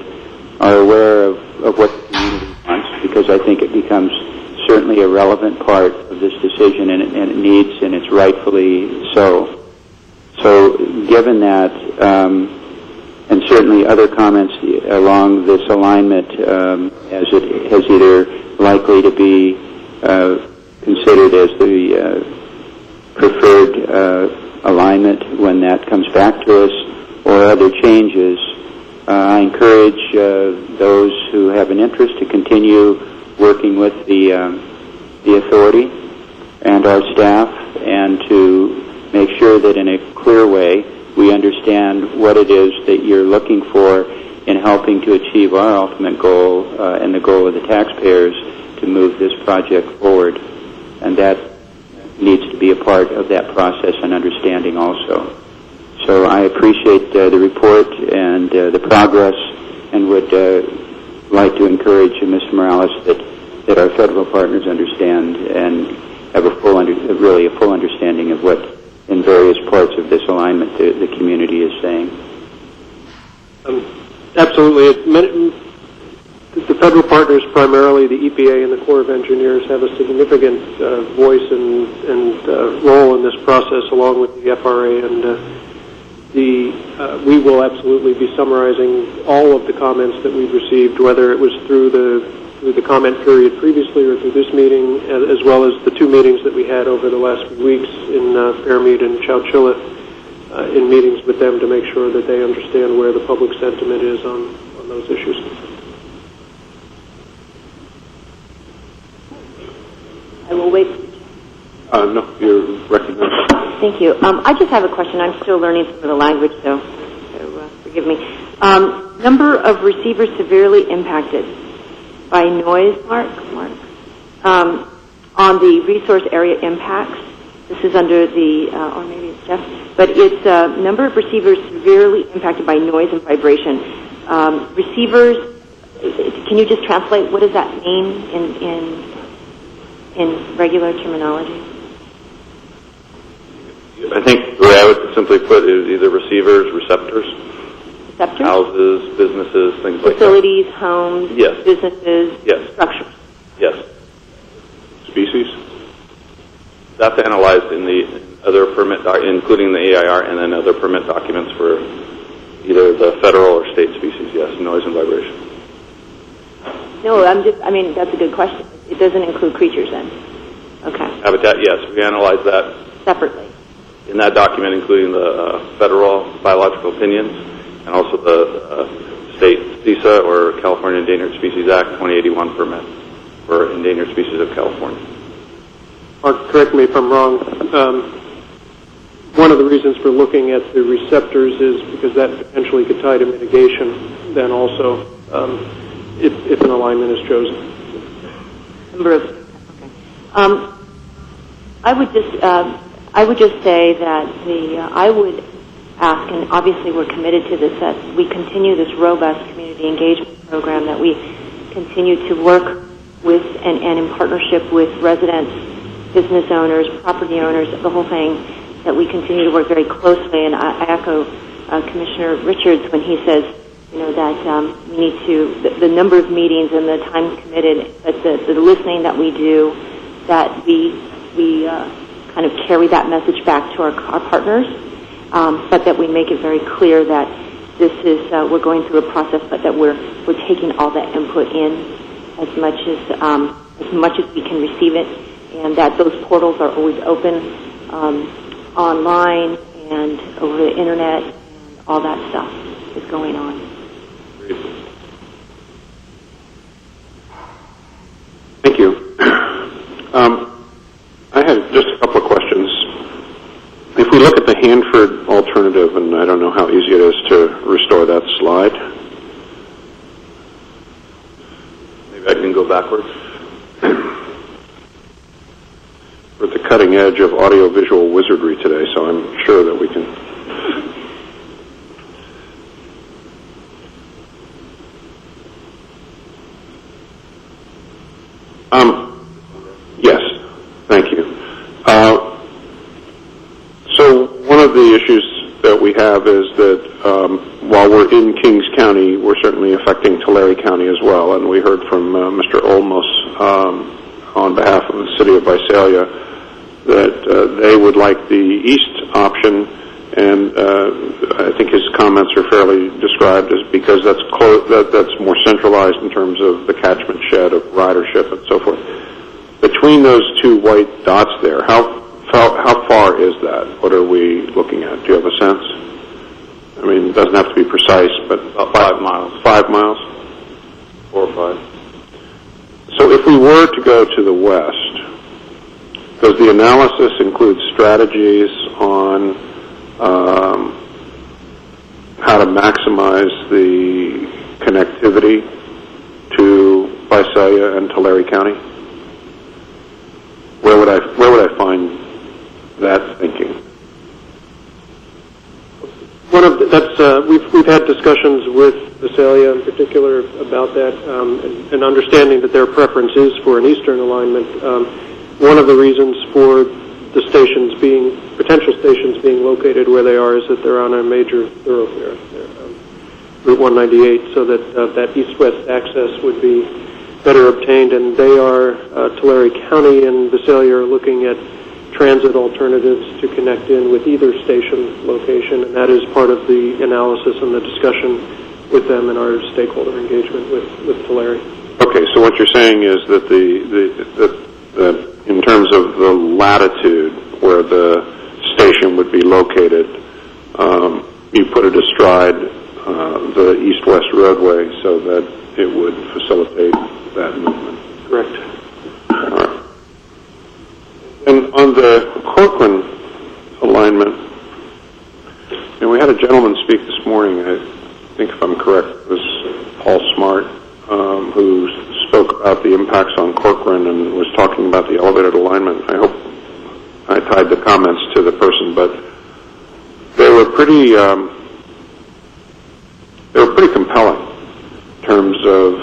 are aware of what the community wants, because I think it becomes certainly a relevant part of this decision, and it needs, and it's rightfully so. So given that, and certainly other comments along this alignment, as it has either likely to be considered as the preferred alignment when that comes back to us, or other changes, I encourage those who have an interest to continue working with the authority and our staff, and to make sure that in a clear way we understand what it is that you're looking for in helping to achieve our ultimate goal and the goal of the taxpayers to move this project forward. And that needs to be a part of that process and understanding also. So I appreciate the report and the progress, and would like to encourage Mr. Morales that our federal partners understand and have a full understanding of what in various parts of this alignment the community is saying. Absolutely. The federal partners, primarily the EPA and the Corps of Engineers, have a significant voice and role in this process, along with the FRA, and we will absolutely be summarizing all of the comments that we've received, whether it was through the comment period previously or through this meeting, as well as the two meetings that we had over the last few weeks in Fairmead and Chowchilla, in meetings with them to make sure that they understand where the public sentiment is on those issues. I will wait. No, you're recognized. Thank you. I just have a question. I'm still learning some of the language, so forgive me. Number of receivers severely impacted by noise, Mark, on the resource area impacts. This is under the, or maybe it's Jeff, but it's number of receivers severely impacted by noise and vibration. Receivers, can you just translate what does that mean in regular terminology? I think the way I would simply put it is either receivers, receptors, Receptors? houses, businesses, things like that. Facilities, homes, Yes. businesses, Yes. structures. Yes. Species? That's analyzed in the other permit, including the AIR, and then other permit documents for either the federal or state species. Yes, noise and vibration. No, that's a good question. It doesn't include creatures then? Okay. Habitat, yes, we analyze that Separately. in that document, including the federal biological opinions and also the state CISA or California Endangered Species Act 2081 permit for endangered species of California. Mark, correct me if I'm wrong. One of the reasons for looking at the receptors is because that potentially could tie to mitigation then also, if an alignment is chosen. I would just say that I would ask, and obviously we're committed to this, that we continue this robust community engagement program, that we continue to work with and in partnership with residents, business owners, property owners, the whole thing, that we continue to work very closely. And I echo Commissioner Richards when he says, that we need to, the number of meetings and the time committed, that the listening that we do, that we kind of carry that message back to our partners, but that we make it very clear that this is, we're going through a process, but that we're taking all that input in as much as we can receive it, and that those portals are always open online and over the internet, and all that stuff is going on. Thank you. I have just a couple of questions. If we look at the Hanford alternative, and I don't know how easy it is to restore that slide. Maybe I can go backwards. We're at the cutting edge of audiovisual wizardry today, so I'm sure that we can. Yes, thank you. So one of the issues that we have is that while we're in Kings County, we're certainly affecting Tulare County as well, and we heard from Mr. Olmos on behalf of the city of Visalia that they would like the east option, and I think his comments are fairly described as because that's that's more centralized in terms of the catchment shed of ridership and so forth. Between those two white dots there, how far is that? What are we looking at? Do you have a sense? I mean, it doesn't have to be precise, but about 5 miles. 5 miles? 4 or 5. So if we were to go to the west, does the analysis include strategies on how to maximize the connectivity to Visalia and Tulare County? Where would I find that thinking? We've had discussions with Visalia in particular about that, and understanding that their preference is for an eastern alignment. One of the reasons for the potential stations being located where they are is that they're on a major thoroughfare, Route 198, so that that east-west access would be better obtained. And they are, Tulare County and Visalia are looking at transit alternatives to connect in with either station location, and that is part of the analysis and the discussion with them and our stakeholder engagement with Tulare. Okay, so what you're saying is that in terms of the latitude where the station would be located, you put it astride the east-west roadway so that it would facilitate that movement. Correct. All right. And on the Corcoran alignment, and we had a gentleman speak this morning, I think if I'm correct, it was Paul Smart, who spoke about the impacts on Corcoran and was talking about the elevated alignment. I hope I tied the comments to the person, but they were pretty compelling in terms of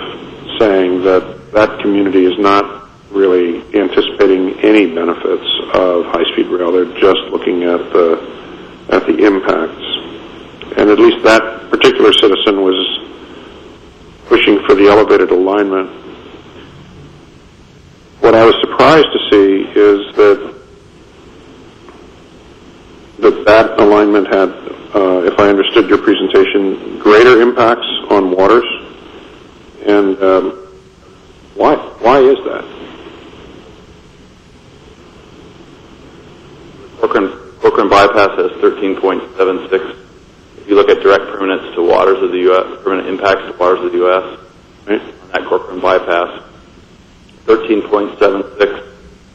saying that that community is not really anticipating any benefits of high-speed rail. They're just looking at the impacts. And at least that particular citizen was pushing for the elevated alignment. What I was surprised to see is that alignment had, if I understood your presentation, greater impacts on waters. And why is that? Corcoran bypass has 13.76. If you look at direct permanence to waters of the U.S., permanent impacts to waters of the U.S., right, on that Corcoran bypass, 13.76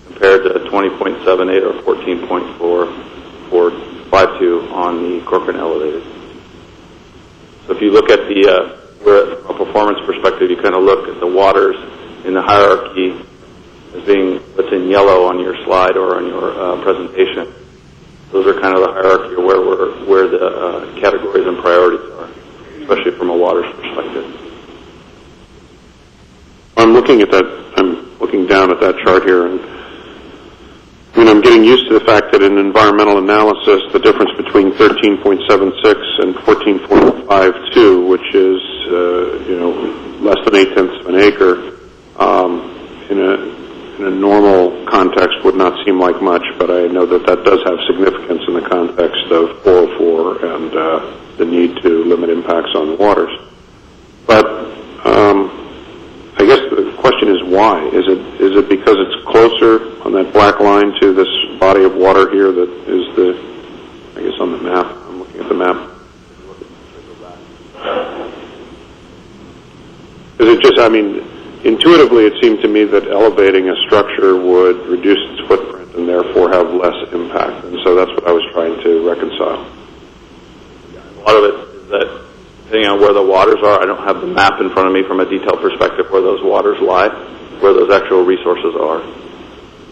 compared to 20.78 or 14.452 on the Corcoran elevated. So if you look at from a performance perspective, you kind of look at the waters in the hierarchy as being what's in yellow on your slide or on your presentation. Those are kind of the hierarchy of where the categories and priorities are, especially from a waters perspective. I'm looking down at that chart here, and I'm getting used to the fact that in environmental analysis, the difference between 13.76 and 14.52, which is less than 0.8 of an acre, in a normal context would not seem like much, but I know that does have significance in the context of 404 and the need to limit impacts on the waters. But I guess the question is why? Is it because it's closer on that black line to this body of water here that is I guess on the map, I'm looking at the map. Is it just, intuitively it seemed to me that elevating a structure would reduce its footprint and therefore have less impact, and so that's what I was trying to reconcile. A lot of it is that depending on where the waters are, I don't have the map in front of me from a detailed perspective where those waters lie, where those actual resources are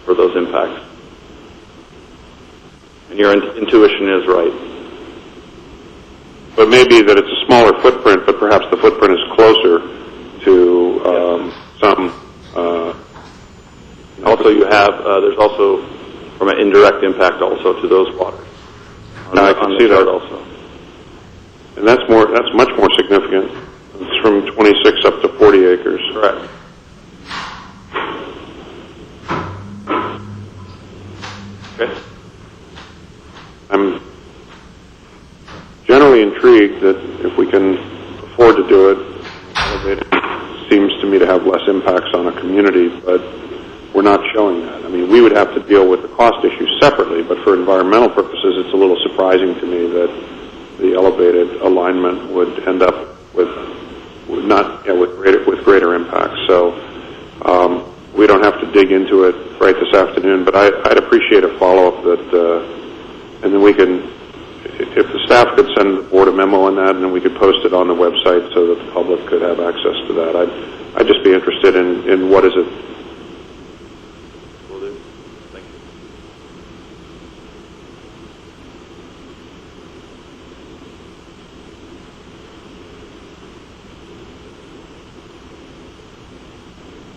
for those impacts. And your intuition is right. But maybe that it's a smaller footprint, but perhaps the footprint is closer to some. Also, you have there's also from an indirect impact also to those waters. I can see that also, and that's much more significant. It's from 26 up to 40 acres. Correct. Okay. I'm generally intrigued that if we can afford to do it, it seems to me to have less impacts on a community, but we're not showing that. We would have to deal with the cost issue separately, but for environmental purposes, it's a little surprising to me that the elevated alignment would end up with greater impacts. So we don't have to dig into it right this afternoon, but I'd appreciate a follow-up and then we can, if the staff could send the board a memo on that, and then we could post it on the website so that the public could have access to that. I'd just be interested in what is it. Will do. Thank you.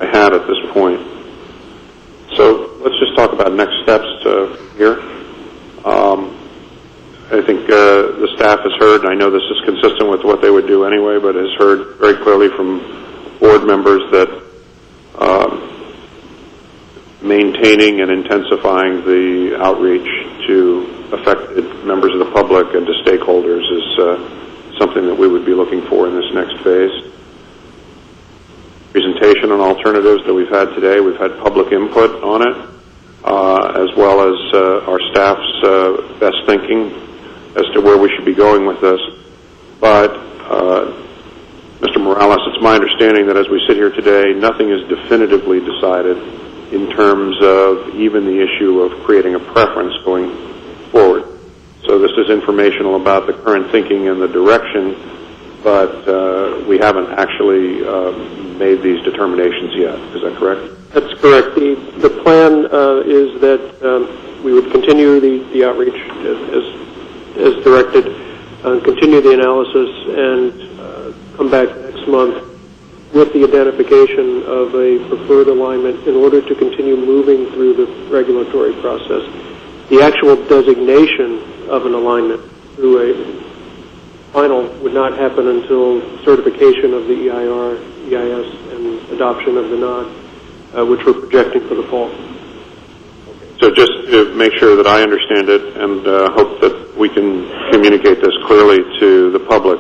I had at this point. So let's just talk about next steps here. I think the staff has heard, and I know this is consistent with what they would do anyway, but has heard very clearly from board members that maintaining and intensifying the outreach to affected members of the public and to stakeholders is something that we would be looking for in this next phase. Presentation on alternatives that we've had today, we've had public input on it, as well as our staff's best thinking as to where we should be going with this. But, Mr. Morales, it's my understanding that as we sit here today, nothing is definitively decided in terms of even the issue of creating a preference going forward. So this is informational about the current thinking and the direction, but we haven't actually made these determinations yet. Is that correct? That's correct. The plan is that we would continue the outreach as directed, continue the analysis, and come back next month with the identification of a preferred alignment in order to continue moving through the regulatory process. The actual designation of an alignment through a final would not happen until certification of the EIR, EIS, and adoption of the NOD, which we're projecting for the fall. So just to make sure that I understand it and hope that we can communicate this clearly to the public.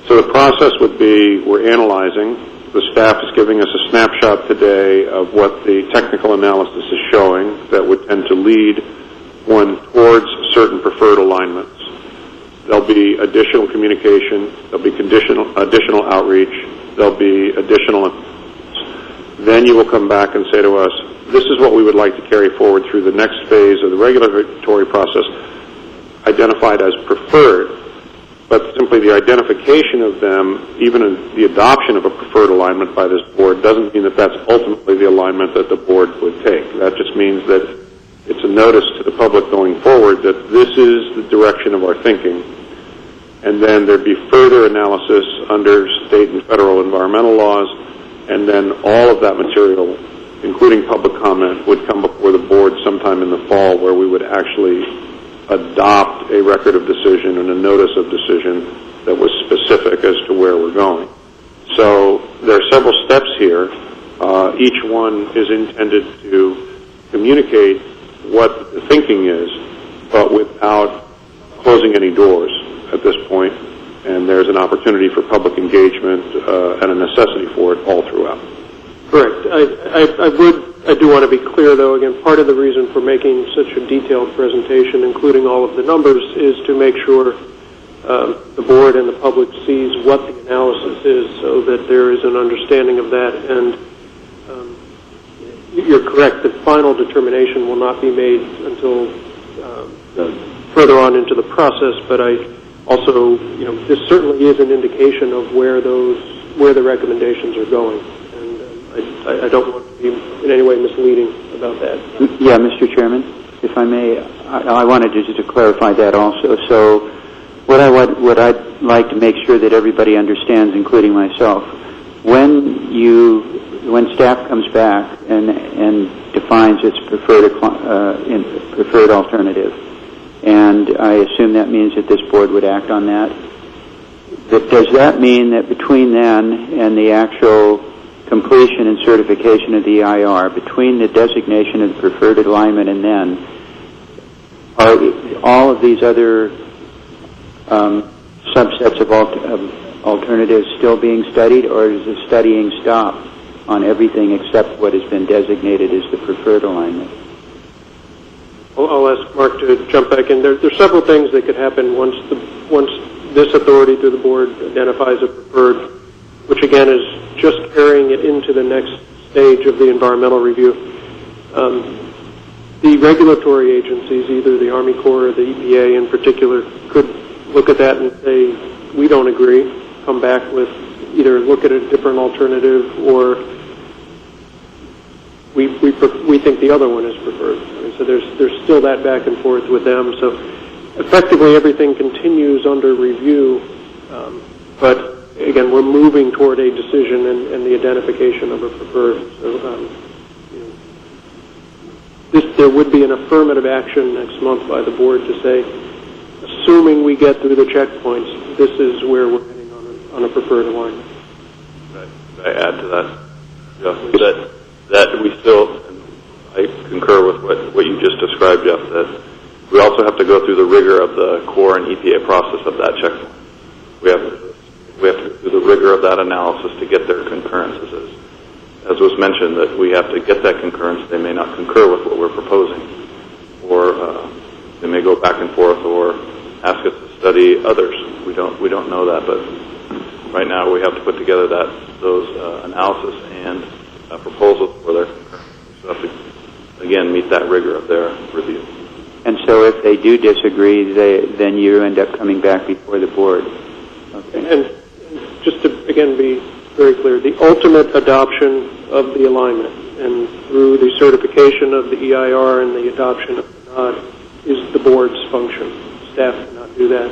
So the process would be we're analyzing. The staff is giving us a snapshot today of what the technical analysis is showing that would tend to lead one towards certain preferred alignments. There'll be additional communication. There'll be additional outreach. There'll be additional. Then you will come back and say to us, this is what we would like to carry forward through the next phase of the regulatory process, identified as preferred. But simply the identification of them, even in the adoption of a preferred alignment by this board, doesn't mean that that's ultimately the alignment that the board would take. That just means that it's a notice to the public going forward that this is the direction of our thinking. And then there'd be further analysis under state and federal environmental laws, and then all of that material, including public comment, would come before the board sometime in the fall, where we would actually adopt a record of decision and a notice of decision that was specific as to where we're going. So there are several steps here. Each one is intended to communicate what the thinking is, but without closing any doors at this point. And there's an opportunity for public engagement and a necessity for it all throughout. Correct. I do want to be clear, though. Again, part of the reason for making such a detailed presentation, including all of the numbers, is to make sure the board and the public sees what the analysis is, so that there is an understanding of that. And you're correct. The final determination will not be made until further on into the process. But I also, this certainly is an indication of where the recommendations are going. I don't want to be in any way misleading about that. Yeah, Mr. Chairman, if I may, I wanted just to clarify that also. So what I'd like to make sure that everybody understands, including myself, when staff comes back and defines its preferred alternative, and I assume that means that this board would act on that, does that mean that between then and the actual completion and certification of the EIR, between the designation of the preferred alignment and then, are all of these other subsets of alternatives still being studied, or is the studying stopped on everything except what has been designated as the preferred alignment? I'll ask Mark to jump back in. There are several things that could happen once this authority through the board identifies a preferred, which again is just carrying it into the next stage of the environmental review. The regulatory agencies, either the Army Corps or the EPA in particular, could look at that and say, we don't agree, come back with either look at a different alternative, or we think the other one is preferred. So there's still that back and forth with them. So effectively everything continues under review, but again, we're moving toward a decision and the identification of a preferred. So there would be an affirmative action next month by the board to say, assuming we get through the checkpoints, this is where we're heading on a preferred alignment. Could I add to that, Jeff? That we still, I concur with what you just described, Jeff, that we also have to go through the rigor of the Corps and EPA process of that checkpoint. We have to go through the rigor of that analysis to get their concurrences. As was mentioned, that we have to get that concurrence. They may not concur with what we're proposing, or they may go back and forth or ask us to study others. We don't know that, but right now we have to put together those analysis and proposals for their concurrence. So we have to, again, meet that rigor of their review. And so if they do disagree, then you end up coming back before the board. Okay. And just to, again, be very clear, the ultimate adoption of the alignment and through the certification of the EIR and the adoption of the NOD is the board's function. Staff cannot do that.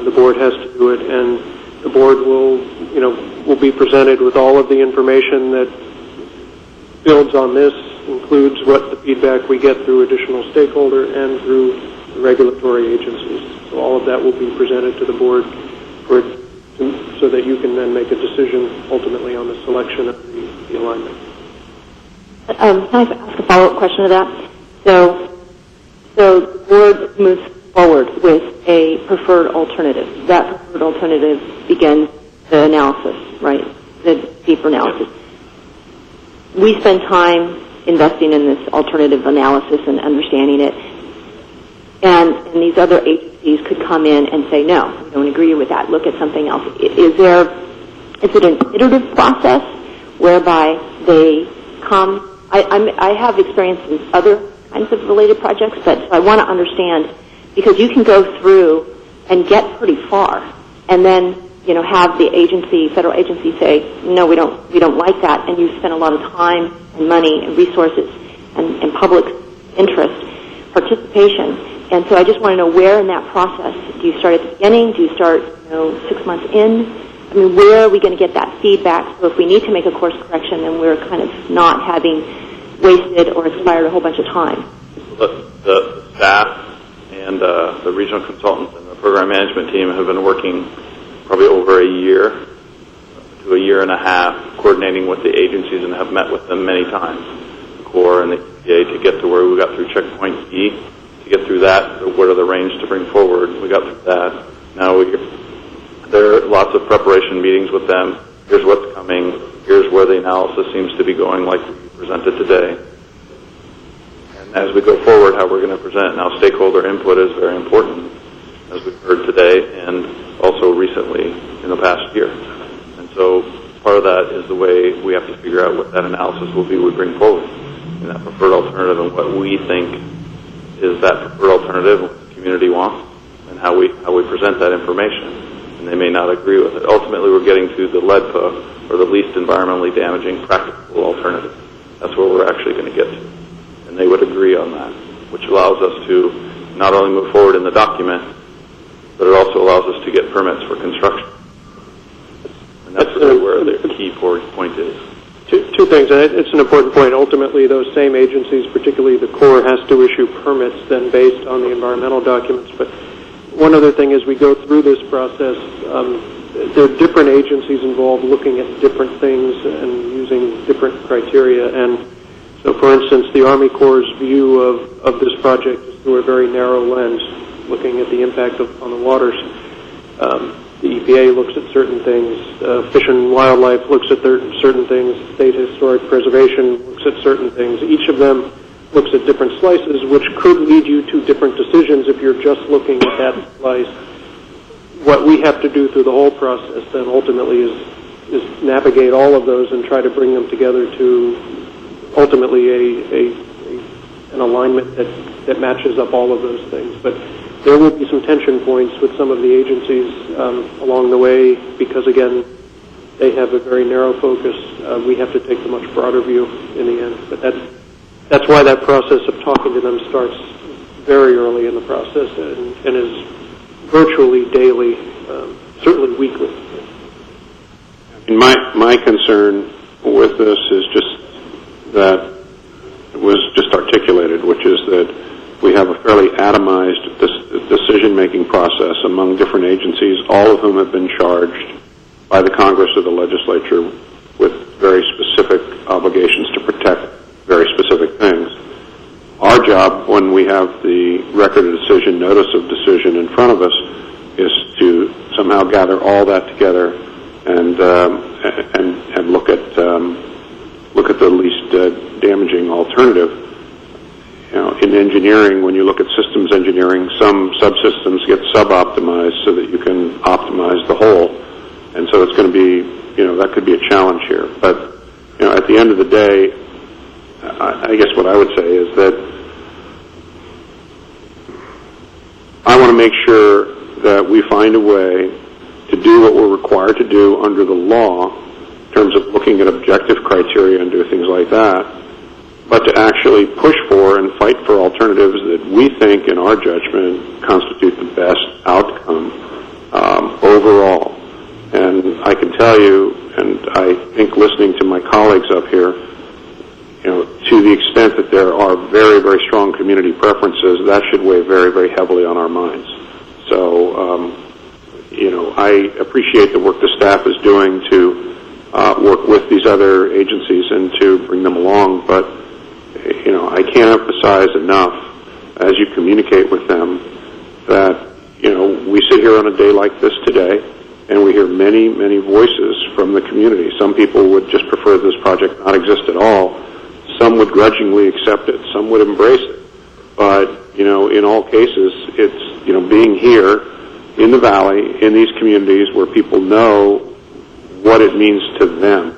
The board has to do it, and the board will be presented with all of the information that builds on this, includes what the feedback we get through additional stakeholder and through the regulatory agencies. So all of that will be presented to the board so that you can then make a decision ultimately on the selection of the alignment. Can I ask a follow-up question to that? So the board moves forward with a preferred alternative. That preferred alternative begins the analysis, right? The deeper analysis. We spend time investing in this alternative analysis and understanding it. And these other agencies could come in and say, no, we don't agree with that. Look at something else. Is it an iterative process whereby they come? I have experience in other kinds of related projects, but I want to understand, because you can go through and get pretty far, and then have the federal agency say, no, we don't like that, and you spend a lot of time and money and resources and public interest, participation. And so I just want to know where in that process, do you start at the beginning? Do you start 6 months in? I mean, where are we going to get that feedback? So if we need to make a course correction, then we're kind of not having wasted or expired a whole bunch of time. The staff and the regional consultants and the program management team have been working probably over a year to a year and a half, coordinating with the agencies, and have met with them many times, the Corps and the EPA, to get to where we got through checkpoint E, to get through that, what are the range to bring forward. We got through that. Now there are lots of preparation meetings with them. Here's what's coming. Here's where the analysis seems to be going, like we presented today. And as we go forward, how we're going to present. Now, stakeholder input is very important, as we've heard today and also recently in the past year. And so part of that is the way we have to figure out what that analysis will be we bring forward, and that preferred alternative, and what we think is that preferred alternative, what the community wants, and how we present that information. And they may not agree with it. Ultimately, we're getting to the LEDPA, or the least environmentally damaging practical alternative. That's where we're actually going to get to. And they would agree on that, which allows us to not only move forward in the document, but it also allows us to get permits for construction. And that's really where the key point is. Two things. It's an important point. Ultimately, those same agencies, particularly the Corps, has to issue permits then based on the environmental documents. But one other thing, as we go through this process, there are different agencies involved looking at different things and using different criteria. And so, for instance, the Army Corps' view of this project is through a very narrow lens, looking at the impact on the waters. The EPA looks at certain things. Fish and Wildlife looks at certain things. State Historic Preservation looks at certain things. Each of them looks at different slices, which could lead you to different decisions if you're just looking at that slice. What we have to do through the whole process then ultimately is navigate all of those and try to bring them together to ultimately an alignment that matches up all of those things. But there will be some tension points with some of the agencies along the way, because again, they have a very narrow focus. We have to take the much broader view in the end. But that's why that process of talking to them starts very early in the process and is virtually daily, certainly weekly. And my concern with this is just that it was just articulated, which is that we have a fairly atomized decision-making process among different agencies, all of whom have been charged by the Congress or the legislature with very specific obligations to protect very specific things. Our job, when we have the record of decision, notice of decision in front of us, is to somehow gather all that together and look at the least damaging alternative. In engineering, when you look at systems engineering, some subsystems get sub-optimized so that you can optimize the whole, and so it's going to be, that could be a challenge here. But at the end of the day, I guess what I would say is that I want to make sure that we find a way to do what we're required to do under the law in terms of looking at objective criteria and do things like that, but to actually push for and fight for alternatives that we think, in our judgment, constitute the best outcome overall. And I can tell you, and I think listening to my colleagues up here, to the extent that there are very, very strong community preferences, that should weigh very, very heavily on our minds. So, I appreciate the work the staff is doing to work with these other agencies and to bring them along, but, I can't emphasize enough as you communicate with them that, we sit here on a day like this today, and we hear many, many voices from the community. Some people would just prefer this project not exist at all. Some would grudgingly accept it. Some would embrace it. But, in all cases, it's, being here in the valley, in these communities where people know what it means to them.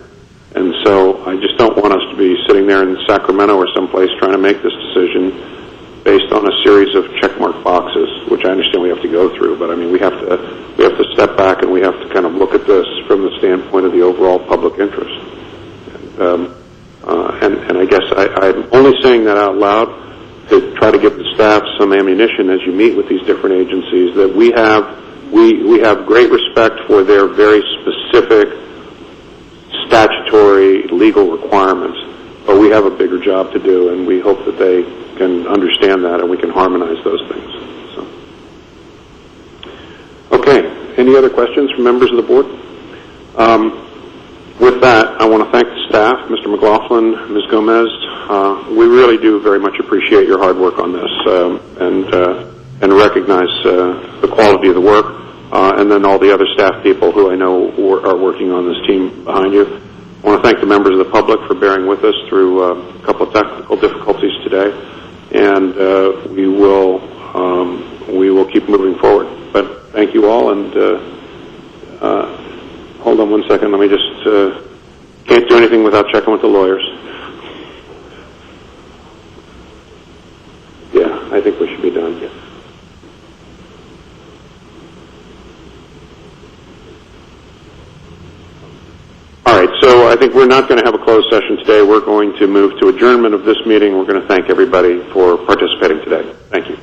And so I just don't want us to be sitting there in Sacramento or someplace trying to make this decision based on a series of checkmark boxes, which I understand we have to go through. But I mean, we have to step back and we have to kind of look at this from the standpoint of the overall public interest. And I guess I'm only saying that out loud to try to give the staff some ammunition as you meet with these different agencies, that we have great respect for their very specific statutory legal requirements, but we have a bigger job to do, and we hope that they can understand that and we can harmonize those things. So. Okay, any other questions from members of the board? With that, I want to thank the staff, Mr. McLaughlin, Ms. Gomez. We really do very much appreciate your hard work on this and recognize the quality of the work, and then all the other staff people who I know are working on this team behind you. I want to thank the members of the public for bearing with us through a couple of technical difficulties today, and we will keep moving forward. But thank you all, and hold on one second. Let me just can't do anything without checking with the lawyers. Yeah, I think we should be done. Yeah. All right, so I think we're not going to have a closed session today. We're going to move to adjournment of this meeting. We're going to thank everybody for participating today. Thank you.